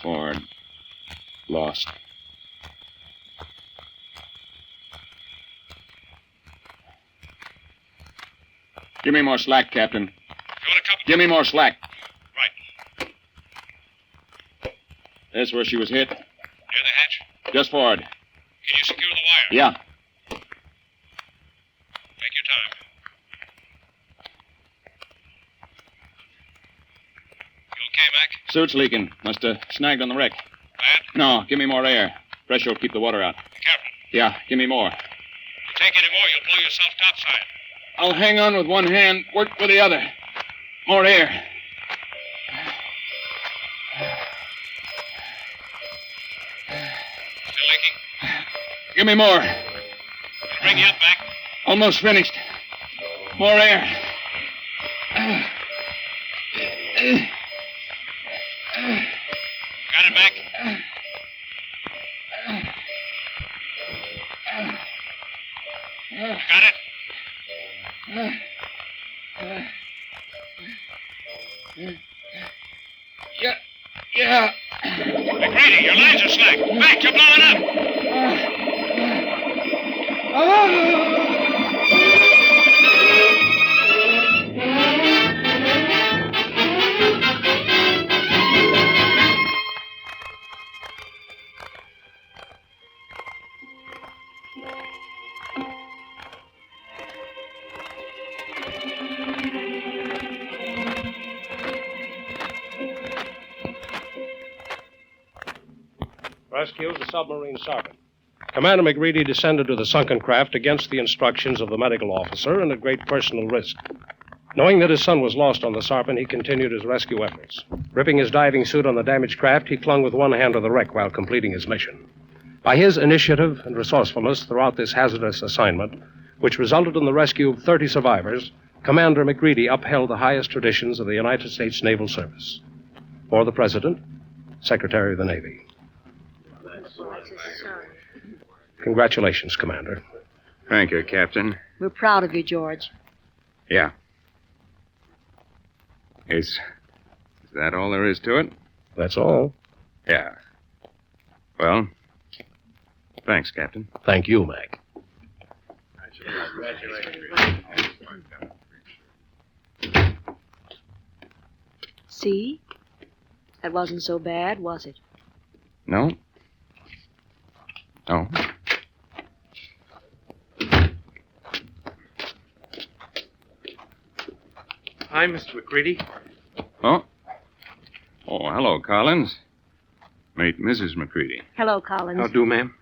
forward. Lost. Give me more slack, Captain. You want a couple? Give me more slack. Right. There's where she was hit. Near the hatch? Just forward. Can you secure the wire? Yeah. Take your time. You okay, Mac? Suit's leaking. Must have snagged on the wreck. Bad? No, give me more air. Pressure will keep the water out. Be careful. Yeah, give me more. If you take any more, you'll blow yourself topside. I'll hang on with one hand, work with the other. More air. Still leaking? Give me more. It'll bring you up, Mac. Almost finished. More air. Got it, Mac? Got it? Yeah. McGrady, your lines are slack. Mac, you're blowing up. Rescue the submarine sergeant. Commander McGready descended to the sunken craft against the instructions of the medical officer and at great personal risk. Knowing that his son was lost on the Sarpent, he continued his rescue efforts. Ripping his diving suit on the damaged craft, he clung with one hand to the wreck while completing his mission. By his initiative and resourcefulness throughout this hazardous assignment, which resulted in the rescue of 30 survivors, Commander McGready upheld the highest traditions of the United States Naval Service. For the President, Secretary of the Navy. Congratulations, Commander. Thank you, Captain. We're proud of you, George. Yeah. Is that all there is to it? That's all. Yeah. Well, thanks, Captain. Thank you, Mac. See? That wasn't so bad, was it? No? No. Hi, Mr. McGready. Oh? Oh, hello, Collins. Meet Mrs. McGready. Hello, Collins. How do, ma'am?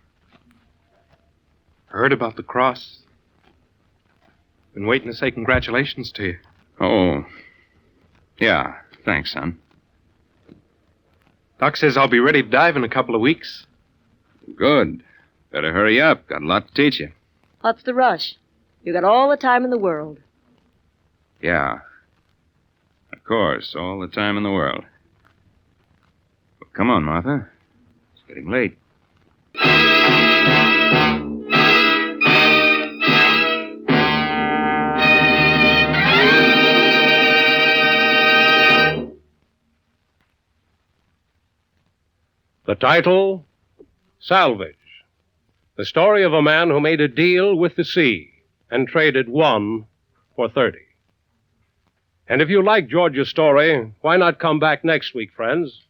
I heard about the cross. Been waiting to say congratulations to you. Oh. Yeah, thanks, son. Doc says I'll be ready to dive in a couple of weeks. Good. Better hurry up. Got a lot to teach you. What's the rush? You got all the time in the world. Yeah. Of course, all the time in the world. Well, come on, Martha. It's getting late. The title, Salvage. The story of a man who made a deal with the sea and traded 1 for 30. And if you like George's story, why not come back next week, friends?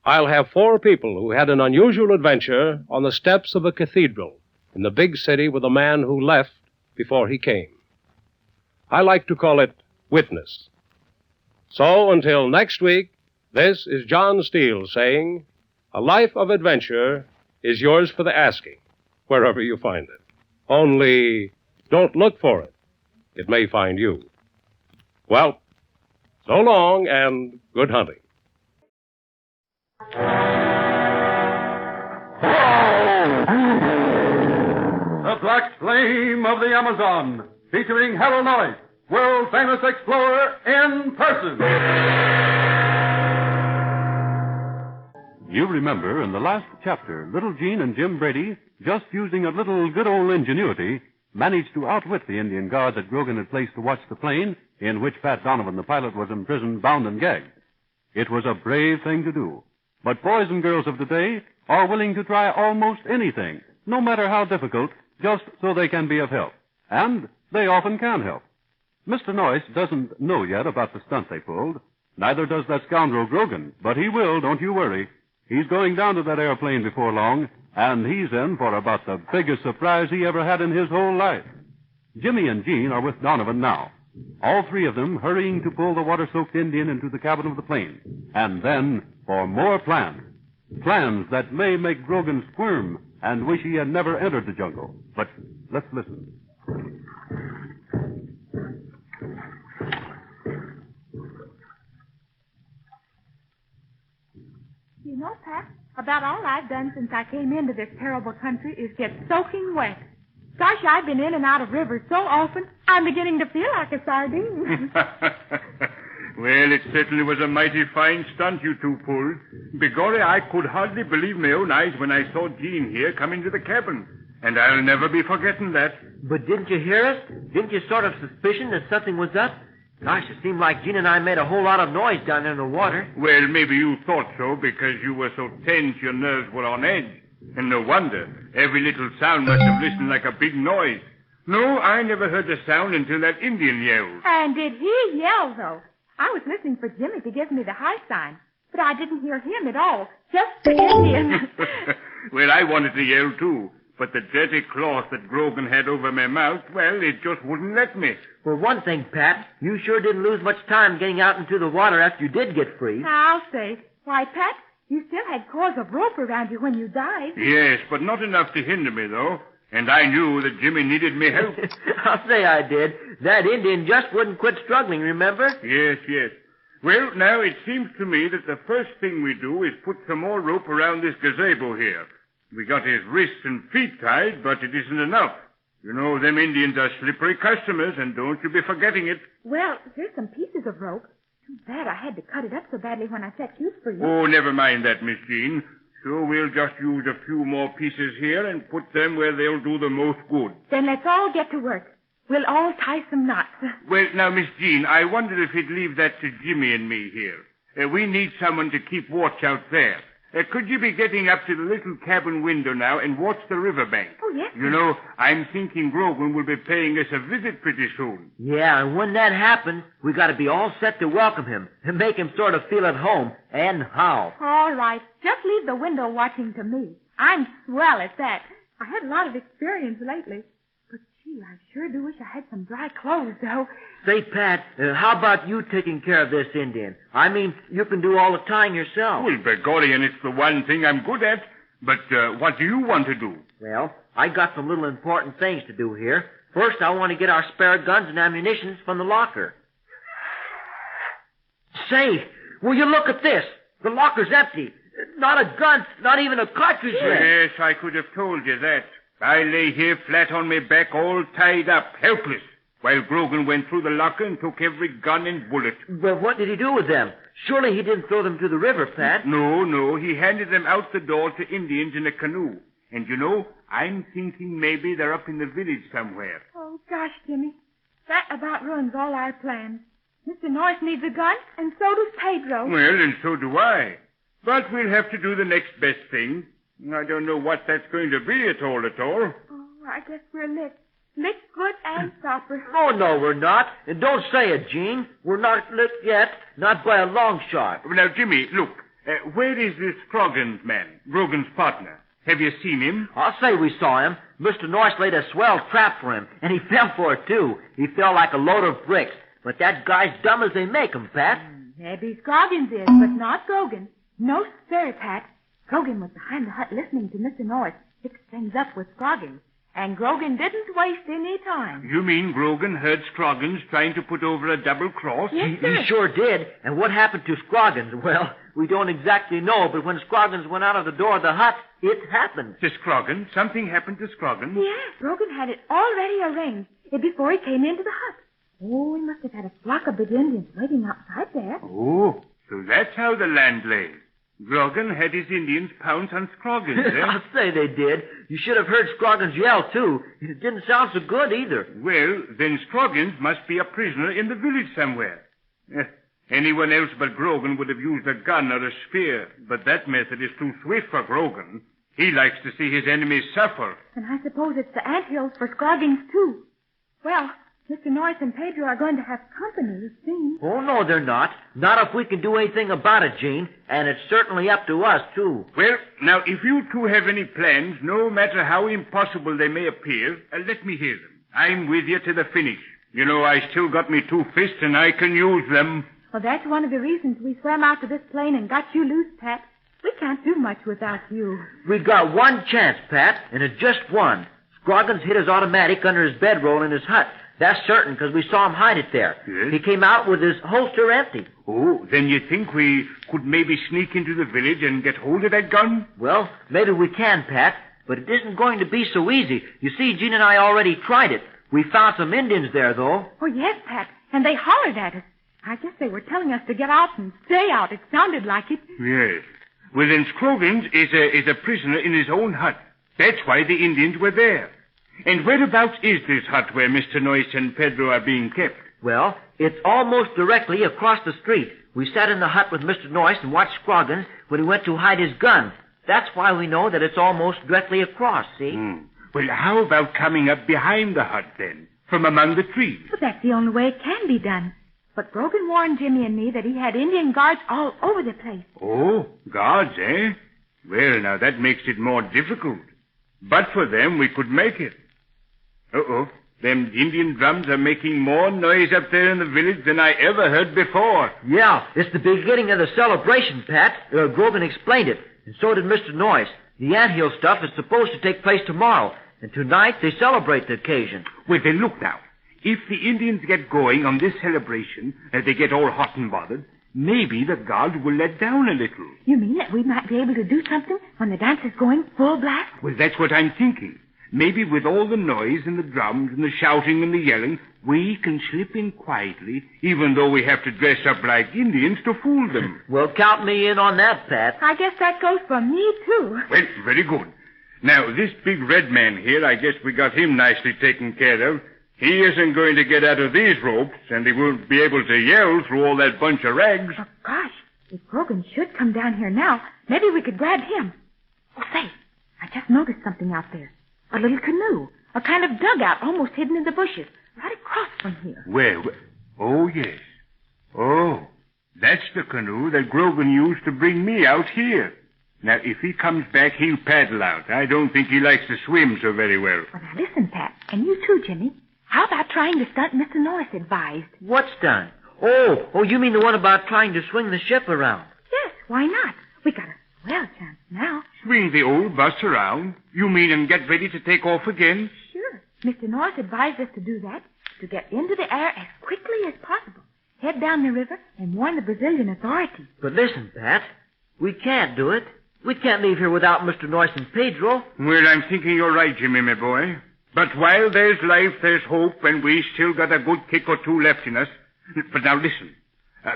I'll have 4 people who had an unusual adventure on the steps of a cathedral in the big city with a man who left before he came. I like to call it Witness. So until next week, this is John Steele saying, a life of adventure is yours for the asking, wherever you find it. Only don't look for it. It may find you. Well, so long and good hunting. The Black Flame of the Amazon, featuring Harold Noyes, world-famous explorer in person. You remember in the last chapter, little Jean and Jim Brady, just using a little good old ingenuity, managed to outwit the Indian guard that Grogan had placed to watch the plane in which Pat Donovan, the pilot, was imprisoned, bound and gagged. It was a brave thing to do. But boys and girls of today are willing to try almost anything, no matter how difficult, just so they can be of help. And they often can help. Mr. Noyes doesn't know yet about the stunt they pulled. Neither does that scoundrel Grogan. But he will, don't you worry. He's going down to that airplane before long, and he's in for about the biggest surprise he ever had in his whole life. Jimmy and Jean are with Donovan now. All 3 of them hurrying to pull the water-soaked Indian into the cabin of the plane. And then, for more plans, Plans that may make Grogan squirm and wish he had never entered the jungle. But let's listen. You know, Pat, about all I've done since I came into this terrible country is get soaking wet. Gosh, I've been in and out of rivers so often, I'm beginning to feel like a sardine. Well, it certainly was a mighty fine stunt you two pulled. Begorry, I could hardly believe my own eyes when I saw Jean here come into the cabin. And I'll never be forgetting that. But didn't you hear us? Didn't you sort of suspicion that something was up? Gosh, it seemed like Jean and I made a whole lot of noise down there in the water. Well, maybe you thought so because you were so tense your nerves were on edge. And no wonder. Every little sound must have listened like a big noise. No, I never heard the sound until that Indian yelled. And did he yell, though? I was listening for Jimmy to give me the high sign, but I didn't hear him at all. Just the Indian. Well, I wanted to yell, too. But the dirty cloth that Grogan had over my mouth, well, it just wouldn't let me. For one thing, Pat, you sure didn't lose much time getting out into the water after you did get free. I'll say. Why, Pat, you still had cords of rope around you when you died. Yes, but not enough to hinder me, though. And I knew that Jimmy needed me help. I'll say I did. That Indian just wouldn't quit struggling, remember? Yes, yes. Well, now, it seems to me that the first thing we do is put some more rope around this gazebo here. We got his wrists and feet tied, but it isn't enough. You know, them Indians are slippery customers, and don't you be forgetting it. Well, here's some pieces of rope. Too bad I had to cut it up so badly when I set you free. Oh, never mind that, Miss Jean. So we'll just use a few more pieces here and put them where they'll do the most good. Then let's all get to work. We'll all tie some knots. Well, now, Miss Jean, I wonder if you'd leave that to Jimmy and me here. We need someone to keep watch out there. Could you be getting up to the little cabin window now and watch the riverbank? Oh, yes. You know, I'm thinking Grogan will be paying us a visit pretty soon. Yeah, and when that happens, we got to be all set to welcome him and make him sort of feel at home. And how? All right. Just leave the window watching to me. I'm swell at that. I had a lot of experience lately. But, gee, I sure do wish I had some dry clothes, though. Say, Pat, how about you taking care of this Indian? I mean, you can do all the tying yourself. Well, begorry, it's the one thing I'm good at. But what do you want to do? Well, I got some little important things to do here. First, I want to get our spare guns and ammunition from the locker. Say, will you look at this? The locker's empty. Not a gun, not even a cartridge left. Yes, I could have told you that. I lay here flat on my back, all tied up, helpless, while Grogan went through the locker and took every gun and bullet. Well, what did he do with them? Surely he didn't throw them to the river, Pat. No. He handed them out the door to Indians in a canoe. And you know, I'm thinking maybe they're up in the village somewhere. Oh, gosh, Jimmy. That about ruins all our plans. Mr. Norris needs a gun, and so does Pedro. Well, and so do I. But we'll have to do the next best thing. I don't know what that's going to be at all. Oh, I guess we're licked. Licked good and proper. Oh, no, we're not. And don't say it, Gene. We're not licked yet. Not by a long shot. Now, Jimmy, look. Where is this Scroggins man, Grogan's partner? Have you seen him? I'll say we saw him. Mr. Norris laid a swell trap for him, and he fell for it, too. He fell like a load of bricks. But that guy's dumb as they make him, Pat. Maybe Scroggins is, but not Grogan. No, sir, Pat. Grogan was behind the hut listening to Mr. Norris fix things up with Scroggins. And Grogan didn't waste any time. You mean Grogan heard Scroggins trying to put over a double cross? Yes, sir. He sure did. And what happened to Scroggins? Well, we don't exactly know, but when Scroggins went out of the door of the hut, it happened. To Scroggins? Something happened to Scroggins? Yes, Grogan had it already arranged before he came into the hut. Oh, he must have had a flock of big Indians waiting outside there. Oh, so that's how the land lay. Grogan had his Indians pounce on Scroggins, eh? I'll say they did. You should have heard Scroggins yell, too. It didn't sound so good, either. Well, then Scroggins must be a prisoner in the village somewhere. Anyone else but Grogan would have used a gun or a spear, but that method is too swift for Grogan. He likes to see his enemies suffer. And I suppose it's the anthills for Scroggins, too. Well, Mr. Norris and Pedro are going to have company, it seems. Oh, no, they're not. Not if we can do anything about it, Gene. And it's certainly up to us, too. Well, now, if you two have any plans, no matter how impossible they may appear, let me hear them. I'm with you to the finish. You know, I still got me 2 fists, and I can use them. Well, that's one of the reasons we swam out to this plain and got you loose, Pat. We can't do much without you. We got one chance, Pat, and it's just one. Scroggins hid his automatic under his bedroll in his hut. That's certain, because we saw him hide it there. Yes? He came out with his holster empty. Oh, then you think we could maybe sneak into the village and get hold of that gun? Well, maybe we can, Pat, but it isn't going to be so easy. You see, Gene and I already tried it. We found some Indians there, though. Oh, yes, Pat, and they hollered at us. I guess they were telling us to get out and stay out. It sounded like it. Yes. Well, then Scroggins is a prisoner in his own hut. That's why the Indians were there. And whereabouts is this hut where Mr. Noyce and Pedro are being kept? Well, it's almost directly across the street. We sat in the hut with Mr. Noyce and watched Scroggins when he went to hide his gun. That's why we know that it's almost directly across, see? Well, how about coming up behind the hut, then, from among the trees? But that's the only way it can be done. But Brogan warned Jimmy and me that he had Indian guards all over the place. Oh, guards, eh? Well, now, that makes it more difficult. But for them, we could make it. Uh-oh. Them Indian drums are making more noise up there in the village than I ever heard before. Yeah, it's the beginning of the celebration, Pat. Grogan explained it, and so did Mr. Noyce. The anthill stuff is supposed to take place tomorrow, and tonight they celebrate the occasion. Well, then look now. If the Indians get going on this celebration, and they get all hot and bothered, maybe the guards will let down a little. You mean that we might be able to do something when the dance is going full blast? Well, that's what I'm thinking. Maybe with all the noise and the drums and the shouting and the yelling, we can slip in quietly, even though we have to dress up like Indians to fool them. Well, count me in on that, Pat. I guess that goes for me, too. Well, very good. Now, this big red man here, I guess we got him nicely taken care of. He isn't going to get out of these ropes, and he won't be able to yell through all that bunch of rags. Oh, gosh, if Brogan should come down here now, maybe we could grab him. Oh, say, I just noticed something out there. A little canoe. A kind of dugout almost hidden in the bushes. Right across from here. Where? Oh, yes. Oh, that's the canoe that Grogan used to bring me out here. Now, if he comes back, he'll paddle out. I don't think he likes to swim so very well. Well, now listen, Pat. And you too, Jimmy. How about trying the stunt Mr. Norris advised? What stunt? Oh, you mean the one about trying to swing the ship around? Yes, why not? We got a swell chance now. Swing the old bus around? You mean and get ready to take off again? Sure. Mr. Norris advised us to do that, to get into the air as quickly as possible, head down the river, and warn the Brazilian authorities. But listen, Pat, we can't do it. We can't leave here without Mr. Noyce and Pedro. Well, I'm thinking you're right, Jimmy, my boy. But while there's life, there's hope, and we still got a good kick or two left in us. But now listen.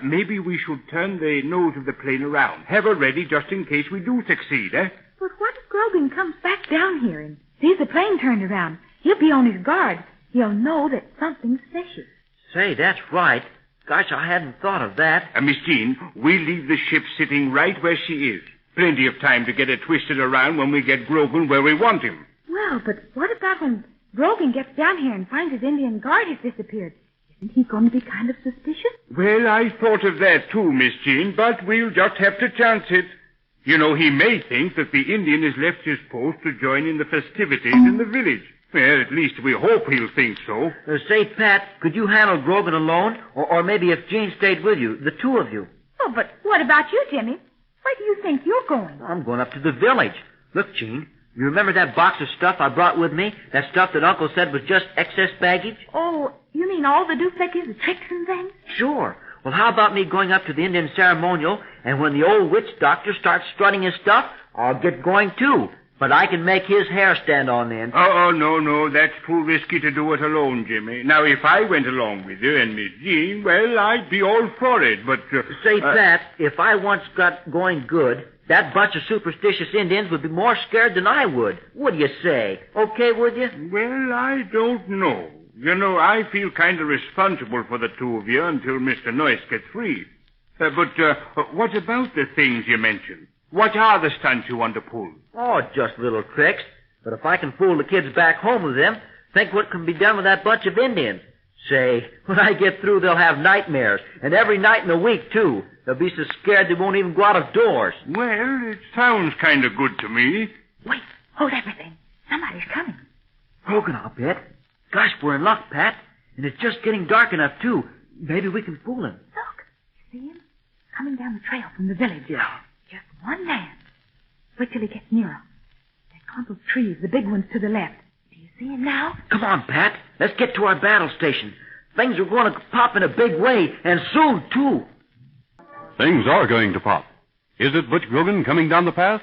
Maybe we should turn the nose of the plane around. Have her ready just in case we do succeed, eh? But what if Grogan comes back down here and sees the plane turned around? He'll be on his guard. He'll know that something's fishy. Say, that's right. Gosh, I hadn't thought of that. Miss Jean, we leave the ship sitting right where she is. Plenty of time to get her twisted around when we get Grogan where we want him. Well, but what about when Grogan gets down here and finds his Indian guard has disappeared? Isn't he going to be kind of suspicious? Well, I thought of that too, Miss Jean, but we'll just have to chance it. You know, he may think that the Indian has left his post to join in the festivities in the village. Well, at least we hope he'll think so. Say, Pat, could you handle Grogan alone? Or maybe if Jean stayed with you, the two of you? Oh, but what about you, Jimmy? Where do you think you're going? I'm going up to the village. Look, Jean, you remember that box of stuff I brought with me? That stuff that Uncle said was just excess baggage? Oh, you mean all the doofickies, the tricks and things? Sure. Well, how about me going up to the Indian ceremonial, and when the old witch doctor starts strutting his stuff, I'll get going too. But I can make his hair stand on end. Oh, no, that's too risky to do it alone, Jimmy. Now, if I went along with you and Miss Jean, well, I'd be all for it, but... Say, Pat, if I once got going good, that bunch of superstitious Indians would be more scared than I would. What do you say? Okay, would you? Well, I don't know. You know, I feel kind of responsible for the two of you until Mr. Noyce gets free. But what about the things you mentioned? What are the stunts you want to pull? Oh, just little tricks. But if I can fool the kids back home with them, think what can be done with that bunch of Indians. Say, when I get through, they'll have nightmares. And every night in the week, too. They'll be so scared they won't even go out of doors. Well, it sounds kind of good to me. Wait, hold everything. Somebody's coming. Grogan, I'll bet. Gosh, we're in luck, Pat. And it's just getting dark enough, too. Maybe we can fool him. Look, you see him? Coming down the trail from the village. Yeah. Just One man. Wait till he gets nearer. That clump of trees, the big ones to the left. Do you see him now? Come on, Pat. Let's get to our battle station. Things are going to pop in a big way, and soon, too. Things are going to pop. Is it Butch Grogan coming down the path?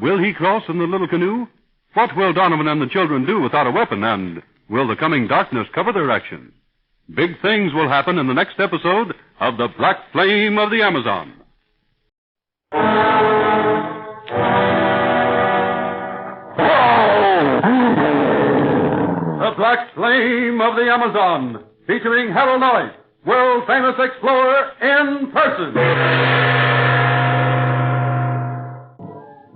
Will he cross in the little canoe? What will Donovan and the children do without a weapon, and will the coming darkness cover their actions? Big things will happen in the next episode of The Black Flame of the Amazon. The Black Flame of the Amazon, featuring Harold Noyes, world-famous explorer in person.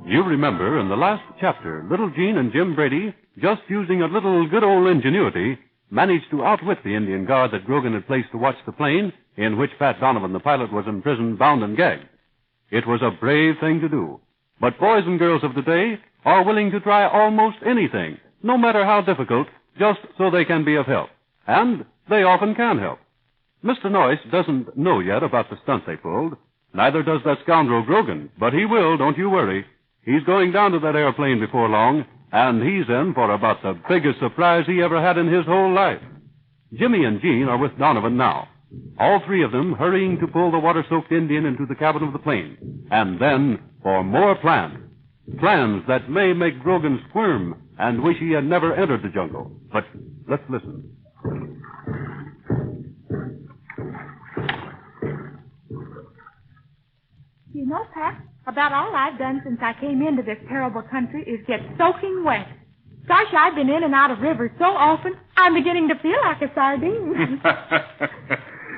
You remember in the last chapter, little Gene and Jim Brady, just using a little good old ingenuity, managed to outwit the Indian guard that Grogan had placed to watch the plane in which Pat Donovan, the pilot, was imprisoned, bound and gagged. It was a brave thing to do. But boys and girls of today are willing to try almost anything, no matter how difficult, just so they can be of help. And they often can help. Mr. Noyes doesn't know yet about the stunt they pulled. Neither does that scoundrel Grogan. But he will, don't you worry. He's going down to that airplane before long, and he's in for about the biggest surprise he ever had in his whole life. Jimmy and Gene are with Donovan now. All three of them hurrying to pull the water-soaked Indian into the cabin of the plane. And then for more plans. Plans that may make Grogan squirm and wish he had never entered the jungle. But let's listen. You know, Pat, about all I've done since I came into this terrible country is get soaking wet. Gosh, I've been in and out of rivers so often, I'm beginning to feel like a sardine.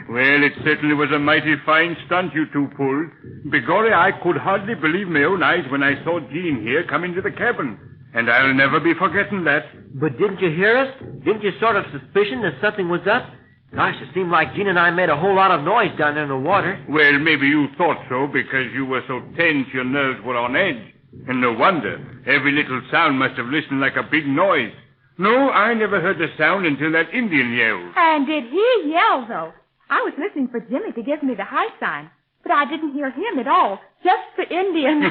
Well, it certainly was a mighty fine stunt you two pulled. Begorry, I could hardly believe my own eyes when I saw Gene here come into the cabin. And I'll never be forgetting that. But didn't you hear us? Didn't you sort of suspicion that something was up? Gosh, it seemed like Gene and I made a whole lot of noise down there in the water. Well, maybe you thought so because you were so tense your nerves were on edge. And no wonder. Every little sound must have listened like a big noise. No, I never heard the sound until that Indian yelled. And did he yell, though? I was listening for Jimmy to give me the high sign, but I didn't hear him at all, just the Indian.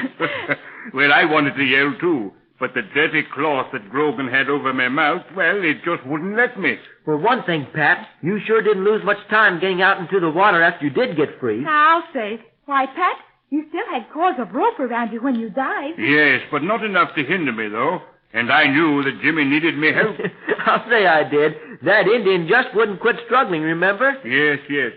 Well, I wanted to yell, too. But the dirty cloth that Grogan had over my mouth, well, it just wouldn't let me. For one thing, Pat, you sure didn't lose much time getting out into the water after you did get free. I'll say. Why, Pat, you still had cords of rope around you when you dived. Yes, but not enough to hinder me, though. And I knew that Jimmy needed me help. I'll say I did. That Indian just wouldn't quit struggling, remember? Yes, yes.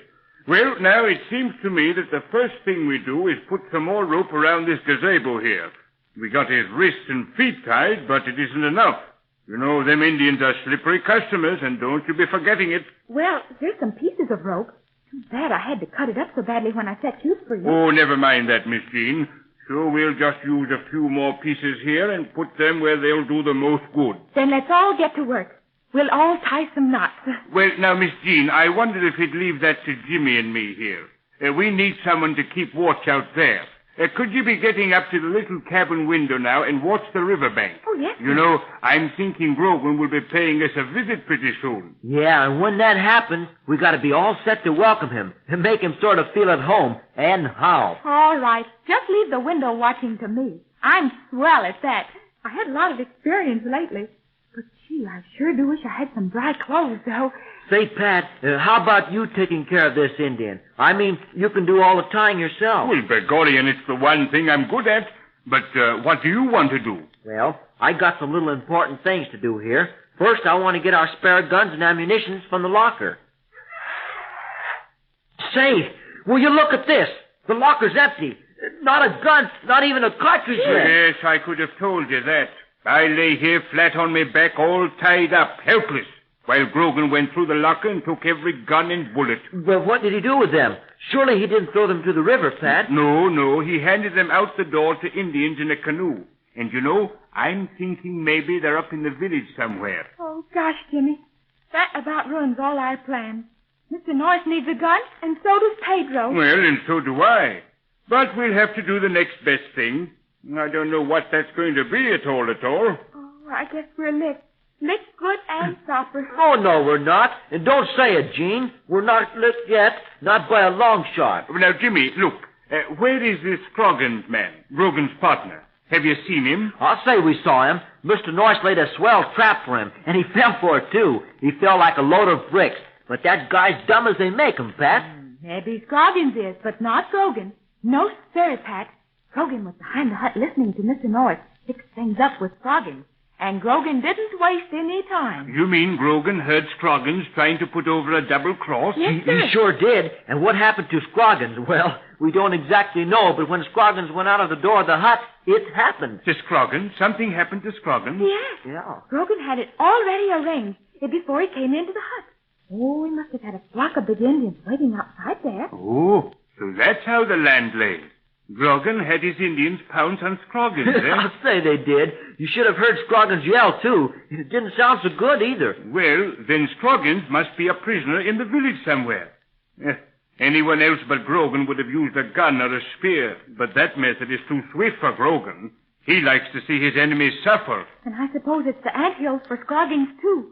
Well, now, it seems to me that the first thing we do is put some more rope around this gazebo here. We got his wrists and feet tied, but it isn't enough. You know, them Indians are slippery customers, and don't you be forgetting it. Well, here's some pieces of rope. Too bad I had to cut it up so badly when I set you free. Oh, never mind that, Miss Jean. So we'll just use a few more pieces here and put them where they'll do the most good. Then let's all get to work. We'll all tie some knots. Well, now, Miss Jean, I wondered if you'd leave that to Jimmy and me here. We need someone to keep watch out there. Could you be getting up to the little cabin window now and watch the riverbank? Oh, yes. You know, I'm thinking Grogan will be paying us a visit pretty soon. Yeah, and when that happens, we got to be all set to welcome him and make him sort of feel at home. And how? All right. Just leave the window watching to me. I'm swell at that. I had a lot of experience lately. But, gee, I sure do wish I had some dry clothes, though. Say, Pat, how about you taking care of this Indian? I mean, you can do all the tying yourself. Well, Begorrian, it's the one thing I'm good at. But what do you want to do? Well, I got some little important things to do here. First, I want to get our spare guns and ammunition from the locker. Say, will you look at this? The locker's empty. Not a gun, not even a cartridge left. Yes, I could have told you that. I lay here flat on my back, all tied up, helpless, while Grogan went through the locker and took every gun and bullet. Well, what did he do with them? Surely he didn't throw them to the river, Pat. No. He handed them out the door to Indians in a canoe. And you know, I'm thinking maybe they're up in the village somewhere. Oh, gosh, Jimmy. That about ruins all our plans. Mr. Noyes needs a gun, and so does Pedro. Well, and so do I. But we'll have to do the next best thing. I don't know what that's going to be at all. Oh, I guess we're licked. Licked good and proper. Oh, no, we're not. And don't say it, Gene. We're not licked yet. Not by a long shot. Now, Jimmy, look. Where is this Scroggins man, Grogan's partner? Have you seen him? I'll say we saw him. Mr. Noyce laid a swell trap for him, and he fell for it, too. He fell like a load of bricks. But that guy's dumb as they make him, Pat. Maybe Scroggins is, but not Grogan. No, sir, Pat. Grogan was behind the hut listening to Mr. Norris fix things up with Scroggins. And Grogan didn't waste any time. You mean Grogan heard Scroggins trying to put over a double cross? Yes, sir. He sure did. And what happened to Scroggins? Well, we don't exactly know, but when Scroggins went out of the door of the hut, it happened. To Scroggins? Something happened to Scroggins? Yes. Yeah. Grogan had it already arranged before he came into the hut. Oh, he must have had a flock of big Indians waiting outside there. Oh, so that's how the land lay. Grogan had his Indians pounce on Scroggins, eh? I'll say they did. You should have heard Scroggins yell, too. It didn't sound so good, either. Well, then Scroggins must be a prisoner in the village somewhere. Anyone else but Grogan would have used a gun or a spear, but that method is too swift for Grogan. He likes to see his enemies suffer. And I suppose it's the anthills for Scroggins, too.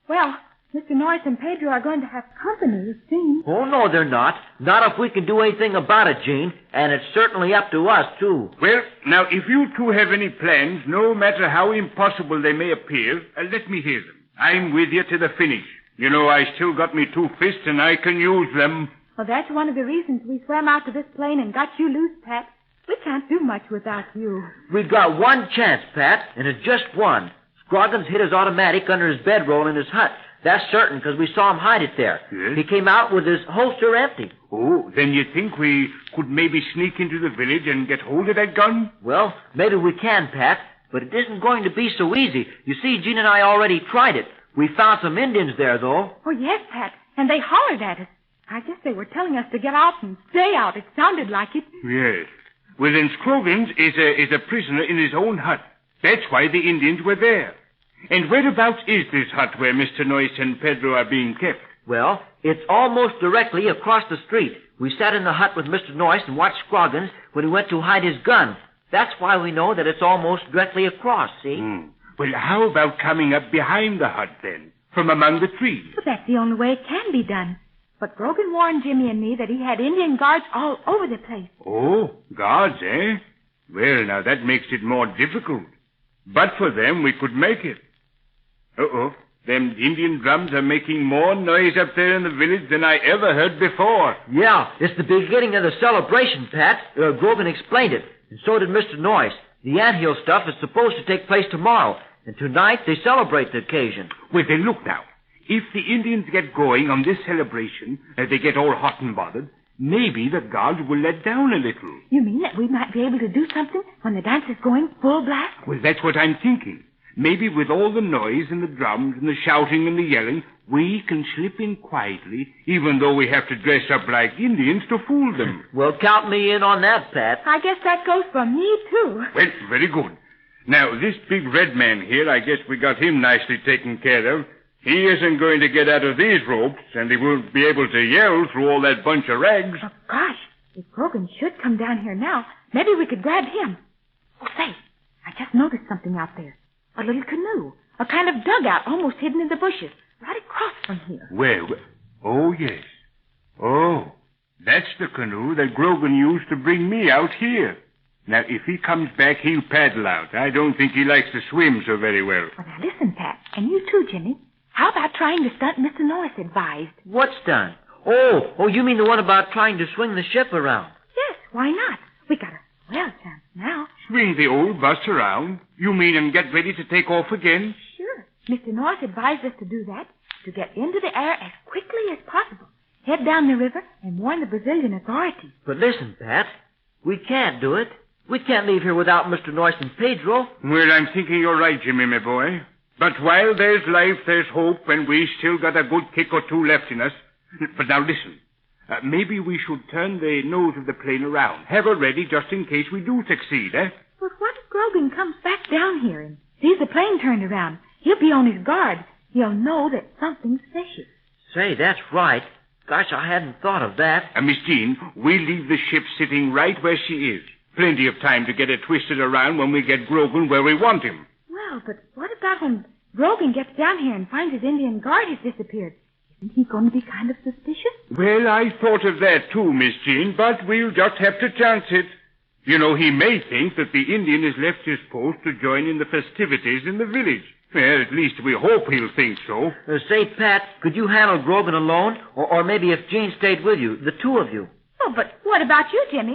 Well, Mr. Norris and Pedro are going to have company, it seems. Oh, no, they're not. Not if we can do anything about it, Gene. And it's certainly up to us, too. Well, now, if you two have any plans, no matter how impossible they may appear, let me hear them. I'm with you to the finish. You know, I still got me 2 fists, and I can use them. Well, that's one of the reasons we swam out to this plain and got you loose, Pat. We can't do much without you. We've got one chance, Pat, and it's just one. Scroggins hid his automatic under his bedroll in his hut. That's certain, because we saw him hide it there. Yes? He came out with his holster empty. Oh, then you think we could maybe sneak into the village and get hold of that gun? Well, maybe we can, Pat, but it isn't going to be so easy. You see, Gene and I already tried it. We found some Indians there, though. Oh, yes, Pat, and they hollered at us. I guess they were telling us to get out and stay out. It sounded like it. Yes. Well, then Scroggins is a prisoner in his own hut. That's why the Indians were there. And whereabouts is this hut where Mr. Noyce and Pedro are being kept? Well, it's almost directly across the street. We sat in the hut with Mr. Noyce and watched Scroggins when he went to hide his gun. That's why we know that it's almost directly across, see? Well, how about coming up behind the hut, then, from among the trees? But that's the only way it can be done. But Grogan warned Jimmy and me that he had Indian guards all over the place. Oh, guards, eh? Well, now, that makes it more difficult. But for them, we could make it. Uh-oh. Them Indian drums are making more noise up there in the village than I ever heard before. Yeah, it's the beginning of the celebration, Pat. Grogan explained it, and so did Mr. Noyce. The anthill stuff is supposed to take place tomorrow, and tonight they celebrate the occasion. Well, then look now. If the Indians get going on this celebration, they get all hot and bothered, maybe the guards will let down a little. You mean that we might be able to do something when the dance is going full blast? Well, that's what I'm thinking. Maybe with all the noise and the drums and the shouting and the yelling, we can slip in quietly, even though we have to dress up like Indians to fool them. Well, count me in on that, Pat. I guess that goes for me, too. Well, very good. Now, this big red man here, I guess we got him nicely taken care of. He isn't going to get out of these ropes, and he won't be able to yell through all that bunch of rags. Oh, gosh, if Grogan should come down here now, maybe we could grab him. Oh, say, I just noticed something out there. A little canoe. A kind of dugout almost hidden in the bushes. Right across from here. Where? Oh, yes. Oh, that's the canoe that Grogan used to bring me out here. Now, if he comes back, he'll paddle out. I don't think he likes to swim so very well. Well, now listen, Pat. And you too, Jimmy. How about trying the stunt Mr. Norris advised? What stunt? Oh, you mean the one about trying to swing the ship around? Yes, why not? We got a swell chance now. Swing the old bus around? You mean and get ready to take off again? Sure. Mr. Norris advised us to do that, to get into the air as quickly as possible, head down the river, and warn the Brazilian authorities. But listen, Pat, we can't do it. We can't leave here without Mr. Noyce and Pedro. Well, I'm thinking you're right, Jimmy, my boy. But while there's life, there's hope, and we still got a good kick or two left in us. But now listen. Maybe we should turn the nose of the plane around. Have her ready just in case we do succeed, eh? But what if Grogan comes back down here and sees the plane turned around? He'll be on his guard. He'll know that something's fishy. Say, that's right. Gosh, I hadn't thought of that. Miss Jean, we'll leave the ship sitting right where she is. Plenty of time to get her twisted around when we get Grogan where we want him. Well, but what about when Grogan gets down here and finds his Indian guard has disappeared? If Isn't he going to be kind of suspicious? Well, I thought of that too, Miss Jean, but we'll just have to chance it. You know, he may think that the Indian has left his post to join in the festivities in the village. Well, at least we hope he'll think so. Say, Pat, could you handle Grogan alone? Or maybe if Jean stayed with you, the two of you? Oh, but what about you, Jimmy?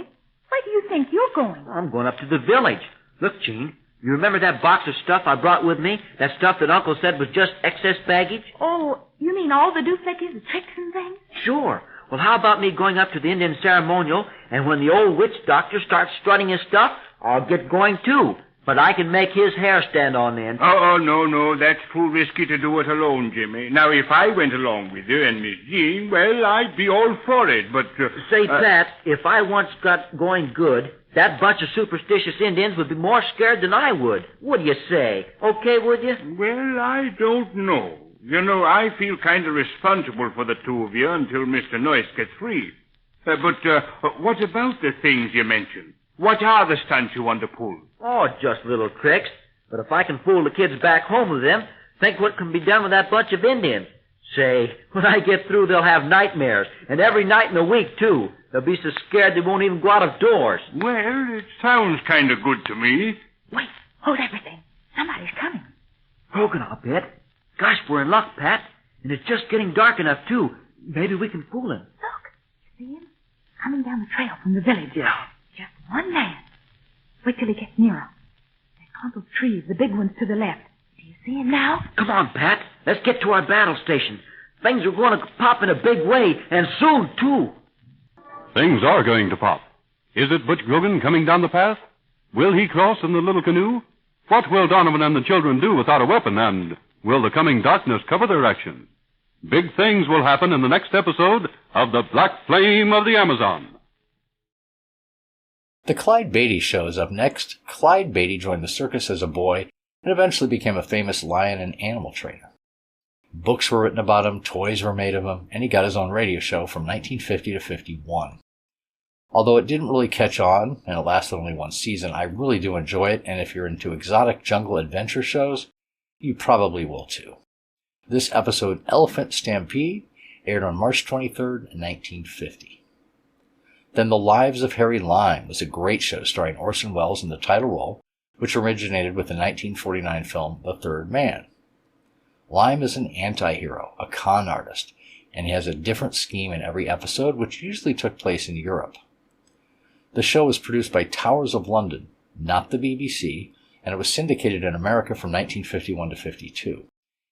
Where do you think you're going? I'm going up to the village. Look, Jean, you remember that box of stuff I brought with me? That stuff that Uncle said was just excess baggage? Oh, you mean all the doofickies, the tricks and things? Sure. Well, how about me going up to the Indian ceremonial, and when the old witch doctor starts strutting his stuff, I'll get going too. But I can make his hair stand on end. Oh, no, that's too risky to do it alone, Jimmy. Now, if I went along with you and Miss Jean, well, I'd be all for it, but... Say, Pat, if I once got going good, that bunch of superstitious Indians would be more scared than I would. What do you say? Okay, would you? Well, I don't know. You know, I feel kind of responsible for the two of you until Mr. Noyce gets free. But what about the things you mentioned? What are the stunts you want to pull? Oh, just little tricks. But if I can fool the kids back home with them, think what can be done with that bunch of Indians. Say, when I get through, they'll have nightmares. And every night in the week, too. They'll be so scared they won't even go out of doors. Well, it sounds kind of good to me. Wait, hold everything. Somebody's coming. Grogan, I'll bet. Gosh, we're in luck, Pat. And it's just getting dark enough, too. Maybe we can fool him. Look, you see him? Coming down the trail from the village. Yeah. Just one man. Wait till he gets nearer. That clump of trees, the big ones to the left. Do you see him now? Come on, Pat. Let's get to our battle station. Things are going to pop in a big way, and soon, too. Things are going to pop. Is it Butch Grogan coming down the path? Will he cross in the little canoe? What will Donovan and the children do without a weapon, and will the coming darkness cover their action? Big things will happen in the next episode of The Black Flame of the Amazon. The Clyde Beatty show is up next. Clyde Beatty joined the circus as a boy and eventually became a famous lion and animal trainer. Books were written about him, toys were made of him, and he got his own radio show from 1950 to 51. Although it didn't really catch on, and it lasted only one season, I really do enjoy it, and if you're into exotic jungle adventure shows, you probably will too. This episode, Elephant Stampede, aired on March 23rd, 1950. Then The Lives of Harry Lime was a great show starring Orson Welles in the title role, which originated with the 1949 film The Third Man. Lime is an anti-hero, a con artist, and he has a different scheme in every episode, which usually took place in Europe. The show was produced by Towers of London, not the BBC, and it was syndicated in America from 1951 to 52.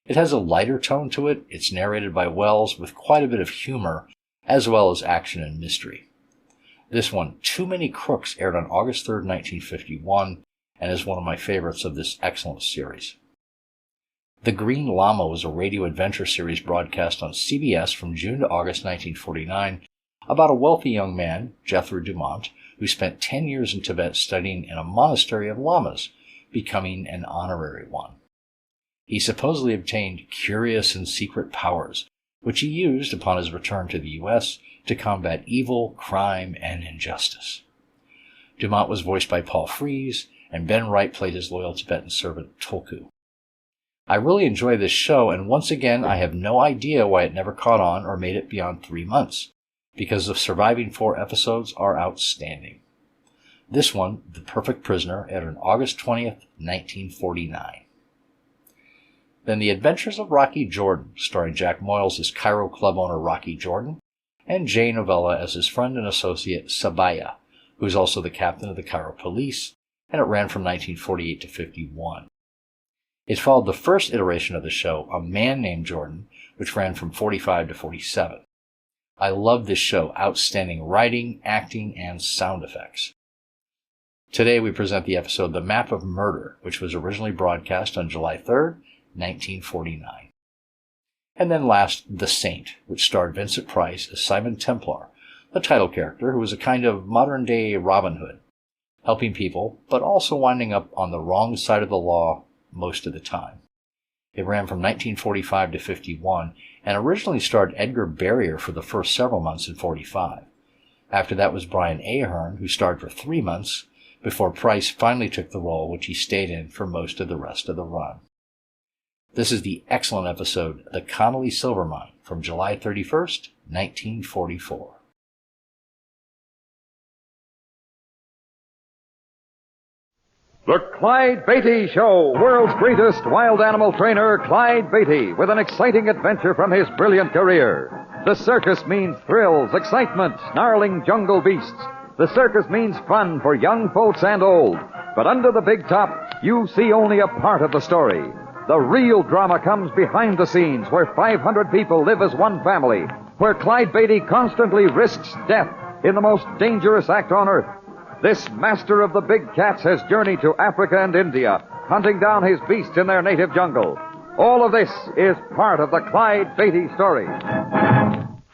It has a lighter tone to it. It's narrated by Welles with quite a bit of humor, as well as action and mystery. This one, Too Many Crooks, aired on August 3rd, 1951, and is one of my favorites of this excellent series. The Green Lama was a radio adventure series broadcast on CBS from June to August 1949 about a wealthy young man, Jethro Dumont, who spent 10 years in Tibet studying in a monastery of lamas, becoming an honorary one. He supposedly obtained curious and secret powers, which he used upon his return to the U.S. to combat evil, crime, and injustice. Dumont was voiced by Paul Frees, and Ben Wright played his loyal Tibetan servant Tulku. I really enjoy this show, and once again, I have no idea why it never caught on or made it beyond 3 months, because the surviving 4 episodes are outstanding. This one, The Perfect Prisoner, aired on August 20th, 1949. Then The Adventures of Rocky Jordan, starring Jack Moyles as Cairo club owner Rocky Jordan, and Jay Novella as his friend and associate Sabaya, who is also the captain of the Cairo police, and it ran from 1948 to 51. It followed the first iteration of the show, A Man Named Jordan, which ran from 45 to 47. I love this show, outstanding writing, acting, and sound effects. Today we present the episode The Map of Murder, which was originally broadcast on July 3rd, 1949. And then last, The Saint, which starred Vincent Price as Simon Templar, the title character who was a kind of modern-day Robin Hood, helping people, but also winding up on the wrong side of the law most of the time. It ran from 1945 to 51, and originally starred Edgar Barrier for the first several months in 45. After that was Brian Ahern, who starred for 3 months, before Price finally took the role, which he stayed in for most of the rest of the run. This is the excellent episode, The Connelly Silver Mine, from July 31st, 1944. The Clyde Beatty Show, world's greatest wild animal trainer, Clyde Beatty, with an exciting adventure from his brilliant career. The circus means thrills, excitement, snarling jungle beasts. The circus means fun for young folks and old. But under the big top, you see only a part of the story. The real drama comes behind the scenes, where 500 people live as one family, where Clyde Beatty constantly risks death in the most dangerous act on earth. This master of the big cats has journeyed to Africa and India, hunting down his beasts in their native jungle. All of this is part of the Clyde Beatty story.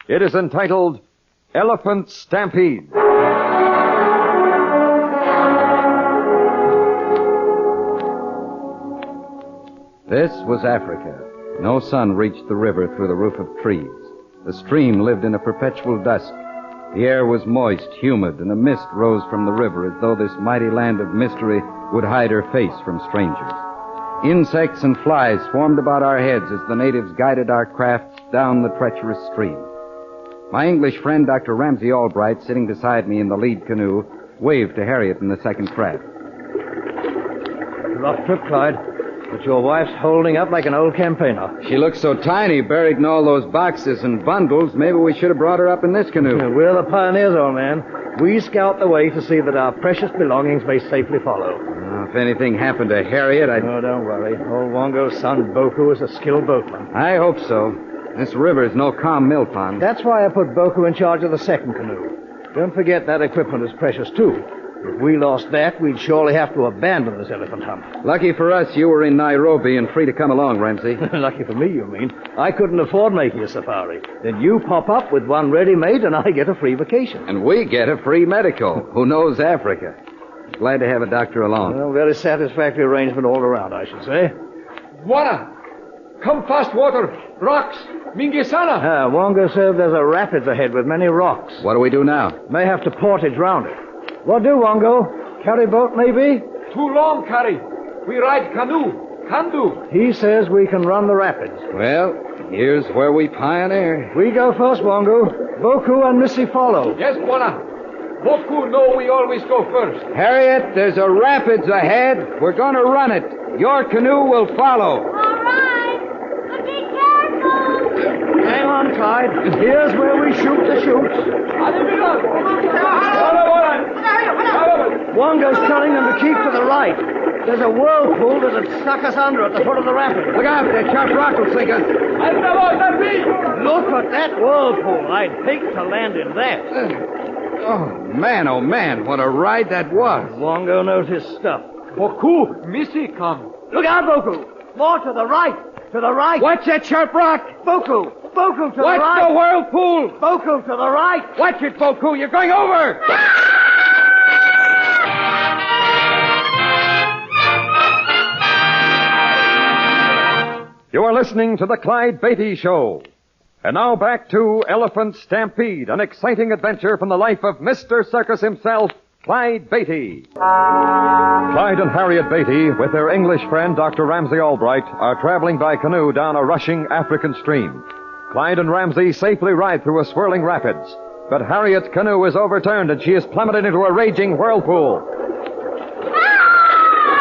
It is entitled Elephant Stampede. This was Africa. No sun reached the river through the roof of trees. The stream lived in a perpetual dusk. The air was moist, humid, and a mist rose from the river as though this mighty land of mystery would hide her face from strangers. Insects and flies swarmed about our heads as the natives guided our craft down the treacherous stream. My English friend, Dr. Ramsay Albright, sitting beside me in the lead canoe, waved to Harriet in the second craft. Rough trip, Clyde. But your wife's holding up like an old campaigner. She looks so tiny, buried in all those boxes and bundles, maybe we should have brought her up in this canoe. We're the pioneers, old man. We scout the way to see that our precious belongings may safely follow. If anything happened to Harriet, I'd... Oh, don't worry. Old Wongo's son, Boku, is a skilled boatman. I hope so. This river is no calm mill pond. That's why I put Boku in charge of the second canoe. Don't forget that equipment is precious, too. If we lost that, we'd surely have to abandon this elephant hunt. Lucky for us, you were in Nairobi and free to come along, Ramsay. Lucky for me, you mean? I couldn't afford making a safari. Then you pop up with one ready-made and I get a free vacation. And we get a free medical. Who knows Africa? Glad to have a doctor along. Well, very satisfactory arrangement all around, I should say. Water! Come fast, water! Rocks! Mingisana! Wongo said there's a rapids ahead with many rocks. What do we do now? May have to portage round it. What do, Wongo? Carry boat, maybe? Too long, carry. We ride canoe. Can do. He says we can run the rapids. Well, here's where we pioneer. We go first, Wongo. Boku and Missy follow. Yes, Buona. Boku know we always go first. Harriet, there's a rapids ahead. We're going to run it. Your canoe will follow. All right. But be careful. Hang on, Clyde. Here's where we shoot the chutes. Wongo's telling them to keep to the right. There's a whirlpool that'd suck us under at the foot of the rapids. Look out, that sharp rock will sink us. Look at that whirlpool. I'd hate to land in that. Oh, man, what a ride that was. Wongo knows his stuff. Boku, Missy come. Look out, Boku. More to the right. To the right. Watch that sharp rock. Boku to the right. Watch the whirlpool. Boku to the right. Watch it, Boku. You're going over. You are listening to the Clyde Beatty Show. And now back to Elephant Stampede, an exciting adventure from the life of Mr. Circus himself, Clyde Beatty. Clyde and Harriet Beatty, with their English friend, Dr. Ramsay Albright, are traveling by canoe down a rushing African stream. Clyde and Ramsay safely ride through a swirling rapids, but Harriet's canoe is overturned and she is plummeted into a raging whirlpool.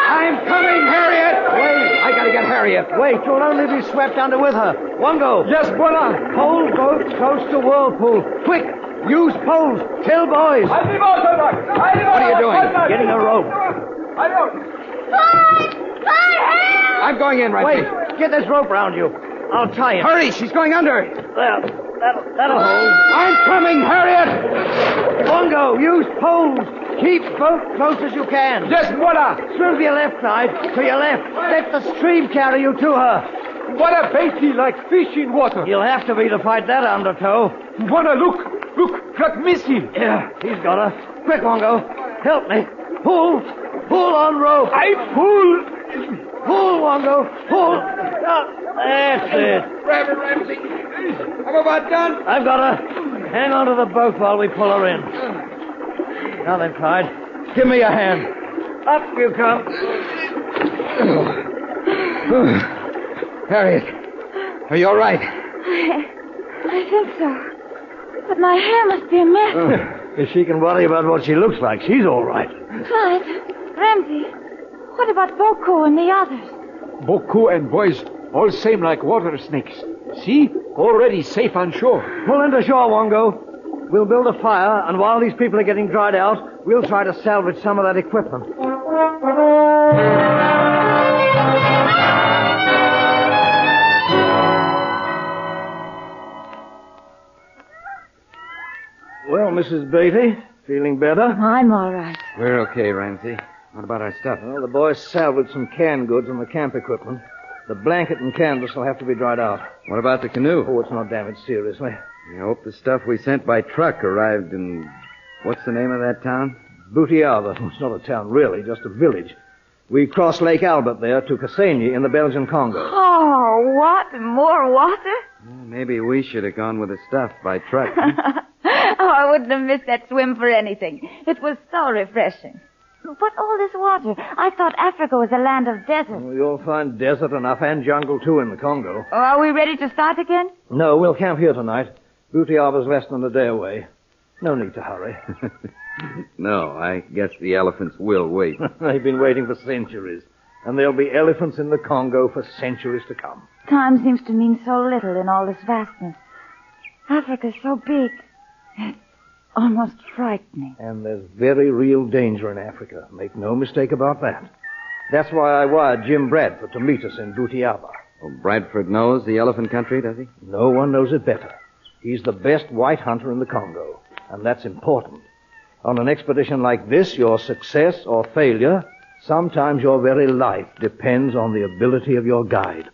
I'm coming, Harriet! Wait, I gotta get Harriet. Wait, you'll only be swept under with her. Wongo. Yes, Buona. Hold boat close to whirlpool. Quick, use poles. Tell boys. What are you doing? Getting a rope. I'm going in, Ramsay. Wait, get this rope round you. I'll tie it. Hurry, she's going under. There, that'll hold. I'm coming, Harriet! Wongo, use poles. Keep boat close as you can. Yes, Buona. Swim to your left side. To your left. Let the stream carry you to her. Buona Beatty like fish in water. You'll have to be to fight that undertow. Buona, look, crack Missy. Yeah, he's got her. Quick, Wongo. Help me. Pull on rope. I pull. Pull, Wongo. Pull. That's it. Grab her, Ramsay. I'm about done. I've got her. Hang on to the boat while we pull her in. Now then, Clyde, give me a hand. Up you come. Harriet, are you all right? I think so. But my hair must be a mess. If she can worry about what she looks like, she's all right. Clyde, Ramsey, what about Boku and the others? Boku and boys all same like water snakes. See? Already safe on shore. Pull into shore, Wongo. We'll build a fire, and while these people are getting dried out, we'll try to salvage some of that equipment. Well, Mrs. Beatty, feeling better? I'm all right. We're okay, Ramsey. What about our stuff? Well, the boys salvaged some canned goods and the camp equipment. The blanket and canvas will have to be dried out. What about the canoe? Oh, it's not damaged seriously. I hope the stuff we sent by truck arrived in... What's the name of that town? Butiaba. It's not a town, really, just a village. We crossed Lake Albert there to Cassagny in the Belgian Congo. Oh, what? More water? Maybe we should have gone with the stuff by truck. Oh, I wouldn't have missed that swim for anything. It was so refreshing. But all this water, I thought Africa was a land of desert. Well, you'll find desert enough and jungle, too, in the Congo. Oh, are we ready to start again? No, we'll camp here tonight. Butiaba's less than a day away. No need to hurry. No, I guess the elephants will wait. They've been waiting for centuries. And there'll be elephants in the Congo for centuries to come. Time seems to mean so little in all this vastness. Africa's so big. It's almost frightening. And there's very real danger in Africa. Make no mistake about that. That's why I wired Jim Bradford to meet us in Butiaba. Oh, Bradford knows the elephant country, does he? No one knows it better. He's the best white hunter in the Congo. And that's important. On an expedition like this, your success or failure, sometimes your very life, depends on the ability of your guide.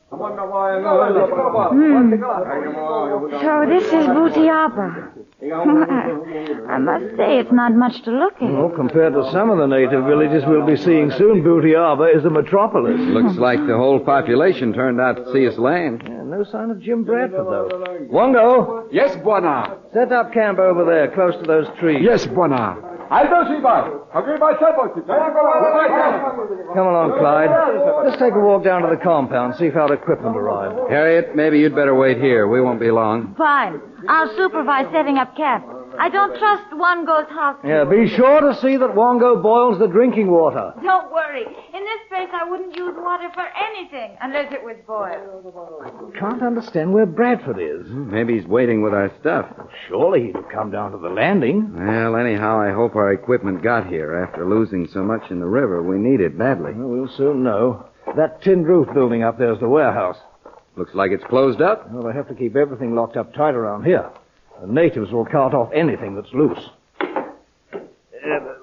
So this is Butiaba. I must say it's not much to look at. Well, compared to some of the native villages we'll be seeing soon, Butiaba is a metropolis. Looks like the whole population turned out to see us land. Yeah, no sign of Jim Bradford, though. Wongo! Yes, Buona. Set up camp over there, close to those trees. Yes, Buona. I'll go see by. Agree by Come along, Clyde. Let's take a walk down to the compound, see if our equipment arrived. Harriet, maybe you'd better wait here. We won't be long. Fine. I'll supervise setting up camp. I don't trust Wongo's house. Yeah, be sure to see that Wongo boils the drinking water. Don't worry. In this place, I wouldn't use water for anything unless it was boiled. Can't understand where Bradford is. Maybe he's waiting with our stuff. Surely he'd have come down to the landing. Well, anyhow, I hope our equipment got here. After losing so much in the river, we need it badly. Well, we'll soon know. That tin roof building up there's the warehouse. Looks like it's closed up. Well, they have to keep everything locked up tight around here. The natives will cart off anything that's loose.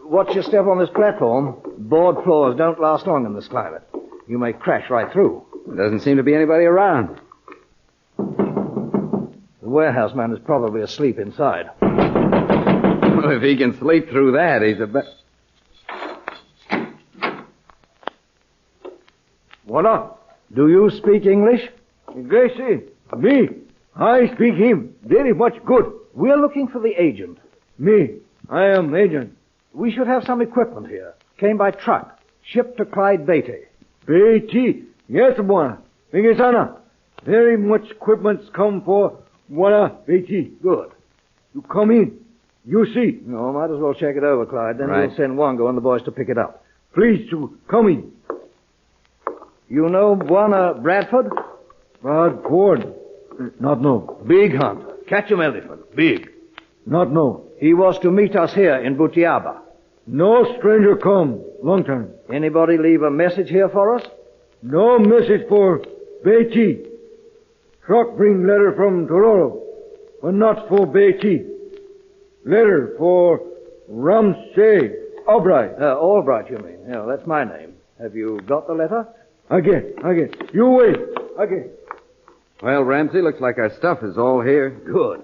Watch your step on this platform. Board floors don't last long in this climate. You may crash right through. There doesn't seem to be anybody around. The warehouse man is probably asleep inside. Well, if he can sleep through that, he's a Voila. Do you speak English? Gracie, me. I speak him. Very much good. We're looking for the agent. Me. I am agent. We should have some equipment here. Came by truck. Shipped to Clyde Beatty. Beatty. Yes, Buona. Vingesana. Very much equipments come for Buona Beatty. Good. You come in. You see. No, might as well check it over, Clyde. Then Right. we'll send Wongo and the boys to pick it up. Please to come in. You know Buona Bradford? Bradford. Not know. Big hunter. Catch 'em elephant. Big. Not know. He was to meet us here in Butiaba. No stranger come. Long time. Anybody leave a message here for us? No message for Beatty. Truck bring letter from Tororo. But not for Beatty. Letter for Ramsey Albright. Albright, you mean? Yeah, that's my name. Have you got the letter? Again. You wait. Again. Well, Ramsey, looks like our stuff is all here. Good.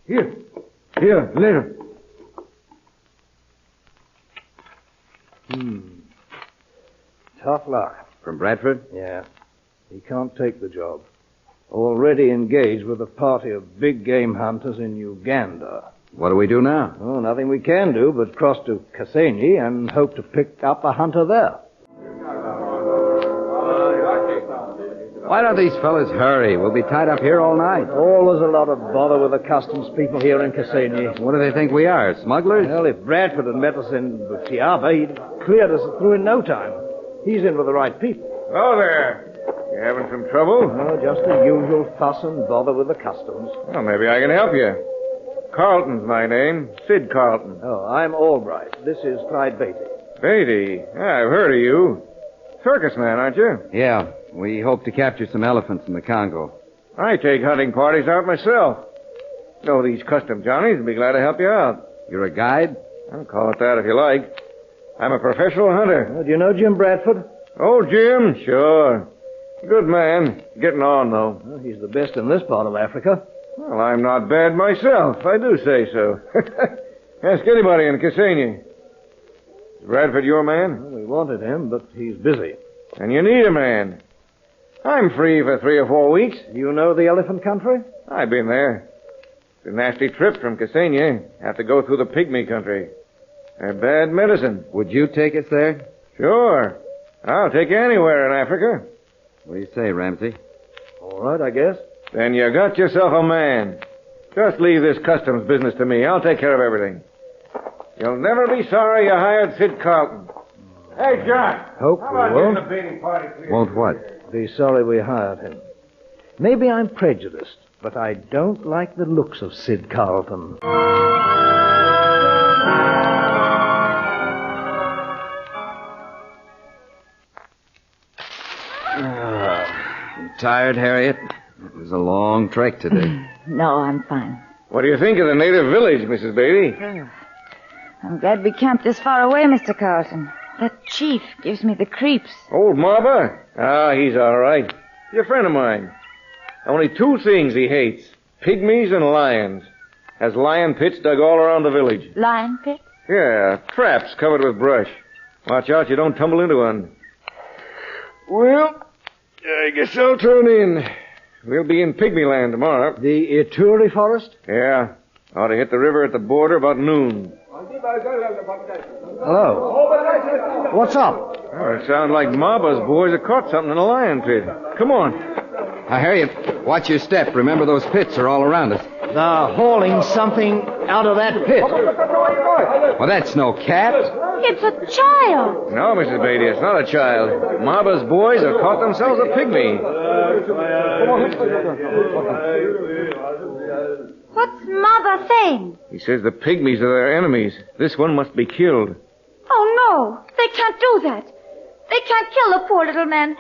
Here, letter. Tough luck. From Bradford? Yeah. He can't take the job. Already engaged with a party of big game hunters in Uganda. What do we do now? Oh, nothing we can do but cross to Cassagny and hope to pick up a hunter there. Why don't these fellas hurry? We'll be tied up here all night. Always a lot of bother with the customs people here in Cassini. What do they think we are, smugglers? Well, if Bradford had met us in Butiaba, he'd cleared us through in no time. He's in with the right people. Oh, there. You having some trouble? Oh, just the usual fuss and bother with the customs. Well, maybe I can help you. Carlton's my name. Sid Carlton. Oh, I'm Albright. This is Clyde Beatty. Beatty? I've heard of you. Circus man, aren't you? Yeah. We hope to capture some elephants in the Congo. I take hunting parties out myself. Know these custom Johnnies and be glad to help you out. You're a guide? I'll call it that if you like. I'm a professional hunter. Do you know Jim Bradford? Oh, Jim? Sure. Good man. Getting on, though. Well, he's the best in this part of Africa. Well, I'm not bad myself. I do say so. Ask anybody in Cassini. Is Bradford your man? Well, we wanted him, but he's busy. And you need a man. I'm free for 3 or 4 weeks. You know the elephant country? I've been there. It's a nasty trip from Cassini. Have to go through the pygmy country. They're bad medicine. Would you take us there? Sure. I'll take you anywhere in Africa. What do you say, Ramsey? All right, I guess. Then you got yourself a man. Just leave this customs business to me. I'll take care of everything. You'll never be sorry you hired Sid Carlton. Hey, John. Hope how we about won't. getting the baiting party clear? Won't what? Be sorry we hired him. Maybe I'm prejudiced, but I don't like the looks of Sid Carlton. You tired, Harriet? It was a long trek today. No, I'm fine. What do you think of the native village, Mrs. Beatty? I'm glad we camped this far away, Mr. Carlton. That chief gives me the creeps. Old Marba? Ah, he's all right. He's a friend of mine. Only 2 things he hates. Pygmies and lions. Has lion pits dug all around the village. Lion pit? Yeah, traps covered with brush. Watch out you don't tumble into one. Well, I guess I'll turn in. We'll be in Pygmy Land tomorrow. The Ituri forest? Yeah. Ought to hit the river at the border about noon. Hello. What's up? Oh, it sounds like Marba's boys have caught something in a lion pit. Come on. Harriet, watch your step. Remember those pits are all around us. They're hauling something out of that pit. Well, that's no cat. It's a child. No, Mrs. Beatty, it's not a child. Marba's boys have caught themselves a pygmy. What's Mother saying? He says the pygmies are their enemies. This one must be killed. Oh, no. They can't do that. They can't kill the poor little man.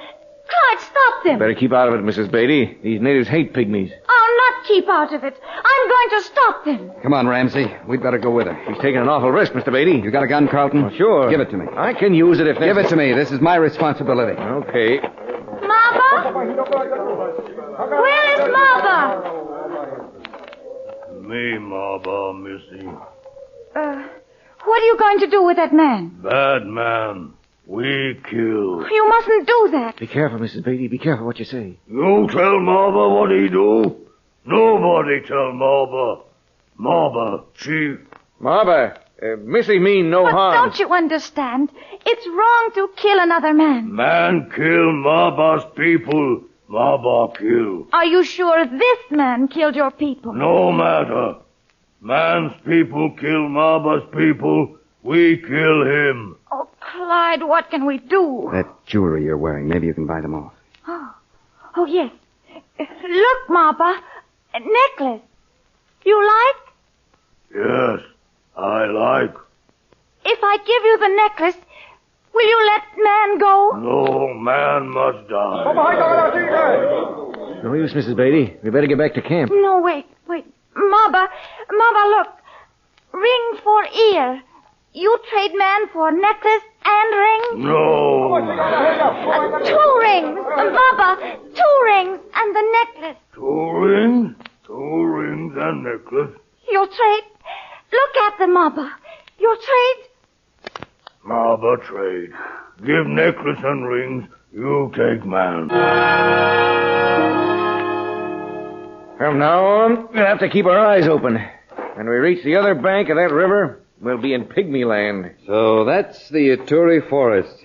Clyde, stop them. Better keep out of it, Mrs. Beatty. These natives hate pygmies. I'll not keep out of it. I'm going to stop them. Come on, Ramsey. We'd better go with her. She's taking an awful risk, Mr. Beatty. You got a gun, Carlton? Oh, sure. Give it to me. I can use it if Give it to me. This is my responsibility. Okay. Mama? Where is Mama? Me, Marba, Missy. What are you going to do with that man? Bad man. We kill. You mustn't do that. Be careful, Mrs. Beatty. Be careful what you say. You tell Marba what he do. Nobody tell Marba. Marba, chief. Marba, Missy mean no But harm. don't you understand? It's wrong to kill another man. Man kill Marba's people. Marba kill. Are you sure this man killed your people? No matter. Man's people kill Marba's people. We kill him. Oh, Clyde, what can we do? That jewelry you're wearing, maybe you can buy them off. Oh, yes. Look, Mama. A necklace. You like? Yes, I like. If I give you the necklace, will you let man go? No, man must die. No use, Mrs. Beatty. We better get back to camp. No, wait. Mama, look. Ring for ear. You trade man for necklace and ring? No. 2 rings. Mama, 2 rings and the necklace. 2 rings? 2 rings and necklace. You'll trade? Look at them, Mama. You'll trade? Marba trade. Give necklace and rings. You take man. From now on, we'll have to keep our eyes open. When we reach the other bank of that river, we'll be in Pygmy Land. So that's the Ituri forest.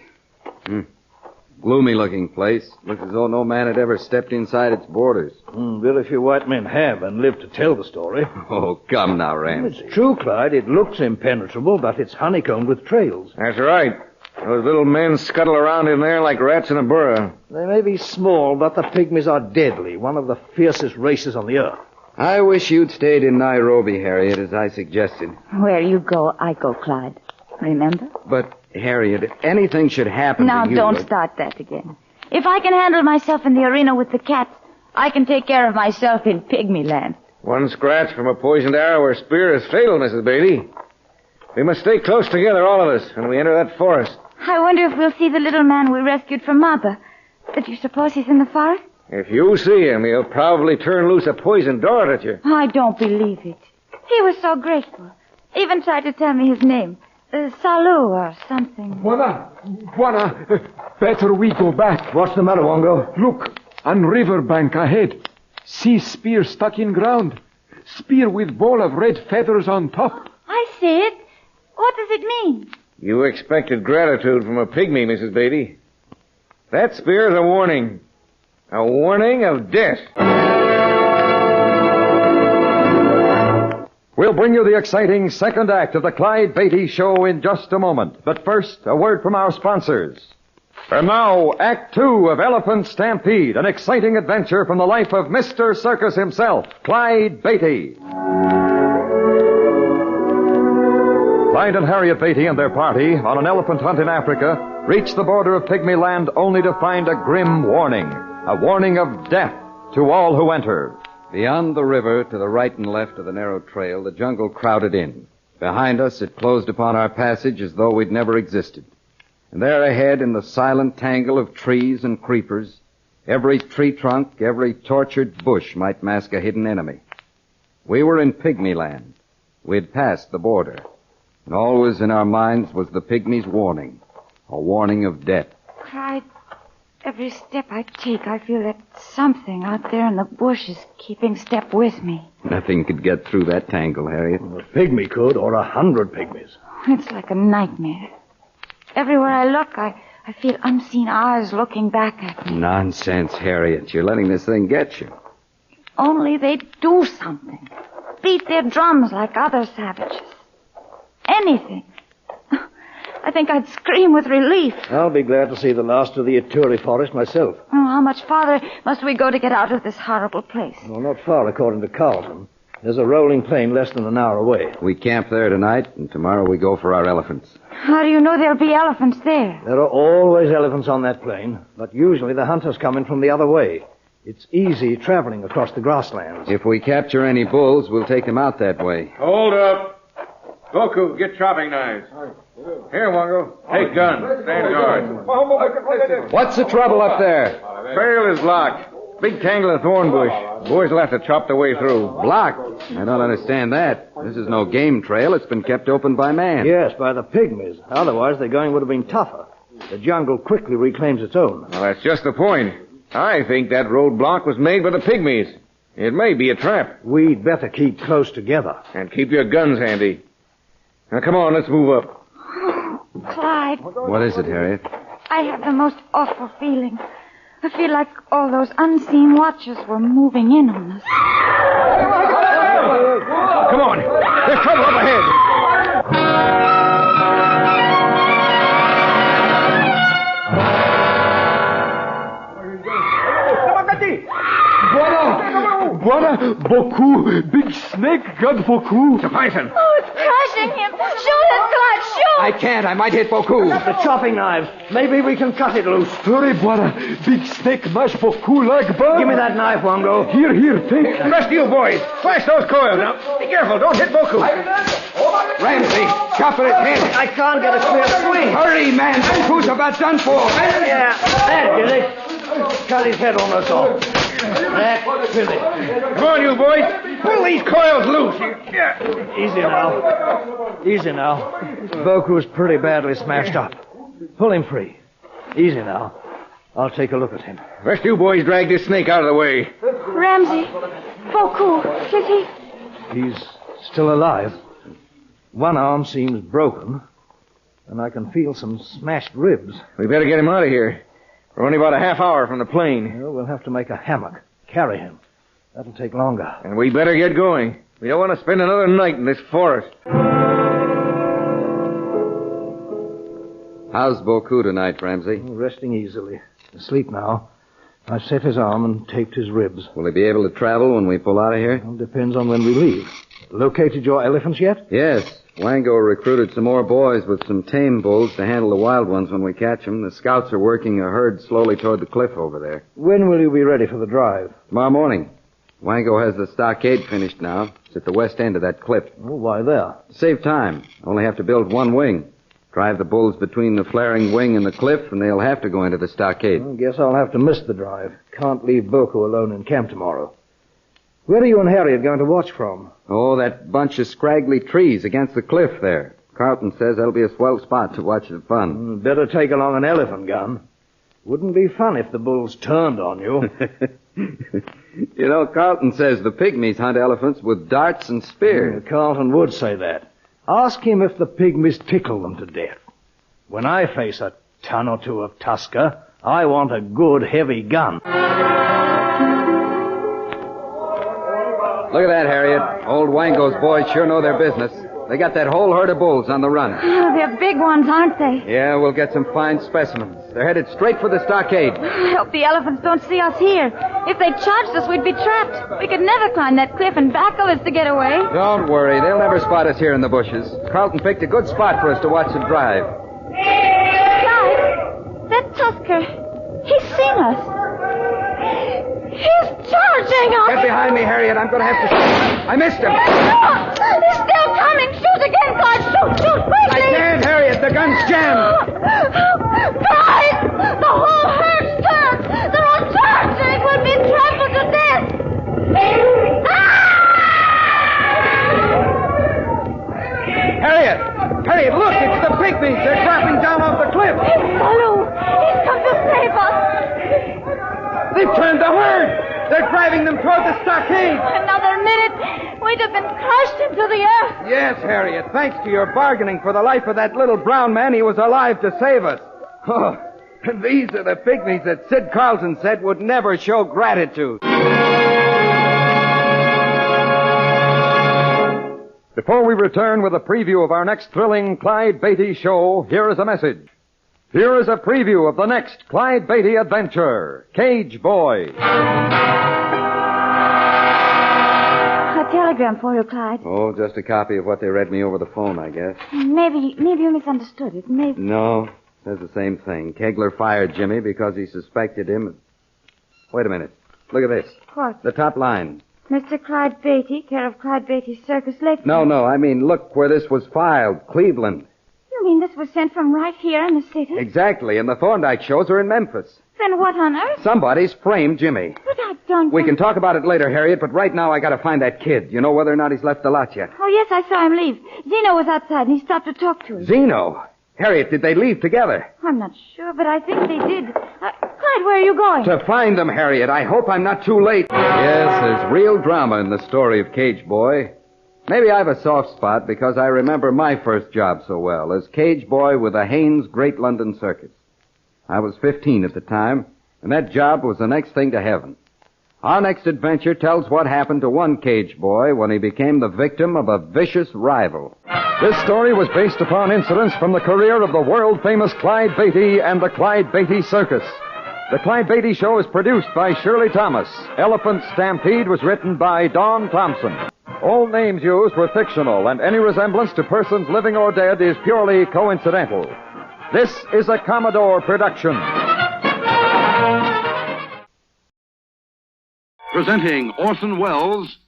Gloomy-looking place. Looks as though no man had ever stepped inside its borders. Very few white men have and live to tell the story. Oh, come now, Ramsey. It's true, Clyde. It looks impenetrable, but it's honeycombed with trails. That's right. Those little men scuttle around in there like rats in a burrow. They may be small, but the pygmies are deadly. One of the fiercest races on the earth. I wish you'd stayed in Nairobi, Harriet, as I suggested. Where you go, I go, Clyde. Remember? But, Harriet, if anything should happen Now, to you... don't start that again. If I can handle myself in the arena with the cats, I can take care of myself in pygmy land. One scratch from a poisoned arrow or spear is fatal, Mrs. Beatty. We must stay close together, all of us, when we enter that forest. I wonder if we'll see the little man we rescued from Mother. Do you suppose he's in the forest? If you see him, he'll probably turn loose a poisoned dart at you. I don't believe it. He was so grateful. Even tried to tell me his name. Salu or something. Buona, better we go back. What's the matter, Wongo? Look, on riverbank ahead. See spear stuck in ground. Spear with ball of red feathers on top. I see it. What does it mean? You expected gratitude from a pygmy, Mrs. Beatty. That spear is a warning. A warning of death. We'll bring you the exciting second act of the Clyde Beatty Show in just a moment. But first, a word from our sponsors. And now, Act 2 of Elephant Stampede, an exciting adventure from the life of Mr. Circus himself, Clyde Beatty. Clyde and Harriet Beatty and their party, on an elephant hunt in Africa, reach the border of Pygmy Land only to find a grim warning. A warning of death to all who enter. Beyond the river, to the right and left of the narrow trail, the jungle crowded in. Behind us, it closed upon our passage as though we'd never existed. And there ahead, in the silent tangle of trees and creepers, every tree trunk, every tortured bush might mask a hidden enemy. We were in Pygmy Land. We had passed the border. And always in our minds was the pygmy's warning. A warning of death. Clyde, every step I take, I feel that something out there in the bush is keeping step with me. Nothing could get through that tangle, Harriet. A pygmy could, or 100 pygmies. It's like a nightmare. Everywhere I look, I feel unseen eyes looking back at me. Nonsense, Harriet. You're letting this thing get you. Only they'd do something. Beat their drums like other savages. Anything. I think I'd scream with relief. I'll be glad to see the last of the Ituri forest myself. Oh, how much farther must we go to get out of this horrible place? Well, not far, according to Carlton. There's a rolling plain less than an hour away. We camp there tonight, and tomorrow we go for our elephants. How do you know there'll be elephants there? There are always elephants on that plain, but usually the hunters come in from the other way. It's easy traveling across the grasslands. If we capture any bulls, we'll take them out that way. Hold up. Goku, get chopping knives. Here, Wongo. Take gun. Stand guard. What's the trouble up there? Trail is blocked. Big tangle of thorn bush. Boys will have to chop their way through. Blocked? I don't understand that. This is no game trail. It's been kept open by man. Yes, by the pygmies. Otherwise, the going would have been tougher. The jungle quickly reclaims its own. Well, that's just the point. I think that roadblock was made by the pygmies. It may be a trap. We'd better keep close together. And keep your guns handy. Now, come on, let's move up. Clyde. What is it, Harriet? I have the most awful feeling. I feel like all those unseen watchers were moving in on us. Come on. There's trouble up ahead. Buona, beaucoup, big snake, God beaucoup. It's a python. Oh, it's crushing him. Shoot it, Clyde, shoot! I can't. I might hit Boku. The chopping knives. Maybe we can cut it loose. Hurry, Buona. Big snake mash beaucoup like bug. Give me that knife, Wongo. Here, take. Rest you boys. Flash those coils. Now, be careful. Don't hit Boku. Ramsey, chop at his head. I can't get a clear swing. Hurry, man. Boku's about done for. Yeah, that did it. Cut his head almost off. That did it. Come on, you boys. Pull these coils loose. Easy now. Easy now. Boku's pretty badly smashed up. Pull him free. Easy now. I'll take a look at him. Rest you boys drag this snake out of the way. Ramsey, Boku, is he? He's still alive. One arm seems broken, and I can feel some smashed ribs. We better get him out of here. We're only about a half hour from the plane. Well, we'll have to make a hammock. Carry him. That'll take longer. And we better get going. We don't want to spend another night in this forest. How's Boku tonight, Ramsey? Resting easily. Asleep now. I've set his arm and taped his ribs. Will he be able to travel when we pull out of here? Well, depends on when we leave. Located your elephants yet? Yes. Wango recruited some more boys with some tame bulls to handle the wild ones when we catch them. The scouts are working a herd slowly toward the cliff over there. When will you be ready for the drive? Tomorrow morning. Wango has the stockade finished now. It's at the west end of that cliff. Oh, why there? Save time. Only have to build one wing. Drive the bulls between the flaring wing and the cliff, and they'll have to go into the stockade. I guess I'll have to miss the drive. Can't leave Boku alone in camp tomorrow. Where are you and Harriet going to watch from? Oh, that bunch of scraggly trees against the cliff there. Carlton says that'll be a swell spot to watch the fun. Better take along an elephant gun. Wouldn't be fun if the bulls turned on you. You know, Carlton says the pygmies hunt elephants with darts and spears. Carlton would say that. Ask him if the pygmies tickle them to death. When I face a ton or two of tusker, I want a good heavy gun. Look at that, Harriet. Old Wango's boys sure know their business. They got that whole herd of bulls on the run. Oh, they're big ones, aren't they? Yeah, we'll get some fine specimens. They're headed straight for the stockade. I hope the elephants don't see us here. If they charged us, we'd be trapped. We could never climb that cliff and backle us to get away. Don't worry. They'll never spot us here in the bushes. Carlton picked a good spot for us to watch them drive. Clyde, that tusker, he's seen us. He's charging us. Get behind me, Harriet. I'm going to have to shoot. I missed him. He's still coming. Shoot again, Clyde. Shoot, quickly. I can't, Harriet. The gun's jammed. Clyde, the whole herd's turned. They're all charging. We'll be trampled to death. Harriet, look. It's the pygmies. They're dropping down off the cliff. Baloo, he's come to save us. They've turned the herd. They're driving them toward the stockade. Another minute, we'd have been crushed into the earth. Yes, Harriet. Thanks to your bargaining for the life of that little brown man, he was alive to save us. Oh, these are the pygmies that Sid Carlton said would never show gratitude. Before we return with a preview of our next thrilling Clyde Beatty show, here is a message. Here is a preview of the next Clyde Beatty adventure, Cage Boy. A telegram for you, Clyde. Oh, just a copy of what they read me over the phone, I guess. Maybe you misunderstood it. Maybe. No, says the same thing. Kegler fired Jimmy because he suspected him. Wait a minute. Look at this. What? The top line. Mr. Clyde Beatty, care of Clyde Beatty Circus, Lake. No, I mean, look where this was filed. Cleveland. You mean this was sent from right here in the city? Exactly, and the Thorndike shows are in Memphis. Then what on earth? Somebody's framed Jimmy. But I don't... We can talk about it later, Harriet, but right now I gotta find that kid. You know whether or not he's left the lot yet? Oh, yes, I saw him leave. Zeno was outside, and he stopped to talk to him. Zeno? Harriet, did they leave together? I'm not sure, but I think they did. Clyde, where are you going? To find them, Harriet. I hope I'm not too late. Yes, there's real drama in the story of Cage Boy. Maybe I have a soft spot because I remember my first job so well, as Cage Boy with the Haynes Great London Circus. I was 15 at the time, and that job was the next thing to heaven. Our next adventure tells what happened to one Cage Boy when he became the victim of a vicious rival. This story was based upon incidents from the career of the world-famous Clyde Beatty and the Clyde Beatty Circus. The Clyde Beatty Show is produced by Shirley Thomas. Elephant Stampede was written by Don Thompson. All names used were fictional, and any resemblance to persons living or dead is purely coincidental. This is a Commodore production. Presenting Orson Welles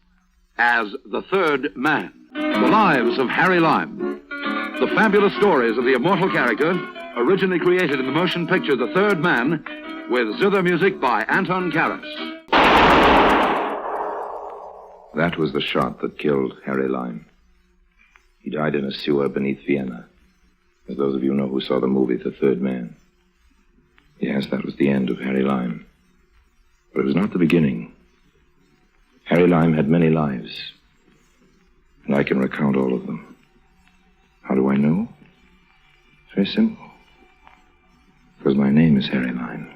as The Third Man. The Lives of Harry Lime. The fabulous stories of the immortal character, originally created in the motion picture The Third Man, with zither music by Anton Karas. That was the shot that killed Harry Lime. He died in a sewer beneath Vienna. As those of you know who saw the movie The Third Man. Yes, that was the end of Harry Lime. But it was not the beginning. Harry Lime had many lives. And I can recount all of them. How do I know? It's very simple. Because my name is Harry Lime.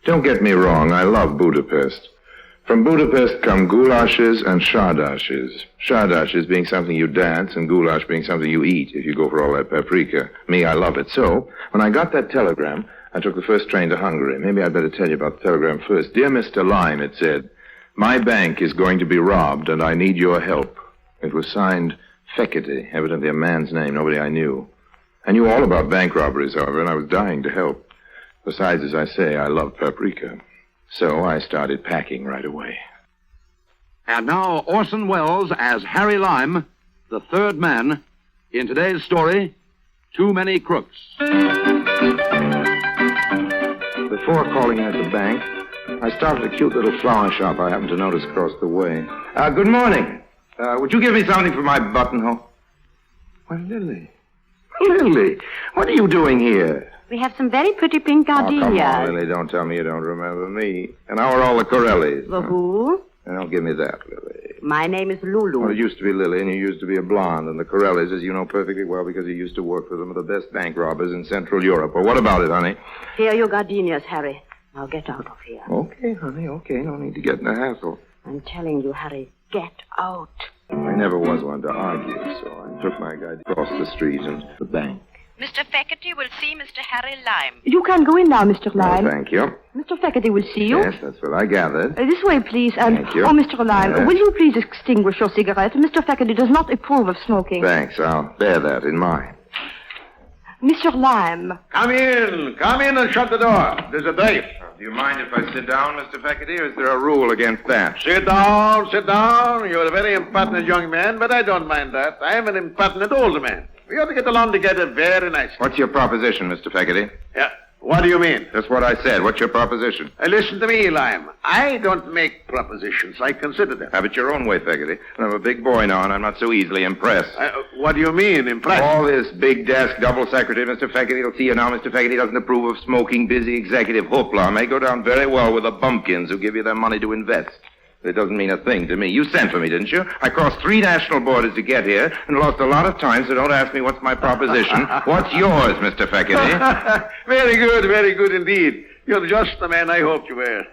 Don't get me wrong, I love Budapest. From Budapest come goulashes and shardashes. Shardashes being something you dance and goulash being something you eat if you go for all that paprika. Me, I love it. So, when I got that telegram, I took the first train to Hungary. Maybe I'd better tell you about the telegram first. Dear Mr. Lime, it said, my bank is going to be robbed and I need your help. It was signed Fekete, evidently a man's name, nobody I knew. I knew all about bank robberies, however, and I was dying to help. Besides, as I say, I love paprika. So I started packing right away. And now Orson Welles as Harry Lime, the third man, in today's story, Too Many Crooks. Before calling at the bank, I stopped at a cute little flower shop I happened to notice across the way. Good morning. Would you give me something for my buttonhole? Why, Lily. Lily, what are you doing here? We have some very pretty pink gardenias. Oh, come on, Lily, don't tell me you don't remember me. And how are all the Corellis? The who? Don't give me that, Lily. My name is Lulu. Well, it used to be Lily, and you used to be a blonde. And the Corellis, as you know perfectly well, because you used to work for them, are the best bank robbers in Central Europe. Well, what about it, honey? Here are your gardenias, Harry. Now get out of here. Okay, honey, okay. No need to get in a hassle. I'm telling you, Harry, get out. I never was one to argue, so I took my guide across the street and the bank. Mr. Fekete will see Mr. Harry Lime. You can go in now, Mr. Lime. Oh, thank you. Mr. Fekete will see you. Yes, that's what I gathered. This way, please. And, Thank you. Oh, Mr. Lime, Yes. will you please extinguish your cigarette? Mr. Fekete does not approve of smoking. Thanks, I'll bear that in mind. Mr. Lime. Come in and shut the door. There's a date. Do you mind if I sit down, Mr. Fekete, or is there a rule against that? Sit down. You're a very impertinent young man, but I don't mind that. I am an impertinent older man. We ought to get along together very nicely. What's your proposition, Mr. Fekete? Yeah. What do you mean? That's what I said. What's your proposition? Listen to me, Lime. I don't make propositions. I consider them. Have it your own way, Fekete. I'm a big boy now, and I'm not so easily impressed. What do you mean, impressed? All this big desk, double secretary, Mr. Fekete. You'll see you now, Mr. Fekete doesn't approve of smoking, busy executive hoopla. May go down very well with the bumpkins who give you their money to invest. It doesn't mean a thing to me. You sent for me, didn't you? I crossed 3 national borders to get here and lost a lot of time, so don't ask me what's my proposition. What's yours, Mr. Fekete? Very good indeed. You're just the man I hoped you were.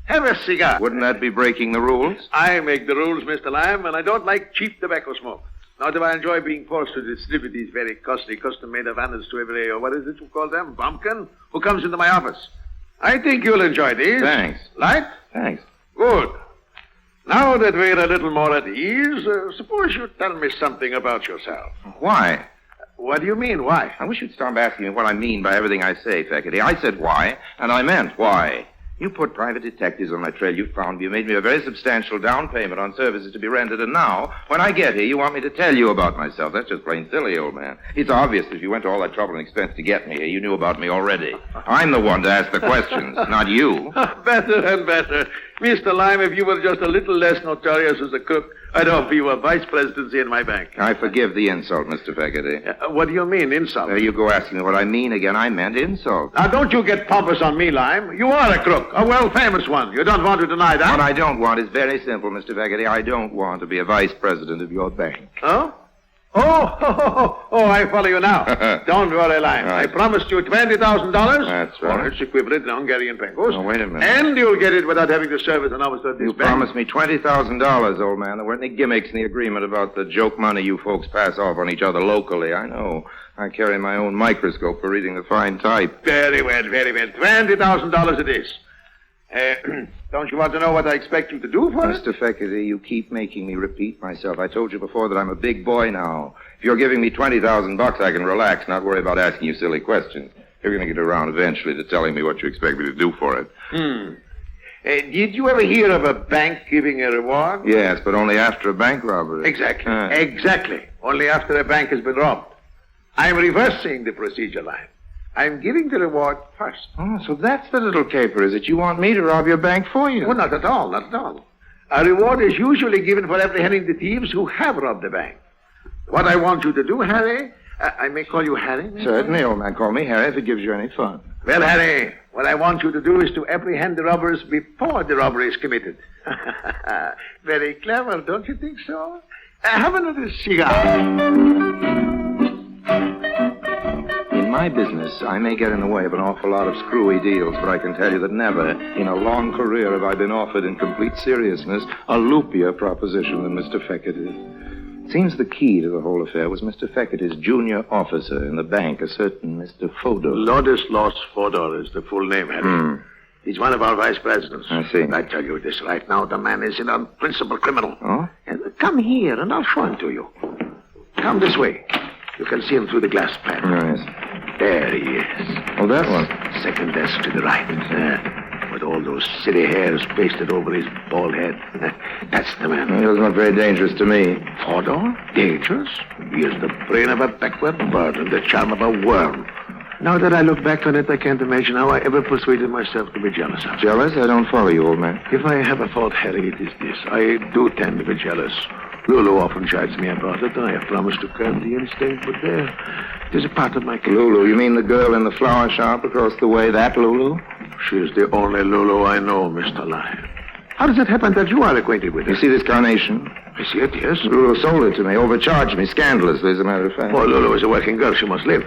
Have a cigar. Wouldn't that be breaking the rules? I make the rules, Mr. Lime, and I don't like cheap tobacco smoke. Nor do I enjoy being forced to distribute these very costly custom-made Havanas to every, what is it you call them, bumpkin, who comes into my office. I think you'll enjoy these. Thanks. Light? Thanks. Good. Now that we're a little more at ease, suppose you tell me something about yourself. Why? What do you mean, why? I wish you'd stop asking me what I mean by everything I say, Fekete. I said why, and I meant why. You put private detectives on my trail. You found me. You made me a very substantial down payment on services to be rendered. And now, when I get here, you want me to tell you about myself. That's just plain silly, old man. It's obvious if you went to all that trouble and expense to get me here, you knew about me already. I'm the one to ask the questions, not you. Better and better. Mr. Lime, if you were just a little less notorious as a crook, I'd offer you a vice presidency in my bank. I forgive the insult, Mr. Fekete. What do you mean, insult? There you go asking me what I mean again. I meant insult. Now, don't you get pompous on me, Lime. You are a crook, a well-famous one. You don't want to deny that? What I don't want is very simple, Mr. Beatty. I don't want to be a vice president of your bank. Huh? Oh, I follow you now. Don't worry, Lime. Right. I promised you $20,000. That's right. Or its equivalent in Hungarian pesos. Oh, wait a minute. And you'll get it without having to serve as an officer of this You bank. promised me $20,000, old man. There weren't any gimmicks in the agreement about the joke money you folks pass off on each other locally. I know. I carry my own microscope for reading the fine type. Very well, very well. $20,000 it is. Don't you want to know what I expect you to do for it? Mr. Fekete, you keep making me repeat myself. I told you before that I'm a big boy now. If you're giving me $20,000, I can relax, not worry about asking you silly questions. You're going to get around eventually to telling me what you expect me to do for it. Did you ever hear of a bank giving a reward? Yes, but only after a bank robbery. Exactly. Exactly. Only after a bank has been robbed. I'm reversing the procedure line. I'm giving the reward first. Oh, so that's the little caper, is it? You want me to rob your bank for you? Oh, not at all, not at all. A reward is usually given for apprehending the thieves who have robbed the bank. What I want you to do, Harry, I may call you Harry? Certainly, old man. Call me Harry if it gives you any fun. Well, Harry, What I want you to do is to apprehend the robbers before the robbery is committed. Very clever, don't you think so? Have another cigar. In my business, I may get in the way of an awful lot of screwy deals, but I can tell you that never in a long career have I been offered in complete seriousness a loopier proposition than Mr. Feckety's. Seems the key to the whole affair was Mr. Feckety's junior officer in the bank, a certain Mr. Fodor. Ladislaus Fodor is the full name, Harry. He's one of our vice presidents. I see. I tell you this right now, the man is an unprincipled criminal. Oh? Come here, and I'll show him to you. Come this way. You can see him through the glass panel. Oh, yes. There he is. Oh, that one? Second desk to the right. With all those silly hairs pasted over his bald head. That's the man. He doesn't look very dangerous to me. Fodor? Dangerous? He is the brain of a backward bird and the charm of a worm. Now that I look back on it, I can't imagine how I ever persuaded myself to be jealous of him. Jealous? I don't follow you, old man. If I have a fault, Harry, it is this. I do tend to be jealous. Lulu often chides me about it, and I have promised to curb the instinct, but there, it is a part of my character. Lulu? You mean the girl in the flower shop across the way, that Lulu? She is the only Lulu I know, Mr. Lyon. How does it happen that you are acquainted with her? You see this carnation? I see it, yes. Lulu sold it to me, overcharged me scandalously, as a matter of fact. Poor Lulu is a working girl. She must live.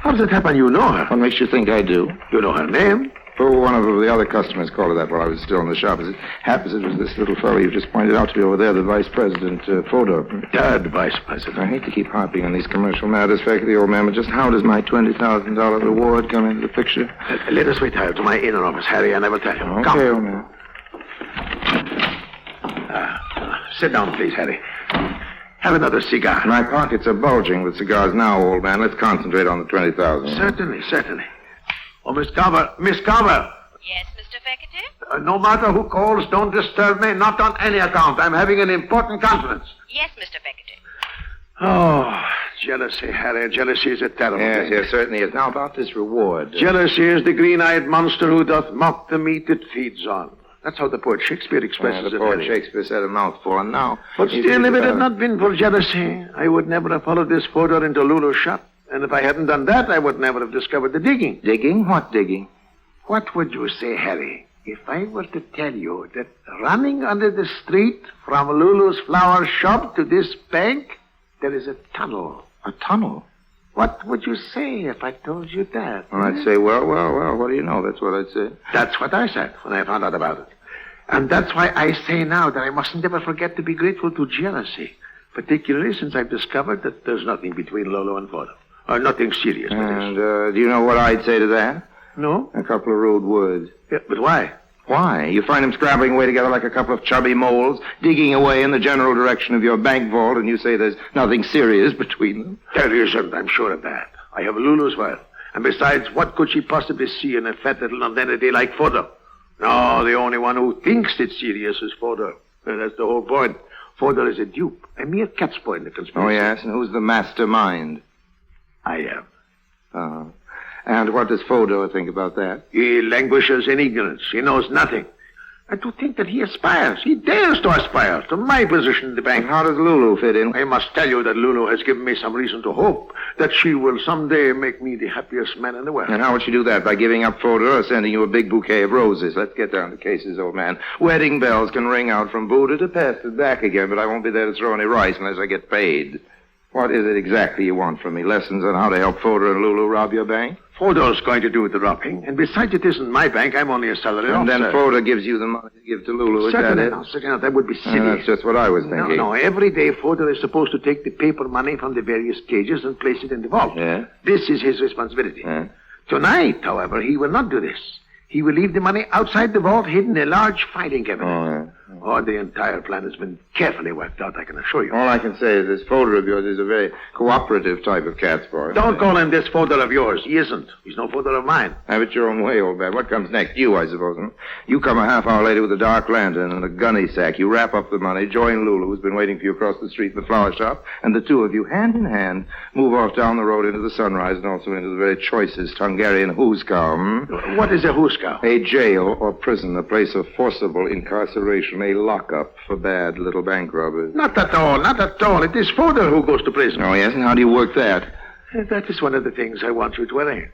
How does it happen you know her? What makes you think I do? You know her name? Oh, one of the other customers called her that while I was still in the shop. As it happens, it was this little fellow you just pointed out to me over there, the vice president, Fodor. Third vice president. I hate to keep harping on these commercial matters, Faculty, old man, but just how does my $20,000 reward come into the picture? Let us retire to my inner office, Harry. I never tell you. Okay, Come. old man. Sit down, please, Harry. Have another cigar. My pockets are bulging with cigars now, old man. Let's concentrate on the $20,000. Certainly, certainly. Oh, Miss Carver. Miss Carver. Yes, Mr. Feckerty? No matter who calls, don't disturb me. Not on any account. I'm having an important conference. Yes, Mr. Feckerty. Oh, jealousy, Harry. Jealousy is a terrible thing. Yes, certainly is. Now, about this reward. Jealousy is the green-eyed monster who doth mock the meat it feeds on. That's how the poet Shakespeare expresses it. The poet Shakespeare said a mouthful, and now... But still, if it had not been for jealousy, I would never have followed this Fodor into Lulu's shop. And if I hadn't done that, I would never have discovered the digging. Digging? What digging? What would you say, Harry, if I were to tell you that running under the street from Lulu's flower shop to this bank, there is a tunnel? A tunnel? What would you say if I told you that? Well, I'd say, well, what do you know? That's what I'd say. That's what I said when I found out about it. And that's why I say now that I mustn't ever forget to be grateful to jealousy, particularly since I've discovered that there's nothing between Lolo and Fodor. Or nothing serious. And do you know what I'd say to that? No. A couple of rude words. Yeah, but why? Why? You find them scrabbling away together like a couple of chubby moles, digging away in the general direction of your bank vault, and you say there's nothing serious between them? There isn't, I'm sure of that. I have Lulu's wealth. And besides, what could she possibly see in a fat little nonentity like Fodor? No, the only one who thinks it's serious is Fodor. And that's the whole point. Fodor is a dupe, a mere cat's paw in the conspiracy. Oh, yes? And who's the mastermind? I am. And what does Fodor think about that? He languishes in ignorance. He knows nothing. And to think that he aspires, he dares to aspire to my position in the bank. And how does Lulu fit in? I must tell you that Lulu has given me some reason to hope that she will someday make me the happiest man in the world. And how would she do that? By giving up Fodor or sending you a big bouquet of roses? Let's get down to cases, old man. Wedding bells can ring out from Buda to Pest and back again, but I won't be there to throw any rice unless I get paid. What is it exactly you want from me? Lessons on how to help Fodor and Lulu rob your bank? Fodor's going to do the robbing, and besides, it isn't my bank. I'm only a salary officer. And then Fodor gives you the money to give to Lulu, is that it? Certainly, that would be silly. That's just what I was thinking. No, every day Fodor is supposed to take the paper money from the various cages and place it in the vault. Yeah? This is his responsibility. Yeah? Tonight, however, he will not do this. He will leave the money outside the vault, hidden in a large filing cabinet. Oh, yeah. Oh, the entire plan has been carefully worked out, I can assure you. All I can say is this Fodor of yours is a very cooperative type of cat's paw. Don't call him this Fodor of yours. He isn't. He's no Fodor of mine. Have it your own way, old man. What comes next? You, I suppose. Huh? You come a half hour later with a dark lantern and a gunny sack. You wrap up the money, join Lulu, who's been waiting for you across the street in the flower shop, and the two of you, hand in hand, move off down the road into the sunrise and also into the very choicest Hungarian hooskow. What is a hooskow? A jail or prison, a place of forcible incarceration, a lockup for bad little bank robbers. Not at all, not at all. It is Fodor who goes to prison. Oh, yes? And how do you work that? That is one of the things I want you to arrange.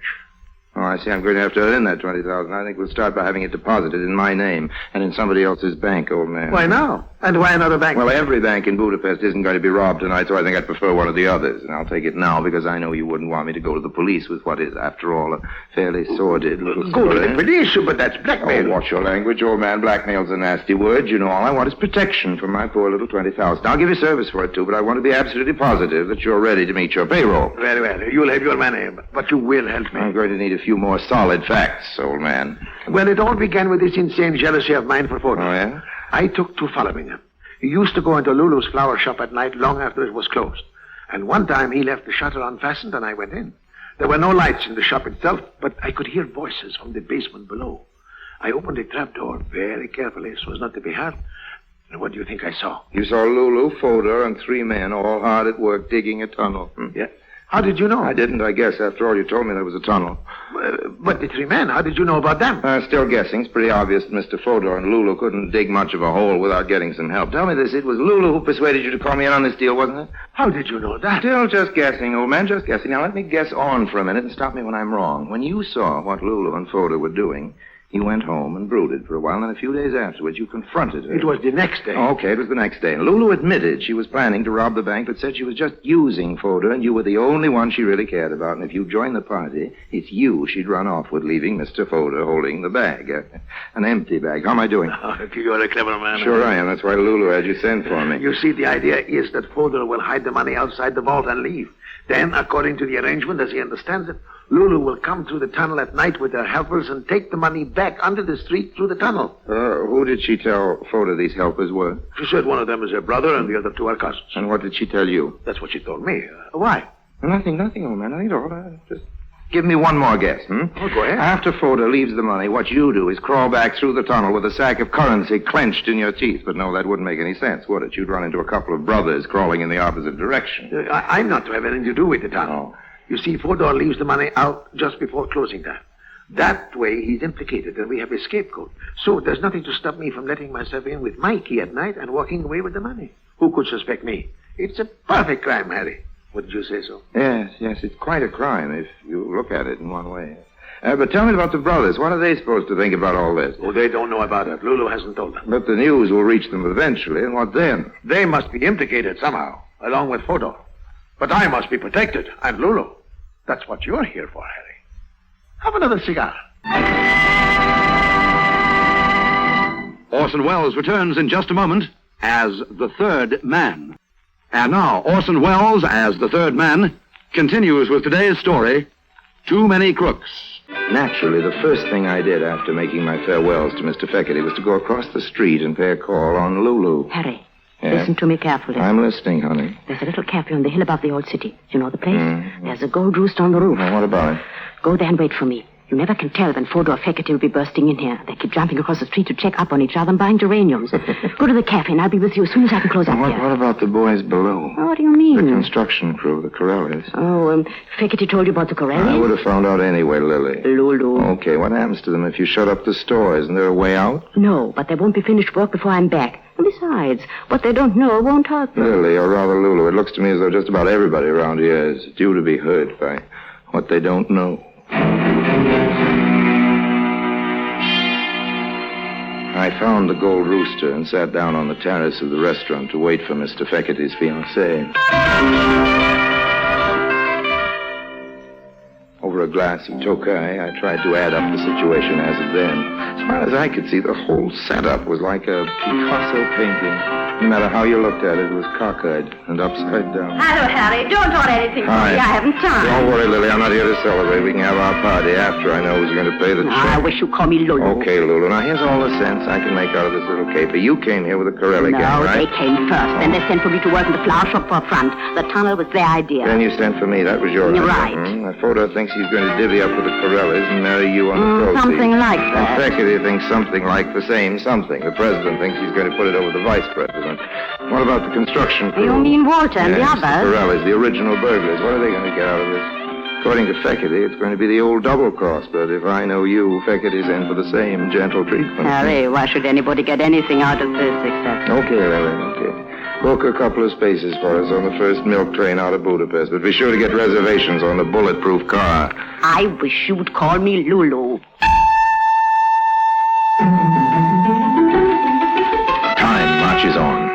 Oh, I see. I'm going to have to earn that $20,000. I think we'll start by having it deposited in my name and in somebody else's bank, old man. Why now? And why another bank? Well, every bank in Budapest isn't going to be robbed tonight, so I think I'd prefer one of the others. And I'll take it now because I know you wouldn't want me to go to the police with what is, after all, a fairly sordid little Go to story. the police, but that's blackmail. Oh, watch your language, old man. Blackmail's a nasty word. You know, all I want is protection for my poor little $20,000. I'll give you service for it, too, but I want to be absolutely positive that you're ready to meet your payroll. Very well. You'll have your money, but you will help me. I'm going to need a few more solid facts, old man. Well, it all began with this insane jealousy of mine for photos. Oh, yeah? I took to following him. He used to go into Lulu's flower shop at night long after it was closed. And one time he left the shutter unfastened and I went in. There were no lights in the shop itself, but I could hear voices from the basement below. I opened the trapdoor very carefully so as not to be heard. And what do you think I saw? You saw Lulu, Fodor, and 3 men all hard at work digging a tunnel. Yeah. How did you know? I didn't, I guess. After all, you told me there was a tunnel. But the 3 men, how did you know about them? Still guessing. It's pretty obvious that Mr. Fodor and Lulu couldn't dig much of a hole without getting some help. Tell me this. It was Lulu who persuaded you to call me in on this deal, wasn't it? How did you know that? Still just guessing, old man, just guessing. Now, let me guess on for a minute and stop me when I'm wrong. When you saw what Lulu and Fodor were doing, you went home and brooded for a while, and then a few days afterwards, you confronted her. It was the next day. Okay, it was the next day. And Lulu admitted she was planning to rob the bank, but said she was just using Fodor, and you were the only one she really cared about. And if you joined the party, it's you she'd run off with, leaving Mr. Fodor holding the bag. An empty bag. How am I doing? Oh, you're a clever man. Sure I am. That's why Lulu had you send for me. You see, the idea is that Fodor will hide the money outside the vault and leave. Then, according to the arrangement, as he understands it, Lulu will come through the tunnel at night with her helpers and take the money back under the street through the tunnel. Who did she tell Fodor these helpers were? She said one of them is her brother and the other 2 are cousins. And what did she tell you? That's what she told me. Why? Nothing, old man. Nothing at all. Just give me one more guess, Oh, go ahead. After Fodor leaves the money, what you do is crawl back through the tunnel with a sack of currency clenched in your teeth. But no, that wouldn't make any sense, would it? You'd run into a couple of brothers crawling in the opposite direction. I'm not to have anything to do with the tunnel. You see, Fodor leaves the money out just before closing time. That way, he's implicated, and we have a scapegoat. So there's nothing to stop me from letting myself in with my key at night and walking away with the money. Who could suspect me? It's a perfect crime, Harry. Wouldn't you say so? Yes, it's quite a crime if you look at it in one way. But tell me about the brothers. What are they supposed to think about all this? Oh, they don't know about it. Lulu hasn't told them. But the news will reach them eventually, and what then? They must be implicated somehow, along with Fodor. But I must be protected. I'm Lulu. That's what you're here for, Harry. Have another cigar. Orson Welles returns in just a moment as the third man. And now, Orson Welles as the third man continues with today's story, Too Many Crooks. Naturally, the first thing I did after making my farewells to Mr. Feckerty was to go across the street and pay a call on Lulu. Harry, Yeah? listen to me carefully. I'm listening, honey. There's a little cafe on the hill above the old city. You know the place? There's a gold roost on the roof. Well, what about it? Go there and wait for me. You never can tell when Fodor or Feckerty will be bursting in here. They keep jumping across the street to check up on each other and buying geraniums. Go to the cafe and I'll be with you as soon as I can close up here. What about the boys below? Oh, what do you mean? The construction crew, the Corellis. Oh, Feckerty told you about the Corellis? I would have found out anyway, Lily. Lulu. Okay, what happens to them if you shut up the store? Isn't there a way out? No, but they won't be finished work before I'm back. And besides, what they don't know won't hurt them. Lily, or rather Lulu, it looks to me as though just about everybody around here is due to be hurt by what they don't know. I found the Gold Rooster and sat down on the terrace of the restaurant to wait for Mr. Feckerty's fiancée. Over a glass of Tokay, I tried to add up the situation as of then. As far as I could see, the whole setup was like a Picasso painting. No matter how you looked at it, it was cockeyed and upside down. Hello, Harry. Don't order anything for Hi. me. I haven't time. Don't worry, Lily. I'm not here to celebrate. We can have our party after I know who's going to pay the check. I wish you call me Lulu. Okay, Lulu. Now, here's all the sense I can make out of this little caper. You came here with a Corelli gang, No, right? they came first. Then they sent for me to work in the flower shop for a front. The tunnel was their idea. Then you sent for me. That was your You're idea. right. Fodor thinks he's going to divvy up with the Corellis and marry you on the proceeds. Something like that. And Feckerty thinks something like the same something. The president thinks he's going to put it over the vice president. What about the construction crew? You mean Walter and the Yes, others? the Corellis, the original burglars. What are they going to get out of this? According to Feckerty, it's going to be the old double cross. But if I know you, Feckerty's in for the same gentle treatment. Harry, why should anybody get anything out of this except... Okay, Lily, okay. Book a couple of spaces for us on the first milk train out of Budapest, but be sure to get reservations on the bulletproof car. I wish you'd call me Lulu. Time marches on.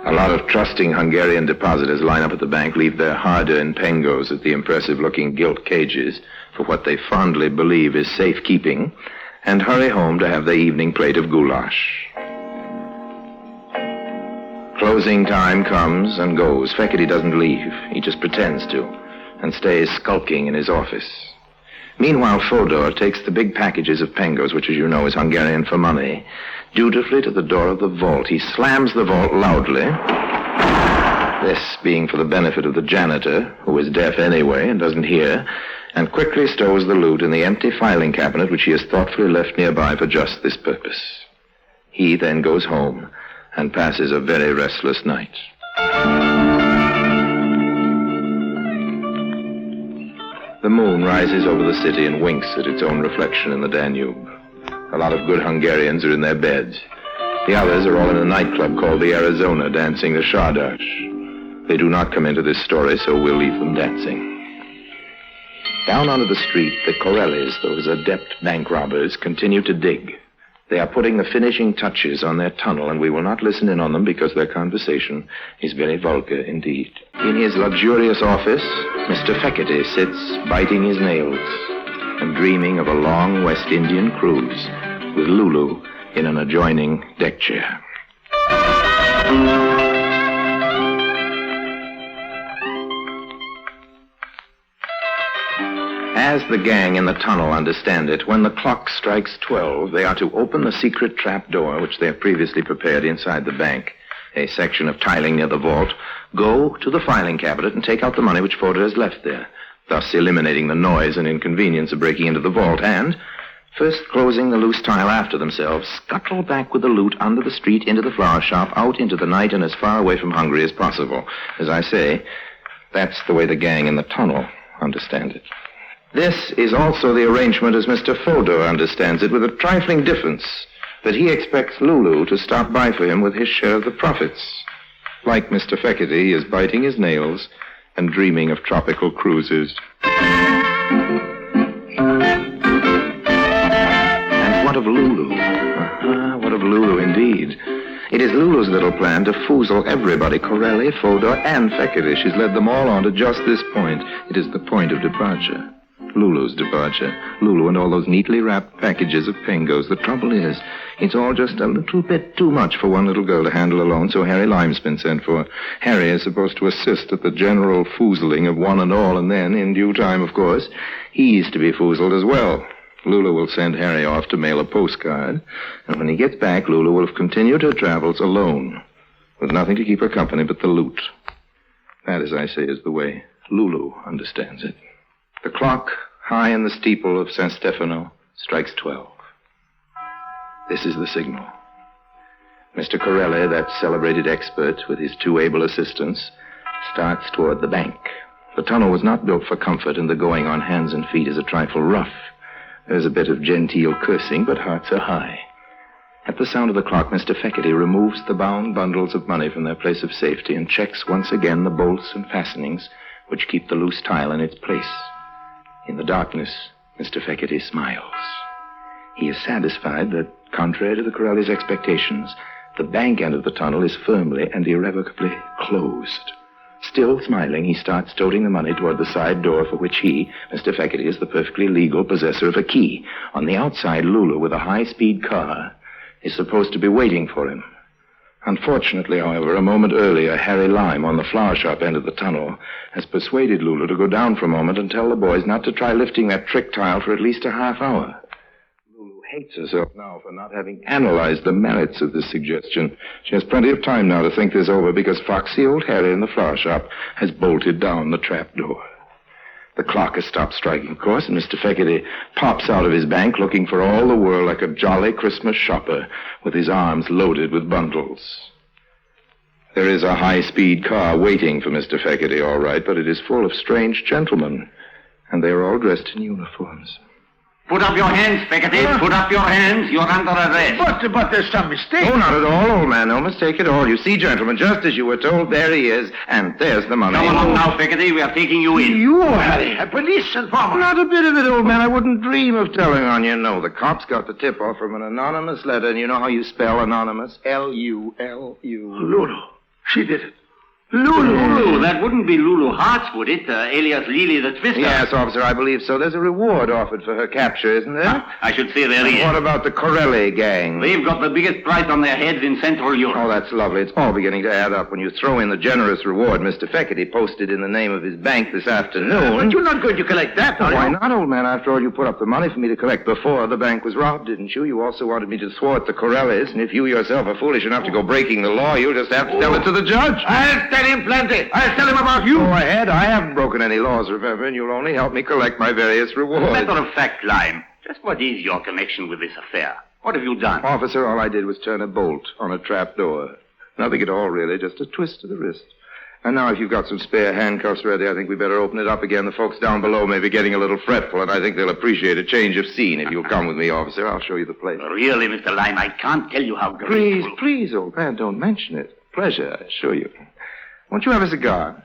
A lot of trusting Hungarian depositors line up at the bank, leave their hard-earned pengos at the impressive-looking gilt cages for what they fondly believe is safekeeping, and hurry home to have their evening plate of goulash. Closing time comes and goes. Fekete doesn't leave. He just pretends to, and stays skulking in his office. Meanwhile, Fodor takes the big packages of pengos, which, as you know, is Hungarian for money, dutifully to the door of the vault. He slams the vault loudly, this being for the benefit of the janitor, who is deaf anyway and doesn't hear, and quickly stows the loot in the empty filing cabinet, which he has thoughtfully left nearby for just this purpose. He then goes home and passes a very restless night. The moon rises over the city and winks at its own reflection in the Danube. A lot of good Hungarians are in their beds. The others are all in a nightclub called the Arizona, dancing the Shardash. They do not come into this story, so we'll leave them dancing. Down onto the street, the Corellis, those adept bank robbers, continue to dig. They are putting the finishing touches on their tunnel, and we will not listen in on them because their conversation is very vulgar indeed. In his luxurious office, Mr. Fekete sits biting his nails and dreaming of a long West Indian cruise with Lulu in an adjoining deck chair. As the gang in the tunnel understand it, when the clock strikes 12, they are to open the secret trap door which they have previously prepared inside the bank, a section of tiling near the vault, go to the filing cabinet and take out the money which Fodor has left there, thus eliminating the noise and inconvenience of breaking into the vault, and, first closing the loose tile after themselves, scuttle back with the loot under the street into the flower shop, out into the night, and as far away from Hungary as possible. As I say, that's the way the gang in the tunnel understand it. This is also the arrangement as Mr. Fodor understands it, with a trifling difference that he expects Lulu to stop by for him with his share of the profits. Like Mr. Fekete, he is biting his nails and dreaming of tropical cruises. And what of Lulu? What of Lulu indeed? It is Lulu's little plan to foozle everybody, Corelli, Fodor, and Fekete. She's led them all on to just this point. It is the point of departure. Lulu's departure. Lulu and all those neatly wrapped packages of pengos. The trouble is, it's all just a little bit too much for one little girl to handle alone, so Harry Lime's been sent for. Harry is supposed to assist at the general foozling of one and all, and then, in due time, of course, he's to be foozled as well. Lulu will send Harry off to mail a postcard, and when he gets back, Lulu will have continued her travels alone, with nothing to keep her company but the loot. That, as I say, is the way Lulu understands it. The clock, high in the steeple of San Stefano, strikes 12. This is the signal. Mr. Corelli, that celebrated expert, with his two able assistants, starts toward the bank. The tunnel was not built for comfort, and the going on hands and feet is a trifle rough. There's a bit of genteel cursing, but hearts are high. At the sound of the clock, Mr. Fekete removes the bound bundles of money from their place of safety and checks once again the bolts and fastenings which keep the loose tile in its place. In the darkness, Mr. Fekete smiles. He is satisfied that, contrary to the Corelli's expectations, the bank end of the tunnel is firmly and irrevocably closed. Still smiling, he starts toting the money toward the side door for which he, Mr. Fekete, is the perfectly legal possessor of a key. On the outside, Lulu, with a high-speed car, is supposed to be waiting for him. Unfortunately, however, a moment earlier, Harry Lime, on the flower shop end of the tunnel, has persuaded Lulu to go down for a moment and tell the boys not to try lifting that trick tile for at least a half hour. Lulu hates herself now for not having analyzed the merits of this suggestion. She has plenty of time now to think this over because foxy old Harry in the flower shop has bolted down the trap door. The clock has stopped striking, of course, and Mr. Fekete pops out of his bank looking for all the world like a jolly Christmas shopper with his arms loaded with bundles. There is a high-speed car waiting for Mr. Fekete, all right, but it is full of strange gentlemen, and they are all dressed in uniforms. Put up your hands, Peggotty. Put up your hands. You're under arrest. But there's some mistake. Oh, not at all, old man. No mistake at all. You see, gentlemen, just as you were told, there he is. And there's the money. Come along now, Peggotty. We are taking you in. You, Harry, a police informant. Not a bit of it, old man. I wouldn't dream of telling on you. No, the cops got the tip-off from an anonymous letter. And you know how you spell anonymous? L-U-L-U. Lulu. She did it. Lulu. That wouldn't be Lulu Hartz, would it? Alias Lily the Twister. Yes, officer, I believe so. There's a reward offered for her capture, isn't there? I should say there is. What about the Connelly gang? They've got the biggest price on their heads in Central Europe. Oh, that's lovely. It's all beginning to add up. When you throw in the generous reward Mr. Feckety posted in the name of his bank this afternoon... But you're not going to collect that, are you? Why not, old man? After all, you put up the money for me to collect before the bank was robbed, didn't you? You also wanted me to thwart the Corellis, and if you yourself are foolish enough to go breaking the law, you'll just have to tell it to the judge. I'll tell him plenty. I'll tell him about you. Go ahead. I haven't broken any laws, remember, and you'll only help me collect my various rewards. As a matter of fact, Lime, just what is your connection with this affair? What have you done? Officer, all I did was turn a bolt on a trap door. Nothing at all, really, just a twist to the wrist. And now if you've got some spare handcuffs ready, I think we better open it up again. The folks down below may be getting a little fretful, and I think they'll appreciate a change of scene. If you'll come with me, officer, I'll show you the place. Really, Mr. Lime, I can't tell you how grateful... Please, old man, don't mention it. Pleasure, I assure you. Won't you have a cigar?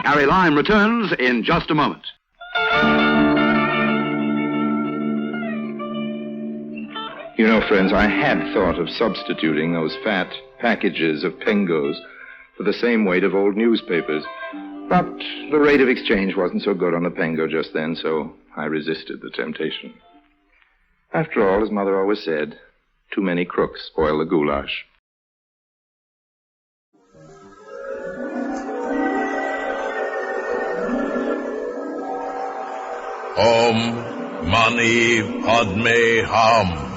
Harry Lime returns in just a moment. You know, friends, I had thought of substituting those fat packages of pengos for the same weight of old newspapers. But the rate of exchange wasn't so good on the pengo just then, so I resisted the temptation. After all, as Mother always said, too many crooks spoil the goulash. Om Mani Padme Hum.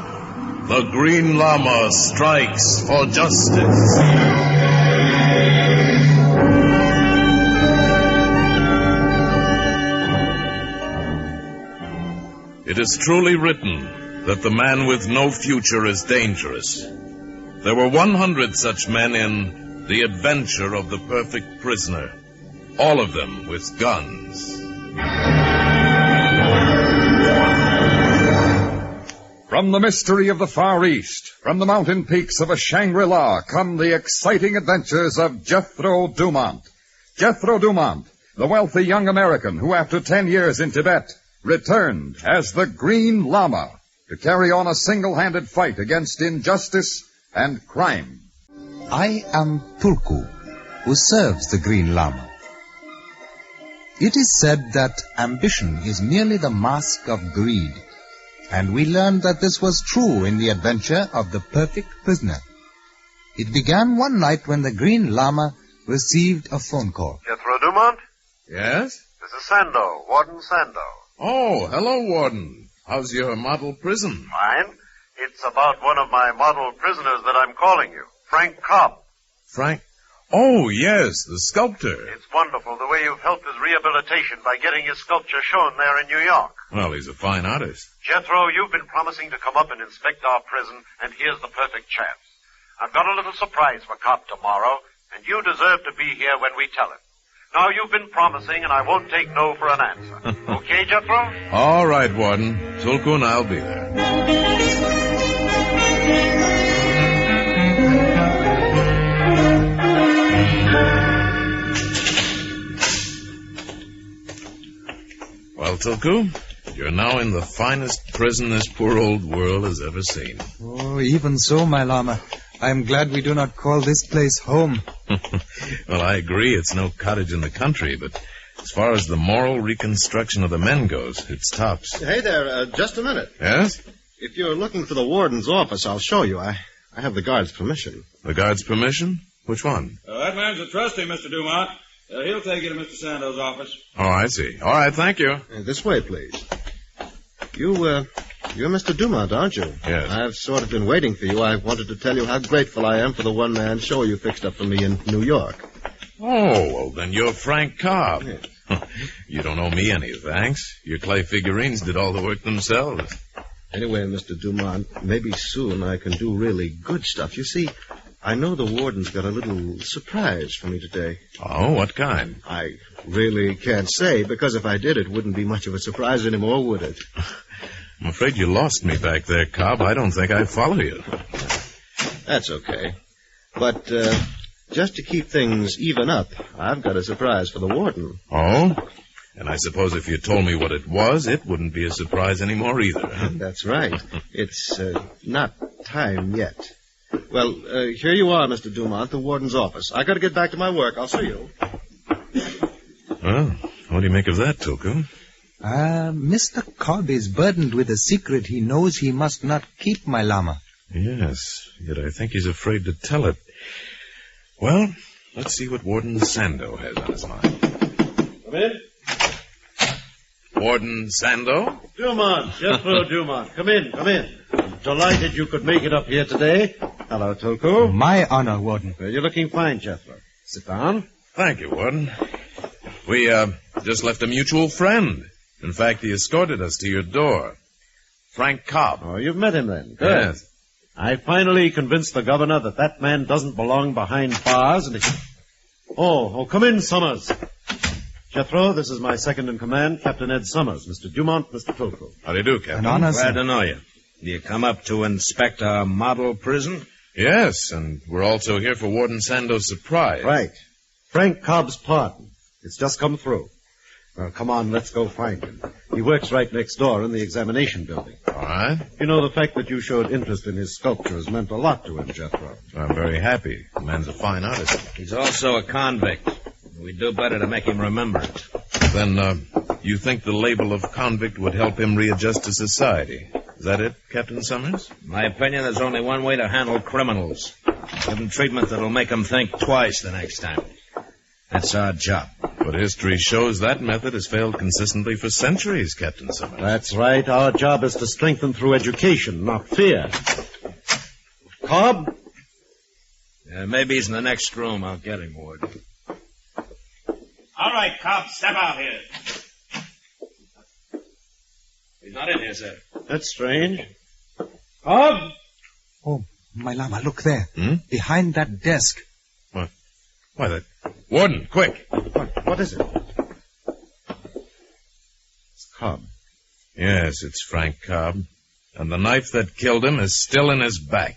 The Green Lama strikes for justice. It is truly written that the man with no future is dangerous. There were 100 such men in The Adventure of the Perfect Prisoner, all of them with guns. From the mystery of the Far East, from the mountain peaks of a Shangri-La, come the exciting adventures of Jethro Dumont. Jethro Dumont, the wealthy young American who, after 10 years in Tibet, returned as the Green Lama to carry on a single-handed fight against injustice and crime. I am Tulku, who serves the Green Lama. It is said that ambition is merely the mask of greed. And we learned that this was true in the adventure of the perfect prisoner. It began one night when the Green Lama received a phone call. Jethro Dumont? Yes? This is Sando, Warden Sando. Oh, hello, Warden. How's your model prison? Fine. It's about one of my model prisoners that I'm calling you, Frank Cobb. Frank? Oh, yes, the sculptor. It's wonderful the way you've helped his rehabilitation by getting his sculpture shown there in New York. Well, he's a fine artist. Jethro, you've been promising to come up and inspect our prison, and here's the perfect chance. I've got a little surprise for Cobb tomorrow, and you deserve to be here when we tell him. Now, you've been promising, and I won't take no for an answer. Okay, Jethro? All right, Warden. Tulku and I'll be there. Well, Tulku, you're now in the finest prison this poor old world has ever seen. Oh, even so, my Lama. I'm glad we do not call this place home. Well, I agree it's no cottage in the country, but as far as the moral reconstruction of the men goes, it's tops. Hey there, just a minute. Yes? If you're looking for the warden's office, I'll show you. I have the guard's permission. The guard's permission? Which one? That man's a trustee, Mr. Dumont. He'll take you to Mr. Sando's office. Oh, I see. All right, thank you. This way, please. You're Mr. Dumont, aren't you? Yes. I've sort of been waiting for you. I wanted to tell you how grateful I am for the one-man show you fixed up for me in New York. Oh, well, then you're Frank Cobb. Yes. You don't owe me any thanks. Your clay figurines did all the work themselves. Anyway, Mr. Dumont, maybe soon I can do really good stuff. You see, I know the warden's got a little surprise for me today. Oh, what kind? I really can't say, because if I did, it wouldn't be much of a surprise anymore, would it? I'm afraid you lost me back there, Cobb. I don't think I follow you. That's okay. But, just to keep things even up, I've got a surprise for the warden. Oh? And I suppose if you told me what it was, it wouldn't be a surprise anymore either, huh? That's right. It's not time yet. Well, here you are, Mr. Dumont, the warden's office. I got to get back to my work. I'll see you. Well, what do you make of that, Tuku? Mr. Cobb is burdened with a secret he knows he must not keep, my Lama. Yes, yet I think he's afraid to tell it. Well, let's see what Warden Sando has on his mind. Come in. Warden Sando? Dumont, Jethro Dumont. Come in. I'm delighted you could make it up here today. Hello, Tulku. My honor, Warden. Well, you're looking fine, Jethro. Sit down. Thank you, Warden. We, just left a mutual friend. In fact, he escorted us to your door. Frank Cobb. Oh, you've met him then. Good. Yes. I finally convinced the governor that man doesn't belong behind bars and... Oh, come in, Summers. Jethro, this is my second in command, Captain Ed Summers. Mr. Dumont, Mr. Tulku. How do you do, Captain? An honor, Glad to know you. Do you come up to inspect our model prison? Yes, and we're also here for Warden Sando's surprise. Right. Frank Cobb's pardon. It's just come through. Well, come on, let's go find him. He works right next door in the examination building. All right. You know, the fact that you showed interest in his sculptures meant a lot to him, Jethro. I'm very happy. The man's a fine artist. He's also a convict. We'd do better to make him remember it. Then, you think the label of convict would help him readjust to society? Is that it, Captain Summers? In my opinion, there's only one way to handle criminals. Give them treatment that'll make them think twice the next time. That's our job. But history shows that method has failed consistently for centuries, Captain Summers. That's right. Our job is to strengthen through education, not fear. Cobb? Maybe he's in the next room. I'll get him, Ward. All right, Cobb, step out here. He's not in here, sir. That's strange. Cobb? Oh, my Lama, look there. Hmm? Behind that desk. What? Why, that... Warden, quick. What is it? It's Cobb. Yes, it's Frank Cobb. And the knife that killed him is still in his back.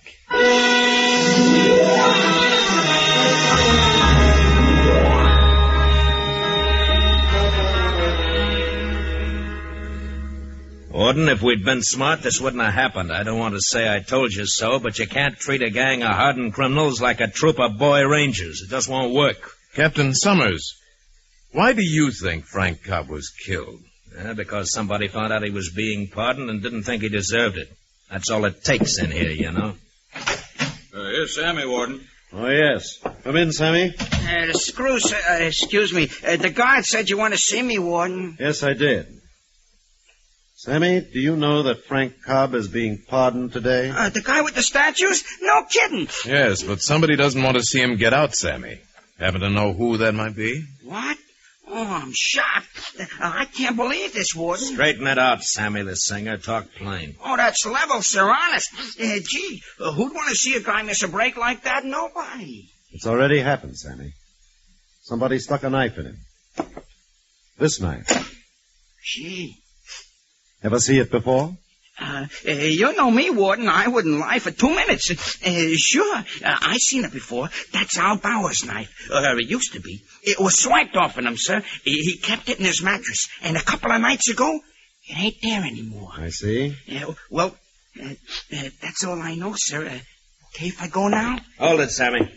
Warden, if we'd been smart, this wouldn't have happened. I don't want to say I told you so, but you can't treat a gang of hardened criminals like a troop of boy rangers. It just won't work. Captain Summers, why do you think Frank Cobb was killed? Because somebody found out he was being pardoned and didn't think he deserved it. That's all it takes in here, you know. Here's Sammy, Warden. Oh, yes. Come in, Sammy. The screw, excuse me. The guard said you want to see me, Warden. Yes, I did. Sammy, do you know that Frank Cobb is being pardoned today? The guy with the statues? No kidding. Yes, but somebody doesn't want to see him get out, Sammy. Happen to know who that might be? What? Oh, I'm shocked. I can't believe this, Warden. Straighten it out, Sammy the singer. Talk plain. Oh, that's level, sir, honest. Gee, who'd want to see a guy miss a break like that? Nobody. It's already happened, Sammy. Somebody stuck a knife in him. This knife. Gee. Ever see it before? You know me, Warden. I wouldn't lie for 2 minutes. Sure. I seen it before. That's Al Bauer's knife. It used to be. It was swiped off on him, sir. He kept it in his mattress. And a couple of nights ago, it ain't there anymore. I see. Well, that's all I know, sir. Okay if I go now? Hold it, Sammy.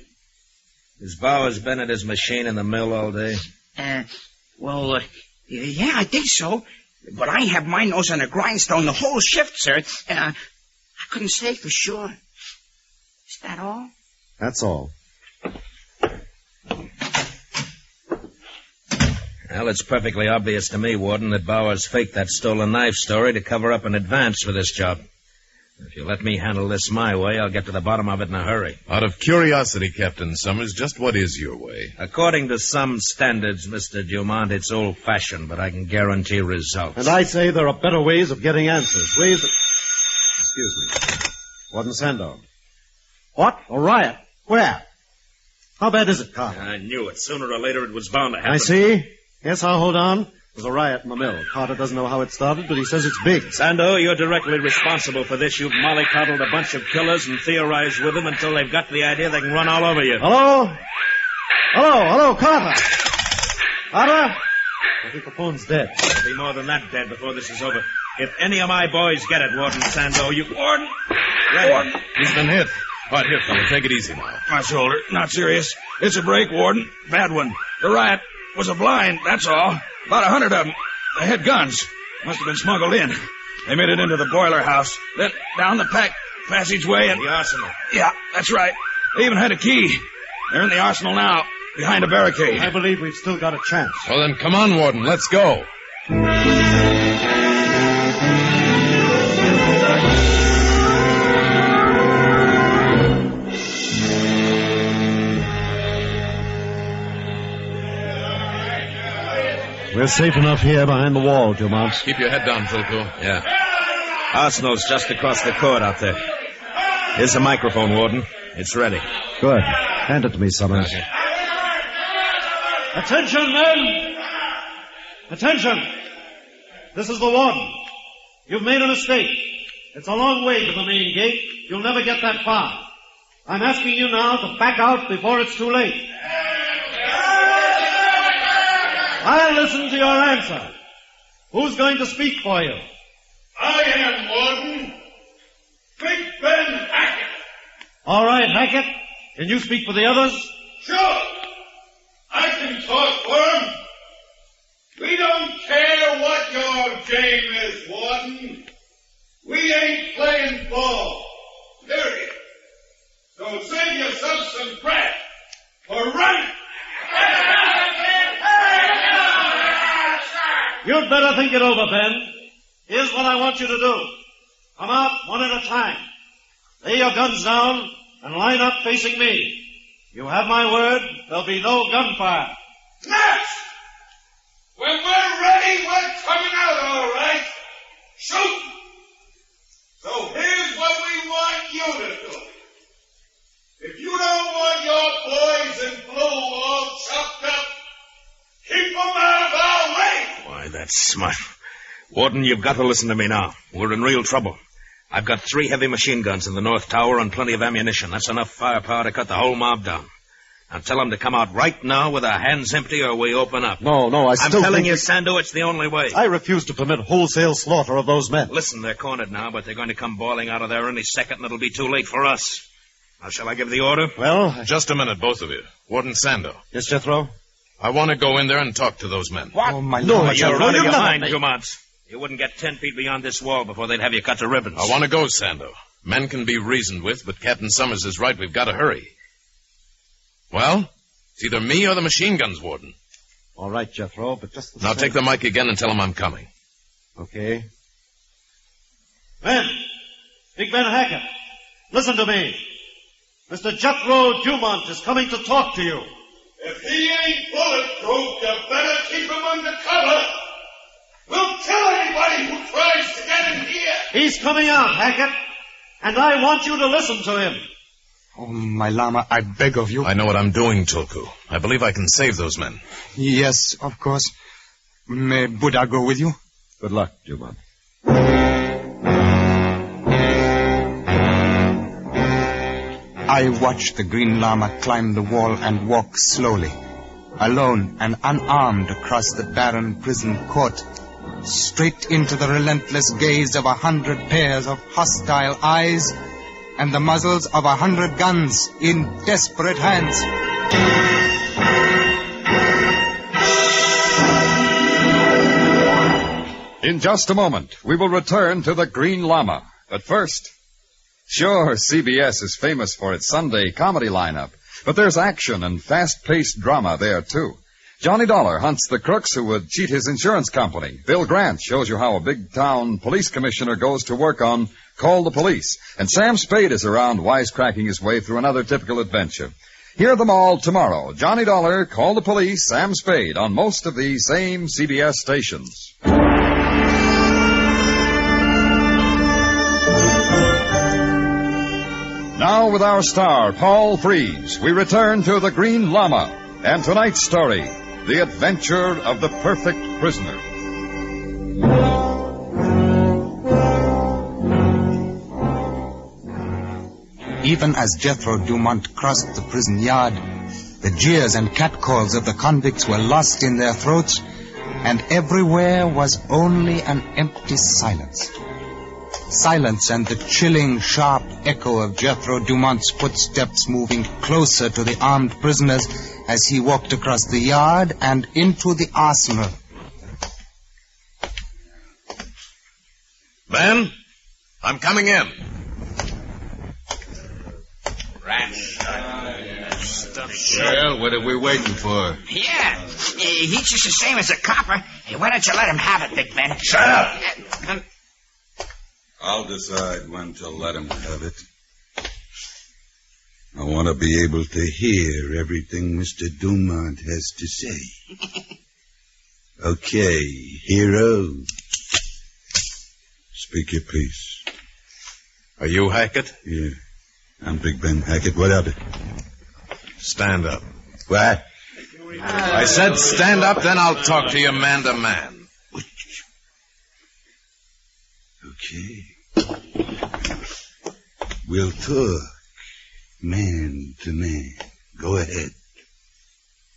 Has Bauer's been at his machine in the mill all day? Yeah, I think so. But I have my nose on the grindstone the whole shift, sir. I couldn't say for sure. Is that all? That's all. Well, it's perfectly obvious to me, Warden, that Bauer's faked that stolen knife story to cover up an advance for this job. If you let me handle this my way, I'll get to the bottom of it in a hurry. Out of curiosity, Captain Summers, just what is your way? According to some standards, Mr. Dumont, it's old-fashioned, but I can guarantee results. And I say there are better ways of getting answers. Ways that... Excuse me. Warden Sandow. What? A riot? Where? How bad is it, Carter? I knew it. Sooner or later it was bound to happen. I see. Yes, I'll hold on. There's a riot in the mill. Carter doesn't know how it started, but he says it's big. Sando, you're directly responsible for this. You've mollycoddled a bunch of killers and theorized with them until they've got the idea they can run all over you. Hello? Hello, Carter. Carter? I think the phone's dead. There'll be more than that dead before this is over. If any of my boys get it, Warden Sando, you... Warden! Warden! He's been hit. All right, here, fella, take it easy now. My shoulder. Not serious. It's a break, Warden. Bad one. The riot was a blind, that's all. About 100 of them. They had guns. Must have been smuggled in. They made it into the boiler house. Then down the passageway and... The arsenal. Yeah, that's right. They even had a key. They're in the arsenal now, behind a barricade. I believe we've still got a chance. Well, then come on, Warden. Let's go. We're safe enough here behind the wall, Dumont. Keep your head down, Philco. Yeah. Arsenal's just across the court out there. Here's the microphone, Warden. It's ready. Good. Hand it to me, Summers. Okay. Attention, men! Attention! This is the warden. You've made a mistake. It's a long way to the main gate. You'll never get that far. I'm asking you now to back out before it's too late. I'll listen to your answer. Who's going to speak for you? I am, Warden. Big Ben Hackett. All right, Hackett. Can you speak for the others? Sure. I can talk for them. We don't care what your game is, Warden. We ain't playing ball. Period. So save yourself some breath or run. You'd better think it over, Ben. Here's what I want you to do. Come out one at a time. Lay your guns down and line up facing me. You have my word, there'll be no gunfire. Next! When we're ready, we're coming out all right. Shoot! So here's what we want you to do. If you don't want your boys in blue all chopped up, keep them out of our way. Why, that's smart. Warden, you've got to listen to me now. We're in real trouble. I've got 3 heavy machine guns in the north tower and plenty of ammunition. That's enough firepower to cut the whole mob down. Now tell them to come out right now with their hands empty or we open up. No, I'm telling you, Sando, it's the only way. I refuse to permit wholesale slaughter of those men. Listen, they're cornered now, but they're going to come boiling out of there any second and it'll be too late for us. Now, shall I give the order? Well... Just a minute, both of you. Warden Sando. Yes, Jethro? I want to go in there and talk to those men. What? Oh, my no, Lord, you're out of your mind, me. Dumont. You wouldn't get 10 feet beyond this wall before they'd have you cut to ribbons. I want to go, Sando. Men can be reasoned with, but Captain Summers is right. We've got to hurry. Well, it's either me or the machine guns, Warden. All right, Jethro, but just... Now take the mic again and tell them I'm coming. Okay. Men! Big Ben Hackett, listen to me. Mr. Jethro Dumont is coming to talk to you. If he ain't bulletproof, you better keep him under cover. We'll kill anybody who tries to get in here. He's coming out, Hackett, and I want you to listen to him. Oh, my Lama, I beg of you. I know what I'm doing, Tulku. I believe I can save those men. Yes, of course. May Buddha go with you? Good luck, Dumont. I watched the Green Lama climb the wall and walk slowly, alone and unarmed across the barren prison court, straight into the relentless gaze of 100 pairs of hostile eyes and the muzzles of 100 guns in desperate hands. In just a moment, we will return to the Green Lama. But first, sure, CBS is famous for its Sunday comedy lineup, but there's action and fast-paced drama there, too. Johnny Dollar hunts the crooks who would cheat his insurance company. Bill Grant shows you how a big-town police commissioner goes to work on Call the Police. And Sam Spade is around wisecracking his way through another typical adventure. Hear them all tomorrow. Johnny Dollar, Call the Police, Sam Spade, on most of these same CBS stations. Now with our star, Paul Frees, we return to the Green Lama and tonight's story, The Adventure of the Perfect Prisoner. Even as Jethro Dumont crossed the prison yard, the jeers and catcalls of the convicts were lost in their throats, and everywhere was only an empty silence. Silence and the chilling, sharp echo of Jethro Dumont's footsteps moving closer to the armed prisoners as he walked across the yard and into the arsenal. Ben, I'm coming in. Well, what are we waiting for? Yeah, he's just the same as a copper. Hey, why don't you let him have it, Big Ben? Shut up! I'll decide when to let him have it. I want to be able to hear everything Mr. Dumont has to say. Okay, hero. Speak your piece. Are you Hackett? Yeah. I'm Big Ben Hackett. What of it? Stand up. What? I said stand up, then I'll talk to you man to man. Okay. We'll talk man to man. Go ahead.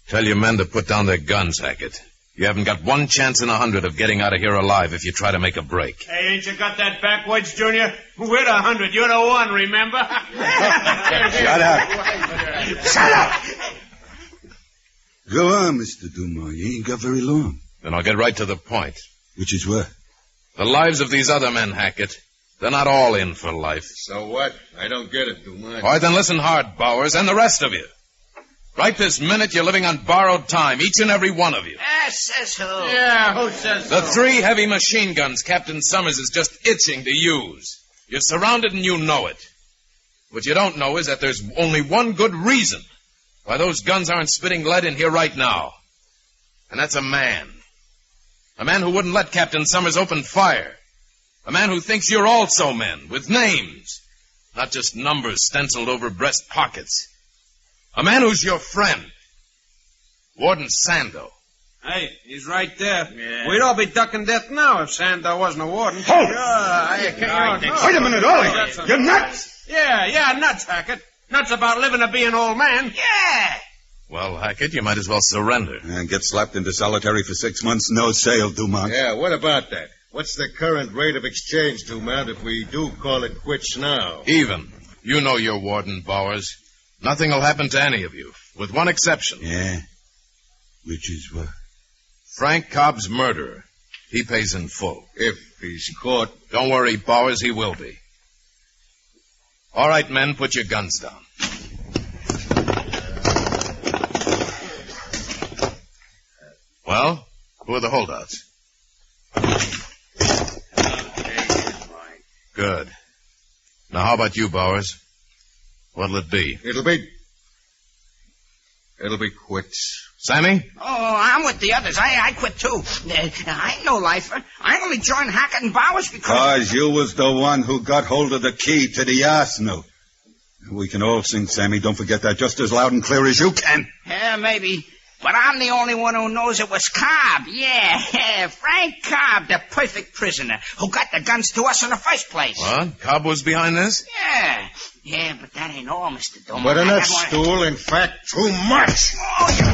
Tell your men to put down their guns, Hackett. You haven't got 1 chance in 100 of getting out of here alive if you try to make a break. Hey, ain't you got that backwards, Junior? We're the 100. You're the 1, remember? Shut up. Shut up! Go on, Mr. Dumont. You ain't got very long. Then I'll get right to the point. Which is what? The lives of these other men, Hackett. They're not all in for life. So what? I don't get it, Dumont. All right, then listen hard, Bowers, and the rest of you. Right this minute, you're living on borrowed time, each and every one of you. Says who? Yeah, who says The so? 3 heavy machine guns Captain Summers is just itching to use. You're surrounded and you know it. What you don't know is that there's only one good reason why those guns aren't spitting lead in here right now. And that's a man. A man who wouldn't let Captain Summers open fire. A man who thinks you're also men, with names. Not just numbers stenciled over breast pockets. A man who's your friend. Warden Sando. Hey, he's right there. Yeah. We'd all be ducking death now if Sando wasn't a warden. Hold it! Wait a minute, Ollie! You're nuts! Yeah, nuts, Hackett. Nuts about living to be an old man. Yeah. Well, Hackett, you might as well surrender. And get slapped into solitary for 6 months, no sale, Dumont. Yeah, what about that? What's the current rate of exchange, Dumont, if we do call it quits now? Even. You know your warden, Bowers. Nothing will happen to any of you, with one exception. Yeah? Which is what? Frank Cobb's murderer. He pays in full. If he's caught. Don't worry, Bowers, he will be. All right, men, put your guns down. Well, who are the holdouts? Good. Now, how about you, Bowers? What'll it be? It'll be quits. Sammy? Oh, I'm with the others. I quit, too. I ain't no lifer. I only joined Hackett and Bowers because you was the one who got hold of the key to the arsenal. We can all sing, Sammy. Don't forget that just as loud and clear as you can. Yeah, maybe. But I'm the only one who knows it was Cobb. Yeah, Frank Cobb, the perfect prisoner, who got the guns to us in the first place. What? Cobb was behind this? Yeah, but that ain't all, Mr. Dumont. But enough, Stool. In fact, too much. Oh, you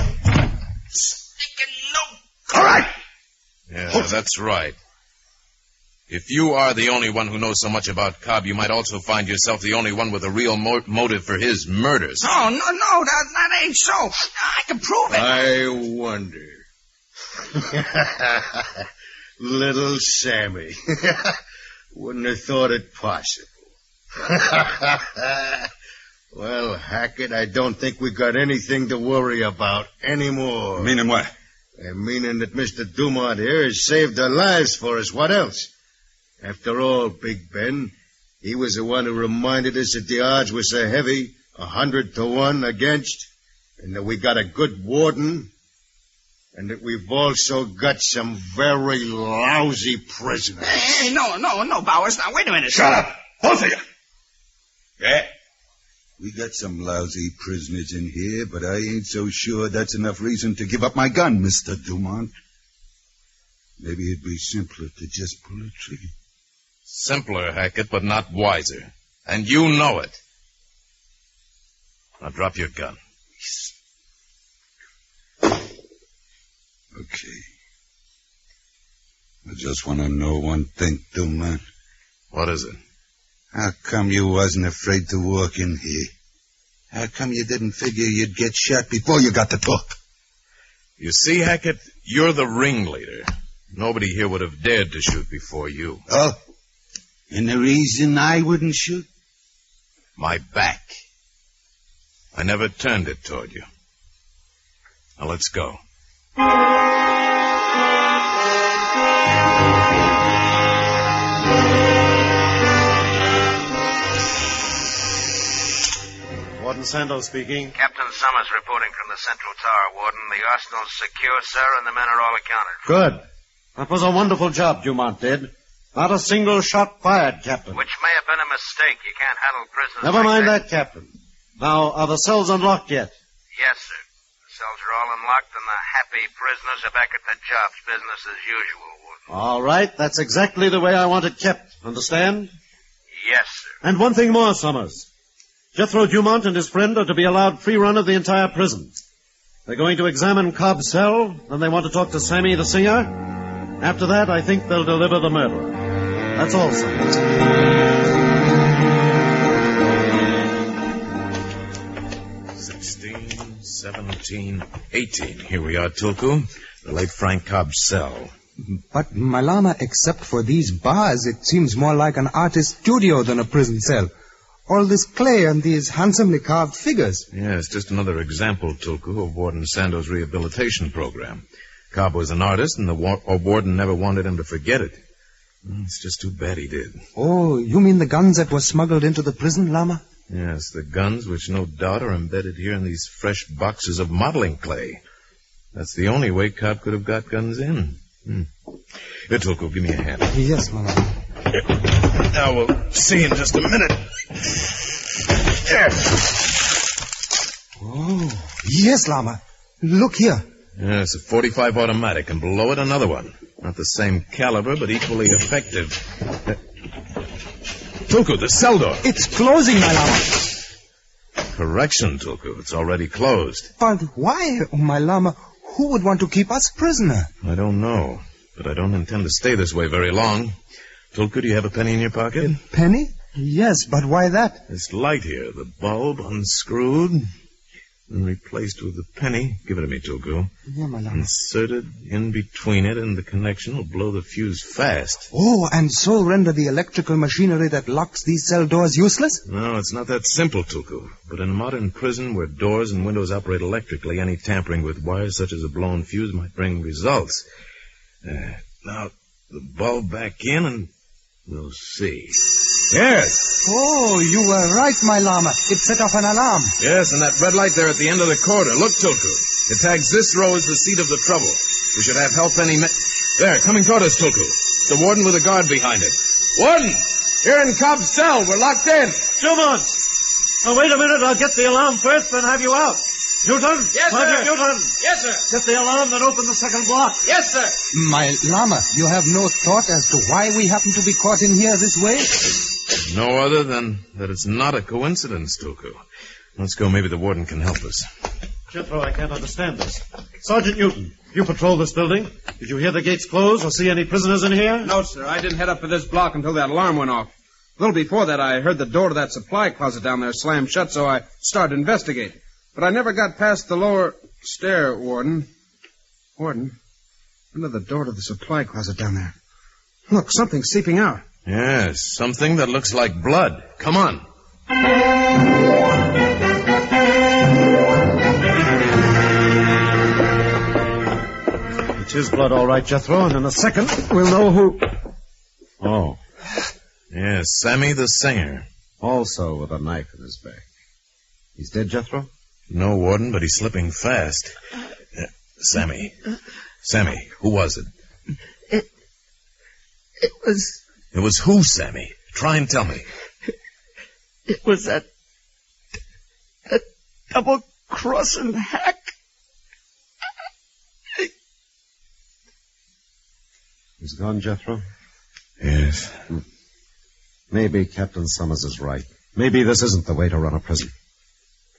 stinking no... All right. Yeah, that's right. If you are the only one who knows so much about Cobb, you might also find yourself the only one with a real motive for his murders. Oh, no, that ain't so. I can prove it. I wonder. Little Sammy. Wouldn't have thought it possible. Well, Hackett, I don't think we got anything to worry about anymore. Meaning what? Meaning that Mr. Dumont here has saved our lives for us. What else? After all, Big Ben, he was the one who reminded us that the odds were so heavy, 100 to 1 against, and that we got a good warden, and that we've also got some very lousy prisoners. Hey, no, Bowers. Now, wait a minute. Shut up, both of you. Yeah? We got some lousy prisoners in here, but I ain't so sure that's enough reason to give up my gun, Mr. Dumont. Maybe it'd be simpler to just pull the trigger. Simpler, Hackett, but not wiser. And you know it. Now drop your gun. Okay. I just want to know one thing, Dumont. What is it? How come you wasn't afraid to walk in here? How come you didn't figure you'd get shot before you got to talk? You see, Hackett, you're the ringleader. Nobody here would have dared to shoot before you. Oh? And the reason I wouldn't shoot? My back. I never turned it toward you. Now let's go. Warden Sandoz speaking. Captain Summers reporting from the Central Tower, Warden. The arsenal's secure, sir, and the men are all accounted for. Good. That was a wonderful job Dumont did. Not a single shot fired, Captain. Which may have been a mistake. You can't handle prisoners Never like mind that, Captain. Now, are the cells unlocked yet? Yes, sir. The cells are all unlocked, and the happy prisoners are back at their jobs. Business as usual, Warden. All right. That's exactly the way I want it kept. Understand? Yes, sir. And one thing more, Summers. Jethro Dumont and his friend are to be allowed free run of the entire prison. They're going to examine Cobb's cell, then they want to talk to Sammy the singer. After that, I think they'll deliver the murderer. That's all, Summers. 16, 17, 18. Here we are, Tulku. The late Frank Cobb's cell. But, my Lama, except for these bars, it seems more like an artist's studio than a prison cell. All this clay and these handsomely carved figures. Yes, just another example, Tulku, of Warden Sandow's rehabilitation program. Cobb was an artist, and the warden never wanted him to forget it. It's just too bad he did. Oh, you mean the guns that were smuggled into the prison, Lama? Yes, the guns which no doubt are embedded here in these fresh boxes of modeling clay. That's the only way Cobb could have got guns in. Here, Tulku, give me a hand. Yes, Lama. Now we'll see in just a minute. There. Oh, yes, Lama. Look here. Yes, a .45 automatic, and below it another one. Not the same caliber, but equally effective. Tulku, the cell door. It's closing, my Lama. Correction, Tulku. It's already closed. But why, my Lama? Who would want to keep us prisoner? I don't know, but I don't intend to stay this way very long. Tulku, do you have a penny in your pocket? A penny? Yes, but why that? This light here, the bulb unscrewed and replaced with a penny. Give it to me, Tulku. Yeah, my Lama. Inserted in between it, and the connection will blow the fuse fast. Oh, and so render the electrical machinery that locks these cell doors useless? No, it's not that simple, Tulku. But in a modern prison where doors and windows operate electrically, any tampering with wires such as a blown fuse might bring results. Now, the bulb back in, and we'll see. Yes. Oh, you were right, my Lama. It set off an alarm. Yes, and that red light there at the end of the corridor. Look, Tulku. It tags this row as the seat of the trouble. We should have help any minute. There, coming toward us, Tulku. The warden with a guard behind it. Warden! Here in Cobb's cell. We're locked in. Dumont! Now, wait a minute. I'll get the alarm first, then have you out. Newton? Yes, Sergeant sir. Newton! Yes, sir. Get the alarm, then open the second block. Yes, sir. My Lama, you have no thought as to why we happen to be caught in here this way? No other than that it's not a coincidence, Tulku. Let's go. Maybe the warden can help us. Jethro, I can't understand this. Sergeant Newton, you patrol this building. Did you hear the gates close or see any prisoners in here? No, sir. I didn't head up to this block until that alarm went off. A little before that, I heard the door to that supply closet down there slam shut, so I started to investigate. But I never got past the lower stair, Warden. Warden, under the door to the supply closet down there. Look, something's seeping out. Yes, something that looks like blood. Come on. It's his blood, all right, Jethro, and in a second we'll know who... Oh. Yes, Sammy the singer. Also with a knife in his back. He's dead, Jethro? No, Warden, but he's slipping fast. Sammy, who was it? It was... It was who, Sammy? Try and tell me. It was that double-crossing hack. He's gone, Jethro? Yes. Maybe Captain Summers is right. Maybe this isn't the way to run a prison.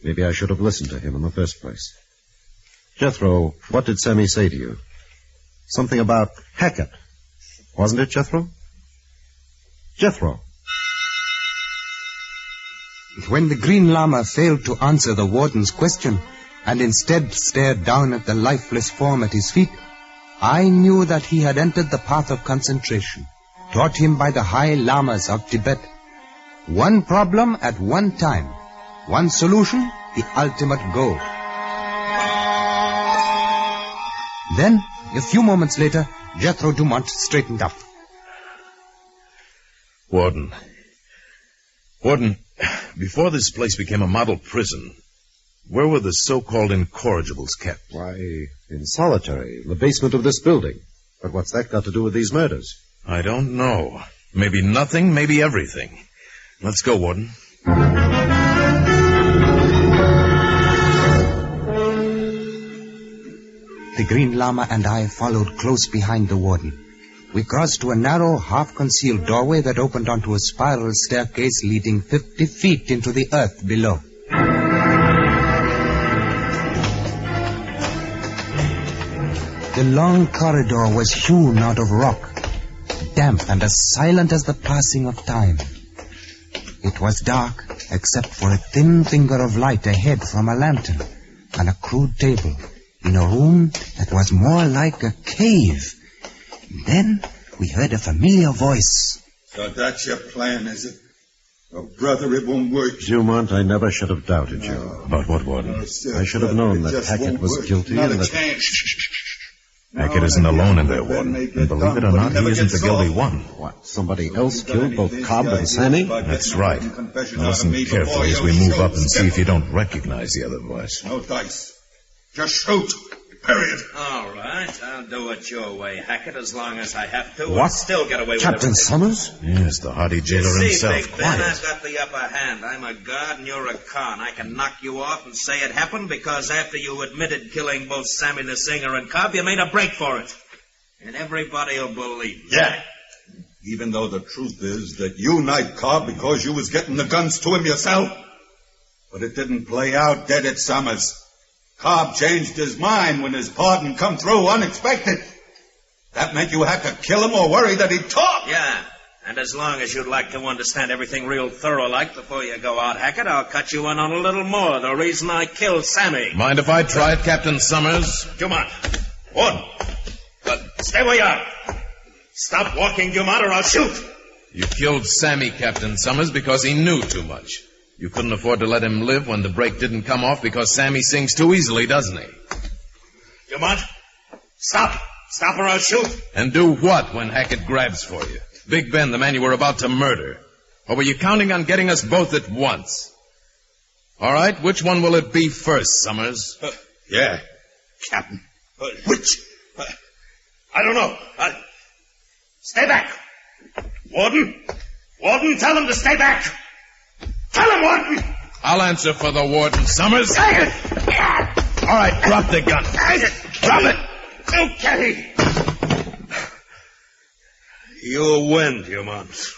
Maybe I should have listened to him in the first place. Jethro, what did Sammy say to you? Something about Hackett. Wasn't it, Jethro? Jethro. When the Green Lama failed to answer the warden's question and instead stared down at the lifeless form at his feet, I knew that he had entered the path of concentration, taught him by the high lamas of Tibet. One problem at one time, one solution, the ultimate goal. Then, a few moments later, Jethro Dumont straightened up. Warden, before this place became a model prison, where were the so-called incorrigibles kept? Why, in solitary, in the basement of this building. But what's that got to do with these murders? I don't know. Maybe nothing, maybe everything. Let's go, Warden. The Green Lama and I followed close behind the warden. We crossed to a narrow, half-concealed doorway that opened onto a spiral staircase leading 50 feet into the earth below. The long corridor was hewn out of rock, damp and as silent as the passing of time. It was dark, except for a thin finger of light ahead from a lantern and a crude table in a room that was more like a cave. Then we heard a familiar voice. So that's your plan, is it? Oh, brother, it won't work. Dumont, I never should have doubted you. About what, Warden? I should have known that Hackett was guilty and that... Hackett isn't alone in there, Warden. And believe it or not, he isn't the guilty one. What, somebody else killed both Cobb and Sammy? That's right. Now listen carefully as we move up and see if you don't recognize the other voice. No dice. Just shoot. Period. All right, I'll do it your way, Hackett, as long as I have to. What? And still get away with Captain everything. Summers? Yes, the hardy jailer himself. Big Ben, I've got the upper hand. I'm a guard and you're a con. I can knock you off and say it happened because after you admitted killing both Sammy the Singer and Cobb, you made a break for it. And everybody'll believe me. Yeah. Even though the truth is that you knifed Cobb because you was getting the guns to him yourself. But it didn't play out dead at Summers. Cobb changed his mind when his pardon come through unexpected. That meant you had to kill him or worry that he'd talk. Yeah, and as long as you'd like to understand everything real thorough-like before you go out, Hackett, I'll cut you in on a little more. The reason I killed Sammy. Mind if I try it, Captain Summers? Dumont. One. But stay where you are. Stop walking, Dumont, or I'll shoot. You killed Sammy, Captain Summers, because he knew too much. You couldn't afford to let him live when the break didn't come off because Sammy sings too easily, doesn't he? Dumont, stop. Stop or I'll shoot. And do what when Hackett grabs for you? Big Ben, the man you were about to murder. Or were you counting on getting us both at once? All right, which one will it be first, Summers? Yeah, Captain. Which? I don't know. Stay back. Warden, tell them to stay back. Tell him, Warden! I'll answer for the Warden, Summers. All right, drop the gun. Drop it. Okay. You win, Dumont.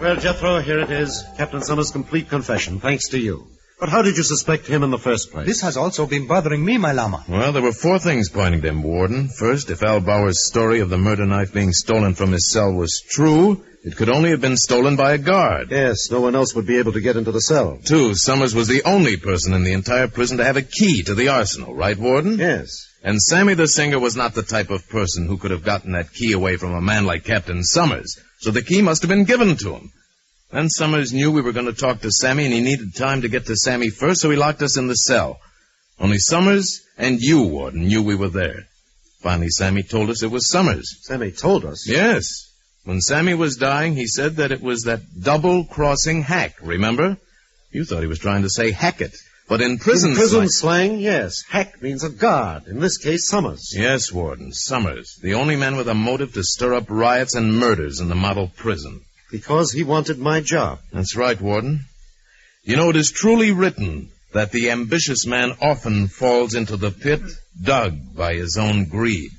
Well, Jethro, here it is. Captain Summers' complete confession, thanks to you. But how did you suspect him in the first place? This has also been bothering me, my Lama. Well, there were 4 things pointing to him, Warden. First, if Al Bauer's story of the murder knife being stolen from his cell was true, it could only have been stolen by a guard. Yes, no one else would be able to get into the cell. 2, Summers was the only person in the entire prison to have a key to the arsenal, right, Warden? Yes. And Sammy the Singer was not the type of person who could have gotten that key away from a man like Captain Summers, so the key must have been given to him. Then Summers knew we were going to talk to Sammy, and he needed time to get to Sammy first, so he locked us in the cell. Only Summers and you, Warden, knew we were there. Finally, Sammy told us it was Summers. Sammy told us? Yes. When Sammy was dying, he said that it was that double-crossing hack, remember? You thought he was trying to say Hackett. But in prison slang, yes. Hack means a guard. In this case, Summers. Yes, Warden, Summers. The only man with a motive to stir up riots and murders in the model prison. Because he wanted my job. That's right, Warden. You know, it is truly written that the ambitious man often falls into the pit dug by his own greed.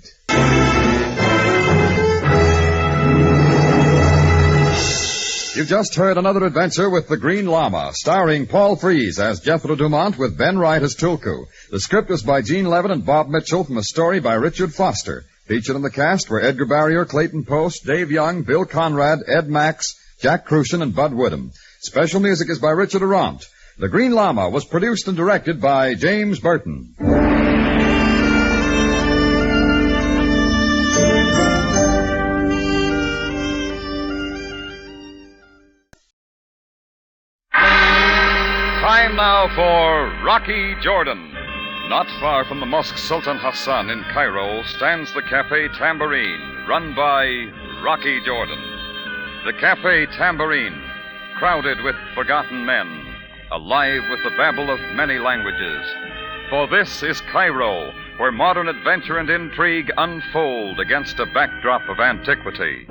You've just heard another adventure with the Green Lama, starring Paul Frees as Jethro Dumont with Ben Wright as Tulku. The script was by Gene Levin and Bob Mitchell from a story by Richard Foster. Featured in the cast were Edgar Barrier, Clayton Post, Dave Young, Bill Conrad, Ed Max, Jack Crucian, and Bud Woodham. Special music is by Richard Arant. The Green Lama was produced and directed by James Burton. Time now for Rocky Jordan. Not far from the Mosque Sultan Hassan in Cairo stands the Cafe Tambourine, run by Rocky Jordan. The Cafe Tambourine, crowded with forgotten men, alive with the babble of many languages. For this is Cairo, where modern adventure and intrigue unfold against a backdrop of antiquity.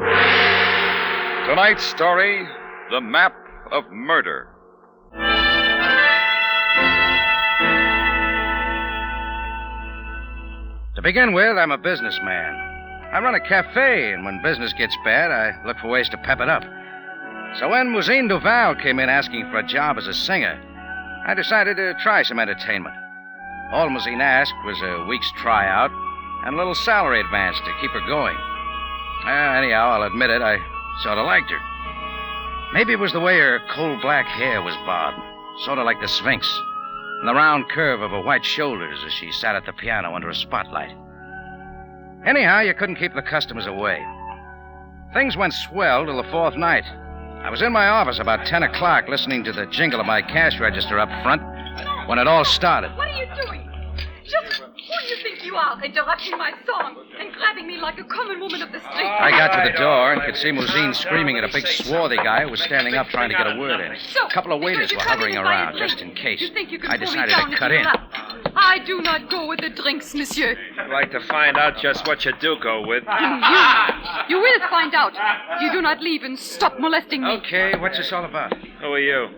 Tonight's story, The Map of Murder. To begin with, I'm a businessman. I run a cafe, and when business gets bad, I look for ways to pep it up. So when Mousine Duval came in asking for a job as a singer, I decided to try some entertainment. All Mousine asked was a week's tryout and a little salary advance to keep her going. Anyhow, I'll admit it, I sort of liked her. Maybe it was the way her coal black hair was bobbed, sort of like the Sphinx, and the round curve of her white shoulders as she sat at the piano under a spotlight. Anyhow, you couldn't keep the customers away. Things went swell till the fourth night. I was in my office about 10 o'clock listening to the jingle of my cash register up front when it all started. What are you doing? Just who do you think you are, interrupting my song and grabbing me like a common woman of the street? I got to the door and could see Mousine screaming at a big swarthy guy who was standing up trying to get a word in. A couple of waiters were hovering around just in case. I decided to cut in. I do not go with the drinks, monsieur. I'd like to find out just what you do go with. You will find out. You do not leave and stop molesting me. Okay, what's this all about? Who are you?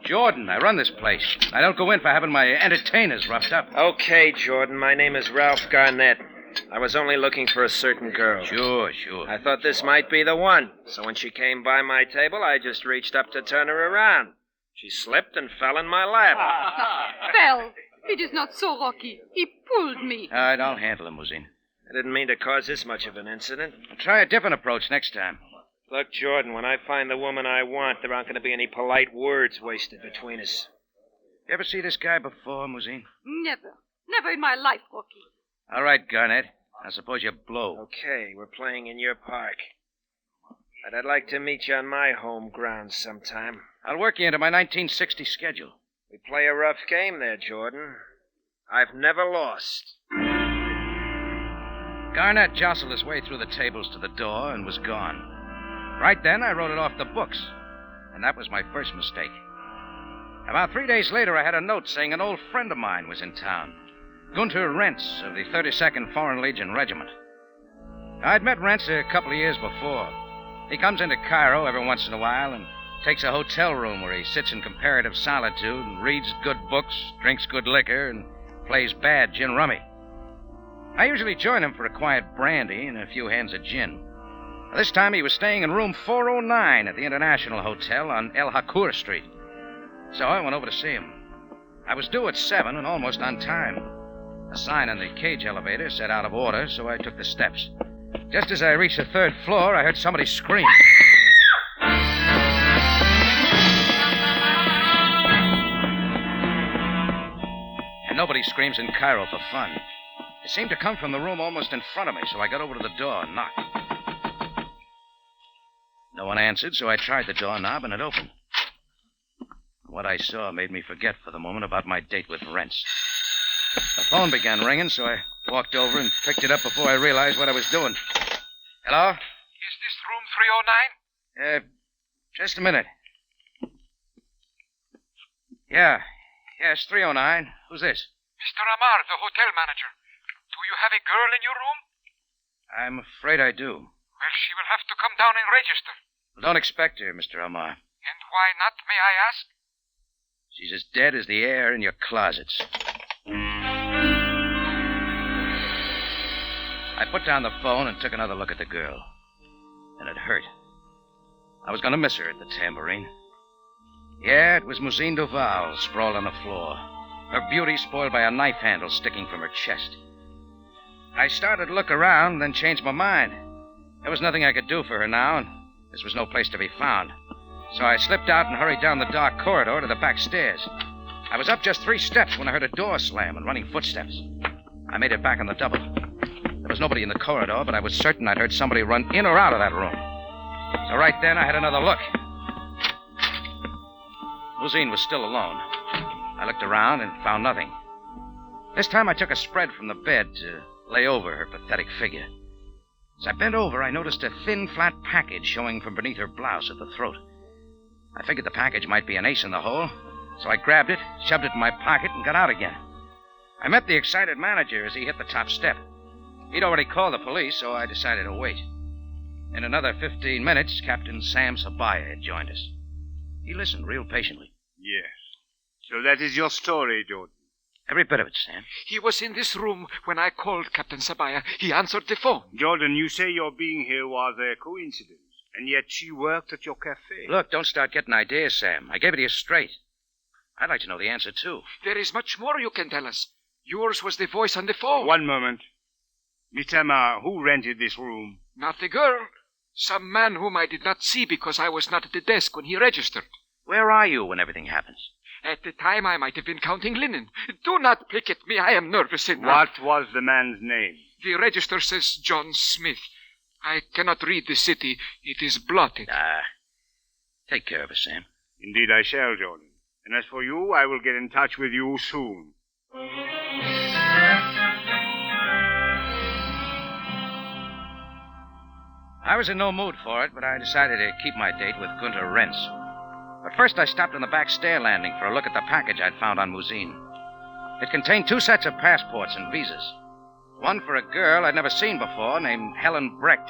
Jordan, I run this place. I don't go in for having my entertainers roughed up. Okay, Jordan, my name is Ralph Garnett. I was only looking for a certain girl. Sure. I thought this might be the one. So when she came by my table, I just reached up to turn her around. She slipped and fell in my lap. Fell? It is not so, Rocky. He pulled me. All right, I'll handle him, Mousine. I didn't mean to cause this much of an incident. I'll try a different approach next time. Look, Jordan, when I find the woman I want, there aren't going to be any polite words wasted between us. You ever see this guy before, Mousine? Never. Never in my life, Rocky. All right, Garnett. I suppose you blow. Okay, we're playing in your park. But I'd like to meet you on my home grounds sometime. I'll work you into my 1960 schedule. We play a rough game there, Jordan. I've never lost. Garnett jostled his way through the tables to the door and was gone. Right then, I wrote it off the books, and that was my first mistake. About 3 days later, I had a note saying an old friend of mine was in town, Gunter Rentz of the 32nd Foreign Legion Regiment. I'd met Rentz a couple of years before. He comes into Cairo every once in a while and takes a hotel room where he sits in comparative solitude and reads good books, drinks good liquor, and plays bad gin rummy. I usually join him for a quiet brandy and a few hands of gin. This time he was staying in room 409 at the International Hotel on El Hakour Street. So I went over to see him. I was due at 7 and almost on time. A sign on the cage elevator said out of order, so I took the steps. Just as I reached the third floor, I heard somebody scream. And nobody screams in Cairo for fun. It seemed to come from the room almost in front of me, so I got over to the door and knocked. No one answered, so I tried the doorknob, and it opened. What I saw made me forget for the moment about my date with Rentz. The phone began ringing, so I walked over and picked it up before I realized what I was doing. Hello? Is this room 309? Just a minute. Yeah, it's 309. Who's this? Mr. Amar, the hotel manager. Do you have a girl in your room? I'm afraid I do. Well, she will have to come down and register. Don't expect her, Mr. Omar. And why not, may I ask? She's as dead as the air in your closets. I put down the phone and took another look at the girl. And it hurt. I was going to miss her at the tambourine. Yeah, it was Mousine Duval sprawled on the floor, her beauty spoiled by a knife handle sticking from her chest. I started to look around, then changed my mind. There was nothing I could do for her now, and this was no place to be found. So I slipped out and hurried down the dark corridor to the back stairs. I was up just 3 steps when I heard a door slam and running footsteps. I made it back on the double. There was nobody in the corridor, but I was certain I'd heard somebody run in or out of that room. So right then I had another look. Mousine was still alone. I looked around and found nothing. This time I took a spread from the bed to lay over her pathetic figure. As I bent over, I noticed a thin, flat package showing from beneath her blouse at the throat. I figured the package might be an ace in the hole, so I grabbed it, shoved it in my pocket, and got out again. I met the excited manager as he hit the top step. He'd already called the police, so I decided to wait. In another 15 minutes, Captain Sam Sabaya had joined us. He listened real patiently. Yes. So that is your story, Jordan. Every bit of it, Sam. He was in this room when I called Captain Sabaya. He answered the phone. Jordan, you say your being here was a coincidence, and yet she worked at your cafe. Look, don't start getting ideas, Sam. I gave it to you straight. I'd like to know the answer, too. There is much more you can tell us. Yours was the voice on the phone. One moment. Miss Emma, who rented this room? Not the girl. Some man whom I did not see because I was not at the desk when he registered. Where are you when everything happens? At the time, I might have been counting linen. Do not pick at me. I am nervous enough. What was the man's name? The register says John Smith. I cannot read the city. It is blotted. Take care of us, Sam. Indeed I shall, Jordan. And as for you, I will get in touch with you soon. I was in no mood for it, but I decided to keep my date with Gunter Rentz. But first I stopped on the back stair landing for a look at the package I'd found on Mousine. It contained 2 sets of passports and visas. One for a girl I'd never seen before named Helen Brecht,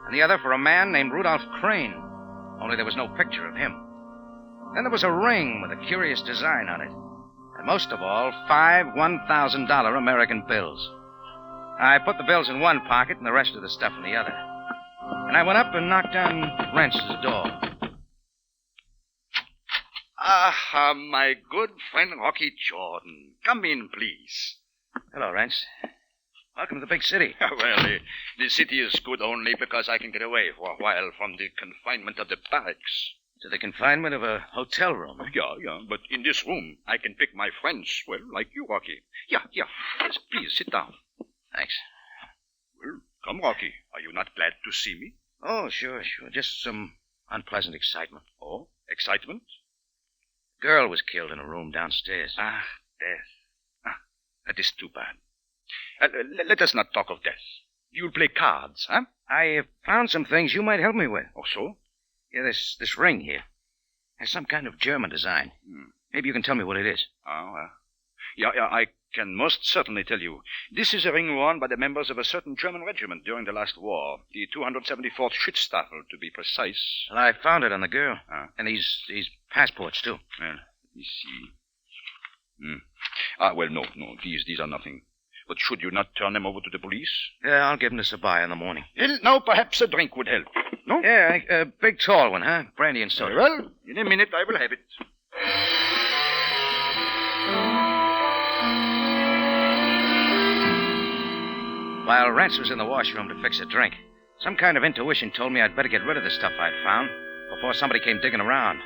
and the other for a man named Rudolph Crane, only there was no picture of him. Then there was a ring with a curious design on it, and most of all, 5 $1,000 American bills. I put the bills in one pocket and the rest of the stuff in the other. And I went up and knocked on Rentz's door. Ah, my good friend Rocky Jordan. Come in, please. Hello, Rentz. Welcome to the big city. Well, the city is good only because I can get away for a while from the confinement of the barracks. To the confinement of a hotel room? Yeah, but in this room I can pick my friends, well, like you, Rocky. Yeah. Yes, please, sit down. Thanks. Well, come, Rocky. Are you not glad to see me? Oh, sure. Just some unpleasant excitement. Oh, excitement? Girl was killed in a room downstairs. Death. That is too bad. Let us not talk of death. You'll play cards, huh? I found some things you might help me with. Oh, so? Yeah, this ring here has some kind of German design. Maybe you can tell me what it is. Yeah, I can most certainly tell you. This is a ring worn by the members of a certain German regiment during the last war, the 274th Schutzstaffel, to be precise. Well, I found it on the girl. And these passports, too. Well, let me see. Well, no, these are nothing. But should you not turn them over to the police? Yeah, I'll give them to Sabaya in the morning. Well, now perhaps a drink would help. No? Yeah, a big tall one, huh? Brandy and soda. Very well, in a minute I will have it. While Rentz was in the washroom to fix a drink, some kind of intuition told me I'd better get rid of the stuff I'd found before somebody came digging around.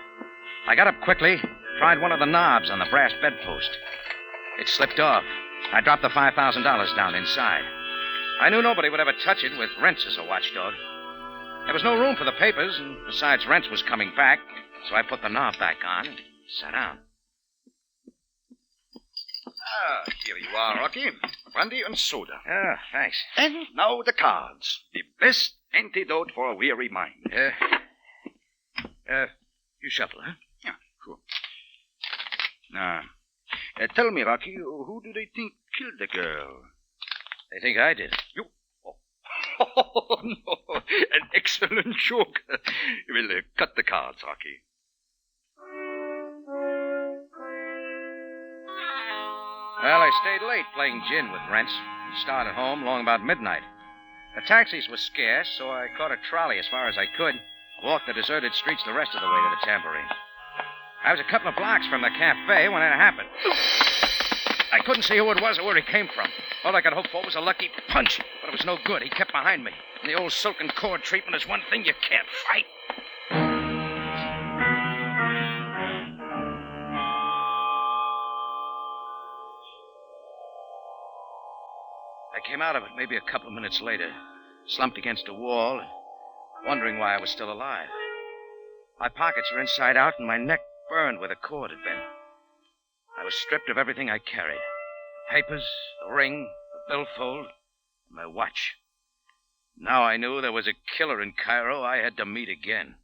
I got up quickly, tried one of the knobs on the brass bedpost. It slipped off. I dropped the $5,000 down inside. I knew nobody would ever touch it with Rentz as a watchdog. There was no room for the papers, and besides, Rentz was coming back, so I put the knob back on and sat down. Here you are, Rocky. Brandy and soda. Yeah, thanks. And now the cards. The best antidote for a weary mind. You shuffle, huh? Yeah, sure. Now, tell me, Rocky, who do they think killed the girl? They think I did. You? Oh, no. An excellent joke. We'll cut the cards, Rocky. Well, I stayed late playing gin with Rents and started home long about midnight. The taxis were scarce, so I caught a trolley as far as I could, walked the deserted streets the rest of the way to the Tambourine. I was a couple of blocks from the cafe when it happened. I couldn't see who it was or where he came from. All I could hope for was a lucky punch, but it was no good. He kept behind me. And the old silken cord treatment is one thing you can't fight. I came out of it maybe a couple of minutes later, slumped against a wall, wondering why I was still alive. My pockets were inside out and my neck burned where the cord had been. I was stripped of everything I carried. The papers, the ring, the billfold, and my watch. Now I knew there was a killer in Cairo I had to meet again.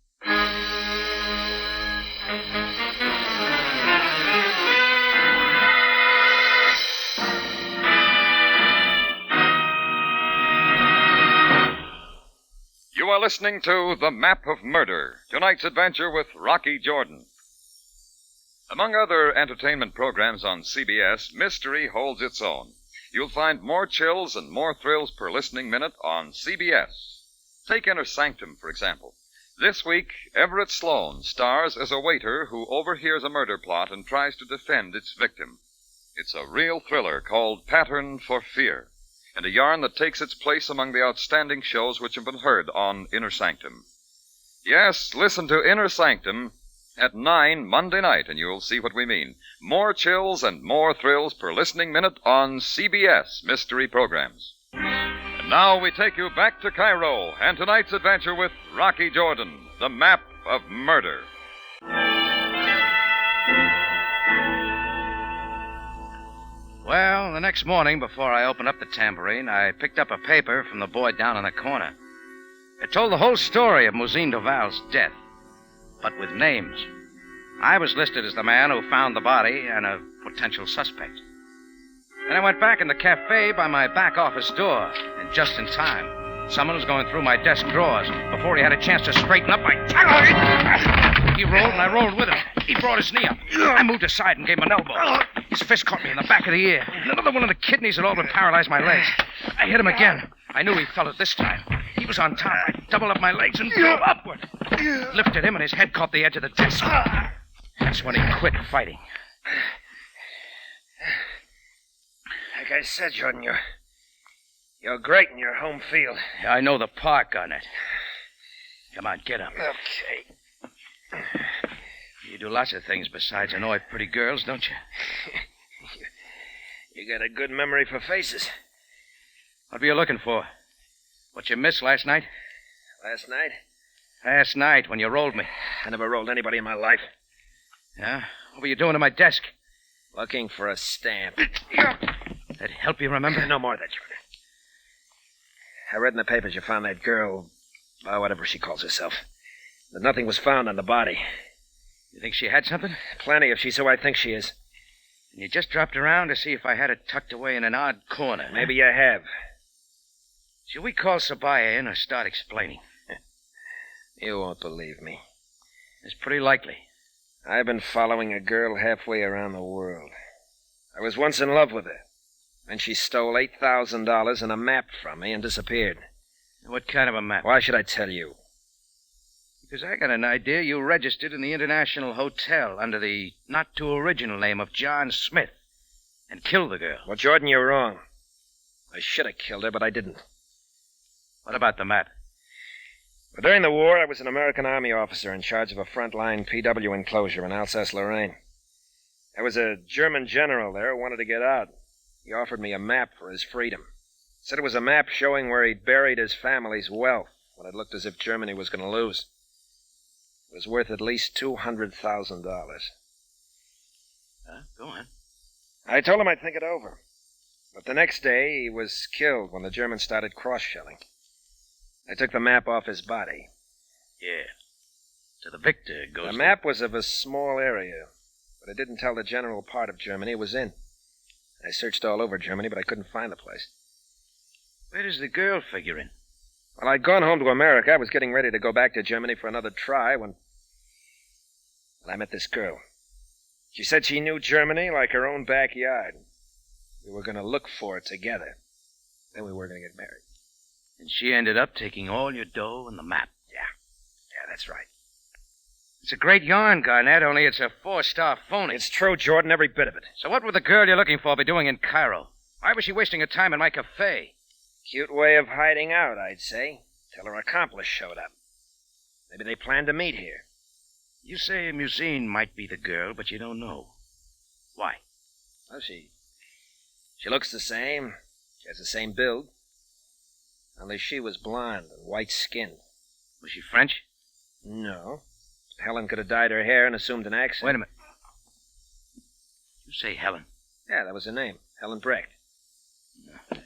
You are listening to The Map of Murder, tonight's adventure with Rocky Jordan. Among other entertainment programs on CBS, mystery holds its own. You'll find more chills and more thrills per listening minute on CBS. Take Inner Sanctum, for example. This week, Everett Sloane stars as a waiter who overhears a murder plot and tries to defend its victim. It's a real thriller called Pattern for Fear, and a yarn that takes its place among the outstanding shows which have been heard on Inner Sanctum. Yes, listen to Inner Sanctum at 9 Monday night, and you'll see what we mean. More chills and more thrills per listening minute on CBS mystery programs. And now we take you back to Cairo and tonight's adventure with Rocky Jordan, The Map of Murder. Well, the next morning, before I opened up the Tambourine, I picked up a paper from the boy down in the corner. It told the whole story of Mousine Duval's death, but with names. I was listed as the man who found the body and a potential suspect. Then I went back in the cafe by my back office door, and just in time, someone was going through my desk drawers. Before he had a chance to straighten up, I tackled him. He rolled, and I rolled with him. He brought his knee up. I moved aside and gave him an elbow. His fist caught me in the back of the ear, and another one of the kidneys had all but paralyzed my legs. I hit him again. I knew he felt it this time. He was on top. I doubled up my legs and drove upward. Lifted him, and his head caught the edge of the desk. That's when he quit fighting. Like I said, Jordan, you're great in your home field. Yeah, I know the park on it. Come on, get up. Okay. You do lots of things besides annoy pretty girls, don't you? You got a good memory for faces. What were you looking for? What you missed last night? Last night? Last night, when you rolled me. I never rolled anybody in my life. Yeah? What were you doing to my desk? Looking for a stamp. That help you remember? No more of that, Jordan. I read in the papers you found that girl, whatever she calls herself. But nothing was found on the body. You think she had something? Plenty, if she's who I think she is. And you just dropped around to see if I had it tucked away in an odd corner. Maybe you have. Should we call Sabaya in or start explaining? You won't believe me. It's pretty likely. I've been following a girl halfway around the world. I was once in love with her. Then she stole $8,000 and a map from me and disappeared. What kind of a map? Why should I tell you? Because I got an idea you registered in the International Hotel under the not-too-original name of John Smith and killed the girl. Well, Jordan, you're wrong. I should have killed her, but I didn't. What about the map? Well, during the war, I was an American Army officer in charge of a frontline PW enclosure in Alsace-Lorraine. There was a German general there who wanted to get out. He offered me a map for his freedom. Said it was a map showing where he'd buried his family's wealth when it looked as if Germany was going to lose. It was worth at least $200,000. Go on. I told him I'd think it over. But the next day, he was killed when the Germans started cross-shelling. I took the map off his body. Yeah. So the victor goes... The map was of a small area, but it didn't tell the general part of Germany it was in. I searched all over Germany, but I couldn't find the place. Where does the girl figure in? Well, I'd gone home to America. I was getting ready to go back to Germany for another try when I met this girl. She said she knew Germany like her own backyard. We were going to look for it together. Then we were going to get married. And she ended up taking all your dough and the map. Yeah, that's right. It's a great yarn, Garnett, only it's a 4-star phony. It's true, Jordan, every bit of it. So what would the girl you're looking for be doing in Cairo? Why was she wasting her time in my cafe? Cute way of hiding out, I'd say. Till her accomplice showed up. Maybe they planned to meet here. You say Musine might be the girl, but you don't know. Why? Well, she looks the same. She has the same build. Only she was blonde and white-skinned. Was she French? No. Helen could have dyed her hair and assumed an accent. Wait a minute. You say Helen? Yeah, that was her name. Helen Brecht. Hey,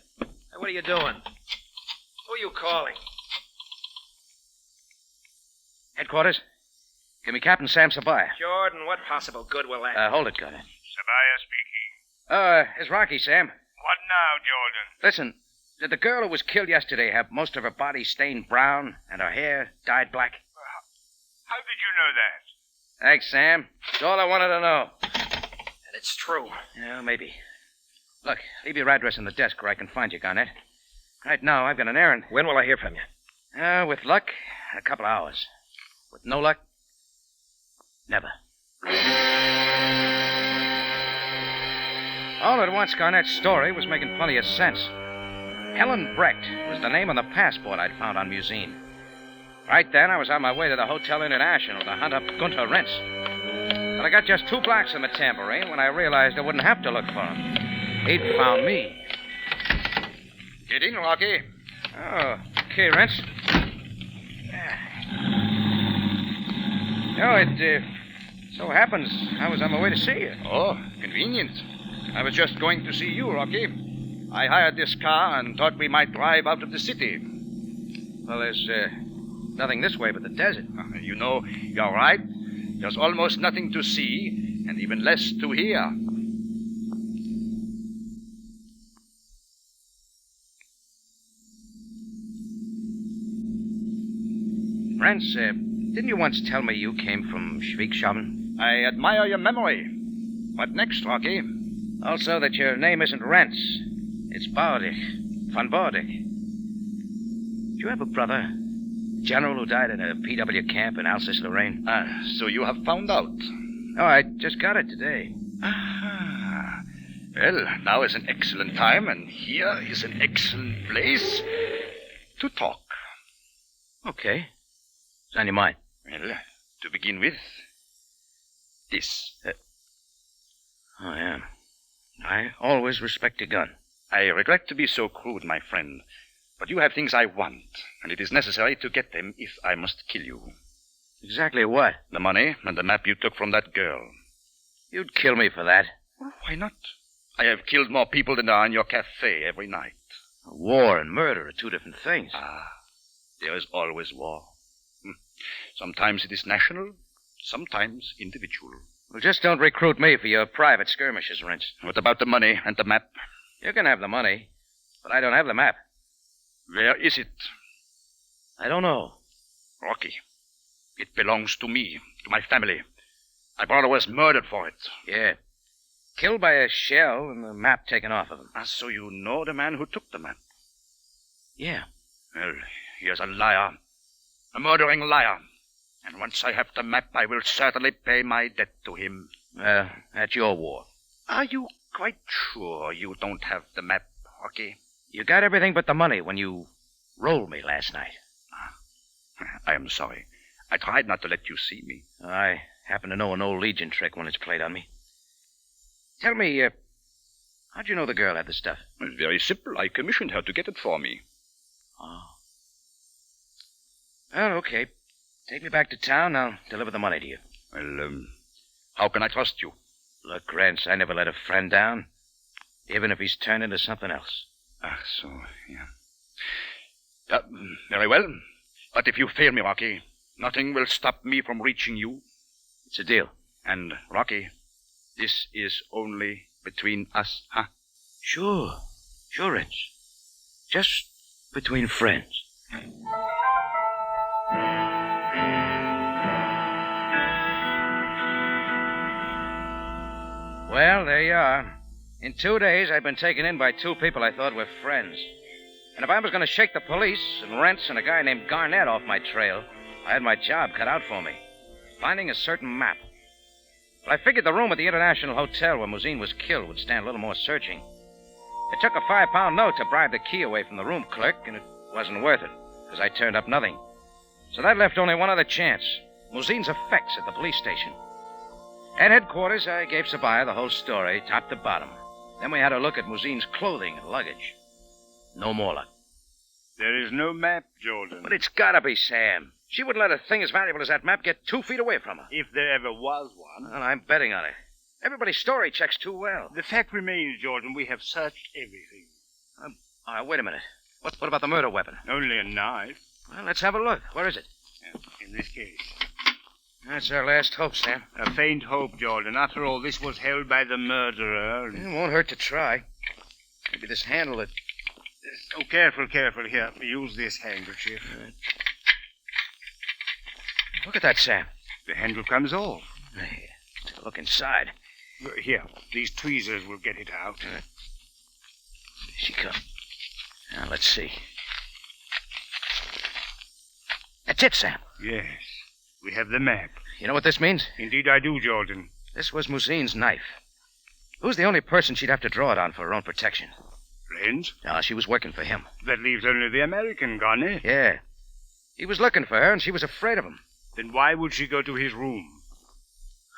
what are you doing? Who are you calling? Headquarters? Give me Captain Sam Sabaya. Jordan, what possible good will that Hold it, Gunner. Sabaya speaking. It's Rocky, Sam. What now, Jordan? Listen, did the girl who was killed yesterday have most of her body stained brown and her hair dyed black? How did you know that? Thanks, Sam. That's all I wanted to know. And it's true. Yeah, maybe. Look, leave your address in the desk where I can find you, Garnett. Right now, I've got an errand. When will I hear from you? With luck, a couple of hours. With no luck, never. All at once, Garnett's story was making plenty of sense. Helen Brecht was the name on the passport I'd found on Musine. Right then, I was on my way to the Hotel International to hunt up Gunter Rentz. But I got just 2 blocks from the tambourine when I realized I wouldn't have to look for him. He'd found me. Get in, Rocky. Oh, okay, Rentz. It so happens I was on my way to see you. Oh, convenient. I was just going to see you, Rocky. I hired this car and thought we might drive out of the city. Well, there's nothing this way but the desert. You know, you're right. There's almost nothing to see, and even less to hear. Rentz, didn't you once tell me you came from Schweigshaven? I admire your memory. What next, Rocky? Also that your name isn't Rentz. It's Bardich. Von Bardich. Do you have a brother? General who died in a PW camp in Alsace-Lorraine? So you have found out? Oh, I just got it today. Ah. Well, now is an excellent time, and here is an excellent place to talk. Okay. What's on your mind? Well, to begin with, this. Oh, yeah. I always respect a gun. I regret to be so crude, my friend, but you have things I want, and it is necessary to get them if I must kill you. Exactly what? The money and the map you took from that girl. You'd kill me for that. Well, why not? I have killed more people than are in your cafe every night. War and murder are 2 different things. There is always war. Sometimes it is national, sometimes individual. Well, just don't recruit me for your private skirmishes, Rentz. What about the money and the map? You can have the money, but I don't have the map. Where is it? I don't know. Rocky, it belongs to me, to my family. My brother was murdered for it. Yeah. Killed by a shell and the map taken off of him. So you know the man who took the map? Yeah. Well, he is a liar. A murdering liar. And once I have the map, I will certainly pay my debt to him. That's your war. Are you quite sure you don't have the map, Rocky? You got everything but the money when you rolled me last night. I am sorry. I tried not to let you see me. I happen to know an old Legion trick when it's played on me. Tell me, how'd you know the girl had the stuff? It's very simple. I commissioned her to get it for me. Oh. Well, okay. Take me back to town. I'll deliver the money to you. Well, how can I trust you? Look, Rance, I never let a friend down, even if he's turned into something else. Yeah, very well. But if you fail me, Rocky, nothing will stop me from reaching you. It's a deal. And, Rocky, this is only between us, huh? Sure, Rance. Just between friends. Well, there you are. In 2 days, I've been taken in by 2 people I thought were friends. And if I was going to shake the police and Rents and a guy named Garnett off my trail, I had my job cut out for me. Finding a certain map. But I figured the room at the International Hotel where Mousine was killed would stand a little more searching. It took a £5 note to bribe the key away from the room clerk, and it wasn't worth it, because I turned up nothing. So that left only one other chance. Mousine's effects at the police station. At headquarters, I gave Sabaya the whole story, top to bottom. Then we had a look at Mousine's clothing and luggage. No more luck. There is no map, Jordan. But it's gotta be Sam. She wouldn't let a thing as valuable as that map get 2 feet away from her. If there ever was one. Well, I'm betting on it. Everybody's story checks too well. The fact remains, Jordan, we have searched everything. Wait a minute. What about the murder weapon? Only a knife. Well, let's have a look. Where is it? In this case. That's our last hope, Sam. A faint hope, Jordan. After all, this was held by the murderer. It won't hurt to try. Maybe this handle it. Oh, careful. Here, use this handkerchief. Right. Look at that, Sam. The handle comes off. Hey, take a look inside. Here, these tweezers will get it out. Here she comes. Now, let's see. That's it, Sam. Yes. We have the map. You know what this means? Indeed I do, Jordan. This was Mousine's knife. Who's the only person she'd have to draw it on for her own protection? Friends? No, she was working for him. That leaves only the American, Garnett. Yeah. He was looking for her, and she was afraid of him. Then why would she go to his room?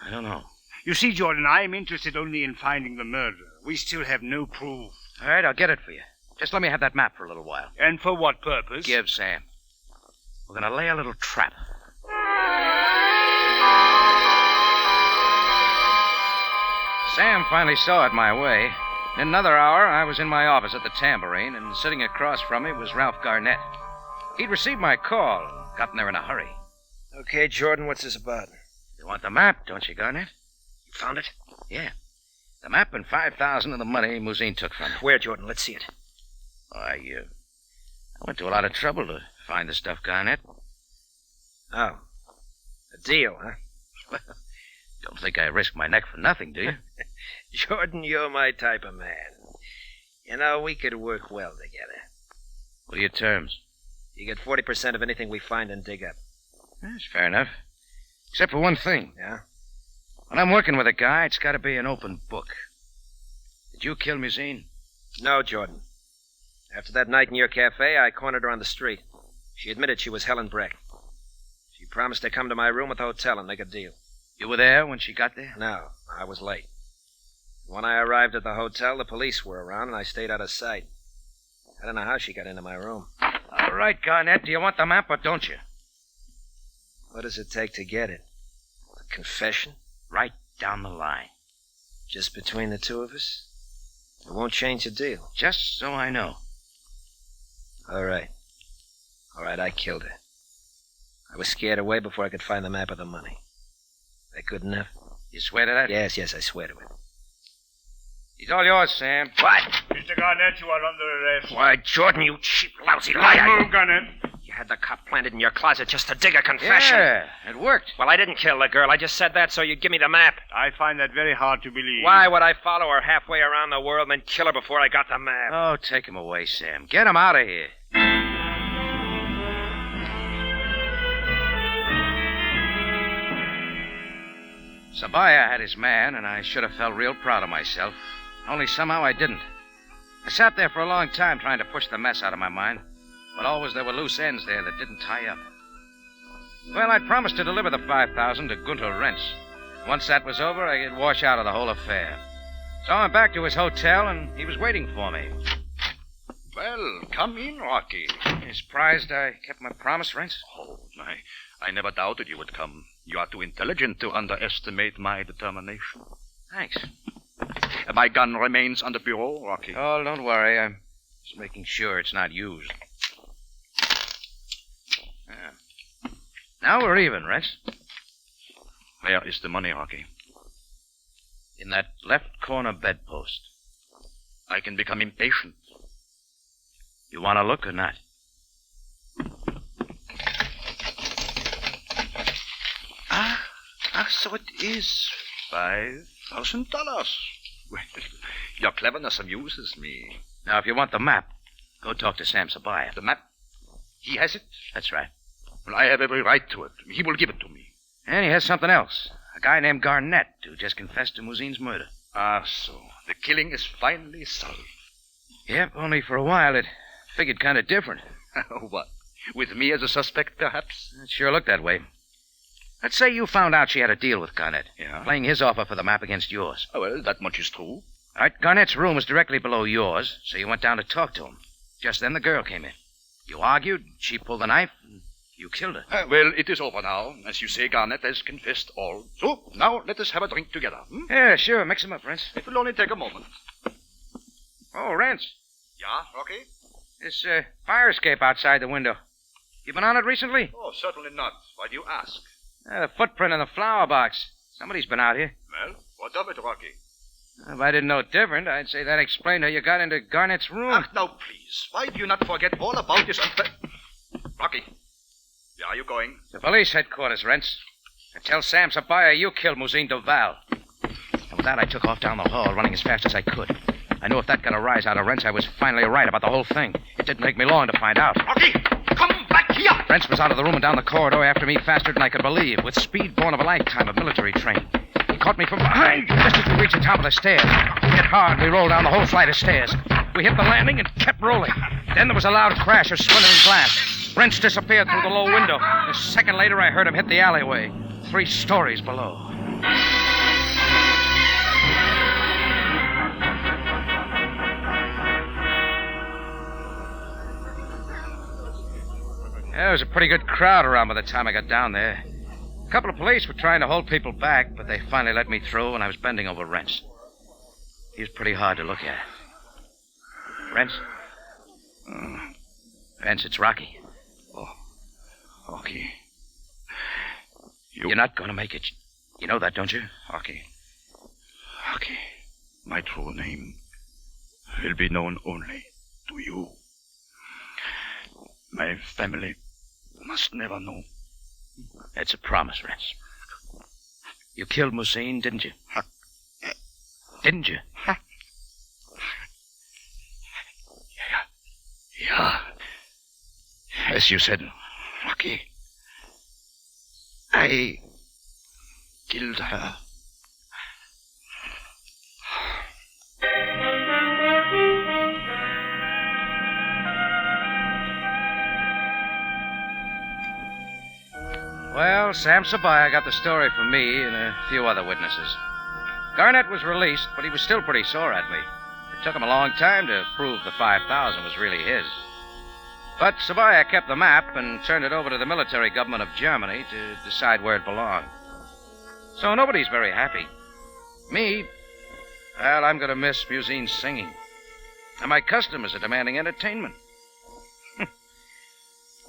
I don't know. You see, Jordan, I am interested only in finding the murderer. We still have no proof. All right, I'll get it for you. Just let me have that map for a little while. And for what purpose? Give, Sam. We're going to lay a little trap. Sam finally saw it my way. In another hour, I was in my office at the Tambourine, and sitting across from me was Ralph Garnett. He'd received my call and gotten there in a hurry. Okay, Jordan, what's this about? You want the map, don't you, Garnett? You found it? Yeah. The map and $5,000 of the money Mousine took from me. Where, Jordan? Let's see it. I went to a lot of trouble to find the stuff, Garnett. Oh. A deal, huh? Don't think I risk my neck for nothing, do you? Jordan, you're my type of man. You know, we could work well together. What are your terms? You get 40% of anything we find and dig up. That's fair enough. Except for one thing. Yeah? When I'm working with a guy, it's got to be an open book. Did you kill Mousine? No, Jordan. After that night in your cafe, I cornered her on the street. She admitted she was Helen Breck. She promised to come to my room at the hotel and make a deal. You were there when she got there? No, I was late. When I arrived at the hotel, the police were around, and I stayed out of sight. I don't know how she got into my room. All right, Garnett, do you want the map or don't you? What does it take to get it? A confession? Right down the line. Just between the two of us? It won't change the deal. Just so I know. All right, I killed her. I was scared away before I could find the map of the money. That good enough? You swear to that? Yes, I swear to it. He's all yours, Sam. What? Mr. Garnett, you are under arrest. Why, Jordan, you cheap, lousy liar. Move, Garnett. You had the cop planted in your closet just to dig a confession. Yeah, it worked. Well, I didn't kill the girl. I just said that so you'd give me the map. I find that very hard to believe. Why would I follow her halfway around the world and then kill her before I got the map? Oh, take him away, Sam. Get him out of here. Sabaya had his man, and I should have felt real proud of myself. Only somehow I didn't. I sat there for a long time trying to push the mess out of my mind, but always there were loose ends there that didn't tie up. Well, I'd promised to deliver the $5,000 to Gunter Rents. Once that was over, I could wash out of the whole affair. So I went back to his hotel, and he was waiting for me. Well, come in, Rocky. You surprised I kept my promise, Rents? Oh, I never doubted you would come. You are too intelligent to underestimate my determination. Thanks. My gun remains on the bureau, Rocky. Oh, don't worry. I'm just making sure it's not used. Now we're even, Rents. Where is the money, Rocky? In that left corner bedpost. I can become impatient. You want to look or not? So it is $5,000. Well, your cleverness amuses me. Now, if you want the map, go talk to Sam Sabaya. The map? He has it? That's right. Well, I have every right to it. He will give it to me. And he has something else. A guy named Garnett who just confessed to Muzin's murder. Ah, so the killing is finally solved. Yep, only for a while it figured kind of different. What? With me as a suspect, perhaps? It sure looked that way. Let's say you found out she had a deal with Garnett. Yeah? Playing his offer for the map against yours. Oh, well, that much is true. All right, Garnett's room was directly below yours, so you went down to talk to him. Just then the girl came in. You argued, she pulled the knife, and you killed her. Well, it is over now. As you say, Garnett has confessed all. So, now let us have a drink together. Yeah, sure. Mix them up, Rance. It will only take a moment. Oh, Rance. Yeah, Rocky? This fire escape outside the window. You been on it recently? Oh, certainly not. Why do you ask? The footprint in the flower box. Somebody's been out here. Well, what of it, Rocky? If I didn't know different, I'd say that explained how you got into Garnett's room. Ach, now, please. Why do you not forget all about this Rocky, where are you going? The police headquarters, Rance. And tell Sam Sabaya you killed Muzin Duval. And with that, I took off down the hall, running as fast as I could. I knew if that got a rise out of Rance, I was finally right about the whole thing. It didn't take me long to find out. Rocky, come back here! Rance was out of the room and down the corridor after me faster than I could believe, with speed born of a lifetime of military training. He caught me from behind just as we reached the top of the stairs. We hit hard, we rolled down the whole flight of stairs. We hit the landing and kept rolling. Then there was a loud crash of splintering glass. Rance disappeared through the low window. A second later, I heard him hit the alleyway, 3 stories below. There was a pretty good crowd around by the time I got down there. A couple of police were trying to hold people back, but they finally let me through, and I was bending over Rance. He was pretty hard to look at. Rance? Rance, it's Rocky. Oh, Rocky. You're not going to make it. You know that, don't you? Rocky. My true name will be known only to you. My family must never know. That's a promise, Rance. You killed Muzin, didn't you? Didn't you? Yeah. As you said, Rocky. I killed her. Well, Sam Sabaya got the story from me and a few other witnesses. Garnett was released, but he was still pretty sore at me. It took him a long time to prove the 5,000 was really his. But Sabaya kept the map and turned it over to the military government of Germany to decide where it belonged. So nobody's very happy. Me, well, I'm going to miss Muzin's singing. And my customers are demanding entertainment.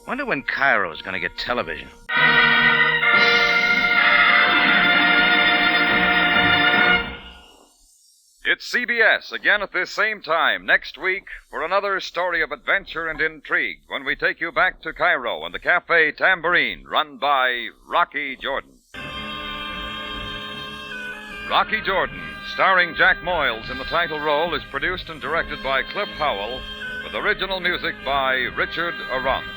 Wonder when Cairo's going to get television. It's CBS again at this same time next week for another story of adventure and intrigue when we take you back to Cairo and the Cafe Tambourine run by Rocky Jordan. Rocky Jordan, starring Jack Moyles in the title role, is produced and directed by Cliff Howell with original music by Richard Arant.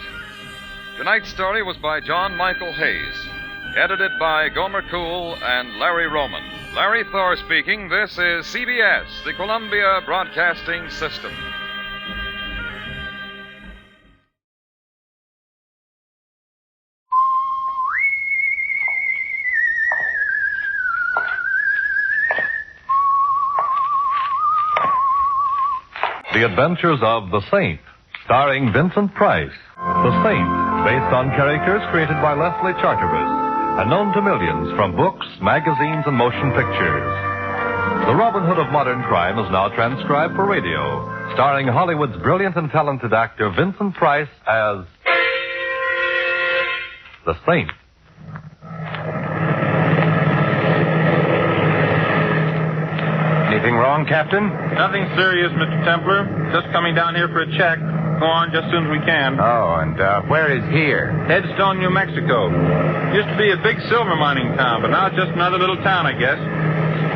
Tonight's story was by John Michael Hayes, edited by Gomer Cool and Larry Roman. Larry Thor speaking. This is CBS, the Columbia Broadcasting System. The Adventures of the Saint, starring Vincent Price. The Saint, based on characters created by Leslie Charteris and known to millions from books, magazines, and motion pictures. The Robin Hood of modern crime is now transcribed for radio, starring Hollywood's brilliant and talented actor Vincent Price as the Saint. Anything wrong, Captain? Nothing serious, Mr. Templar. Just coming down here for a check. go on just as soon as we can. Oh, and where is here? Headstone, New Mexico. Used to be a big silver mining town, but now it's just another little town, I guess.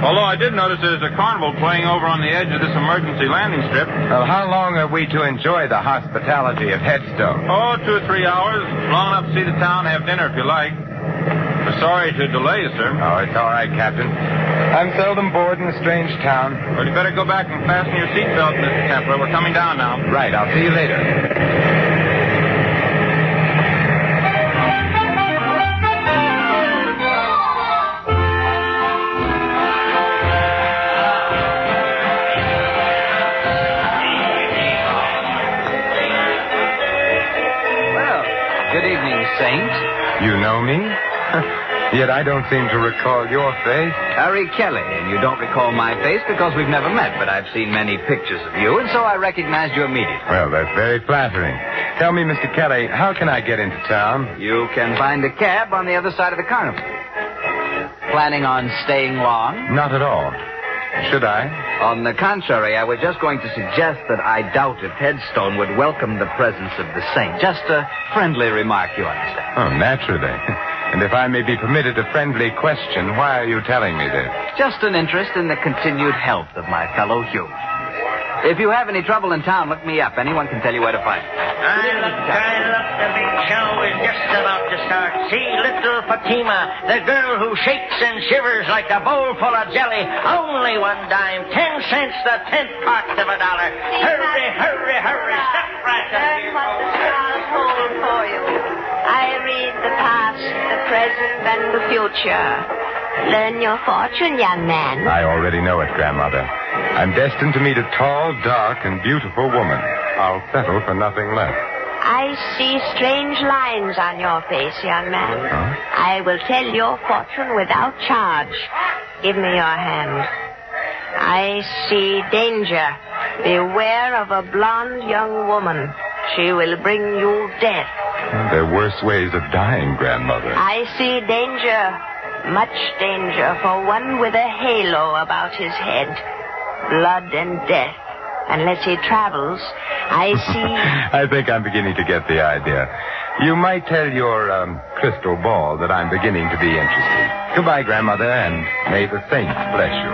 Although I did notice there's a carnival playing over on the edge of this emergency landing strip. Well, how long are we to enjoy the hospitality of Headstone? Oh, 2 or 3 hours. Long enough to see the town, have dinner if you like. We're sorry to delay you, sir. Oh, it's all right, Captain. I'm seldom bored in a strange town. Well, you better go back and fasten your seatbelt, Mr. Templar. We're coming down now. Right, I'll see you later. Well, good evening, Saint. You know me? Yet I don't seem to recall your face. Harry Kelly, and you don't recall my face because we've never met, but I've seen many pictures of you, and so I recognized you immediately. Well, that's very flattering. Tell me, Mr. Kelly, how can I get into town? You can find a cab on the other side of the carnival. Planning on staying long? Not at all. Should I? On the contrary, I was just going to suggest that I doubt if Headstone would welcome the presence of the saint. Just a friendly remark, you understand. Oh, naturally. And if I may be permitted a friendly question, why are you telling me this? Just an interest in the continued health of my fellow human. If you have any trouble in town, look me up. Anyone can tell you where to find me. The big show is just about to start. See little Fatima, the girl who shakes and shivers like a bowl full of jelly. Only 1 dime, 10 cents, the 10th part of $1. Hurry, hurry, hurry. Step right up. Learn what the stars hold for you. I read the past, the present, and the future. Learn your fortune, young man. I already know it, Grandmother. I'm destined to meet a tall, dark, and beautiful woman. I'll settle for nothing less. I see strange lines on your face, young man. Huh? I will tell your fortune without charge. Give me your hand. I see danger. Beware of a blonde young woman. She will bring you death. There are worse ways of dying, Grandmother. I see danger. Much danger for one with a halo about his head. Blood and death. Unless he travels, I see... I think I'm beginning to get the idea. You might tell your crystal ball that I'm beginning to be interested. Goodbye, Grandmother, and may the saints bless you.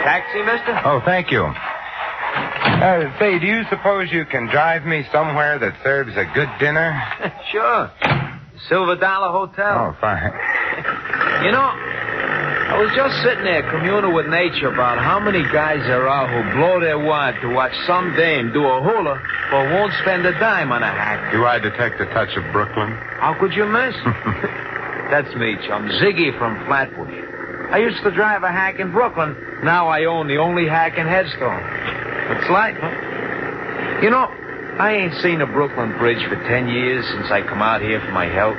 Taxi, mister? Oh, thank you. Say, do you suppose you can drive me somewhere that serves a good dinner? Sure. Silver Dollar Hotel. Oh, fine. You know, I was just sitting there communing with nature about how many guys there are who blow their wad to watch some dame do a hula but won't spend a dime on a hack. Do I detect a touch of Brooklyn? How could you miss? That's me, chum. Ziggy from Flatbush. I used to drive a hack in Brooklyn. Now I own the only hack in Headstone. It's like, huh? You know, I ain't seen a Brooklyn Bridge for 10 years since I come out here for my health.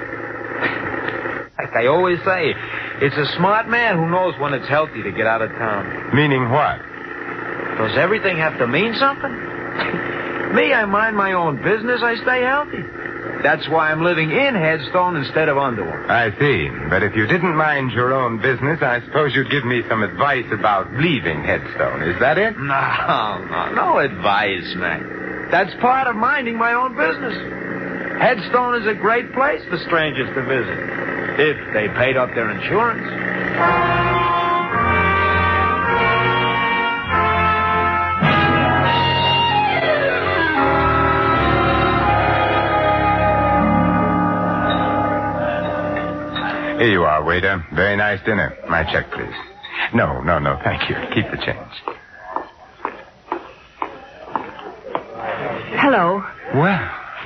Like I always say, it's a smart man who knows when it's healthy to get out of town. Meaning what? Does everything have to mean something? Me, I mind my own business. I stay healthy. That's why I'm living in Headstone instead of under one. I see. But if you didn't mind your own business, I suppose you'd give me some advice about leaving Headstone. Is that it? No advice, man. That's part of minding my own business. Headstone is a great place for strangers to visit, if they paid up their insurance. Here you are, waiter. Very nice dinner. My check, please. No, thank you. Keep the change. Hello.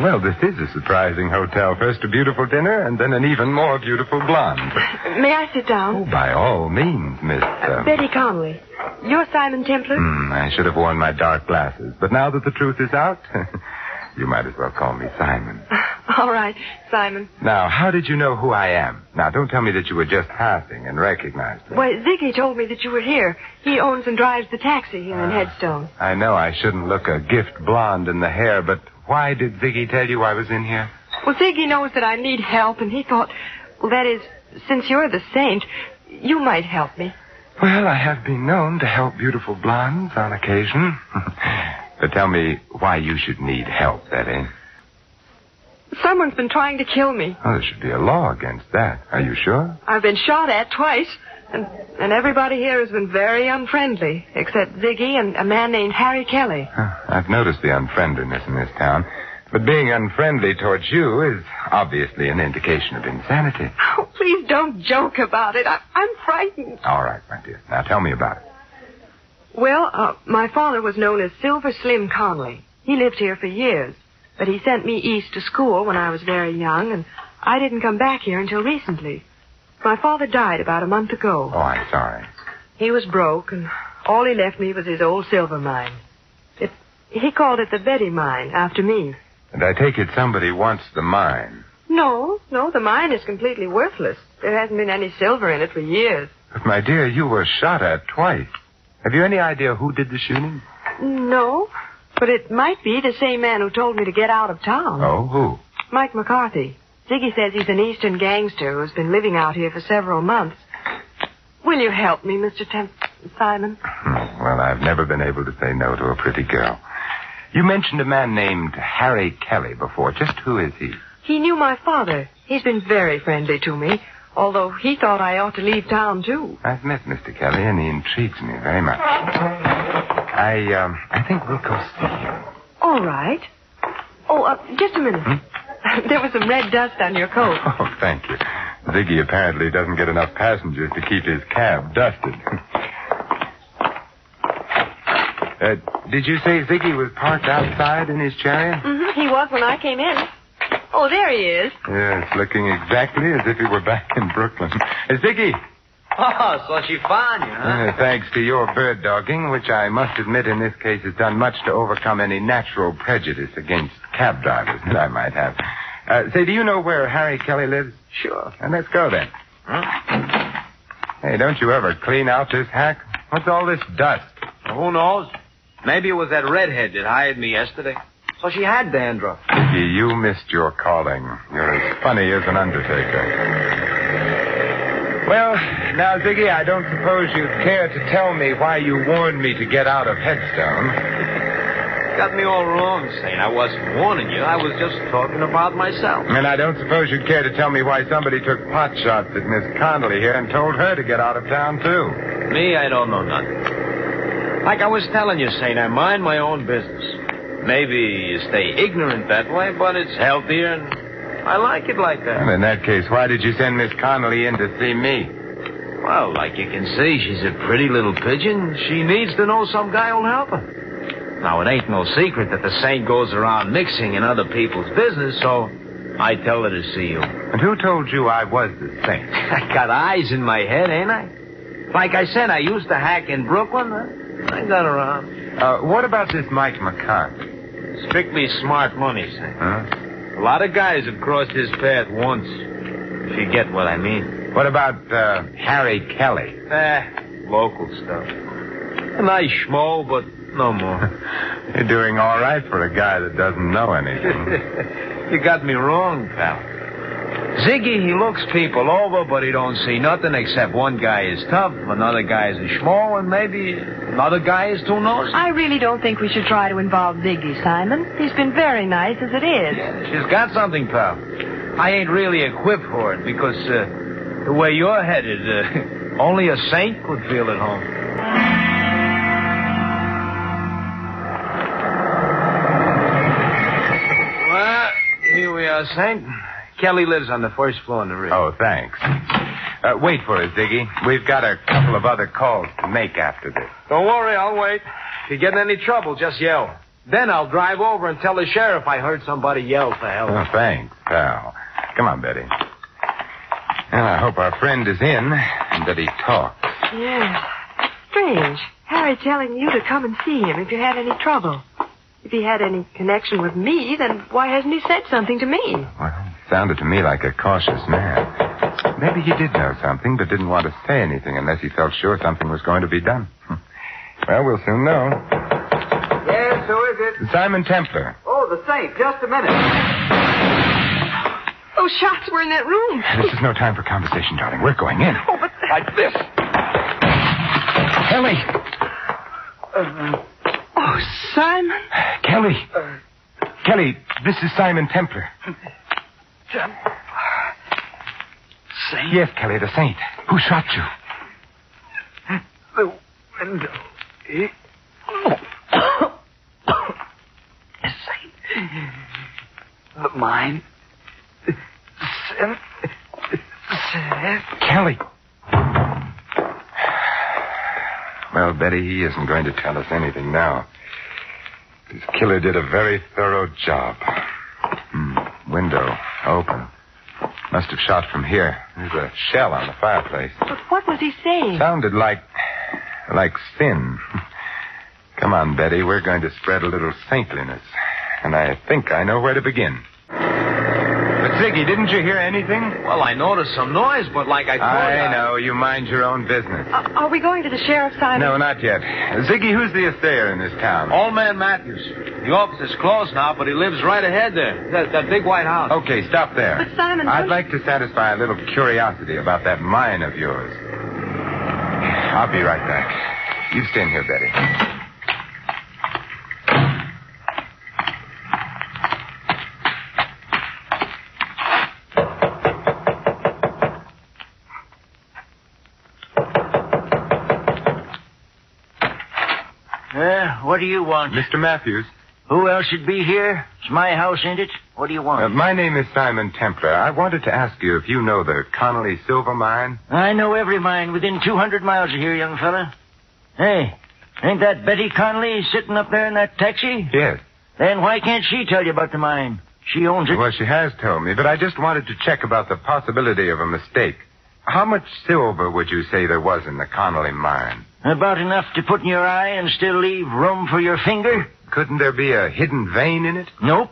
Well, this is a surprising hotel. First a beautiful dinner, and then an even more beautiful blonde. May I sit down? Oh, by all means, Miss... Betty Conway. You're Simon Templar? I should have worn my dark glasses. But now that the truth is out, you might as well call me Simon. All right, Simon. Now, how did you know who I am? Now, don't tell me that you were just passing and recognized me. Why, Ziggy told me that you were here. He owns and drives the taxi here in Headstone. I know I shouldn't look a gift blonde in the hair, but why did Ziggy tell you I was in here? Well, Ziggy knows that I need help, and he thought, well, that is, since you're the saint, you might help me. Well, I have been known to help beautiful blondes on occasion. But tell me why you should need help, Betty. Someone's been trying to kill me. Oh, there should be a law against that. Are you sure? I've been shot at twice, and everybody here has been very unfriendly, except Ziggy and a man named Harry Kelly. I've noticed the unfriendliness in this town. But being unfriendly towards you is obviously an indication of insanity. Oh, please don't joke about it. I'm frightened. All right, my dear. Now tell me about it. Well, my father was known as Silver Slim Connelly. He lived here for years, but he sent me east to school when I was very young, and I didn't come back here until recently. My father died about a month ago. Oh, I'm sorry. He was broke, and all he left me was his old silver mine. He called it the Beatty mine, after me. And I take it somebody wants the mine. No, the mine is completely worthless. There hasn't been any silver in it for years. But, my dear, you were shot at twice. Have you any idea who did the shooting? No, but it might be the same man who told me to get out of town. Oh, who? Mike McCarthy. Ziggy says he's an eastern gangster who's been living out here for several months. Will you help me, Mr. Simon? Well, I've never been able to say no to a pretty girl. You mentioned a man named Harry Kelly before. Just who is he? He knew my father. He's been very friendly to me, although he thought I ought to leave town, too. I've met Mr. Kelly, and he intrigues me very much. I think we'll go see him. All right. Oh, just a minute. There was some red dust on your coat. Oh, thank you. Ziggy apparently doesn't get enough passengers to keep his cab dusted. Did you say Ziggy was parked outside in his chariot? Mm-hmm. He was when I came in. Oh, there he is. Yes, looking exactly as if he were back in Brooklyn. Ziggy! Oh, so she found you, huh? Thanks to your bird dogging, which I must admit in this case has done much to overcome any natural prejudice against cab drivers that I might have. Say, do you know where Harry Kelly lives? Sure. And let's go then. Huh? Hey, don't you ever clean out this hack? What's all this dust? Well, who knows? Maybe it was that redhead that hired me yesterday. So she had dandruff. Ziggy, you missed your calling. You're as funny as an undertaker. Well, now, Ziggy, I don't suppose you'd care to tell me why you warned me to get out of Headstone. Got me all wrong, Saint. I wasn't warning you. I was just talking about myself. And I don't suppose you'd care to tell me why somebody took pot shots at Miss Connelly here and told her to get out of town, too. Me, I don't know nothing. Like I was telling you, Saint, I mind my own business. Maybe you stay ignorant that way, but it's healthier, and I like it like that. Well, in that case, why did you send Miss Connelly in to see me? Well, like you can see, she's a pretty little pigeon. She needs to know some guy who'll help her. Now, it ain't no secret that the Saint goes around mixing in other people's business, so I tell her to see you. And who told you I was the Saint? I got eyes in my head, ain't I? Like I said, I used to hack in Brooklyn. I got around. What about this Mike McCarthy? Strictly smart money, Saint. Huh? A lot of guys have crossed his path once, if you get what I mean. What about Harry Kelly? Local stuff. A nice schmo, but no more. You're doing all right for a guy that doesn't know anything. You got me wrong, pal. Ziggy, he looks people over, but he don't see nothing except one guy is tough, another guy is a schmo, and maybe another guy is too nosy. I really don't think we should try to involve Ziggy, Simon. He's been very nice as it is. Yeah, she's got something, pal. I ain't really equipped for it, because the way you're headed, only a saint could feel at home. Well, here we are, Saint. Kelly lives on the first floor in the rig. Oh, thanks. Wait for us, Ziggy. We've got a couple of other calls to make after this. Don't worry, I'll wait. If you get in any trouble, just yell. Then I'll drive over and tell the sheriff I heard somebody yell for help. Oh, thanks, pal. Come on, Betty. Well, I hope our friend is in and that he talks. Yes. Strange. Harry telling you to come and see him if you had any trouble. If he had any connection with me, then why hasn't he said something to me? Well, he sounded to me like a cautious man. Maybe he did know something, but didn't want to say anything unless he felt sure something was going to be done. Well, we'll soon know. Yes, who is it? Simon Templar. Oh, the Saint. Just a minute. Those shots were in that room. This is no time for conversation, darling. We're going in. Oh, but... Like this. Kelly! Oh, Simon. Kelly! Kelly, this is Simon Templar. Saint? Yes, Kelly, the Saint. Who shot you? The window. Saint. The mine. Kelly! Well, Betty, he isn't going to tell us anything now. His killer did a very thorough job. Window open. Must have shot from here. There's a shell on the fireplace. But what was he saying? Sounded like sin. Come on, Betty. We're going to spread a little saintliness. And I think I know where to begin. But, Ziggy, didn't you hear anything? Well, I noticed some noise, but like I told I know. You mind your own business. Are we going to the sheriff's, Simon? No, not yet. Ziggy, who's the assayer in this town? Old man Matthews. The office is closed now, but he lives right ahead there. That big white house. Okay, stop there. But, Simon... I'd like to satisfy a little curiosity about that mine of yours. I'll be right back. You stand here, Betty. What do you want? Mr. Matthews. Who else should be here? It's my house, ain't it? What do you want? My name is Simon Templar. I wanted to ask you if you know the Connelly silver mine. I know every mine within 200 miles of here, young fella. Hey, ain't that Betty Connelly sitting up there in that taxi? Yes. Then why can't she tell you about the mine? She owns it. Well, she has told me, but I just wanted to check about the possibility of a mistake. How much silver would you say there was in the Connelly mine? About enough to put in your eye and still leave room for your finger? Couldn't there be a hidden vein in it? Nope.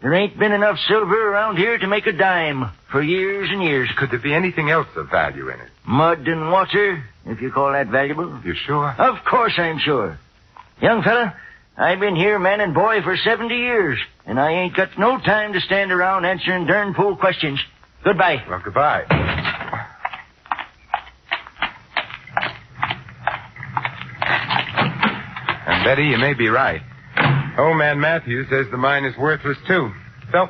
There ain't been enough silver around here to make a dime for years and years. Could there be anything else of value in it? Mud and water, if you call that valuable. You sure? Of course I'm sure. Young fella, I've been here man and boy for 70 years, and I ain't got no time to stand around answering darn fool questions. Goodbye. Well, goodbye. And Betty, you may be right. Old man Matthews says the mine is worthless, too. So,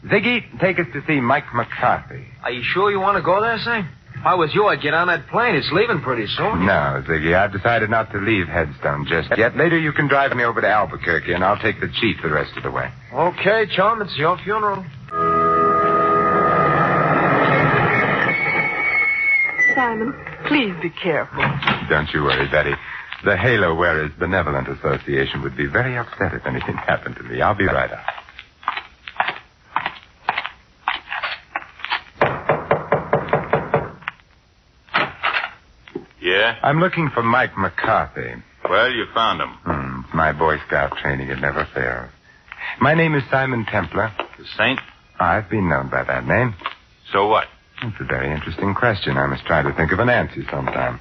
Ziggy, take us to see Mike McCarthy. Are you sure you want to go there, Saint? If I was you, I'd get on that plane. It's leaving pretty soon. No, Ziggy, I've decided not to leave Headstone just yet. Later you can drive me over to Albuquerque, and I'll take the chief the rest of the way. Okay, chum, it's your funeral. Simon, please be careful. Don't you worry, Betty. The Halo Wearers Benevolent Association would be very upset if anything happened to me. I'll be right up. Yeah? I'm looking for Mike McCarthy. Well, you found him. It's my Boy Scout training. It never fails. My name is Simon Templar. The Saint? I've been known by that name. So what? It's a very interesting question. I must try to think of an answer sometime.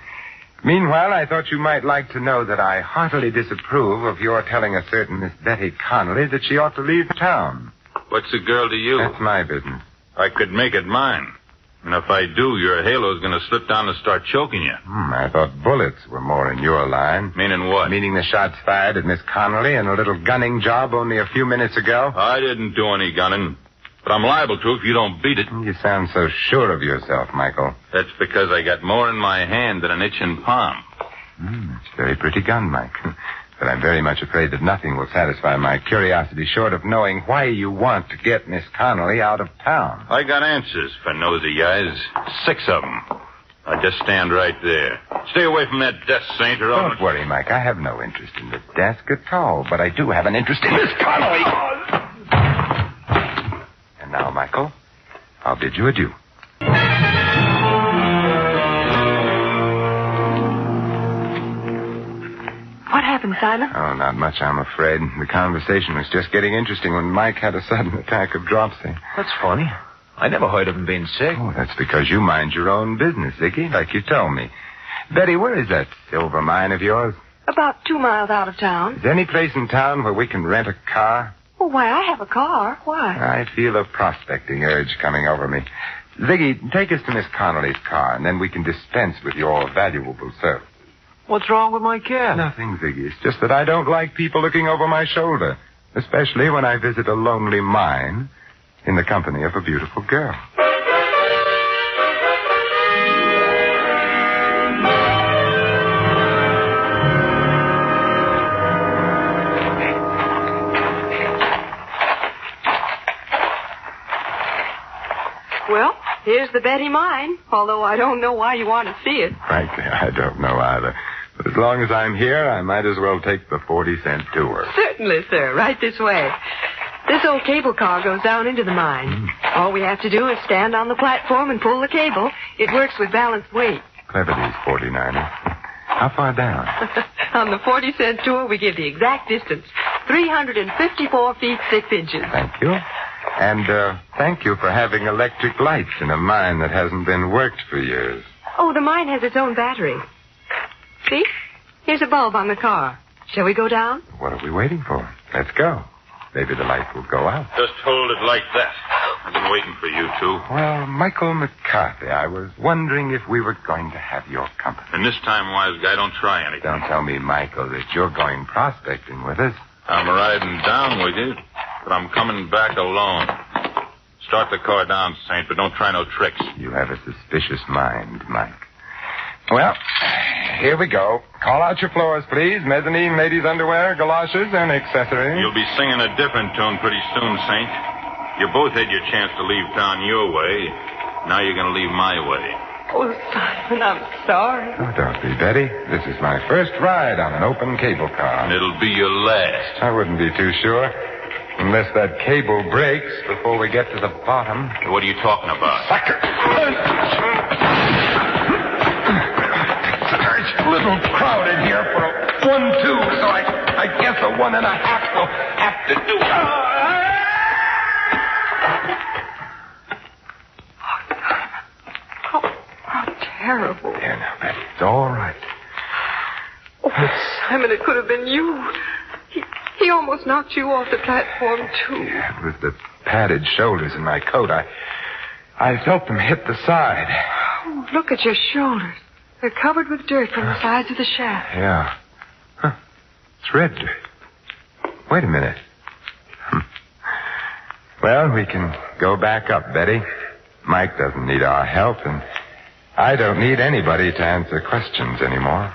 Meanwhile, I thought you might like to know that I heartily disapprove of your telling a certain Miss Betty Connelly that she ought to leave town. What's a girl to you? That's my business. I could make it mine. And if I do, your halo's going to slip down and start choking you. I thought bullets were more in your line. Meaning what? Meaning the shots fired at Miss Connelly and a little gunning job only a few minutes ago. I didn't do any gunning. But I'm liable to if you don't beat it. You sound so sure of yourself, Michael. That's because I got more in my hand than an itching palm. It's a very pretty gun, Mike. But I'm very much afraid that nothing will satisfy my curiosity short of knowing why you want to get Miss Connelly out of town. I got answers for nosy guys. 6 of them. Now just stand right there. Stay away from that desk, Saint, or I'll... Don't worry, Mike. I have no interest in this desk at all, but I do have an interest in Miss Connelly. And now, Michael, I'll bid you adieu. What happened, Simon? Oh, not much, I'm afraid. The conversation was just getting interesting when Mike had a sudden attack of dropsy. That's funny. I never heard of him being sick. Oh, that's because you mind your own business, Ziggy, like you told me. Betty, where is that silver mine of yours? About 2 miles out of town. Is there any place in town where we can rent a car? Well, why, I have a car. Why? I feel a prospecting urge coming over me. Ziggy, take us to Miss Connelly's car, and then we can dispense with your valuable service. What's wrong with my cap? Nothing, Ziggy. It's just that I don't like people looking over my shoulder, especially when I visit a lonely mine in the company of a beautiful girl. Well, here's the Betty mine, although I don't know why you want to see it. Frankly, I don't know either. But as long as I'm here, I might as well take the 40-cent tour. Certainly, sir. Right this way. This old cable car goes down into the mine. All we have to do is stand on the platform and pull the cable. It works with balanced weight. Clever, these 49ers. How far down? On the 40-cent tour, we give the exact distance. 354 feet, 6 inches. Thank you. And thank you for having electric lights in a mine that hasn't been worked for years. Oh, the mine has its own battery. See? Here's a bulb on the car. Shall we go down? What are we waiting for? Let's go. Maybe the light will go out. Just hold it like that. I've been waiting for you two. Well, Michael McCarthy, I was wondering if we were going to have your company. And this time, wise guy, don't try anything. Don't tell me, Michael, that you're going prospecting with us. I'm riding down with you, but I'm coming back alone. Start the car down, Saint, but don't try no tricks. You have a suspicious mind, Mike. Well, here we go. Call out your floors, please. Mezzanine, ladies' underwear, galoshes, and accessories. You'll be singing a different tune pretty soon, Saint. You both had your chance to leave town your way. Now you're going to leave my way. Oh, Simon, I'm sorry. Oh, don't be, Betty. This is my first ride on an open cable car. And it'll be your last. I wouldn't be too sure. Unless that cable breaks before we get to the bottom. What are you talking about? Sucker! It's a little crowded here for a 1-2, so I guess a 1.5 will have to do. How terrible. There now, Betty. It's all right. Oh, but Simon, it could have been you. He almost knocked you off the platform, too. Yeah, it was the padded shoulders in my coat. I felt them hit the side. Oh, look at your shoulders. They're covered with dirt from the sides of the shaft. Yeah. Huh. It's red dirt. Wait a minute. Well, we can go back up, Betty. Mike doesn't need our help, and I don't need anybody to answer questions anymore.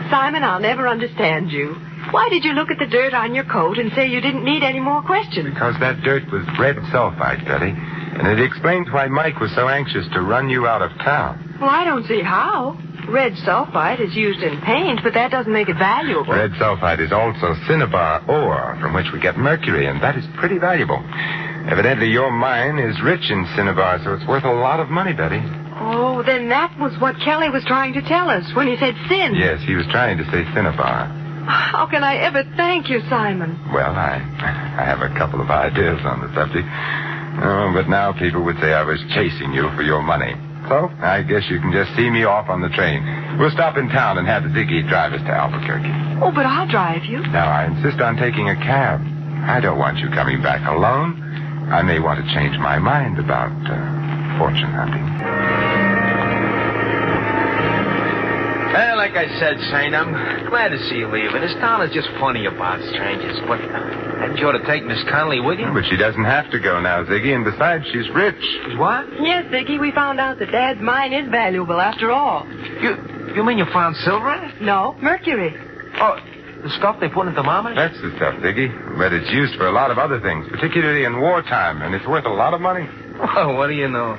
Simon, I'll never understand you. Why did you look at the dirt on your coat and say you didn't need any more questions? Because that dirt was red sulfide, Betty. And it explains why Mike was so anxious to run you out of town. Well, I don't see how. Red sulfide is used in paint, but that doesn't make it valuable. Red sulfide is also cinnabar ore, from which we get mercury, and that is pretty valuable. Evidently, your mine is rich in cinnabar, so it's worth a lot of money, Betty. Oh, then that was what Kelly was trying to tell us when he said sin. Yes, he was trying to say cinnabar. How can I ever thank you, Simon? Well, I have a couple of ideas on the subject. Oh, but now people would say I was chasing you for your money. So, I guess you can just see me off on the train. We'll stop in town and have Ziggy drive us to Albuquerque. Oh, but I'll drive you. Now, I insist on taking a cab. I don't want you coming back alone. I may want to change my mind about fortune hunting. Well, like I said, Saint, I'm glad to see you leaving. This town is just funny about strangers. But hadn't you ought to take Miss Connelly with you? But she doesn't have to go now, Ziggy, and besides, she's rich. She's what? Yes, Ziggy, we found out that Dad's mine is valuable after all. You mean you found silver in it? No, mercury. Oh, the stuff they put in thermometers? That's the stuff, Ziggy. But it's used for a lot of other things, particularly in wartime, and it's worth a lot of money. Well, what do you know?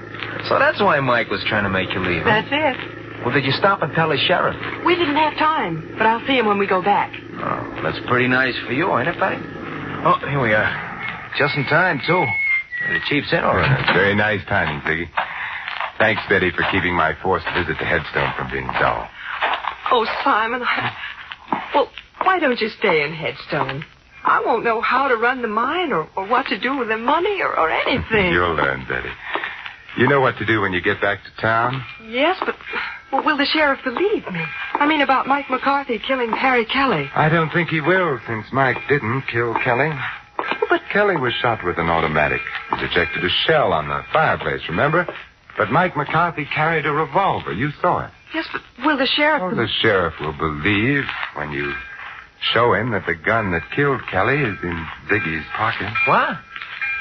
So that's why Mike was trying to make you leave. That's it. Well, did you stop and tell the sheriff? We didn't have time, but I'll see him when we go back. Oh, that's pretty nice for you, ain't it, Betty? Oh, here we are. Just in time, too. The chief's in already. Very nice timing, Ziggy. Thanks, Betty, for keeping my forced visit to Headstone from being dull. Oh, Simon, well, why don't you stay in Headstone? I won't know how to run the mine or what to do with the money or anything. You'll learn, Betty. You know what to do when you get back to town? Yes, but well, will the sheriff believe me? I mean, about Mike McCarthy killing Harry Kelly. I don't think he will, since Mike didn't kill Kelly. But Kelly was shot with an automatic. He ejected a shell on the fireplace, remember? But Mike McCarthy carried a revolver. You saw it. Yes, but will the sheriff... Oh, the sheriff will believe when you show him that the gun that killed Kelly is in Ziggy's pocket. What?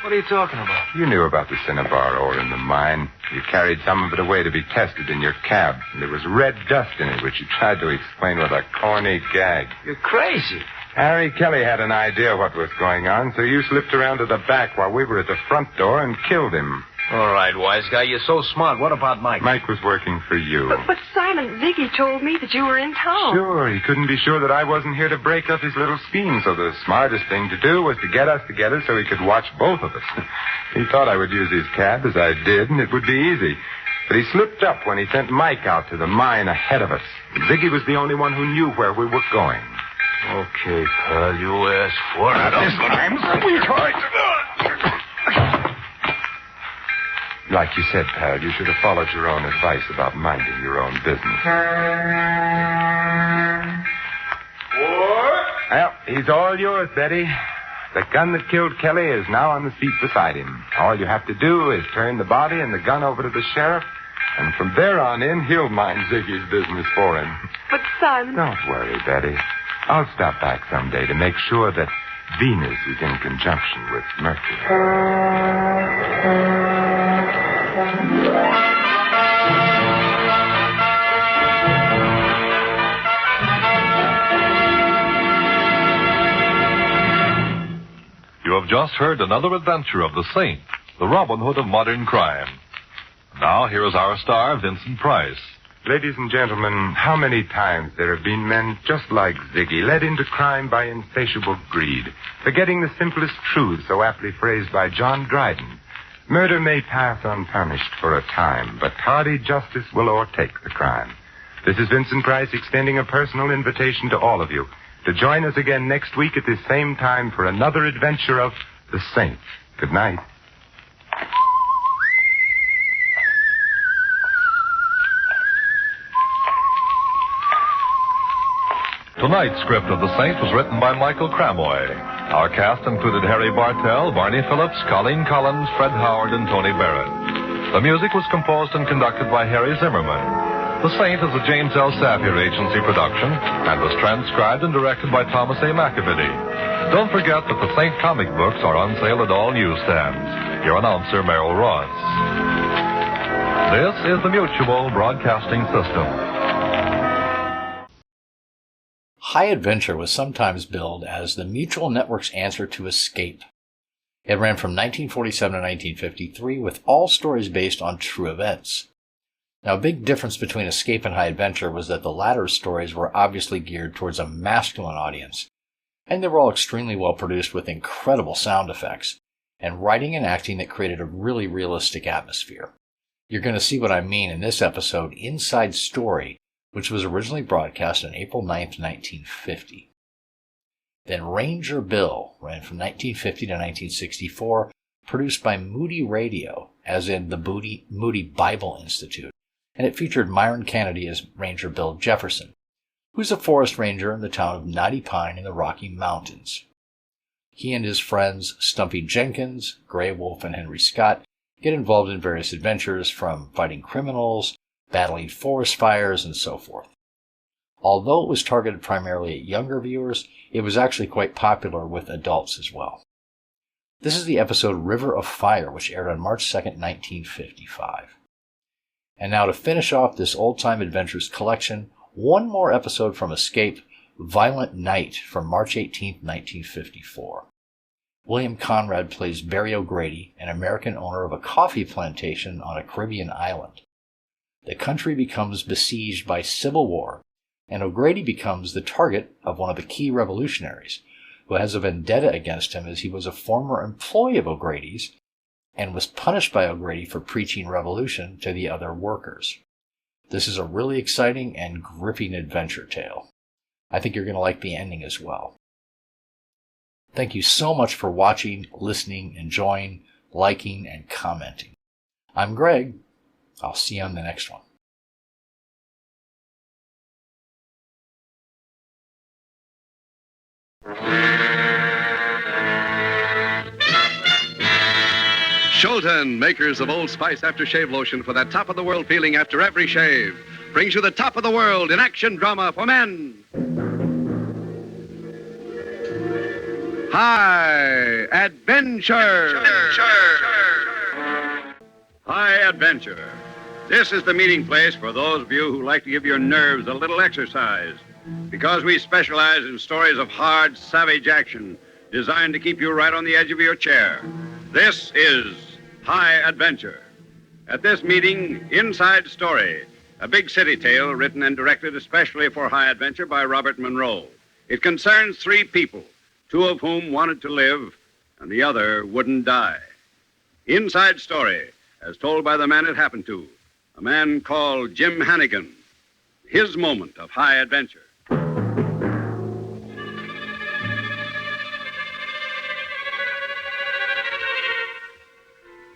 What are you talking about? You knew about the cinnabar ore in the mine. You carried some of it away to be tested in your cab, and there was red dust in it, which you tried to explain with a corny gag. You're crazy. Harry Kelly had an idea what was going on, so you slipped around to the back while we were at the front door and killed him. All right, wise guy, you're so smart. What about Mike? Mike was working for you. But Simon, Ziggy told me that you were in town. Sure, he couldn't be sure that I wasn't here to break up his little scheme, so the smartest thing to do was to get us together so he could watch both of us. He thought I would use his cab, as I did, and it would be easy. But he slipped up when he sent Mike out to the mine ahead of us. Ziggy was the only one who knew where we were going. Okay, pal, you asked for it. This time, sweetheart. Like you said, pal, you should have followed your own advice about minding your own business. What? Well, he's all yours, Betty. The gun that killed Kelly is now on the seat beside him. All you have to do is turn the body and the gun over to the sheriff, and from there on in, he'll mind Ziggy's business for him. But, Simon... Don't worry, Betty. I'll stop back someday to make sure that Venus is in conjunction with Mercury. You have just heard another adventure of the Saint, the Robin Hood of modern crime. Now, here is our star, Vincent Price. Ladies and gentlemen, how many times there have been men just like Ziggy, led into crime by insatiable greed, forgetting the simplest truth so aptly phrased by John Dryden. Murder may pass unpunished for a time, but tardy justice will o'ertake the crime. This is Vincent Price extending a personal invitation to all of you to join us again next week at this same time for another adventure of the Saint. Good night. Tonight's script of The Saint was written by Michael Cramoy. Our cast included Harry Bartell, Barney Phillips, Colleen Collins, Fred Howard, and Tony Barrett. The music was composed and conducted by Harry Zimmerman. The Saint is a James L. Safier Agency production and was transcribed and directed by Thomas A. McAvity. Don't forget that the Saint comic books are on sale at all newsstands. Your announcer, Merrill Ross. This is the Mutual Broadcasting System. High Adventure was sometimes billed as the Mutual Network's answer to Escape. It ran from 1947 to 1953 with all stories based on true events. Now, a big difference between Escape and High Adventure was that the latter stories were obviously geared towards a masculine audience, and they were all extremely well produced with incredible sound effects, and writing and acting that created a really realistic atmosphere. You're going to see what I mean in this episode, Inside Story, which was originally broadcast on April 9th, 1950. Then Ranger Bill ran from 1950 to 1964, produced by Moody Radio, as in the Moody Bible Institute, and it featured Myron Kennedy as Ranger Bill Jefferson, who's a forest ranger in the town of Knotty Pine in the Rocky Mountains. He and his friends Stumpy Jenkins, Gray Wolf, and Henry Scott get involved in various adventures, from fighting criminals, battling forest fires, and so forth. Although it was targeted primarily at younger viewers, it was actually quite popular with adults as well. This is the episode River of Fire, which aired on March 2nd, 1955. And now to finish off this old-time adventures collection, one more episode from Escape, Violent Night, from March 18th, 1954. William Conrad plays Barry O'Grady, an American owner of a coffee plantation on a Caribbean island. The country becomes besieged by civil war, and O'Grady becomes the target of one of the key revolutionaries, who has a vendetta against him as he was a former employee of O'Grady's and was punished by O'Grady for preaching revolution to the other workers. This is a really exciting and gripping adventure tale. I think you're going to like the ending as well. Thank you so much for watching, listening, enjoying, liking, and commenting. I'm Greg. I'll see you on the next one. Schulten, makers of Old Spice aftershave lotion for that top-of-the-world feeling after every shave, brings you the top of the world in action drama for men. High Adventure. High Adventure. This is the meeting place for those of you who like to give your nerves a little exercise, because we specialize in stories of hard, savage action designed to keep you right on the edge of your chair. This is High Adventure. At this meeting, Inside Story, a big city tale written and directed especially for High Adventure by Robert Monroe. It concerns three people, two of whom wanted to live and the other wouldn't die. Inside Story, as told by the man it happened to, a man called Jim Hannigan. His moment of high adventure.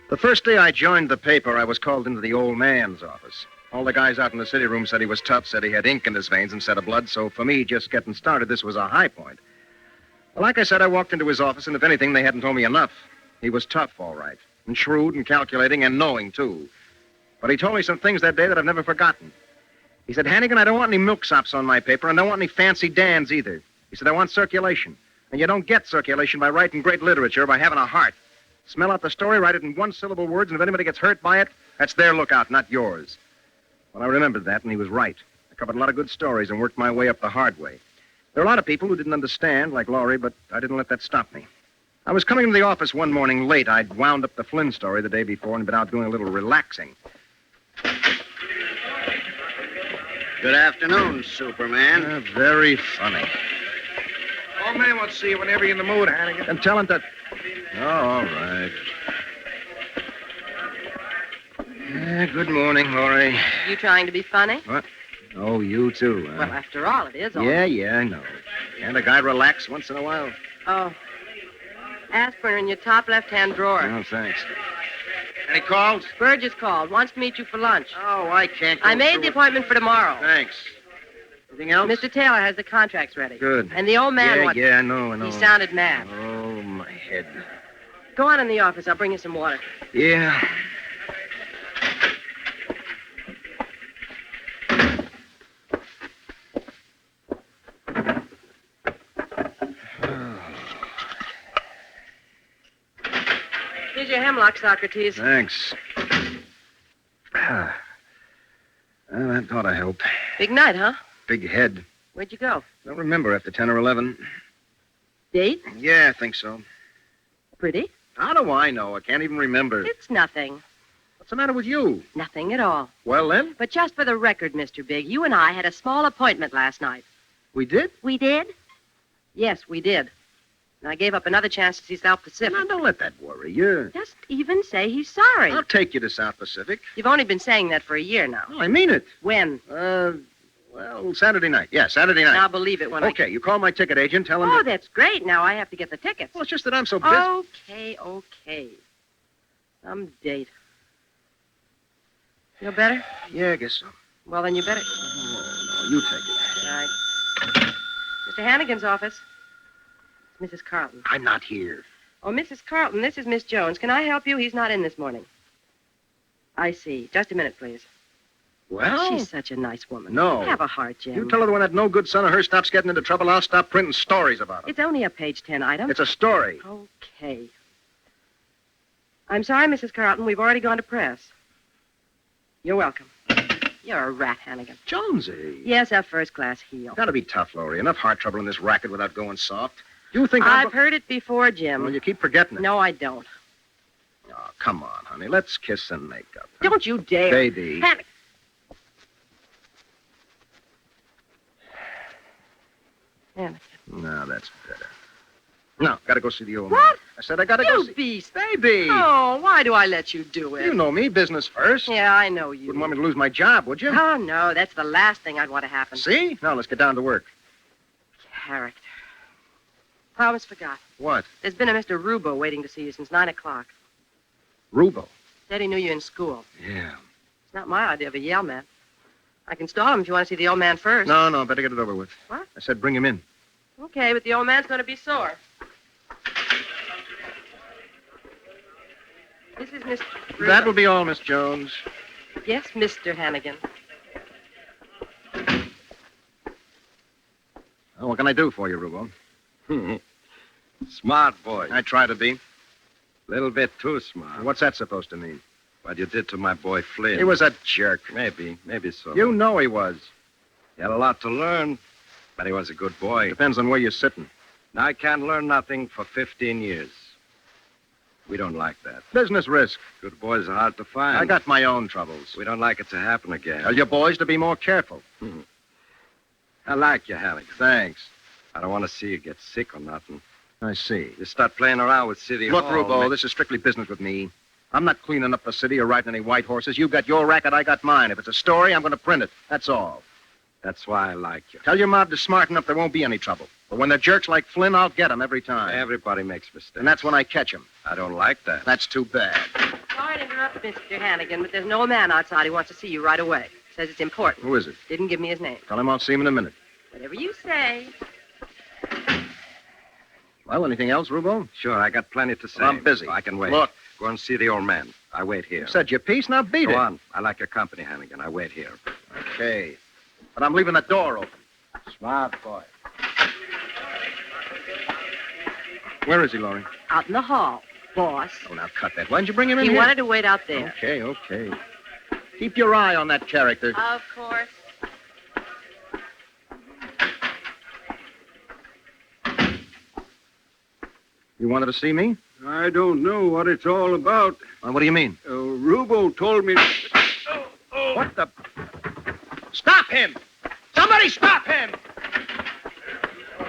The first day I joined the paper, I was called into the old man's office. All the guys out in the city room said he was tough, said he had ink in his veins instead of blood, so for me, just getting started, this was a high point. Well, like I said, I walked into his office, and if anything, they hadn't told me enough. He was tough, all right, and shrewd and calculating and knowing, too. But he told me some things that day that I've never forgotten. He said, Hannigan, I don't want any milksops on my paper, and I don't want any fancy Dans either. He said, I want circulation. And you don't get circulation by writing great literature, by having a heart. Smell out the story, write it in one-syllable words, and if anybody gets hurt by it, that's their lookout, not yours. Well, I remembered that, and he was right. I covered a lot of good stories and worked my way up the hard way. There are a lot of people who didn't understand, like Laurie, but I didn't let that stop me. I was coming into the office one morning late. I'd wound up the Flynn story the day before and been out doing a little relaxing. Good afternoon, Superman. Very funny. Old man wants to see you whenever you're in the mood, Hannigan. And tell him that... Oh, all right. Good morning, Laurie. You trying to be funny? What? Oh, you too, huh? Well, after all, it is all. Yeah, I know. Can't a guy relax once in a while? Oh. Aspirin in your top left-hand drawer. Oh, thanks. Any calls? Burgess called. Wants to meet you for lunch. Oh, I can't go I made through the it. appointment for tomorrow. Thanks. Anything else? Mr. Taylor has the contracts ready. Good. And the old man wants... Yeah, I know. He sounded mad. Oh, my head. Go on in the office. I'll bring you some water. Yeah. Here's your hemlock, Socrates. Thanks. Well, that ought to help. Big night, huh? Big head. Where'd you go? Don't remember after 10 or 11. Date? Yeah, I think so. Pretty? How do I know? I can't even remember. It's nothing. What's the matter with you? Nothing at all. Well, then? But just for the record, Mr. Big, you and I had a small appointment last night. We did? We did? Yes, we did. And I gave up another chance to see South Pacific. Now, don't let that worry you. Just even say he's sorry. I'll take you to South Pacific. You've only been saying that for a year now. Oh, I mean it. When? Well, Saturday night. Yeah, Saturday night. I'll believe it when Okay, you call my ticket agent, tell him Oh, that... that's great. Now I have to get the tickets. Well, it's just that I'm so busy. Okay. Some date. Feel better? Yeah, I guess so. Well, then you better... Oh, no, you take it. All right. Mr. Hannigan's office. It's Mrs. Carlton. I'm not here. Oh, Mrs. Carlton, this is Miss Jones. Can I help you? He's not in this morning. I see. Just a minute, please. Well? She's such a nice woman. No. Have a heart, Jim. You tell her when that no good son of hers stops getting into trouble, I'll stop printing stories about him. It's only a page 10 item. It's a story. Okay. I'm sorry, Mrs. Carlton. We've already gone to press. You're welcome. You're a rat, Hannigan. Jonesy. Yes, a first-class heel. Gotta be tough, Laurie. Enough heart trouble in this racket without going soft. You think I've heard it before, Jim. Well, you keep forgetting it. No, I don't. Oh, come on, honey. Let's kiss and make up. Don't you dare. Baby. Hannigan. Hannigan. No, that's better. No, gotta go see the old What? man. I said I gotta go You see... beast. Baby! Oh, why do I let you do it? You know me, business first. Yeah, I know you. Wouldn't want me to lose my job, would you? Oh, no, that's the last thing I'd want to happen. See? Now let's get down to work. Character. I almost forgot. What? There's been a Mr. Rubo waiting to see you since 9 o'clock. Rubo? Said he knew you in school. Yeah. It's not my idea of a yell man. I can stall him if you want to see the old man first. No, better get it over with. What? I said bring him in. Okay, but the old man's going to be sore. This is Miss... That will be all, Miss Jones. Yes, Mr. Hannigan. Oh, what can I do for you, Rubo? Smart boy. I try to be. Little bit too smart. What's that supposed to mean? What you did to my boy Flynn. He was a jerk. Maybe so. You know he was. He had a lot to learn, but he was a good boy. Depends on where you're sitting. Now I can't learn nothing for 15 years. We don't like that. Business risk. Good boys are hard to find. I got my own troubles. We don't like it to happen again. Tell your boys to be more careful. I like you, Alex. Thanks. I don't want to see you get sick or nothing. I see. You start playing around with City Look, Hall. Rubo, this is strictly business with me. I'm not cleaning up the city or riding any white horses. You got your racket, I got mine. If it's a story, I'm going to print it. That's all. That's why I like you. Tell your mob to smarten up. There won't be any trouble. But when they're jerks like Flynn, I'll get them every time. Everybody makes mistakes. And that's when I catch them. I don't like that. That's too bad. Sorry to interrupt, Mr. Hannigan, but there's no man outside who wants to see you right away. Says it's important. Who is it? Didn't give me his name. Tell him I'll see him in a minute. Whatever you say. Well, anything else, Rubo? Sure, I got plenty to say. Well, I'm busy. I can wait. Look. Go and see the old man. I wait here. You said your piece, now beat Go it. on. I like your company, Hannigan. I wait here. Okay. But I'm leaving the door open. Smart boy. Where is he, Laurie? Out in the hall, boss. Oh, now cut that. Why didn't you bring him in He here? wanted to wait out there. Okay. Keep your eye on that character. Of course. You wanted to see me? I don't know what it's all about. What do you mean? Rubo told me... What the... Stop him! Somebody stop him!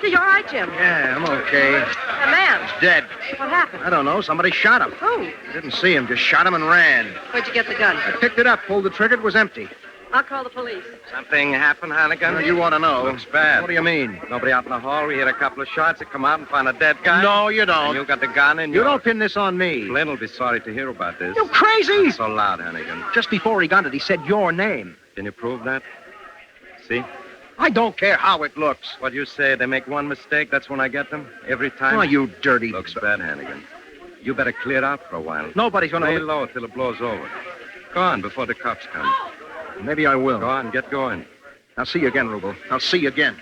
You all right, Jim? Yeah, I'm okay. The man. He's dead. What happened? I don't know. Somebody shot him. Who? I didn't see him. Just shot him and ran. Where'd you get the gun? I picked it up, pulled the trigger. It was empty. I'll call the police. Something happened, Hannigan? You want to know. Looks bad. What do you mean? Nobody out in the hall. We hear a couple of shots. You come out and find a dead guy. No, you don't. And you got the gun in You don't pin this on me. Flynn will be sorry to hear about this. You crazy? Not so loud, Hannigan. Just before he got it, he said your name. Can you prove that? See? I don't care how it looks. What you say, they make one mistake, that's when I get them? Every time? Oh, you dirty... Looks bad, Hannigan. You better clear it out for a while. Nobody's going to... Lay low till it blows over. Go on, before the cops come. Maybe I will. Go on, get going. I'll see you again, Rubo. I'll see you again.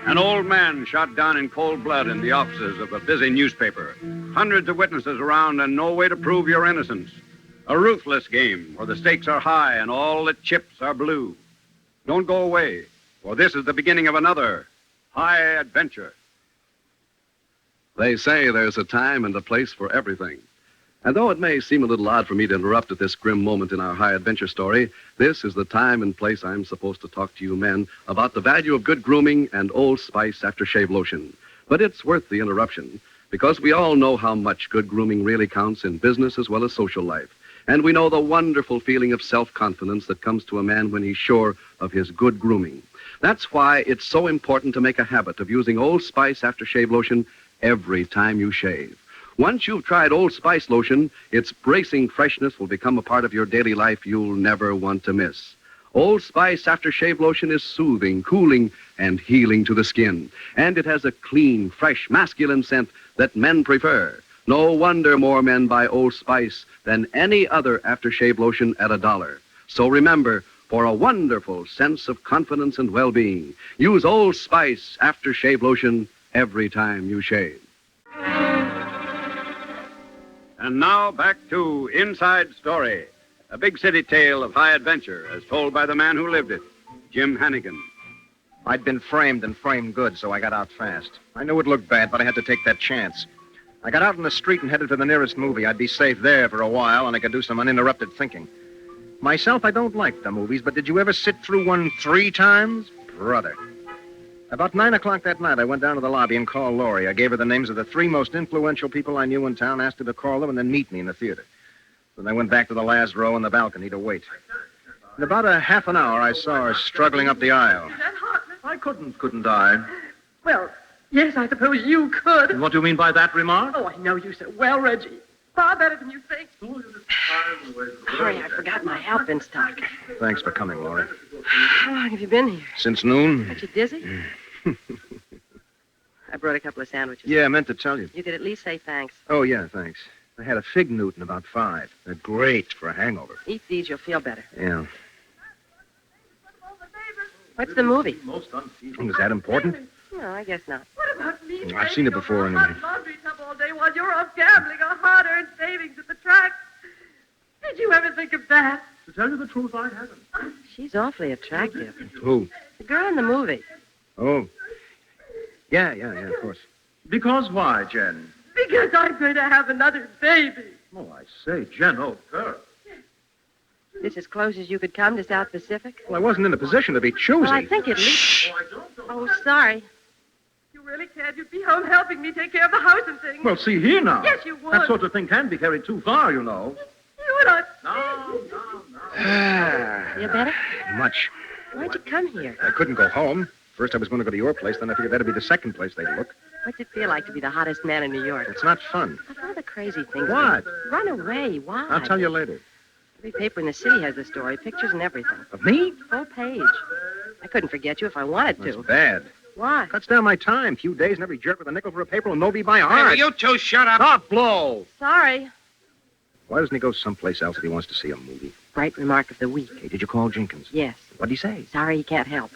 An old man shot down in cold blood in the offices of a busy newspaper. Hundreds of witnesses around and no way to prove your innocence. A ruthless game where the stakes are high and all the chips are blue. Don't go away, for this is the beginning of another high adventure. They say there's a time and a place for everything. And though it may seem a little odd for me to interrupt at this grim moment in our high adventure story, this is the time and place I'm supposed to talk to you men about the value of good grooming and Old Spice aftershave lotion. But it's worth the interruption, because we all know how much good grooming really counts in business as well as social life. And we know the wonderful feeling of self-confidence that comes to a man when he's sure of his good grooming. That's why it's so important to make a habit of using Old Spice aftershave lotion every time you shave. Once you've tried Old Spice lotion, its bracing freshness will become a part of your daily life you'll never want to miss. Old Spice aftershave lotion is soothing, cooling, and healing to the skin. And it has a clean, fresh, masculine scent that men prefer. No wonder more men buy Old Spice than any other aftershave lotion at $1. So remember, for a wonderful sense of confidence and well-being, use Old Spice aftershave lotion every time you shave. And now back to Inside Story, a big city tale of high adventure as told by the man who lived it, Jim Hannigan. I'd been framed and framed good, so I got out fast. I knew it looked bad, but I had to take that chance. I got out in the street and headed for the nearest movie. I'd be safe there for a while, and I could do some uninterrupted thinking. Myself, I don't like the movies, but did you ever sit through one 3 times? Brother. About 9 o'clock that night, I went down to the lobby and called Laurie. I gave her the names of the 3 most influential people I knew in town, asked her to call them, and then meet me in the theater. Then I went back to the last row in the balcony to wait. In about a half an hour, I saw her struggling up the aisle. I couldn't I? Well, yes, I suppose you could. And what do you mean by that remark? Oh, I know you so well, Reggie. Far better than you think. Sorry, I forgot my alpenstock. Thanks for coming, Laurie. How long have you been here? Since noon. Aren't you dizzy? I brought a couple of sandwiches. Yeah, I meant to tell you. You could at least say thanks. Oh, yeah, thanks. I had a fig newt in about 5. They're great for a hangover. Eat these, you'll feel better. Yeah. What's the movie? Is that important? No, I guess not. What about me? I've seen it before, anyway. In my laundry tub all day while you're off gambling or hard-earned savings at the track. Did you ever think of that? To tell you the truth, I haven't. She's awfully attractive. Who? The girl in the movie. Oh. Yeah, of course. Because why, Jen? Because I'm going to have another baby. Oh, I say, Jen, oh, girl. This as close as you could come to South Pacific? Well, I wasn't in a position to be choosy. Well, I think at least... Oh, sorry. You really can't. You'd be home helping me take care of the house and things. Well, see here now. Yes, you would. That sort of thing can be carried too far, you know. You and I... You better? Much. Why'd you come here? I couldn't go home. First, I was going to go to your place, then I figured that'd be the second place they'd look. What's it feel like to be the hottest man in New York? It's not fun. Of all the crazy things... What? Run away. Why? I'll tell you later. Every paper in the city has the story, pictures and everything. Of me? Full page. I couldn't forget you if I wanted to. That's bad. Why? Cuts down my time. Few days and every jerk with a nickel for a paper will know me by heart. Hey, will you two shut up? Stop, blow. Sorry. Why doesn't he go someplace else if he wants to see a movie? Bright remark of the week. Hey, did you call Jenkins? Yes. What'd he say? Sorry he can't help.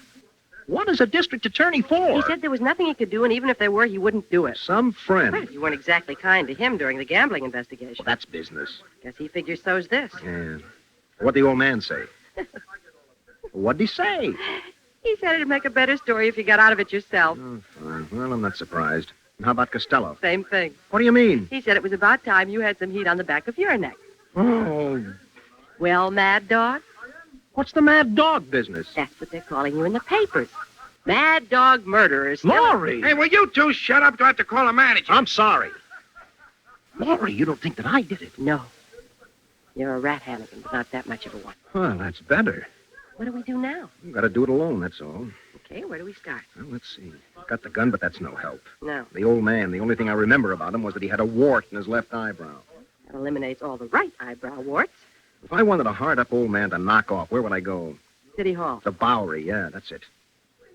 What is a district attorney for? He said there was nothing he could do, and even if there were, he wouldn't do it. Some friend. Well, you weren't exactly kind to him during the gambling investigation. Well, that's business. Guess he figures so's this. Yeah. What'd the old man say? What'd he say? He said it'd make a better story if you got out of it yourself. Oh, fine. Well, I'm not surprised. And how about Costello? Same thing. What do you mean? He said it was about time you had some heat on the back of your neck. Oh. Well, Mad Dog? What's the Mad Dog business? That's what they're calling you in the papers. Mad Dog murderers. Laurie! Hey, will you two shut up? Do I have to call a manager? I'm sorry. Laurie, you don't think that I did it? No. You're a rat, Hannigan, but not that much of a one. Well, that's better. What do we do now? You've got to do it alone, that's all. Okay, where do we start? Well, let's see. Got the gun, but that's no help. No. The old man, the only thing I remember about him was that he had a wart in his left eyebrow. That eliminates all the right eyebrow warts. If I wanted a hard-up old man to knock off, where would I go? City Hall. The Bowery, yeah, that's it.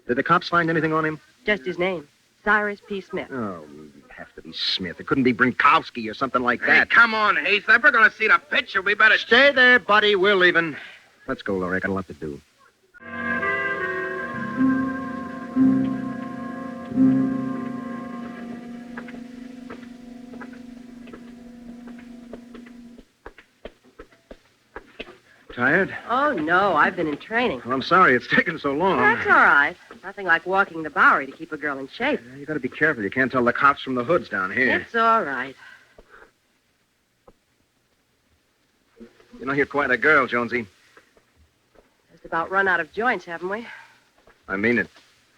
Did the cops find anything on him? Just his name. Cyrus P. Smith. Oh, it'd have to be Smith. It couldn't be Brinkowski or something like that. Hey, come on, Heath. If we're going to see the picture, we better... Stay there, buddy. We're leaving. Let's go, Laurie. I got a lot to do. Tired? Oh, no, I've been in training. Well, I'm sorry it's taken so long. That's all right. Nothing like walking the Bowery to keep a girl in shape. You got to be careful. You can't tell the cops from the hoods down here. It's all right. You know, you're quite a girl, Jonesy. Just about run out of joints, haven't we? I mean it.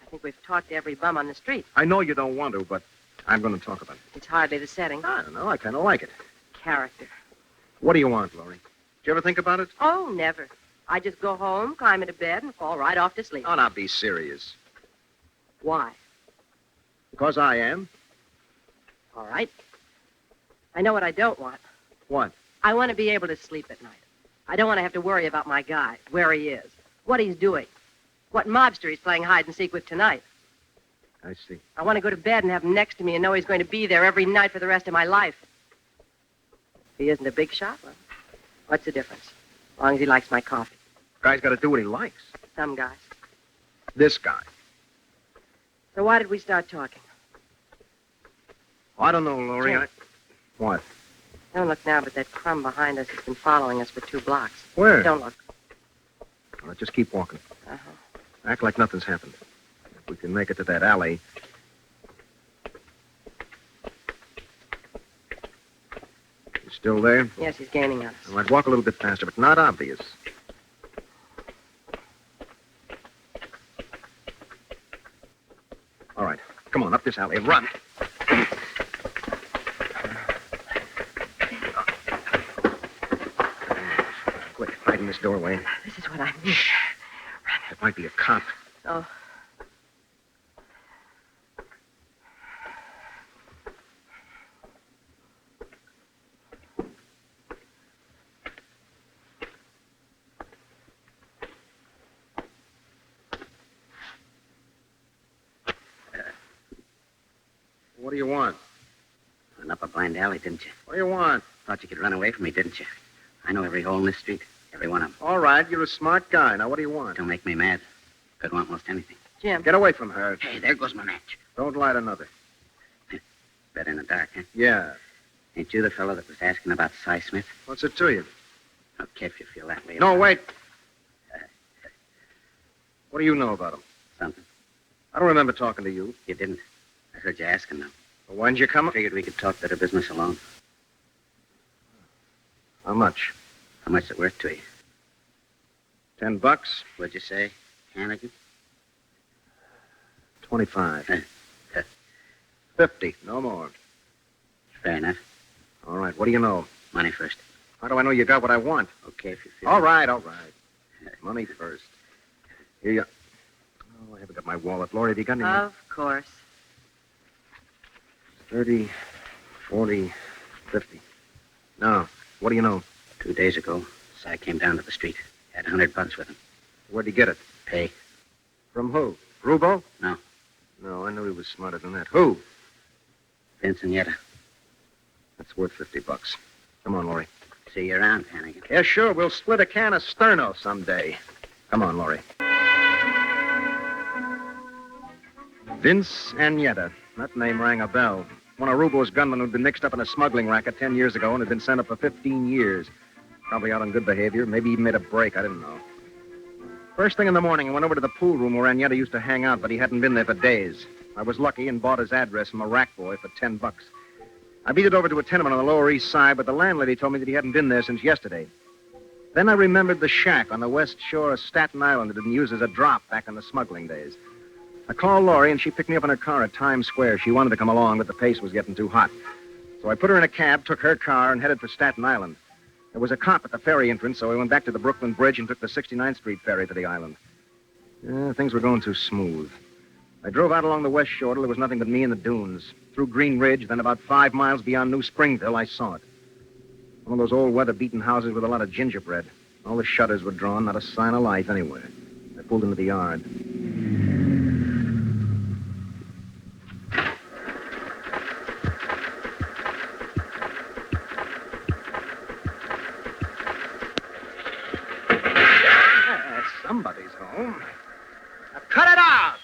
I think we've talked to every bum on the street. I know you don't want to, but I'm going to talk about it. It's hardly the setting. I don't know. I kind of like it. Character. What do you want, Laurie? Did you ever think about it? Oh, never. I just go home, climb into bed, and fall right off to sleep. Oh, now be serious. Why? Because I am. All right. I know what I don't want. What? I want to be able to sleep at night. I don't want to have to worry about my guy, where he is, what he's doing, what mobster he's playing hide and seek with tonight. I see. I want to go to bed and have him next to me and know he's going to be there every night for the rest of my life. If he isn't a big shot, well, what's the difference? As long as he likes my coffee. Guy's got to do what he likes. Some guys. This guy. So why did we start talking? I don't know, Laurie. Jim. What? Don't look now, but that crumb behind us has been following us for 2 blocks. Where? Don't look. All right, just keep walking. Uh-huh. Act like nothing's happened. If we can make it to that alley. You still there? Yes, he's gaining on us. All right, walk a little bit faster, but not obvious. All right, come on, up this alley. Run. Quick, hide in this doorway. This is what I need. It might be a cop. Oh. blind alley, didn't you? What do you want? Thought you could run away from me, didn't you? I know every hole in this street. Every one of them. All right, you're a smart guy. Now, what do you want? Don't make me mad. Could want most anything. Jim. Get away from her. Hey, there goes my match. Don't light another. Better in the dark, huh? Yeah. Ain't you the fellow that was asking about Cy Smith? What's it to you? Okay, if you feel that way. No, wait. What do you know about him? Something. I don't remember talking to you. You didn't. I heard you asking them. Well, when'd you come? Figured we could talk better business alone. How much? How much is it worth to you? $10. What'd you say, Hannigan? 25. 50. No more. Fair enough. All right, what do you know? Money first. How do I know you got what I want? Okay, if you feel... All right. Money first. Here you... Oh, I haven't got my wallet. Laurie, have you got any... Of course. 30, 40, 50. Now, what do you know? 2 days ago, Cy came down to the street. Had $100 with him. Where'd he get it? Pay. From who? Rubo? No. No, I knew he was smarter than that. Who? Vincent Yetta. That's worth $50. Come on, Laurie. See you around, Hannigan. Yeah, sure. We'll split a can of Sterno someday. Come on, Laurie. Vince Agnetta. That name rang a bell. One of Rubo's gunmen who'd been mixed up in a smuggling racket 10 years ago and had been sent up for 15 years. Probably out on good behavior. Maybe even made a break. I didn't know. First thing in the morning, I went over to the pool room where Agnetta used to hang out, but he hadn't been there for days. I was lucky and bought his address from a rack boy for $10. I beat it over to a tenement on the Lower East Side, but the landlady told me that he hadn't been there since yesterday. Then I remembered the shack on the west shore of Staten Island that had been used as a drop back in the smuggling days. I called Laurie, and she picked me up in her car at Times Square. She wanted to come along, but the pace was getting too hot. So I put her in a cab, took her car, and headed for Staten Island. There was a cop at the ferry entrance, so I went back to the Brooklyn Bridge and took the 69th Street ferry to the island. Things were going too smooth. I drove out along the west shore till there was nothing but me and the dunes. Through Green Ridge, then about 5 miles beyond New Springville, I saw it. One of those old weather-beaten houses with a lot of gingerbread. All the shutters were drawn, not a sign of life anywhere. I pulled into the yard. Somebody's home. Now cut it out!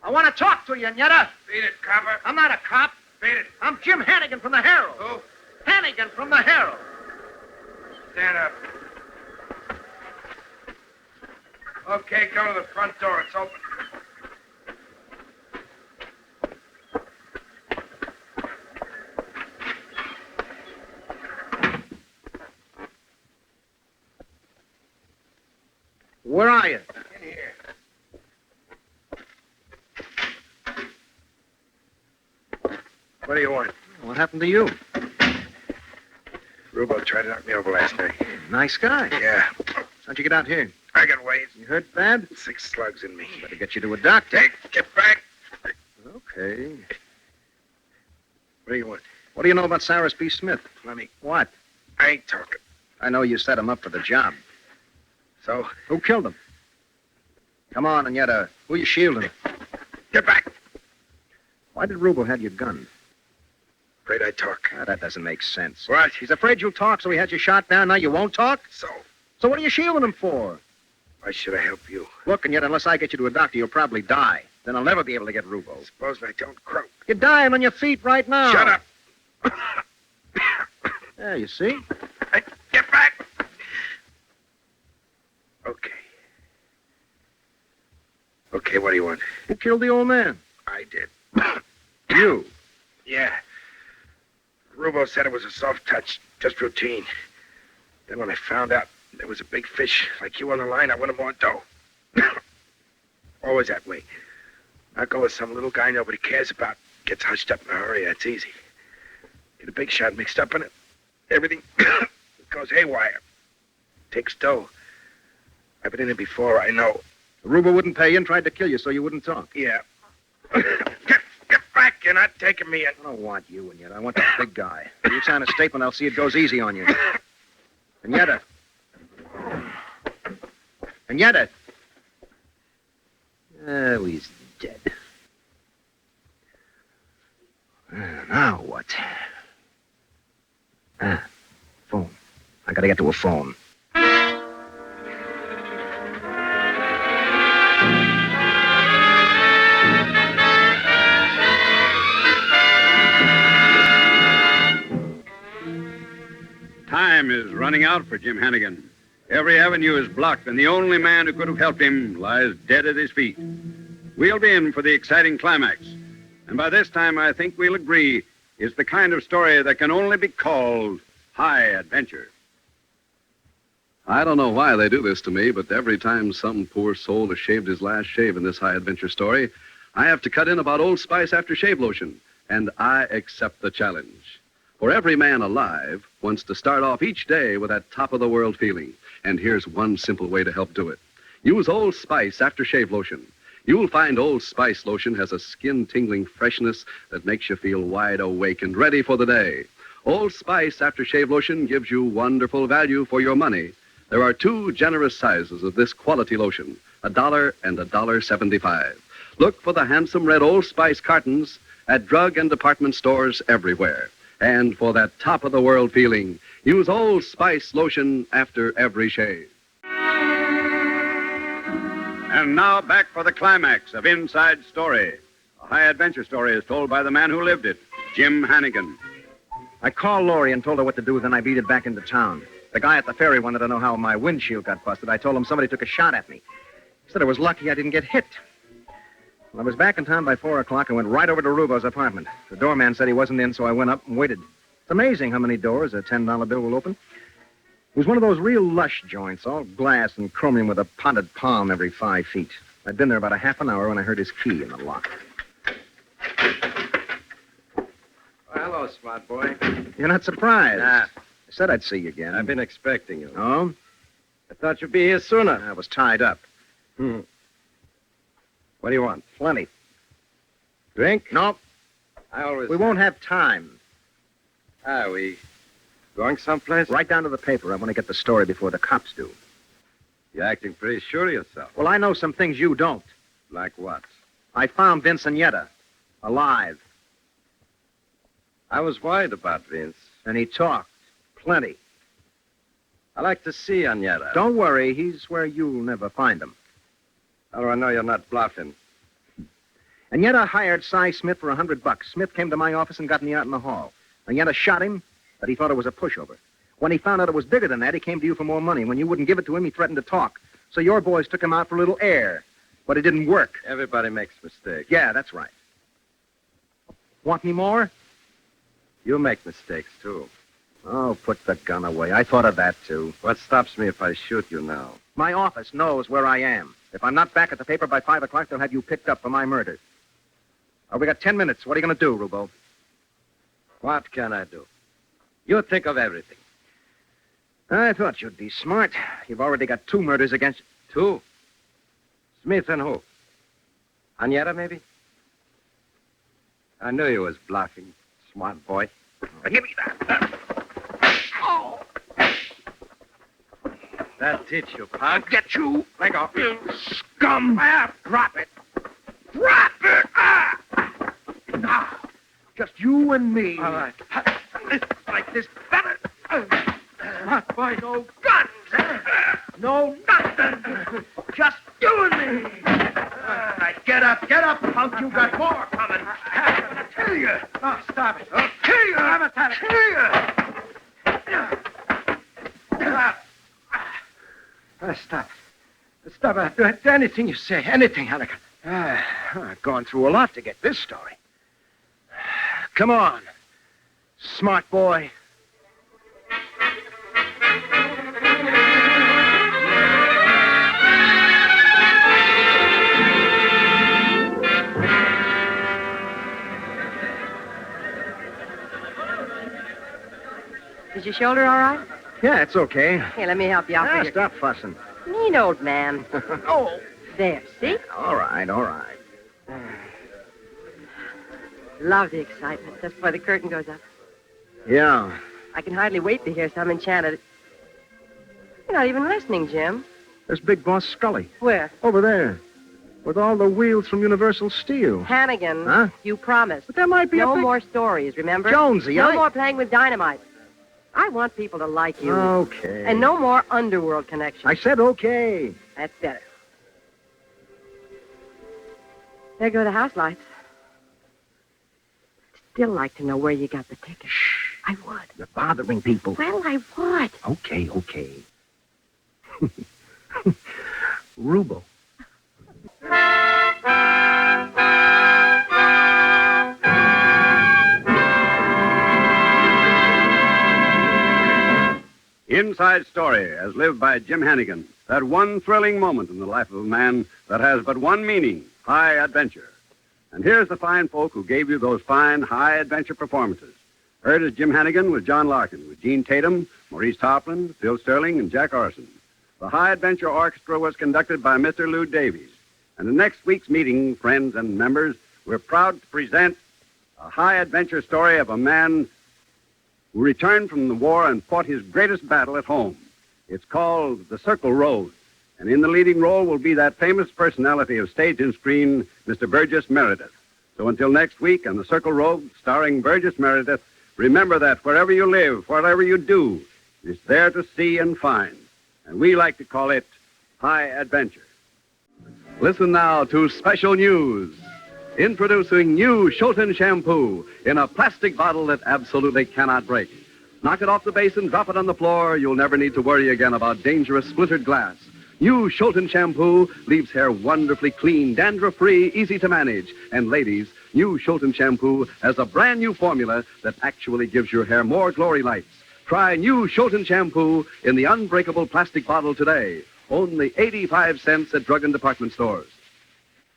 I want to talk to you, Agnetta. Beat it, copper. I'm not a cop. Beat it. I'm Jim Hannigan from the Herald. Who? Hannigan from the Herald. Stand up. Okay, go to the front door. It's open. Where are you? In here. What do you want? What happened to you? Rubo tried to knock me over last night. Nice guy. Yeah. How'd you get out here? I got waves. You hurt bad? 6 slugs in me. Better get you to a doctor. Hey, get back. Okay. What do you want? What do you know about Cyrus B. Smith? Plenty. What? I ain't talking. I know you set him up for the job. So? Who killed him? Come on, Agnetta. Who you shielding? Get back. Why did Rubo have your gun? Afraid I talk. That doesn't make sense. What? He's afraid you'll talk, so he had you shot down. Now you won't talk? So what are you shielding him for? why should I help you? Look, and yet unless I get you to a doctor, you'll probably die. Then I'll never be able to get Rubo. Suppose I don't croak. You're dying on your feet right now. Shut up. Yeah, you see? Hey, get back. Okay. Okay, what do you want? Who killed the old man? I did. You? Yeah. Rubo said it was a soft touch, just routine. Then when I found out there was a big fish like you on the line, I wanted more dough. Always that way. I'll go with some little guy nobody cares about. Gets hushed up in a hurry, that's easy. Get a big shot mixed up in it. Everything goes haywire. Takes dough. I've been in it before, I know. Rubo wouldn't pay you and tried to kill you so you wouldn't talk. Yeah. Get back. You're not taking me in. I don't want you, and yet I want that big guy. If you sign a statement, I'll see it goes easy on you. Agnetta. Agnetta. Oh, he's dead. Now what? Phone. I gotta get to a phone. Time is running out for Jim Hannigan. Every avenue is blocked, and the only man who could have helped him lies dead at his feet. We'll be in for the exciting climax. And by this time, I think we'll agree it's the kind of story that can only be called high adventure. I don't know why they do this to me, but every time some poor soul has shaved his last shave in this high adventure story, I have to cut in about Old Spice after shave lotion, and I accept the challenge. For every man alive wants to start off each day with that top-of-the-world feeling, and here's one simple way to help do it. Use Old Spice after shave lotion. You'll find Old Spice lotion has a skin-tingling freshness that makes you feel wide awake and ready for the day. Old Spice after shave lotion gives you wonderful value for your money. There are 2 generous sizes of this quality lotion, $1 and $1.75. Look for the handsome red Old Spice cartons at drug and department stores everywhere. And for that top-of-the-world feeling, use Old Spice lotion after every shave. And now back for the climax of Inside Story. A high adventure story is told by the man who lived it, Jim Hannigan. I called Laurie and told her what to do, then I beat it back into town. The guy at the ferry wanted to know how my windshield got busted. I told him somebody took a shot at me. He said I was lucky I didn't get hit. Well, I was back in town by 4 o'clock and went right over to Rubo's apartment. The doorman said he wasn't in, so I went up and waited. It's amazing how many doors a $10 bill will open. It was one of those real lush joints, all glass and chromium with a potted palm every 5 feet. I'd been there about a half an hour when I heard his key in the lock. Oh, hello, smart boy. You're not surprised? Nah. I said I'd see you again. I've been expecting you. Oh? I thought you'd be here sooner. I was tied up. What do you want? Plenty. Drink? No. I always... We won't have time. Are we going someplace? Right down to the paper. I want to get the story before the cops do. You're acting pretty sure of yourself. Well, I know some things you don't. Like what? I found Vince and Yetta. Alive. I was worried about Vince. And he talked. Plenty. I like to see Agneta. Don't worry. He's where you'll never find him. How do I know you're not bluffing? Agneta hired Cy Smith for $100. Smith came to my office and got me out in the hall. Agneta shot him, but he thought it was a pushover. When he found out it was bigger than that, he came to you for more money. When you wouldn't give it to him, he threatened to talk. So your boys took him out for a little air. But it didn't work. Everybody makes mistakes. Yeah, that's right. Want me more? You make mistakes, too. Oh, put the gun away. I thought of that, too. What stops me if I shoot you now? My office knows where I am. If I'm not back at the paper by 5 o'clock, they'll have you picked up for my murder. Oh, we got 10 minutes. What are you going to do, Rubo? What can I do? You think of everything. I thought you'd be smart. You've already got 2 murders against you. 2? Smith and who? Agneta, maybe? I knew you was bluffing, smart boy. Give me that. Oh! That'll teach you, punk. Get you. Let go. You scum. Drop it. Drop it. Now, just you and me. All right. Like this. Not by no guns. No nothing. Just you and me. All right, get up, punk. You got more coming. I'll kill you. Oh, stop it. I'll kill you. I'm a kill you. Stop. Stop. I'll do anything you say. Anything, Hannigan. I've gone through a lot to get this story. Come on, smart boy. Is your shoulder all right? Yeah, it's okay. Here, let me help you out. Stop fussing. Mean old man. Oh. There, see? All right. Love the excitement just before the curtain goes up. Yeah. I can hardly wait to hear some enchanted... You're not even listening, Jim. There's Big Boss Scully. Where? Over there. With all the wheels from Universal Steel. Hannigan, Huh? you promised. But there might be no a big... more stories, remember? Jonesy, no I- more playing with dynamite. I want people to like you. Okay. And no more underworld connections. I said okay. That's better. There go the house lights. I'd still like to know where you got the ticket. Shh. I would. You're bothering people. Well, I would. Okay. Ruble. Inside Story, as lived by Jim Hannigan. That one thrilling moment in the life of a man that has but one meaning, high adventure. And here's the fine folk who gave you those fine high adventure performances. Heard as Jim Hannigan with John Larkin, with Gene Tatum, Maurice Toplin, Phil Sterling, and Jack Orson. The High Adventure Orchestra was conducted by Mr. Lou Davies. And in next week's meeting, friends and members, we're proud to present a high adventure story of a man who returned from the war and fought his greatest battle at home. It's called The Circle Road. And in the leading role will be that famous personality of stage and screen, Mr. Burgess Meredith. So until next week on The Circle Road, starring Burgess Meredith, remember that wherever you live, whatever you do, it's there to see and find. And we like to call it high adventure. Listen now to special news. Introducing new Shulton shampoo in a plastic bottle that absolutely cannot break. Knock it off the base and drop it on the floor. You'll never need to worry again about dangerous splintered glass. New Shulton shampoo leaves hair wonderfully clean, dandruff-free, easy to manage. And ladies, new Shulton shampoo has a brand new formula that actually gives your hair more glory lights. Try new Shulton shampoo in the unbreakable plastic bottle today. Only 85 cents at drug and department stores.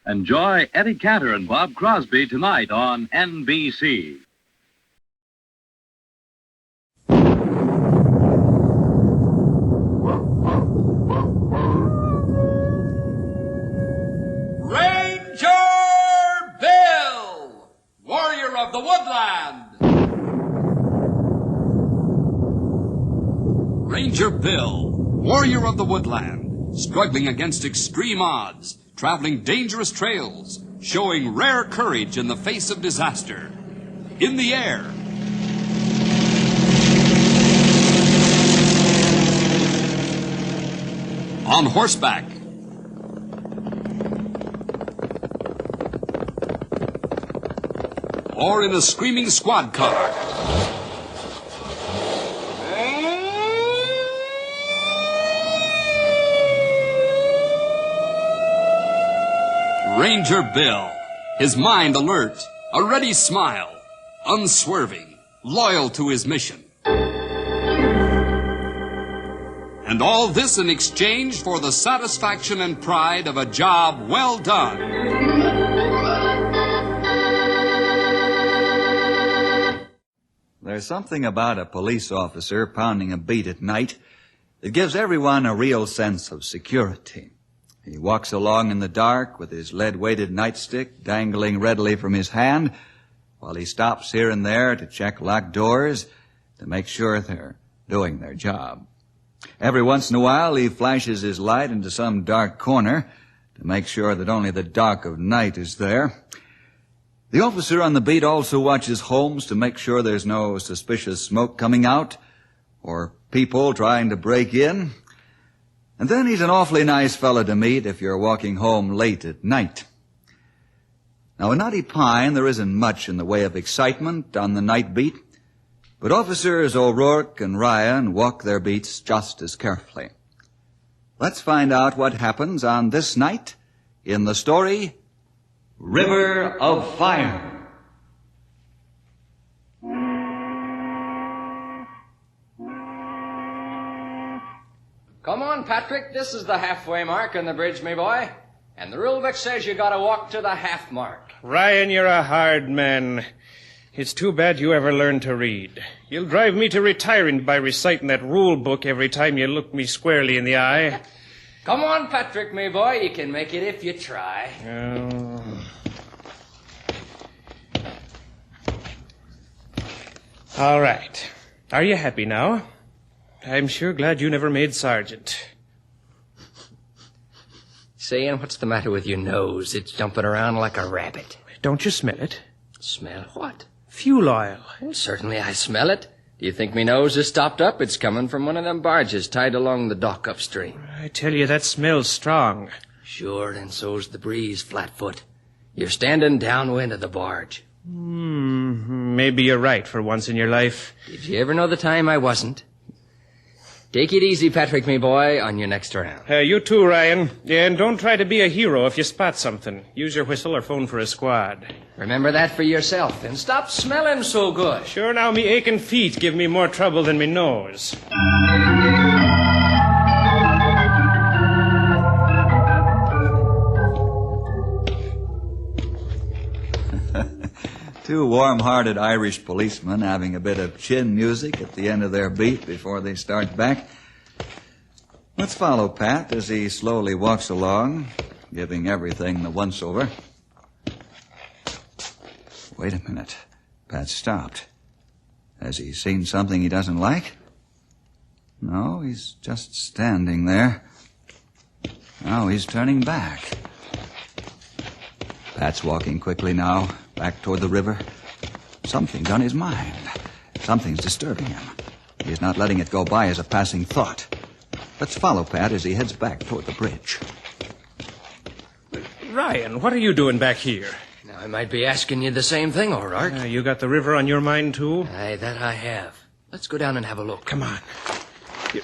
Enjoy Eddie Cantor and Bob Crosby tonight on NBC. Ranger Bill, warrior of the woodland. Ranger Bill, warrior of the woodland, struggling against extreme odds, traveling dangerous trails, showing rare courage in the face of disaster. In the air. On horseback. Or in a screaming squad car. Ranger Bill, his mind alert, a ready smile, unswerving, loyal to his mission. And all this in exchange for the satisfaction and pride of a job well done. There's something about a police officer pounding a beat at night that gives everyone a real sense of security. He walks along in the dark with his lead-weighted nightstick dangling readily from his hand while he stops here and there to check locked doors to make sure they're doing their job. Every once in a while, he flashes his light into some dark corner to make sure that only the dark of night is there. The officer on the beat also watches homes to make sure there's no suspicious smoke coming out or people trying to break in. And then he's an awfully nice fellow to meet if you're walking home late at night. Now, in Knotty Pine, there isn't much in the way of excitement on the night beat, but Officers O'Rourke and Ryan walk their beats just as carefully. Let's find out what happens on this night in the story, River of Fire. Come on, Patrick. This is the halfway mark on the bridge, me boy. And the rule book says you gotta walk to the half mark. Ryan, you're a hard man. It's too bad you ever learned to read. You'll drive me to retiring by reciting that rule book every time you look me squarely in the eye. Come on, Patrick, me boy. You can make it if you try. All right. Are you happy now? I'm sure glad you never made sergeant. saying, what's the matter with your nose? It's jumping around like a rabbit. Don't you smell it? Smell what? Fuel oil. Well, certainly I smell it. Do you think me nose is stopped up? It's coming from one of them barges tied along the dock upstream. I tell you, that smells strong. Sure, and so's the breeze, Flatfoot. You're standing downwind of the barge. Maybe you're right for once in your life. Did you ever know the time I wasn't? Take it easy, Patrick, me boy, on your next round. You too, Ryan. And don't try to be a hero if you spot something. Use your whistle or phone for a squad. Remember that for yourself, and stop smelling so good. Sure, now me aching feet give me more trouble than me nose. Two warm-hearted Irish policemen having a bit of chin music at the end of their beat before they start back. Let's follow Pat as he slowly walks along, giving everything the once-over. Wait a minute. Pat stopped. Has he seen something he doesn't like? No, he's just standing there. Now he's turning back. Pat's walking quickly now, back toward the river. Something's on his mind. Something's disturbing him. He's not letting it go by as a passing thought. Let's follow Pat as he heads back toward the bridge. Ryan, what are you doing back here? Now, I might be asking you the same thing, O'Rourke. You got the river on your mind, too? Aye, that I have. Let's go down and have a look. Come on. Here,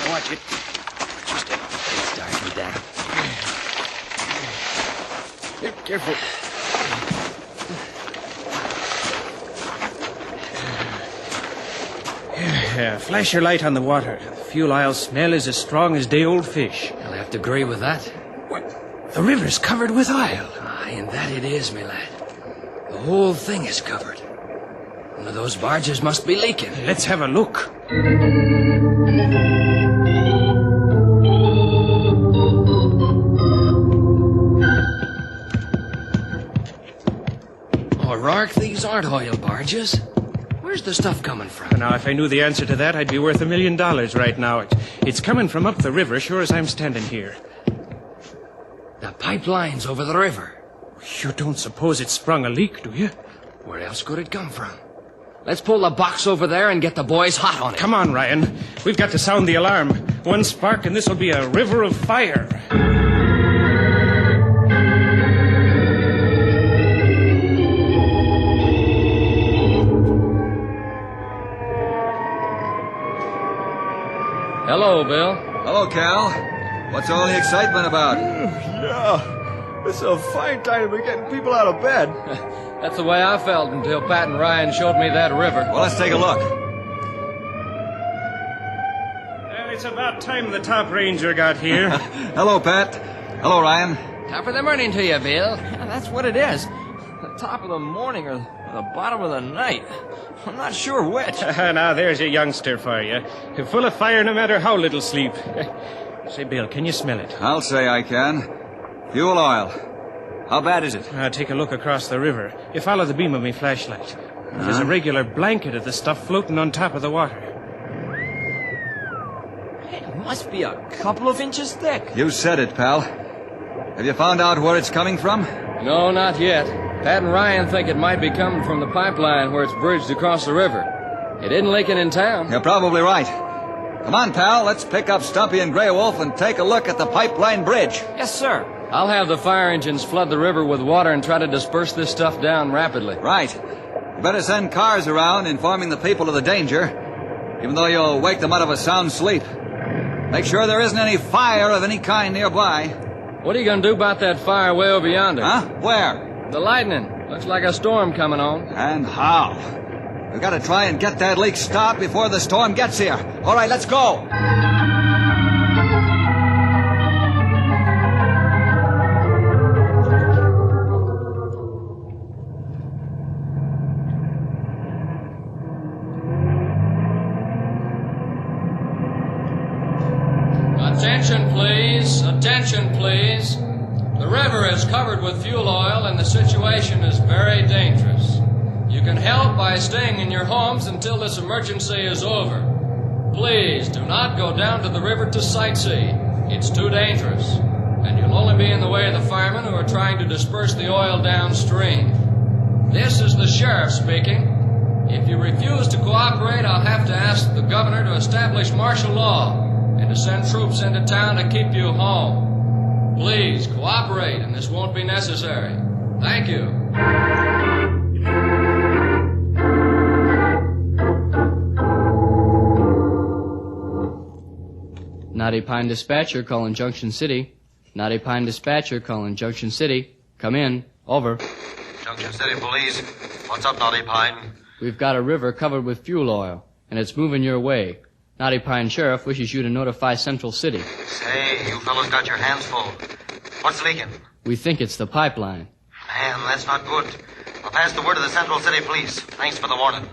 watch it. Just start me down. Here, careful. Flash your light on the water. The fuel oil smell is as strong as day-old fish. I'll have to agree with that. What? The river's covered with oil. Aye, and that it is, me lad. The whole thing is covered. One of those barges must be leaking. Let's have a look. O'Rourke, these aren't oil barges. Where's the stuff coming from? Now, if I knew the answer to that, I'd be worth $1 million right now. It's coming from up the river, sure as I'm standing here. The pipeline's over the river. You don't suppose it sprung a leak, do you? Where else could it come from? Let's pull the box over there and get the boys hot on it. Come on, Ryan. We've got to sound the alarm. One spark and this'll be a river of fire. Hello, Bill. Hello, Cal. What's all the excitement about? Yeah, this is a fine time to be getting people out of bed. That's the way I felt until Pat and Ryan showed me that river. Well, let's take a look. Well, it's about time the top ranger got here. Hello, Pat. Hello, Ryan. Top of the morning to you, Bill. Yeah, that's what it is. The top of the morning or the bottom of the night. I'm not sure which. Now, there's a youngster for you. Full of fire no matter how little sleep. Say, Bill, can you smell it? I'll say I can. Fuel oil. How bad is it? Take a look across the river. You follow the beam of my flashlight. There's a regular blanket of the stuff floating on top of the water. It must be a couple of inches thick. You said it, pal. Have you found out where it's coming from? No, not yet. Pat and Ryan think it might be coming from the pipeline where it's bridged across the river. It isn't leaking in town. You're probably right. Come on, pal. Let's pick up Stumpy and Grey Wolf and take a look at the pipeline bridge. Yes, sir. I'll have the fire engines flood the river with water and try to disperse this stuff down rapidly. Right. You better send cars around informing the people of the danger, even though you'll wake them out of a sound sleep. Make sure there isn't any fire of any kind nearby. What are you going to do about that fire way over yonder? Huh? Where? The lightning. Looks like a storm coming on. And how? We've got to try and get that leak stopped before the storm gets here. All right, let's go. Attention, please. Attention, please. The river is covered with fuel oil and the situation is very dangerous. You can help by staying in your homes until this emergency is over. Please do not go down to the river to sightsee. It's too dangerous. and you'll only be in the way of the firemen who are trying to disperse the oil downstream. This is the sheriff speaking. If you refuse to cooperate, I'll have to ask the governor to establish martial law and to send troops into town to keep you home. Please cooperate, and this won't be necessary. Thank you. Knotty Pine Dispatcher calling Junction City. Knotty Pine Dispatcher calling Junction City. Come in. Over. Junction City Police. What's up, Knotty Pine? We've got a river covered with fuel oil, and it's moving your way. Knotty Pine Sheriff wishes you to notify Central City. Say, you fellows got your hands full. What's leaking? We think it's the pipeline. Man, that's not good. I'll pass the word to the Central City Police. Thanks for the warning.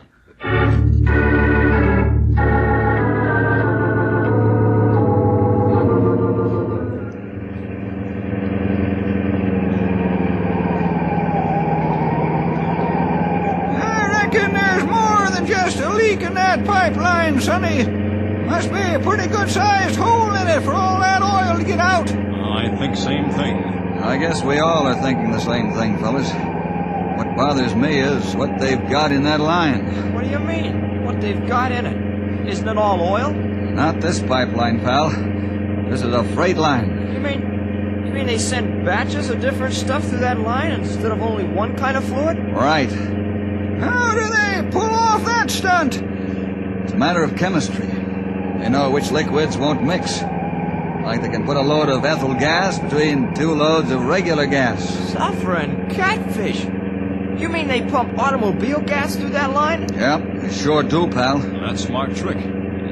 Just a leak in that pipeline, Sonny. Must be a pretty good-sized hole in it for all that oil to get out. I think same thing. I guess we all are thinking the same thing, fellas. What bothers me is what they've got in that line. What do you mean? What they've got in it? Isn't it all oil? Not this pipeline, pal. This is a freight line. You mean they send batches of different stuff through that line instead of only one kind of fluid? Right. How do they pull off that stunt? It's a matter of chemistry. They know which liquids won't mix. Like they can put a load of ethyl gas between 2 loads of regular gas. Sulfur and catfish. You mean they pump automobile gas through that line? Yep, they sure do, pal. That's a smart trick.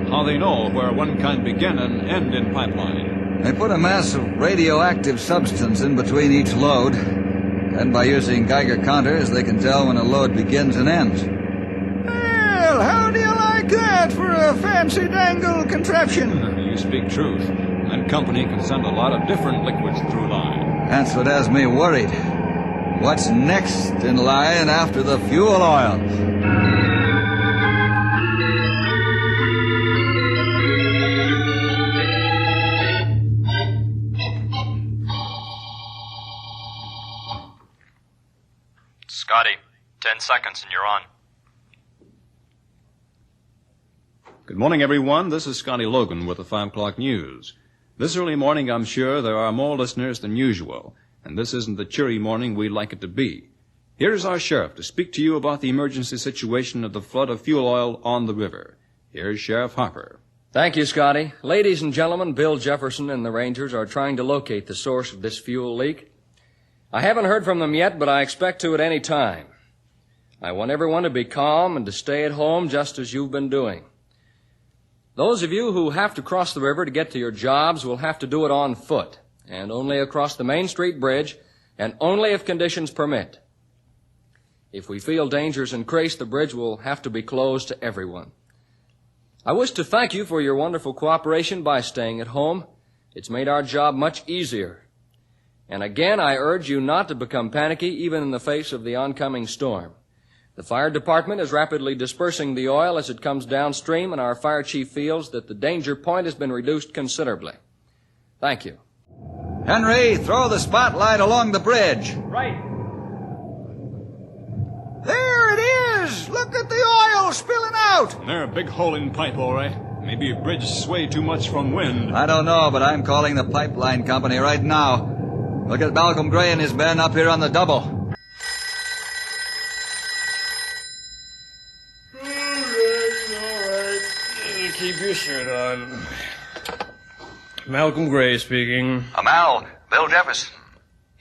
How they know where one can begin and end in pipeline. They put a mass of radioactive substance in between each load. And by using Geiger counters, they can tell when a load begins and ends. Well, how do you like that for a fancy dangle contraption? You speak truth. And company can send a lot of different liquids through line. That's what has me worried. What's next in line after the fuel oil? Scotty, 10 seconds and you're on. Good morning, everyone. This is Scotty Logan with the 5 o'clock news. This early morning, I'm sure there are more listeners than usual, and this isn't the cheery morning we'd like it to be. Here's our sheriff to speak to you about the emergency situation of the flood of fuel oil on the river. Here's Sheriff Harper. Thank you, Scotty. Ladies and gentlemen, Bill Jefferson and the Rangers are trying to locate the source of this fuel leak. I haven't heard from them yet, but I expect to at any time. I want everyone to be calm and to stay at home just as you've been doing. Those of you who have to cross the river to get to your jobs will have to do it on foot, and only across the Main Street Bridge, and only if conditions permit. If we feel dangers increase, the bridge will have to be closed to everyone. I wish to thank you for your wonderful cooperation by staying at home. It's made our job much easier. And again, I urge you not to become panicky, even in the face of the oncoming storm. The fire department is rapidly dispersing the oil as it comes downstream, and our fire chief feels that the danger point has been reduced considerably. Thank you. Henry, throw the spotlight along the bridge. Right. There it is! Look at the oil spilling out! There's a big hole in pipe, all right. Maybe a bridge swayed too much from wind. I don't know, but I'm calling the pipeline company right now. Look at Malcolm Gray and his men up here on the double. All right. Keep your shirt on. Malcolm Gray speaking. Mal, Bill Jefferson.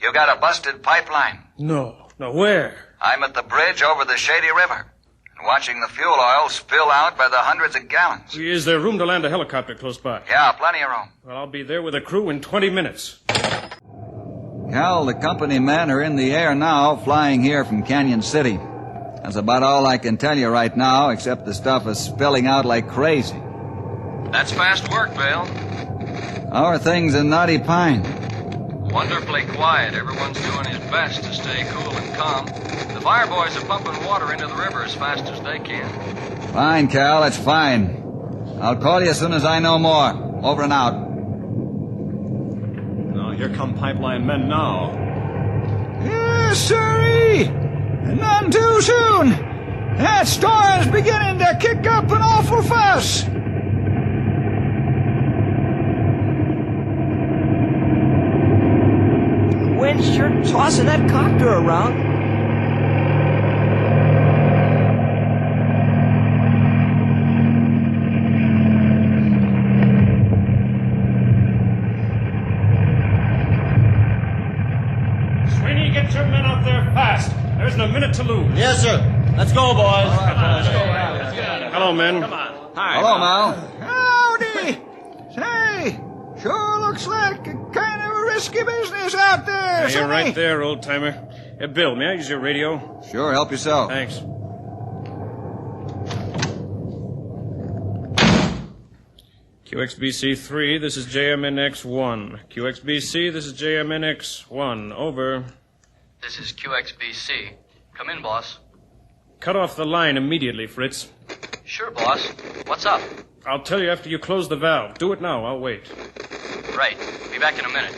You got a busted pipeline. No, where? I'm at the bridge over the Shady River, watching the fuel oil spill out by the hundreds of gallons. Is there room to land a helicopter close by? Yeah, plenty of room. Well, I'll be there with a crew in 20 minutes. Cal, the company men are in the air now, flying here from Canyon City. That's about all I can tell you right now, except the stuff is spilling out like crazy. That's fast work, Bill. How are things in Knotty Pine? Wonderfully quiet. Everyone's doing his best to stay cool and calm. The fire boys are pumping water into the river as fast as they can. Fine, Cal, that's fine. I'll call you as soon as I know more. Over and out. Here come pipeline men now. Yes, sirree! None too soon. That storm's beginning to kick up an awful fuss. The wind's sure tossing that copter around. Sweeney, get your men out there fast. There isn't a minute to lose. Yes, sir. Let's go, boys. Hello, men. Come on. Hi. Hello, Mal. Howdy! Say, sure looks like a kind of a risky business out there, Yeah, you're sonny. right there, old-timer. Hey, Bill, may I use your radio? Sure, help yourself. Thanks. QXBC-3, this is JMNX-1. QXBC, this is JMNX-1. Over. This is QXBC. Come in, boss. Cut off the line immediately, Fritz. Sure, boss. What's up? I'll tell you after you close the valve. Do it now. I'll wait. Right. Be back in a minute.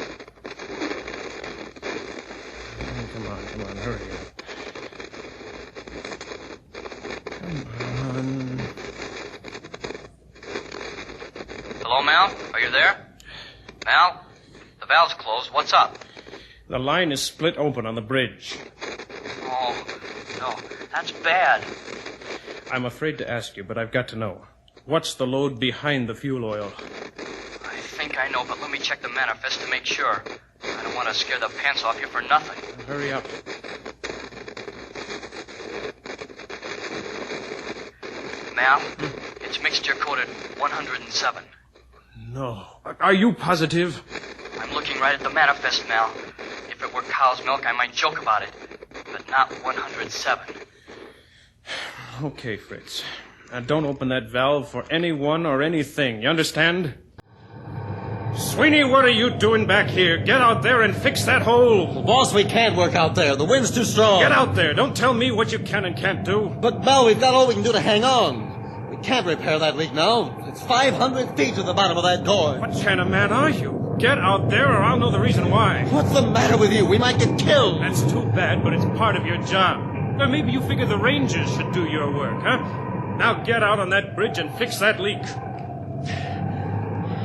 Come on, hurry up. Come on. Hello, Mal? Are you there? Mal? The valve's closed. What's up? The line is split open on the bridge. Oh, no. That's bad. I'm afraid to ask you, but I've got to know. What's the load behind the fuel oil? I think I know, but let me check the manifest to make sure. I don't want to scare the pants off you for nothing. Hurry up. Mal, it's mixture coded 107. No. Are you positive? I'm looking right at the manifest, Mal. If it were cow's milk, I might joke about it. But not 107. Okay, Fritz. Now don't open that valve for anyone or anything. You understand? Sweeney, what are you doing back here? Get out there and fix that hole. Well, boss, we can't work out there. The wind's too strong. Get out there. Don't tell me what you can and can't do. But, Mel, we've got all we can do to hang on. We can't repair that leak now. It's 500 feet to the bottom of that gorge. What kind of man are you? Get out there or I'll know the reason why. What's the matter with you? We might get killed. That's too bad, but it's part of your job. Or maybe you figure the Rangers should do your work, huh? Now get out on that bridge and fix that leak.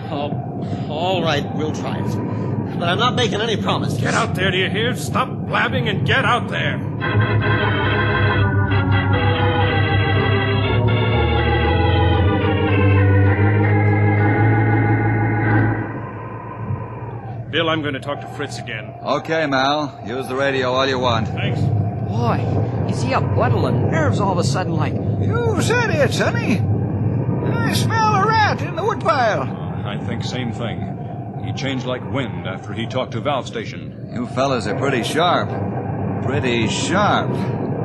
Oh, all right, we'll try it. But I'm not making any promises. Get out there, do you hear? Stop blabbing and get out there. Bill, I'm going to talk to Fritz again. Okay, Mal. Use the radio all you want. Thanks. Boy, is he a bundle of nerves all of a sudden like... You said it, sonny. I smell a rat in the woodpile. I think same thing. He changed like wind after he talked to valve station. You fellas are pretty sharp. Pretty sharp.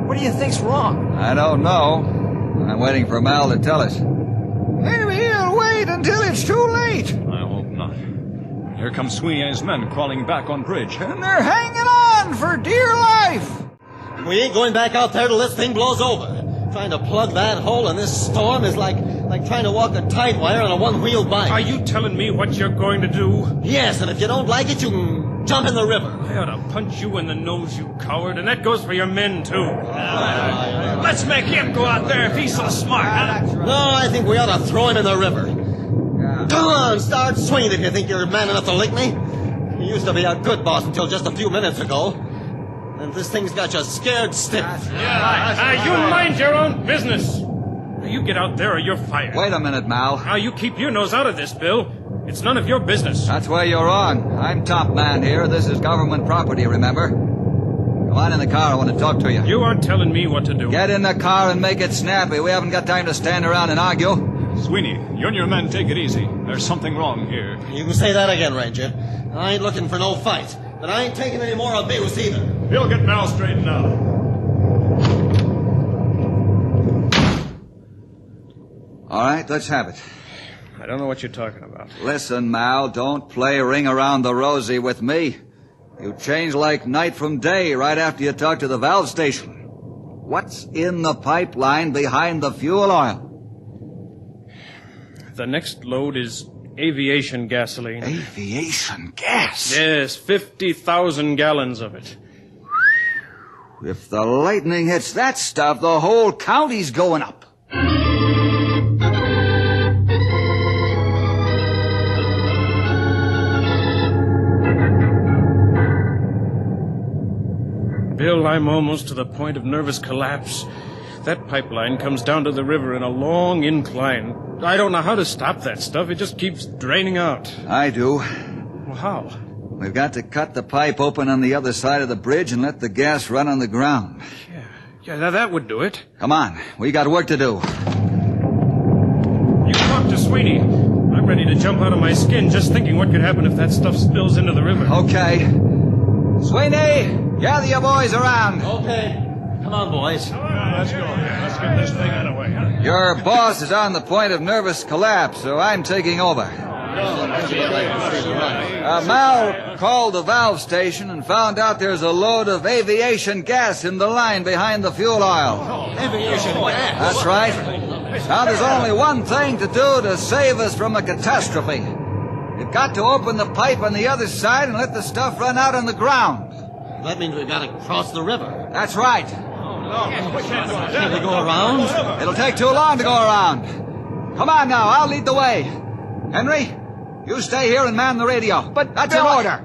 What do you think's wrong? I don't know. I'm waiting for Mal to tell us. Maybe he'll wait until it's too late. I hope not. Here come Sweeney and his men crawling back on bridge. And they're hanging on for dear life. We ain't going back out there till this thing blows over. Trying to plug that hole in this storm is like trying to walk a tight wire on a one-wheel bike. Are you telling me what you're going to do? Yes, and if you don't like it, you can jump in the river. I ought to punch you in the nose, you coward, and that goes for your men, too. Let's make him go out there if he's so smart, huh? No, I think we ought to throw him in the river. Come on, start swinging if you think you're man enough to lick me. You used to be a good boss until just a few minutes ago. And this thing's got you scared stiff. You mind your own business. Now, you get out there or you're fired. Wait a minute, Mal. Now, you keep your nose out of this, Bill. It's none of your business. That's where you're wrong. I'm top man here. This is government property, remember? Come on in the car. I want to talk to you. You aren't telling me what to do. Get in the car and make it snappy. We haven't got time to stand around and argue. Sweeney, you and your men take it easy. There's something wrong here. You can say that again, Ranger. I ain't looking for no fight, but I ain't taking any more abuse either. We'll get Mal straightened out. All right, let's have it. I don't know what you're talking about. Listen, Mal, don't play ring around the rosy with me. You changed like night from day right after you talked to the valve station. What's in the pipeline behind the fuel oil? The next load is Aviation gasoline. Aviation gas? Yes, 50,000 gallons of it. If the lightning hits that stuff, the whole county's going up. Bill, I'm almost to the point of nervous collapse. That pipeline comes down to the river in a long incline. I don't know how to stop that stuff. It just keeps draining out. I do. Well, how? We've got to cut the pipe open on the other side of the bridge and let the gas run on the ground. Yeah, that would do it. Come on. We got work to do. You talk to Sweeney. I'm ready to jump out of my skin just thinking what could happen if that stuff spills into the river. Okay. Sweeney, gather your boys around. Okay. Come on, boys. Let's go. Let's get this thing out of the way. Your boss is on the point of nervous collapse, so I'm taking over. Mal called the valve station and found out there's a load of aviation gas in the line behind the fuel oil. Aviation gas? That's right. Now there's only one thing to do to save us from a catastrophe. We've got to open the pipe on the other side and let the stuff run out on the ground. That means we've got to cross the river. That's right. Can we go around? It'll take too long to go around. Come on now, I'll lead the way. Henry, you stay here and man the radio. But that's an order.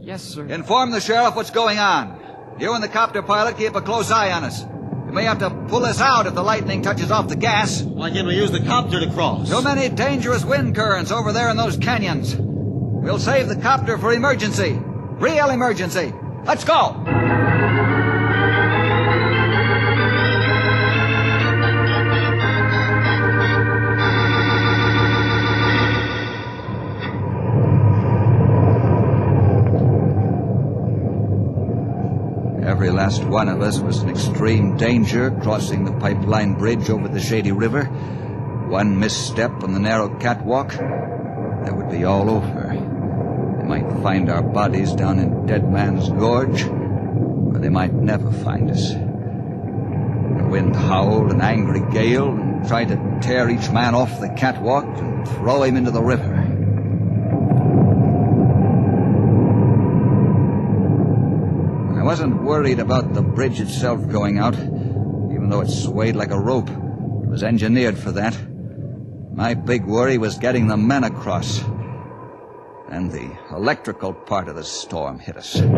Yes, sir. Inform the sheriff what's going on. You and the copter pilot keep a close eye on us. You may have to pull us out if the lightning touches off the gas. Why can't we use the copter to cross? Too many dangerous wind currents over there in those canyons. We'll save the copter for emergency. Real emergency. Let's go. Every last one of us was in extreme danger crossing the pipeline bridge over the shady river. One misstep on the narrow catwalk, that would be all over. They might find our bodies down in Dead Man's Gorge, or they might never find us. The wind howled an angry gale and tried to tear each man off the catwalk and throw him into the river. I wasn't worried about the bridge itself going out, even though it swayed like a rope. It was engineered for that. My big worry was getting the men across. And the electrical part of the storm hit us. The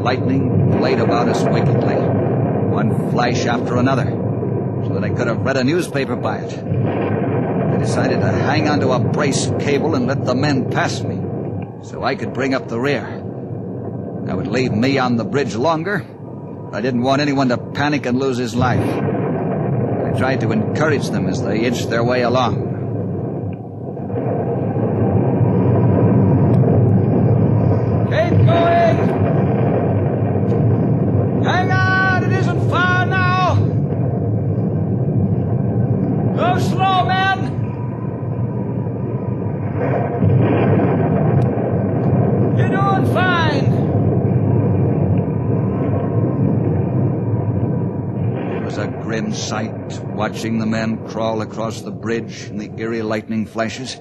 lightning played about us wickedly, one flash after another, so that I could have read a newspaper by it. I decided to hang onto a brace cable and let the men pass me, so I could bring up the rear. That would leave me on the bridge longer. I didn't want anyone to panic and lose his life. I tried to encourage them as they inched their way along. Keep going! Hang on, it isn't far now! Go slow, men! You're doing fine! It was a grim sight, watching the men crawl across the bridge in the eerie lightning flashes.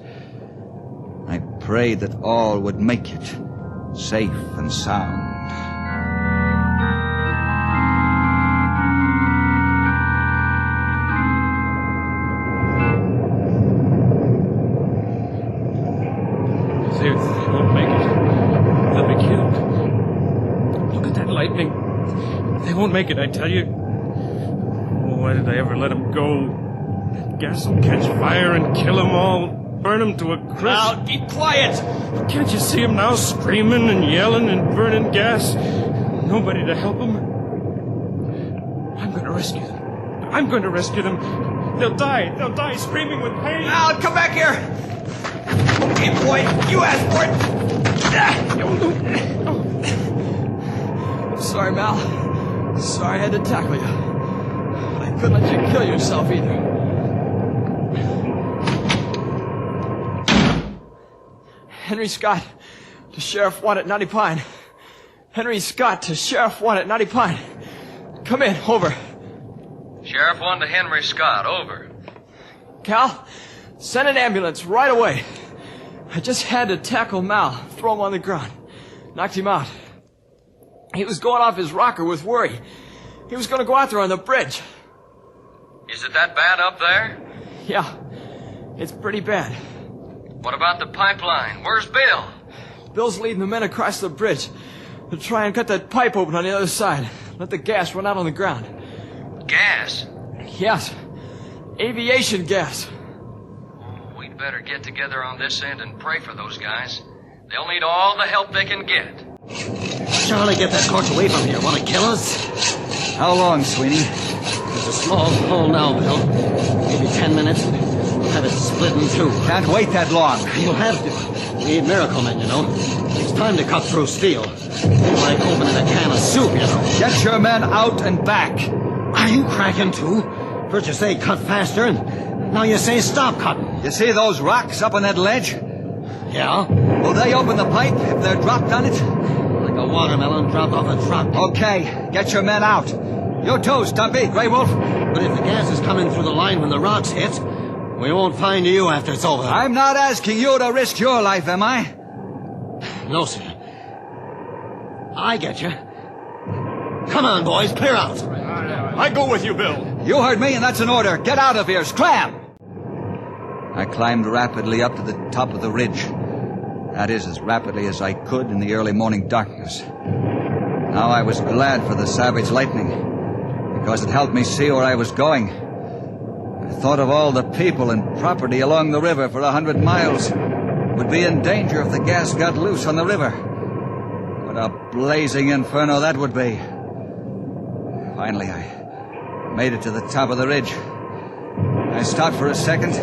I prayed that all would make it, safe and sound. They won't make it. They'll be killed. Look at that lightning. They won't make it, I tell you. Why did I ever let them go? That gas will catch fire and kill them all. Burn them to a crisp. Now, keep quiet! Can't you see them now screaming and yelling and burning gas? Nobody to help them. I'm going to rescue them. I'm going to rescue them. They'll die. They'll die screaming with pain. Now, come back here! Okay, boy, you asked for it! I'm sorry, Mal. Sorry I had to tackle you. But I couldn't let you kill yourself either. Henry Scott to Sheriff 1 at Knotty Pine. Henry Scott to Sheriff 1 at Knotty Pine. Come in, over. Sheriff 1 to Henry Scott, over. Cal, send an ambulance right away. I just had to tackle Mal, throw him on the ground. Knocked him out. He was going off his rocker with worry. He was going to go out there on the bridge. Is it that bad up there? Yeah, it's pretty bad. What about the pipeline? Where's Bill? Bill's leading the men across the bridge to try and cut that pipe open on the other side. Let the gas run out on the ground. Gas? Yes. Aviation gas. We'd better get together on this end and pray for those guys. They'll need all the help they can get. Charlie, get that cork away from here. Want to kill us? How long, Sweeney? There's a small hole now, Bill. Maybe 10 minutes. We'll have it split in two. Can't wait that long. You'll have to. We need miracle men, you know. It's time to cut through Steele. Like opening a can of soup, you know. Get your men out and back. Are you cracking, too? First you say cut faster, and now you say stop cutting. You see those rocks up on that ledge? Yeah? Will they open the pipe if they're dropped on it? Like a watermelon dropped off a truck. Okay, get your men out. You too, Stumpy, Grey Wolf. But if the gas is coming through the line when the rocks hit, we won't find you after it's over. I'm not asking you to risk your life, am I? No, sir. I get you. Come on, boys, clear out. I go with you, Bill. You heard me, and that's an order. Get out of here, scram! I climbed rapidly up to the top of the ridge. That is, as rapidly as I could in the early morning darkness. Now I was glad for the savage lightning, because it helped me see where I was going. I thought of all the people and property along the river for 100 miles would be in danger if the gas got loose on the river. What a blazing inferno that would be. Finally, I made it to the top of the ridge. I stopped for a second,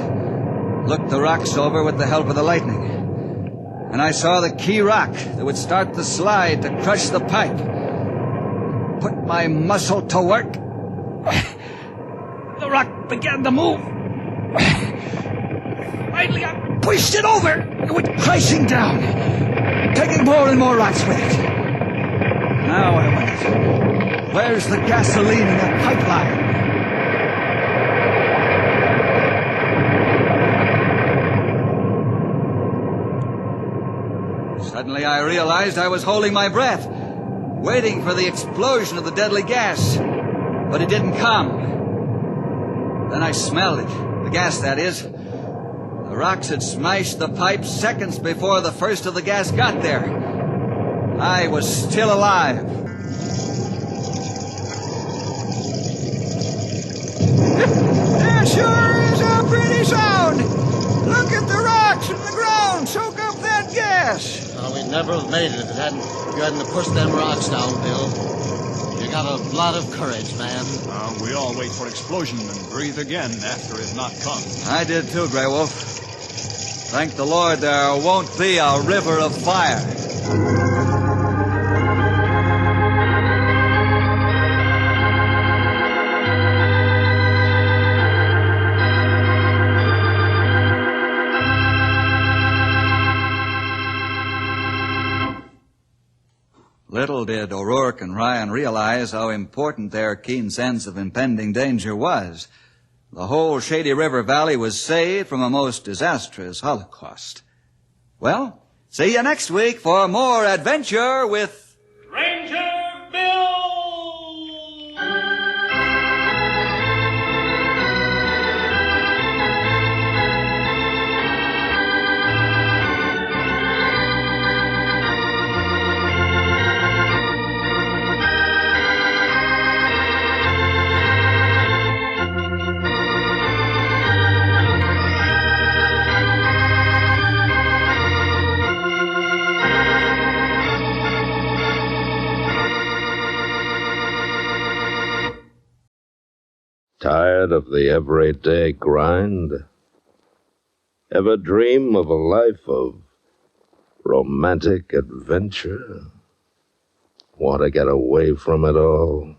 looked the rocks over with the help of the lightning, and I saw the key rock that would start the slide to crush the pipe. Put my muscle to work. The rock began to move. Finally, I pushed it over. It went crashing down, taking more and more rocks with it. Now I wondered, where's the gasoline in that pipeline? Suddenly I realized I was holding my breath, waiting for the explosion of the deadly gas. But it didn't come. Then I smelled it. The gas, that is. The rocks had smashed the pipe seconds before the first of the gas got there. I was still alive. That sure is a pretty sound. Look at the rocks and the ground soak up that gas. We'd never have made it if you hadn't pushed them rocks down, Bill. You got a lot of courage, man. We all wait for explosion and breathe again after it not comes. I did too, Grey Wolf. Thank the Lord there won't be a river of fire. Little did O'Rourke and Ryan realize how important their keen sense of impending danger was. The whole Shady River Valley was saved from a most disastrous holocaust. Well, see you next week for more adventure with Ranger Bill! Tired of the everyday grind? Ever dream of a life of romantic adventure? Want to get away from it all?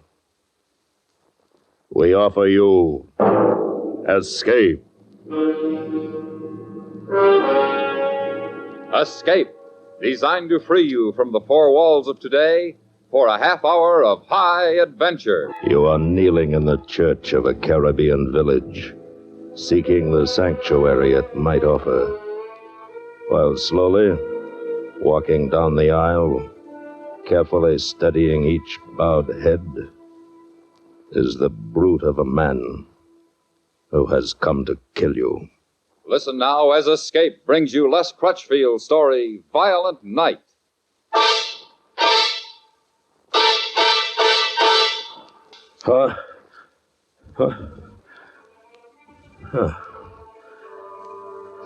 We offer you Escape. Escape, designed to free you from the four walls of today for a half hour of high adventure. You are kneeling in the church of a Caribbean village, seeking the sanctuary it might offer, while slowly walking down the aisle, carefully studying each bowed head, is the brute of a man who has come to kill you. Listen now as Escape brings you Les Crutchfield's story, Violent Night. Huh?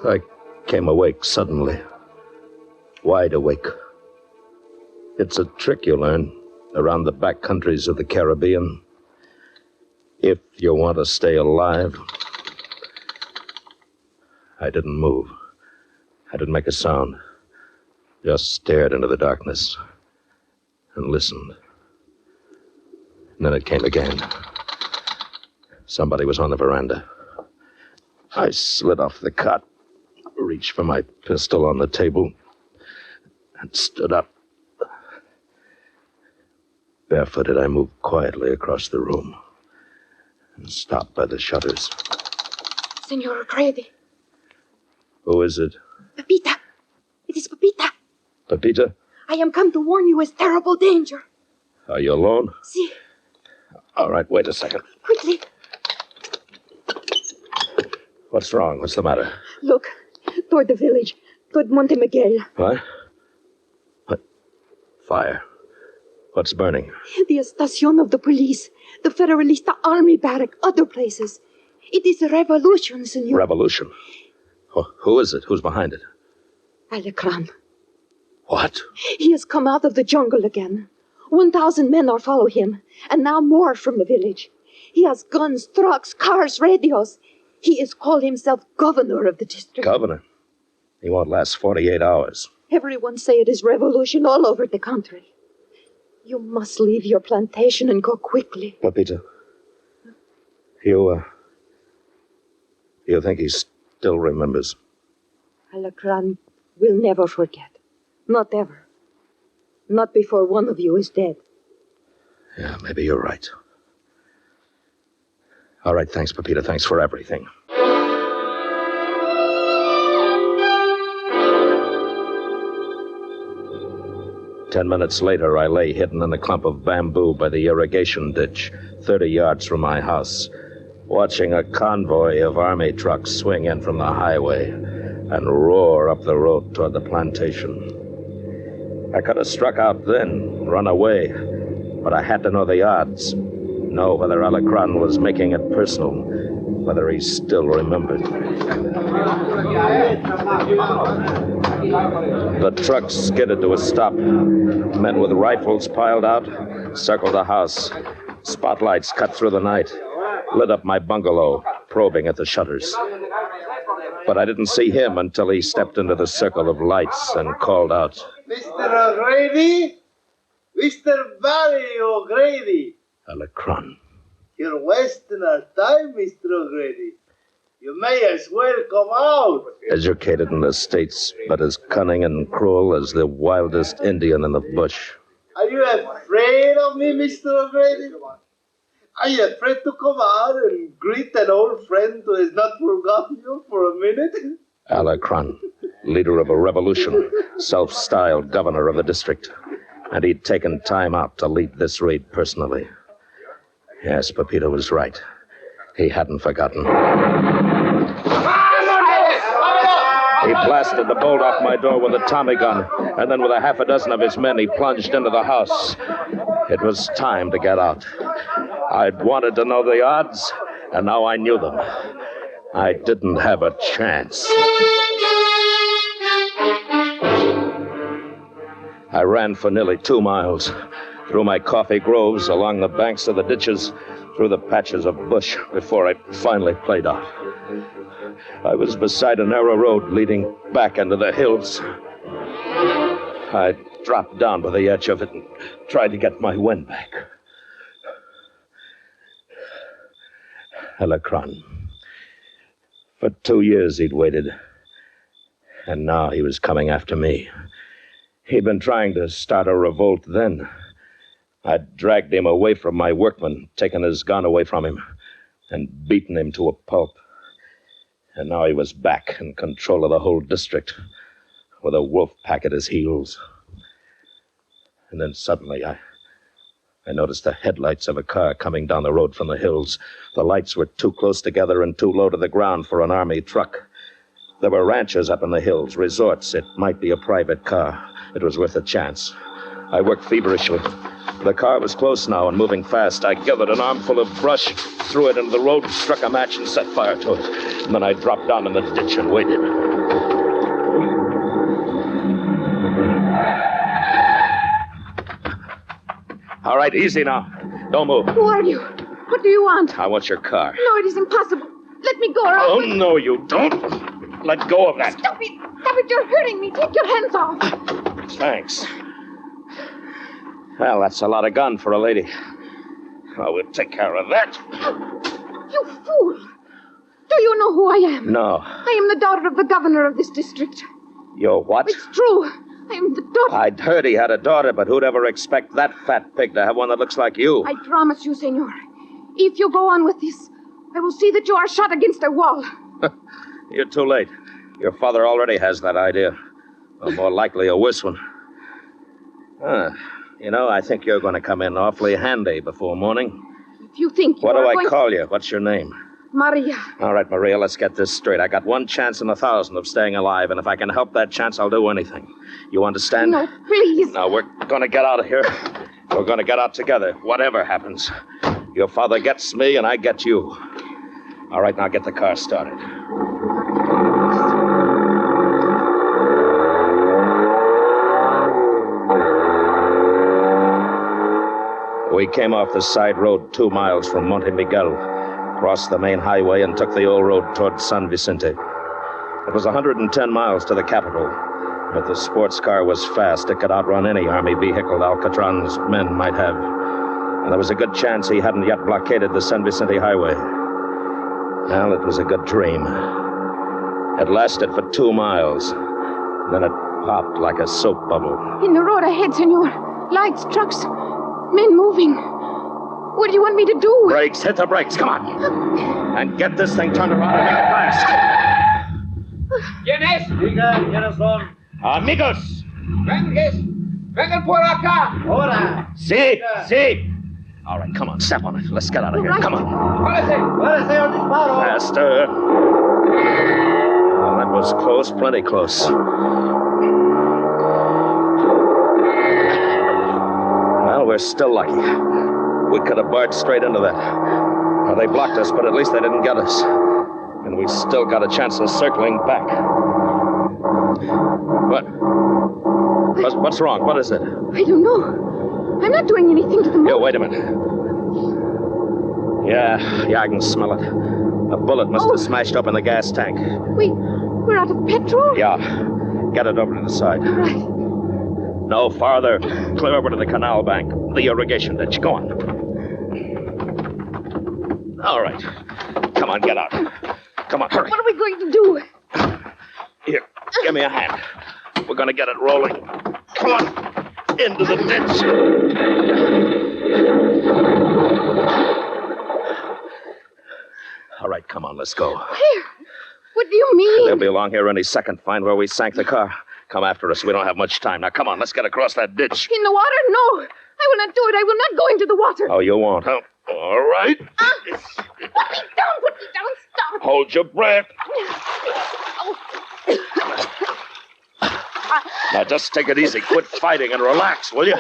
I came awake suddenly. Wide awake. It's a trick you learn around the back countries of the Caribbean. If you want to stay alive. I didn't move. I didn't make a sound. Just stared into the darkness and listened. And then it came again. Somebody was on the veranda. I slid off the cot, reached for my pistol on the table, and stood up. Barefooted, I moved quietly across the room and stopped by the shutters. Senor O'Grady. Who is it? Pepita. It is Pepita. Pepita? I am come to warn you of terrible danger. Are you alone? See. All right, wait a second. Quickly. What's wrong? What's the matter? Look. Toward the village. Toward Monte Miguel. What? What? Fire. What's burning? The estacion of the police. The Federalista army barrack. Other places. It is a revolution, senor. Revolution? Who is it? Who's behind it? Alacran. What? He has come out of the jungle again. 1,000 men are follow him, and now more from the village. He has guns, trucks, cars, radios. He is called himself governor of the district. Governor? He won't last 48 hours. Everyone say it is revolution all over the country. You must leave your plantation and go quickly. Pepita, you think he still remembers? Alacran will never forget. Not ever. Not before one of you is dead. Yeah, maybe you're right. All right, thanks, Pepita. Thanks for everything. Ten minutes later, I lay hidden in a clump of bamboo by the irrigation ditch, 30 yards from my house, watching a convoy of army trucks swing in from the highway and roar up the road toward the plantation. I could have struck out then, run away, but I had to know the odds, know whether Alacran was making it personal, whether he still remembered. The truck skidded to a stop. Men with rifles piled out, circled the house. Spotlights cut through the night, lit up my bungalow, probing at the shutters. But I didn't see him until he stepped into the circle of lights and called out. Mr. O'Grady? Mr. Barry O'Grady. Alacran. You're wasting our time, Mr. O'Grady. You may as well come out. Educated in the States, but as cunning and cruel as the wildest Indian in the bush. Are you afraid of me, Mr. O'Grady? Are you afraid to come out and greet an old friend who has not forgotten you for a minute? Alacran, leader of a revolution, self-styled governor of the district. And he'd taken time out to lead this raid personally. Yes, Pepita was right. He hadn't forgotten. He blasted the bolt off my door with a Tommy gun, and then with a half a dozen of his men, he plunged into the house. It was time to get out. I'd wanted to know the odds, and now I knew them. I didn't have a chance. I ran for nearly 2 miles, through my coffee groves, along the banks of the ditches, through the patches of bush, before I finally played out. I was beside a narrow road leading back into the hills. I dropped down by the edge of it and tried to get my wind back. Alacran. For 2 years he'd waited, and now he was coming after me. He'd been trying to start a revolt then. I'd dragged him away from my workmen, taken his gun away from him, and beaten him to a pulp. And now he was back in control of the whole district, with a wolf pack at his heels. And then suddenly I noticed the headlights of a car coming down the road from the hills. The lights were too close together and too low to the ground for an army truck. There were ranches up in the hills, resorts. It might be a private car. It was worth a chance. I worked feverishly. The car was close now and moving fast. I gathered an armful of brush, threw it into the road, struck a match, and set fire to it. And then I dropped down in the ditch and waited. All right, easy now. Don't move. Who are you? What do you want? I want your car. No, it is impossible. Let me go. Or Oh, no, you don't. Let go of that. Stop it. Stop it. You're hurting me. Take your hands off. Thanks. Well, that's a lot of gun for a lady. Oh, we'll take care of that. You fool. Do you know who I am? No. I am the daughter of the governor of this district. You're what? It's true. I am the daughter. I'd heard he had a daughter, but who'd ever expect that fat pig to have one that looks like you? I promise you, senor. If you go on with this, I will see that you are shot against a wall. You're too late. Your father already has that idea. Or more likely, a worse one. You know, I think you're going to come in awfully handy before morning. If you think you What are do I going... call you? What's your name? Maria. All right, Maria, let's get this straight. I got 1 chance in 1,000 of staying alive, and if I can help that chance, I'll do anything. You understand? No, please. Now, we're going to get out of here. We're going to get out together, whatever happens. Your father gets me, and I get you. All right, now get the car started. We came off the side road 2 miles from Monte Miguel, crossed the main highway, and took the old road toward San Vicente. It was 110 miles to the capital, but the sports car was fast. It could outrun any army vehicle Alcatraz's men might have. And there was a good chance he hadn't yet blockaded the San Vicente highway. Well, it was a good dream. It lasted for 2 miles. Then it popped like a soap bubble. In the road ahead, senor. Lights, trucks, men moving. What do you want me to do? Brakes, hit the brakes, come on. And get this thing turned around and make it fast. ¿Quién es? Diga, ¿quiénes son? Amigos. Vengan por acá. Ahora. See? All right, come on, step on it. Let's get out of here. Come on. Párese el disparo. Faster. Well, that was close, plenty close. Well, we're still lucky. We could have barged straight into that. Now, they blocked us, but at least they didn't get us. And we still got a chance of circling back. What? What's wrong? What is it? I don't know. I'm not doing anything to the motor. Here, wait a minute. Yeah, I can smell it. A bullet must have smashed open the gas tank. We're out of petrol? Yeah. Get it over to the side. All right. No, farther. Clear over to the canal bank. The irrigation ditch. Go on. All right. Come on, get out. Come on, hurry. What are we going to do? Here, give me a hand. We're going to get it rolling. Come on. Into the ditch. All right, come on, let's go. Where? What do you mean? They'll be along here any second. Find where we sank the car. Come after us. We don't have much time. Now, come on, let's get across that ditch. In the water? No. I will not do it. I will not go into the water. Oh, you won't, huh? All right. Put me down. Put me down. Stop. Hold your breath. Now, just take it easy. Quit fighting and relax, will you?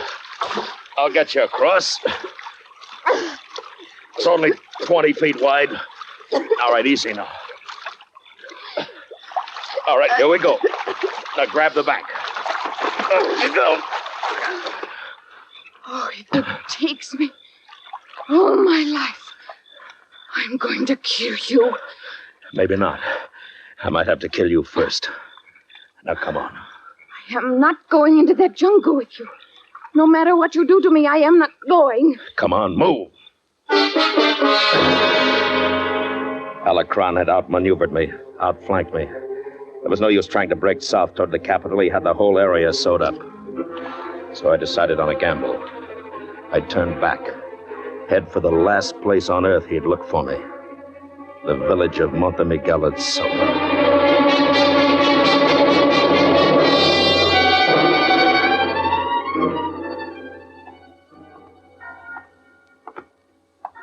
I'll get you across. It's only 20 feet wide. All right, easy now. All right, here we go. Now, grab the bank. Up you go. Oh, if it takes me all my life, I'm going to kill you. Maybe not. I might have to kill you first. Now, come on. I am not going into that jungle with you. No matter what you do to me, I am not going. Come on, move. Alacron had outmaneuvered me, outflanked me. There was no use trying to break south toward the capital. He had the whole area sewed up. So I decided on a gamble. I'd turn back, head for the last place on earth he'd look for me. the village of Monte Miguel itself.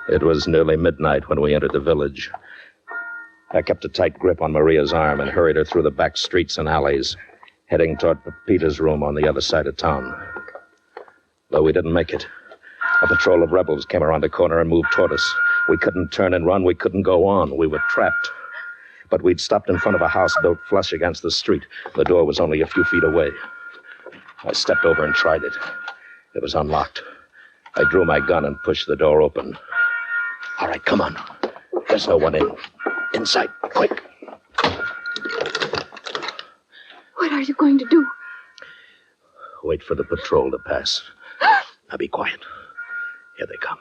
It was nearly midnight when we entered the village. I kept a tight grip on Maria's arm and hurried her through the back streets and alleys, heading toward Pepita's room on the other side of town. Though we didn't make it. A patrol of rebels came around the corner and moved toward us. We couldn't turn and run. We couldn't go on. We were trapped. But we'd stopped in front of a house built flush against the street. The door was only a few feet away. I stepped over and tried it. It was unlocked. I drew my gun and pushed the door open. All right, come on. There's no one in. Inside, quick. What are you going to do? Wait for the patrol to pass. Now be quiet. Here they come.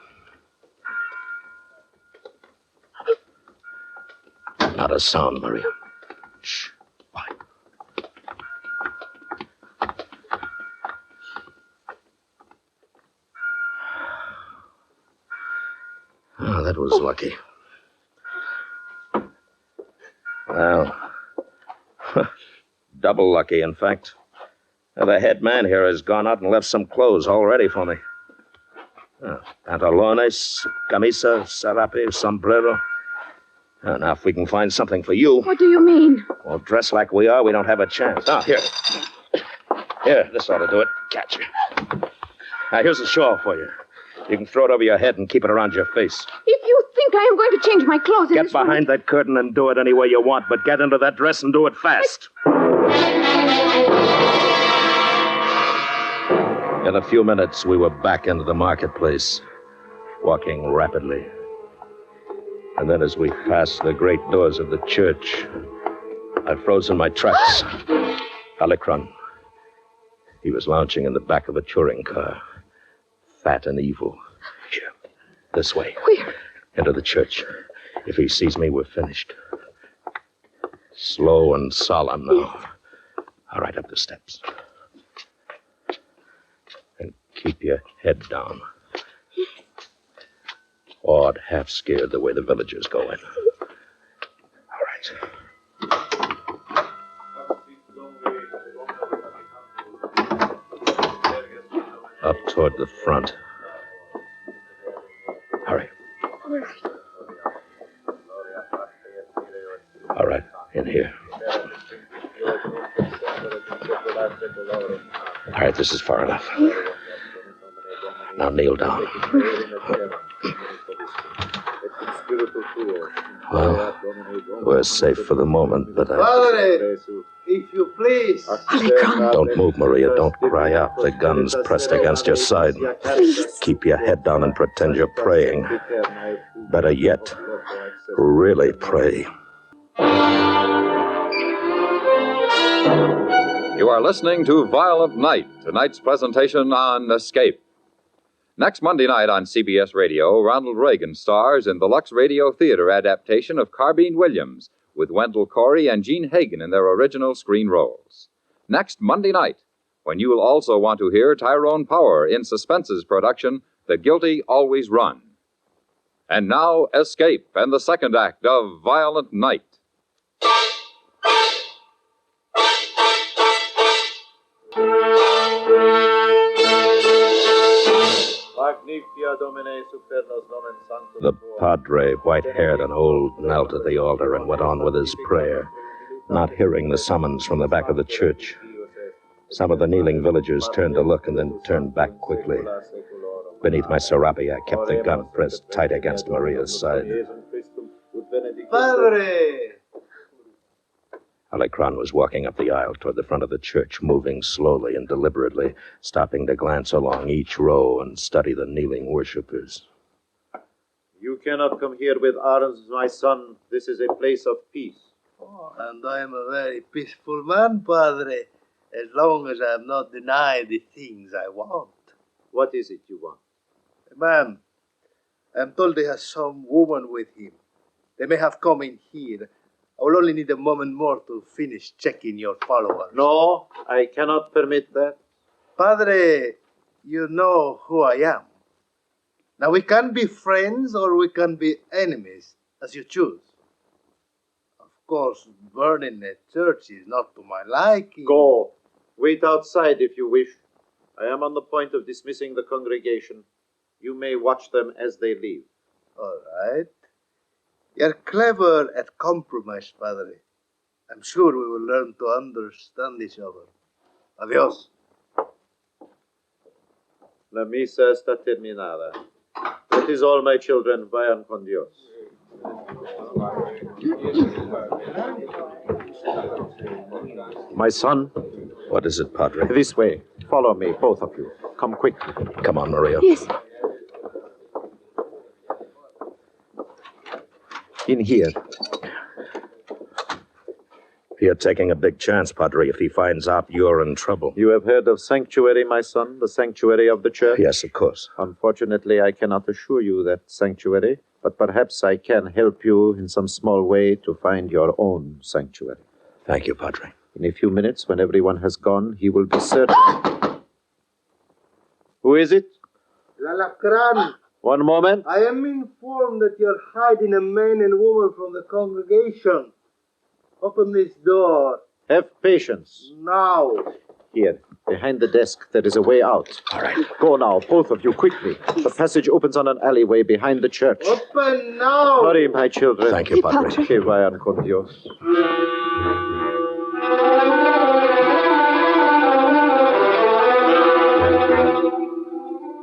Not a sound, Maria. Shh. Quiet. Oh, that was lucky. Well, double lucky, in fact. Now, the head man here has gone out and left some clothes all ready for me. Pantalones, camisa, sarape, sombrero. Now, if we can find something for you... What do you mean? Well, dressed like we are, we don't have a chance. Here. Here, this ought to do it. Catch you. Now, here's a shawl for you. You can throw it over your head and keep it around your face. If you think I am going to change my clothes in Get this room... behind that curtain and do it any way you want, but get into that dress and do it fast. In a few minutes, we were back into the marketplace, walking rapidly. And then as we passed the great doors of the church, I froze in my tracks. Alecron. He was lounging in the back of a touring car, fat and evil. Here, this way. Where? Into the church. If he sees me, we're finished. Slow and solemn now. All right, up the steps. And keep your head down. Awed, half scared the way the villagers go in. All right. Up toward the front. Hurry. All right, in here. All right, this is far enough. Now kneel down. Well, we're safe for the moment, but Padre, if you please. Don't move, Maria. Don't cry out. The gun's pressed against your side. Keep your head down and pretend you're praying. Better yet, really pray. You are listening to Violent Night, tonight's presentation on Escape. Next Monday night on CBS Radio, Ronald Reagan stars in the Lux Radio Theater adaptation of Carbine Williams, with Wendell Corey and Gene Hagen in their original screen roles. Next Monday night, when you will also want to hear Tyrone Power in Suspense's production, The Guilty Always Run. And now, Escape and the second act of Violent Night. The padre, white-haired and old, knelt at the altar and went on with his prayer, not hearing the summons from the back of the church. Some of the kneeling villagers turned to look and then turned back quickly. Beneath my serape, I kept the gun pressed tight against Maria's side. Padre! Alecron was walking up the aisle toward the front of the church, moving slowly and deliberately, stopping to glance along each row and study the kneeling worshippers. You cannot come here with arms, my son. This is a place of peace. Oh, and I am a very peaceful man, Padre, as long as I have not denied the things I want. What is it you want? Man, I am told they have some woman with him. They may have come in here. I will only need a moment more to finish checking your followers. No, I cannot permit that. Padre, you know who I am. Now, we can be friends or we can be enemies, as you choose. course, burning a church is not to my liking. Go. Wait outside if you wish. I am on the point of dismissing the congregation. You may watch them as they leave. All right. You're clever at compromise, Padre. I'm sure we will learn to understand each other. Adios. La misa está terminada. That is all, my children. Vayan con Dios. My son. What is it, Padre? This way. Follow me, both of you. Come quickly. Come on, Maria. Yes. In here. You're taking a big chance, Padre, if he finds out you're in trouble. You have heard of sanctuary, my son? The sanctuary of the church? Yes, of course. Unfortunately, I cannot assure you that sanctuary, but perhaps I can help you in some small way to find your own sanctuary. Thank you, Padre. In a few minutes, when everyone has gone, he will be certain. Who is it? Lalacran. One moment. I am informed that you're hiding a man and woman from the congregation. Open this door. Have patience. Now. Here, behind the desk, there is a way out. All right. Go now, both of you, quickly. The passage opens on an alleyway behind the church. Open now. Hurry, my children. Thank you, Padre. Que vayan con Dios.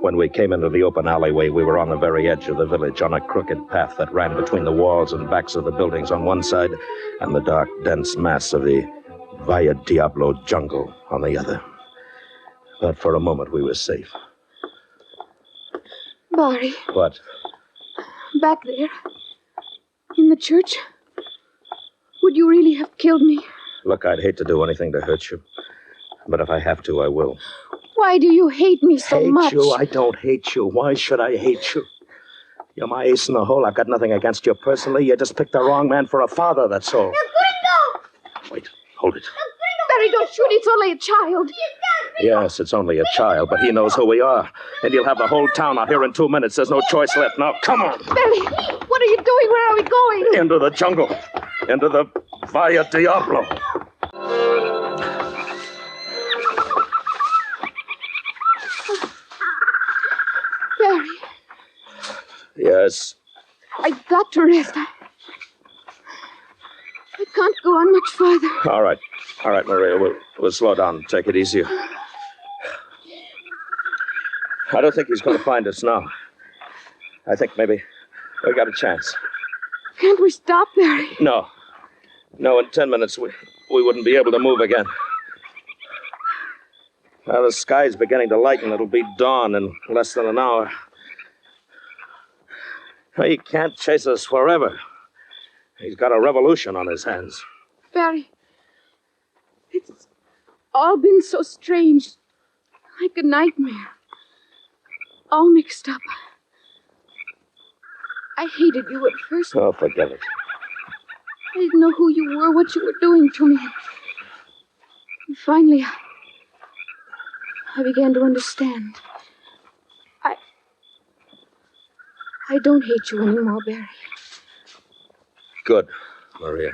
When we came into the open alleyway, we were on the very edge of the village, on a crooked path that ran between the walls and backs of the buildings on one side and the dark, dense mass of the Valle Diablo jungle on the other. But for a moment, we were safe. Barry, What? back there, in the church, would you really have killed me? Look, I'd hate to do anything to hurt you. But if I have to, I will. Why do you hate me so much? Hate you? I don't hate you. Why should I hate you? You're my ace in the hole. I've got nothing against you personally. You just picked the wrong man for a father, that's all. Wait, hold it. Barry, don't shoot. It's only a child. Yes, it's only a child, but he knows who we are. And you'll have the whole town out here in 2 minutes. There's no choice left. Now, come on. Barry, what are you doing? Where are we going? Into the jungle. Into the Valle Diablo. Barry, Yes. I've got to rest. I can't go on much farther. All right, Maria. We'll slow down. Take it easy. I don't think he's going to find us now. I think maybe we got a chance. Can't we stop, Barry? No, in 10 minutes we wouldn't be able to move again. Now the sky's beginning to lighten. It'll be dawn in less than an hour. He can't chase us forever. He's got a revolution on his hands. Barry, it's all been so strange. Like a nightmare. All mixed up. I hated you at first. Oh, forget it. I didn't know who you were, what you were doing to me. And finally, I began to understand. I don't hate you anymore, Barry. Good, Maria.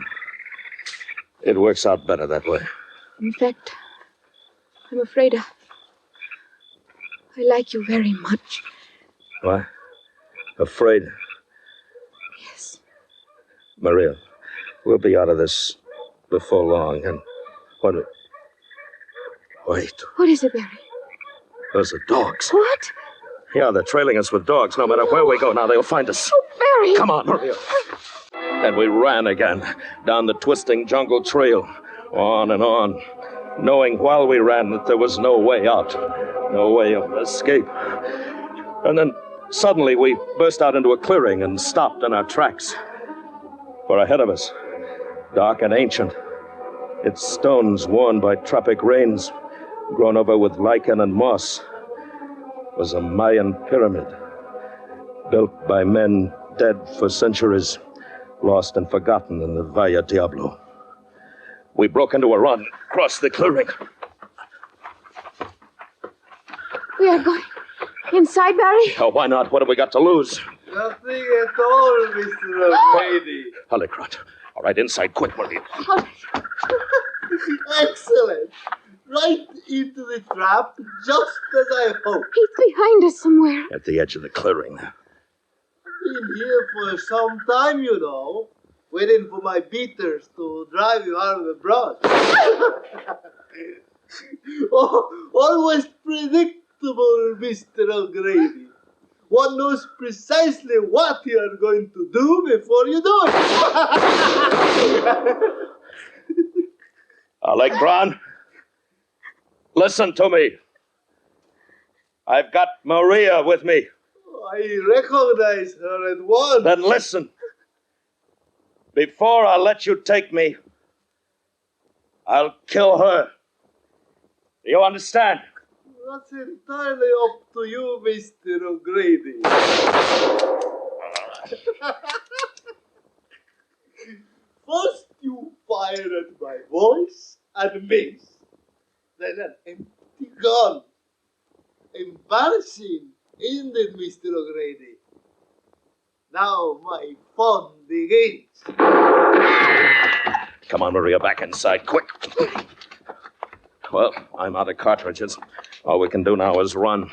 It works out better that way. In fact, I'm afraid I like you very much. What? Afraid? Yes. Maria, we'll be out of this before long, and what... Wait, What is it, Barry? those are dogs. What? Yeah, they're trailing us with dogs. No matter where we go now, they'll find us. Oh, Barry! Come on, Maria. And we ran again, down the twisting jungle trail, on and on, knowing while we ran that there was no way out, no way of escape. And then suddenly we burst out into a clearing and stopped in our tracks. For ahead of us, dark and ancient, its stones worn by tropic rains, grown over with lichen and moss, was a Mayan pyramid, built by men dead for centuries, lost and forgotten in the Valle Diablo. We broke into a run, crossed the clearing. We are going inside, Barry? Oh, why not? What have we got to lose? Nothing at all, Mr. Beatty. Hollycrot, All right, inside, quick, Maria. Excellent. Right into the trap, just as I hoped. He's behind us somewhere. At the edge of the clearing. Been here for some time, you know. Waiting for my beaters to drive you out of the brush. Oh, always predictable, Mr. O'Grady. One knows precisely what you are going to do before you do it. Alecron, listen to me. I've got Maria with me. I recognize her at once. Then listen. Before I let you take me, I'll kill her. Do you understand? That's entirely up to you, Mr. O'Grady. First you fire at my voice and miss. Then an empty gun. Embarrassing, isn't it, Mr. O'Grady? Now my fun begins. Come on, Maria, back inside, quick. Well, I'm out of cartridges. All we can do now is run.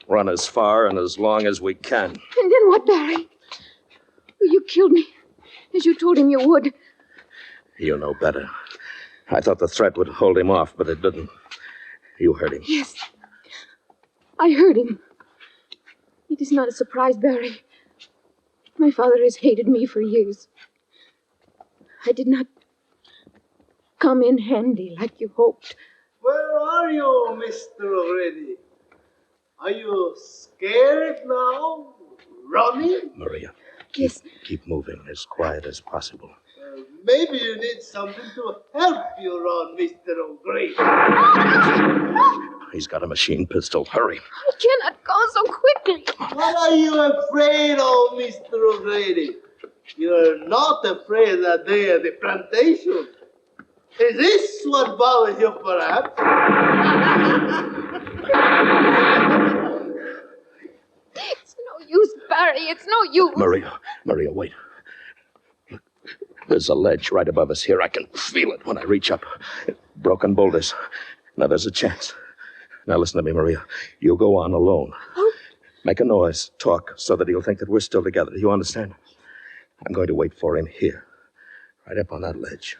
Run as far and as long as we can. And then what, Barry? You killed me, as you told him you would. You know better. I thought the threat would hold him off, but it didn't. You heard him. Yes. I heard him. It is not a surprise, Barry. My father has hated me for years. I did not come in handy like you hoped. Where are you, Mr. O'Grady? Are you scared now? Running? Maria, yes. Keep moving as quiet as possible. Maybe you need something to help you run, Mr. O'Grady. He's got a machine pistol. Hurry. I cannot go so quickly. What are you afraid of, Mr. O'Grady? You're not afraid that day at the plantation. Is this what bothers you, perhaps? It's no use, Barry. It's no use. Maria, wait. Look, there's a ledge right above us here. I can feel it when I reach up. Broken boulders. Now there's a chance. Now listen to me, Maria. You go on alone. Oh. Make a noise, talk, so that he'll think that we're still together. Do you understand? I'm going to wait for him here, right up on that ledge.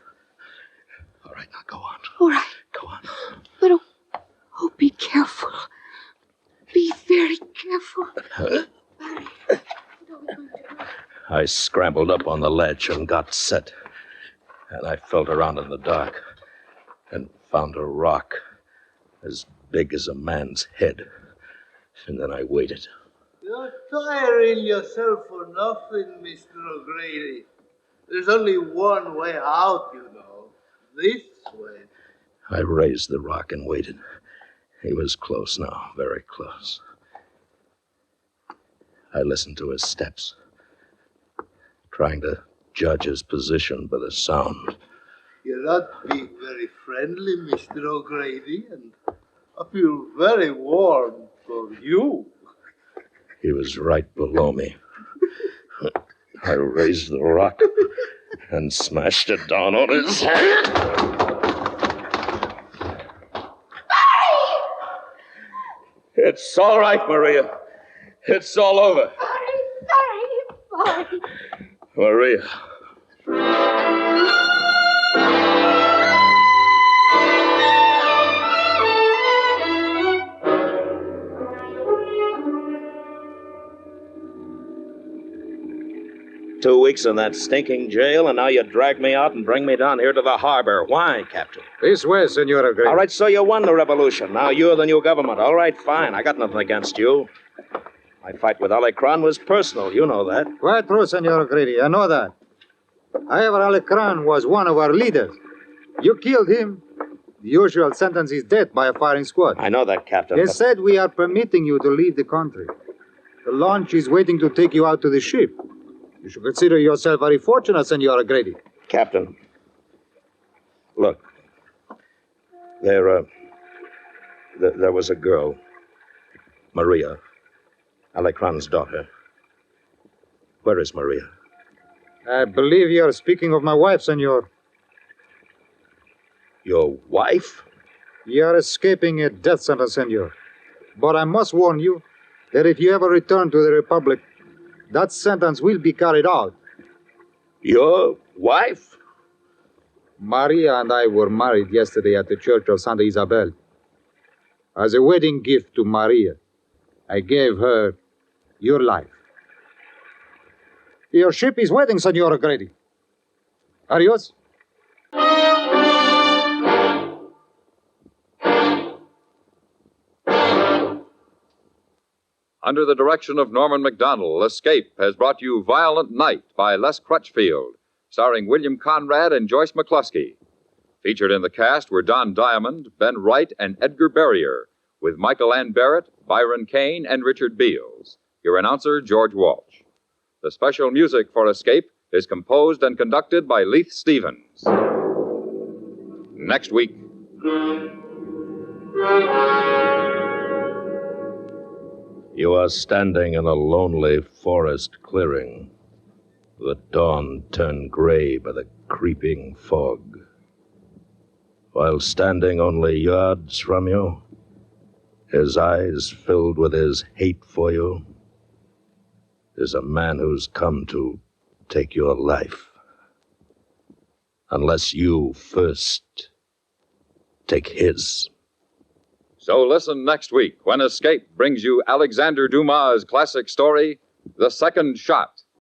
All right, now go on. All right. Go on. But, oh, be careful. Be very careful. I scrambled up on the ledge and got set. And I felt around in the dark and found a rock as big as a man's head. And then I waited. You're tiring yourself for nothing, Mr. O'Grady. There's only one way out, you know. This way. I raised the rock and waited. He was close now, very close. I listened to his steps, trying to judge his position by the sound. You're not being very friendly, Mr. O'Grady, and I feel very warm for you. He was right below me. I raised the rock and smashed it down on his head. It's all right, Maria. It's all over. Barry. Maria. 2 weeks in that stinking jail, and now you drag me out and bring me down here to the harbor. Why, Captain? This way, Senor O'Grady. All right, so you won the revolution. Now you're the new government. All right, fine. I got nothing against you. My fight with Alecron was personal. You know that. Quite true, Senor O'Grady. I know that. However, Alecron was one of our leaders. You killed him. The usual sentence is death by a firing squad. I know that, Captain. They said we are permitting you to leave the country. The launch is waiting to take you out to the ship. You should consider yourself very fortunate, Senor O'Grady. Captain, look. There was a girl, Maria, Alecron's daughter. Where is Maria? I believe you are speaking of my wife, senor. Your wife? You are escaping a death sentence, senor. But I must warn you that if you ever return to the Republic, that sentence will be carried out. Your wife? Maria and I were married yesterday at the Church of Santa Isabel. As a wedding gift to Maria, I gave her your life. Your ship is waiting, Senor O'Grady. Adios. Under the direction of Norman MacDonald, Escape has brought you Violent Night by Les Crutchfield, starring William Conrad and Joyce McCluskey. Featured in the cast were Don Diamond, Ben Wright, and Edgar Barrier, with Michael Ann Barrett, Byron Kane, and Richard Beals. Your announcer, George Walsh. The special music for Escape is composed and conducted by Leith Stevens. Next week. You are standing in a lonely forest clearing, the dawn turned gray by the creeping fog. While standing only yards from you, his eyes filled with his hate for you, is a man who's come to take your life. Unless you first take his. So listen next week when Escape brings you Alexander Dumas' classic story, The Second Shot.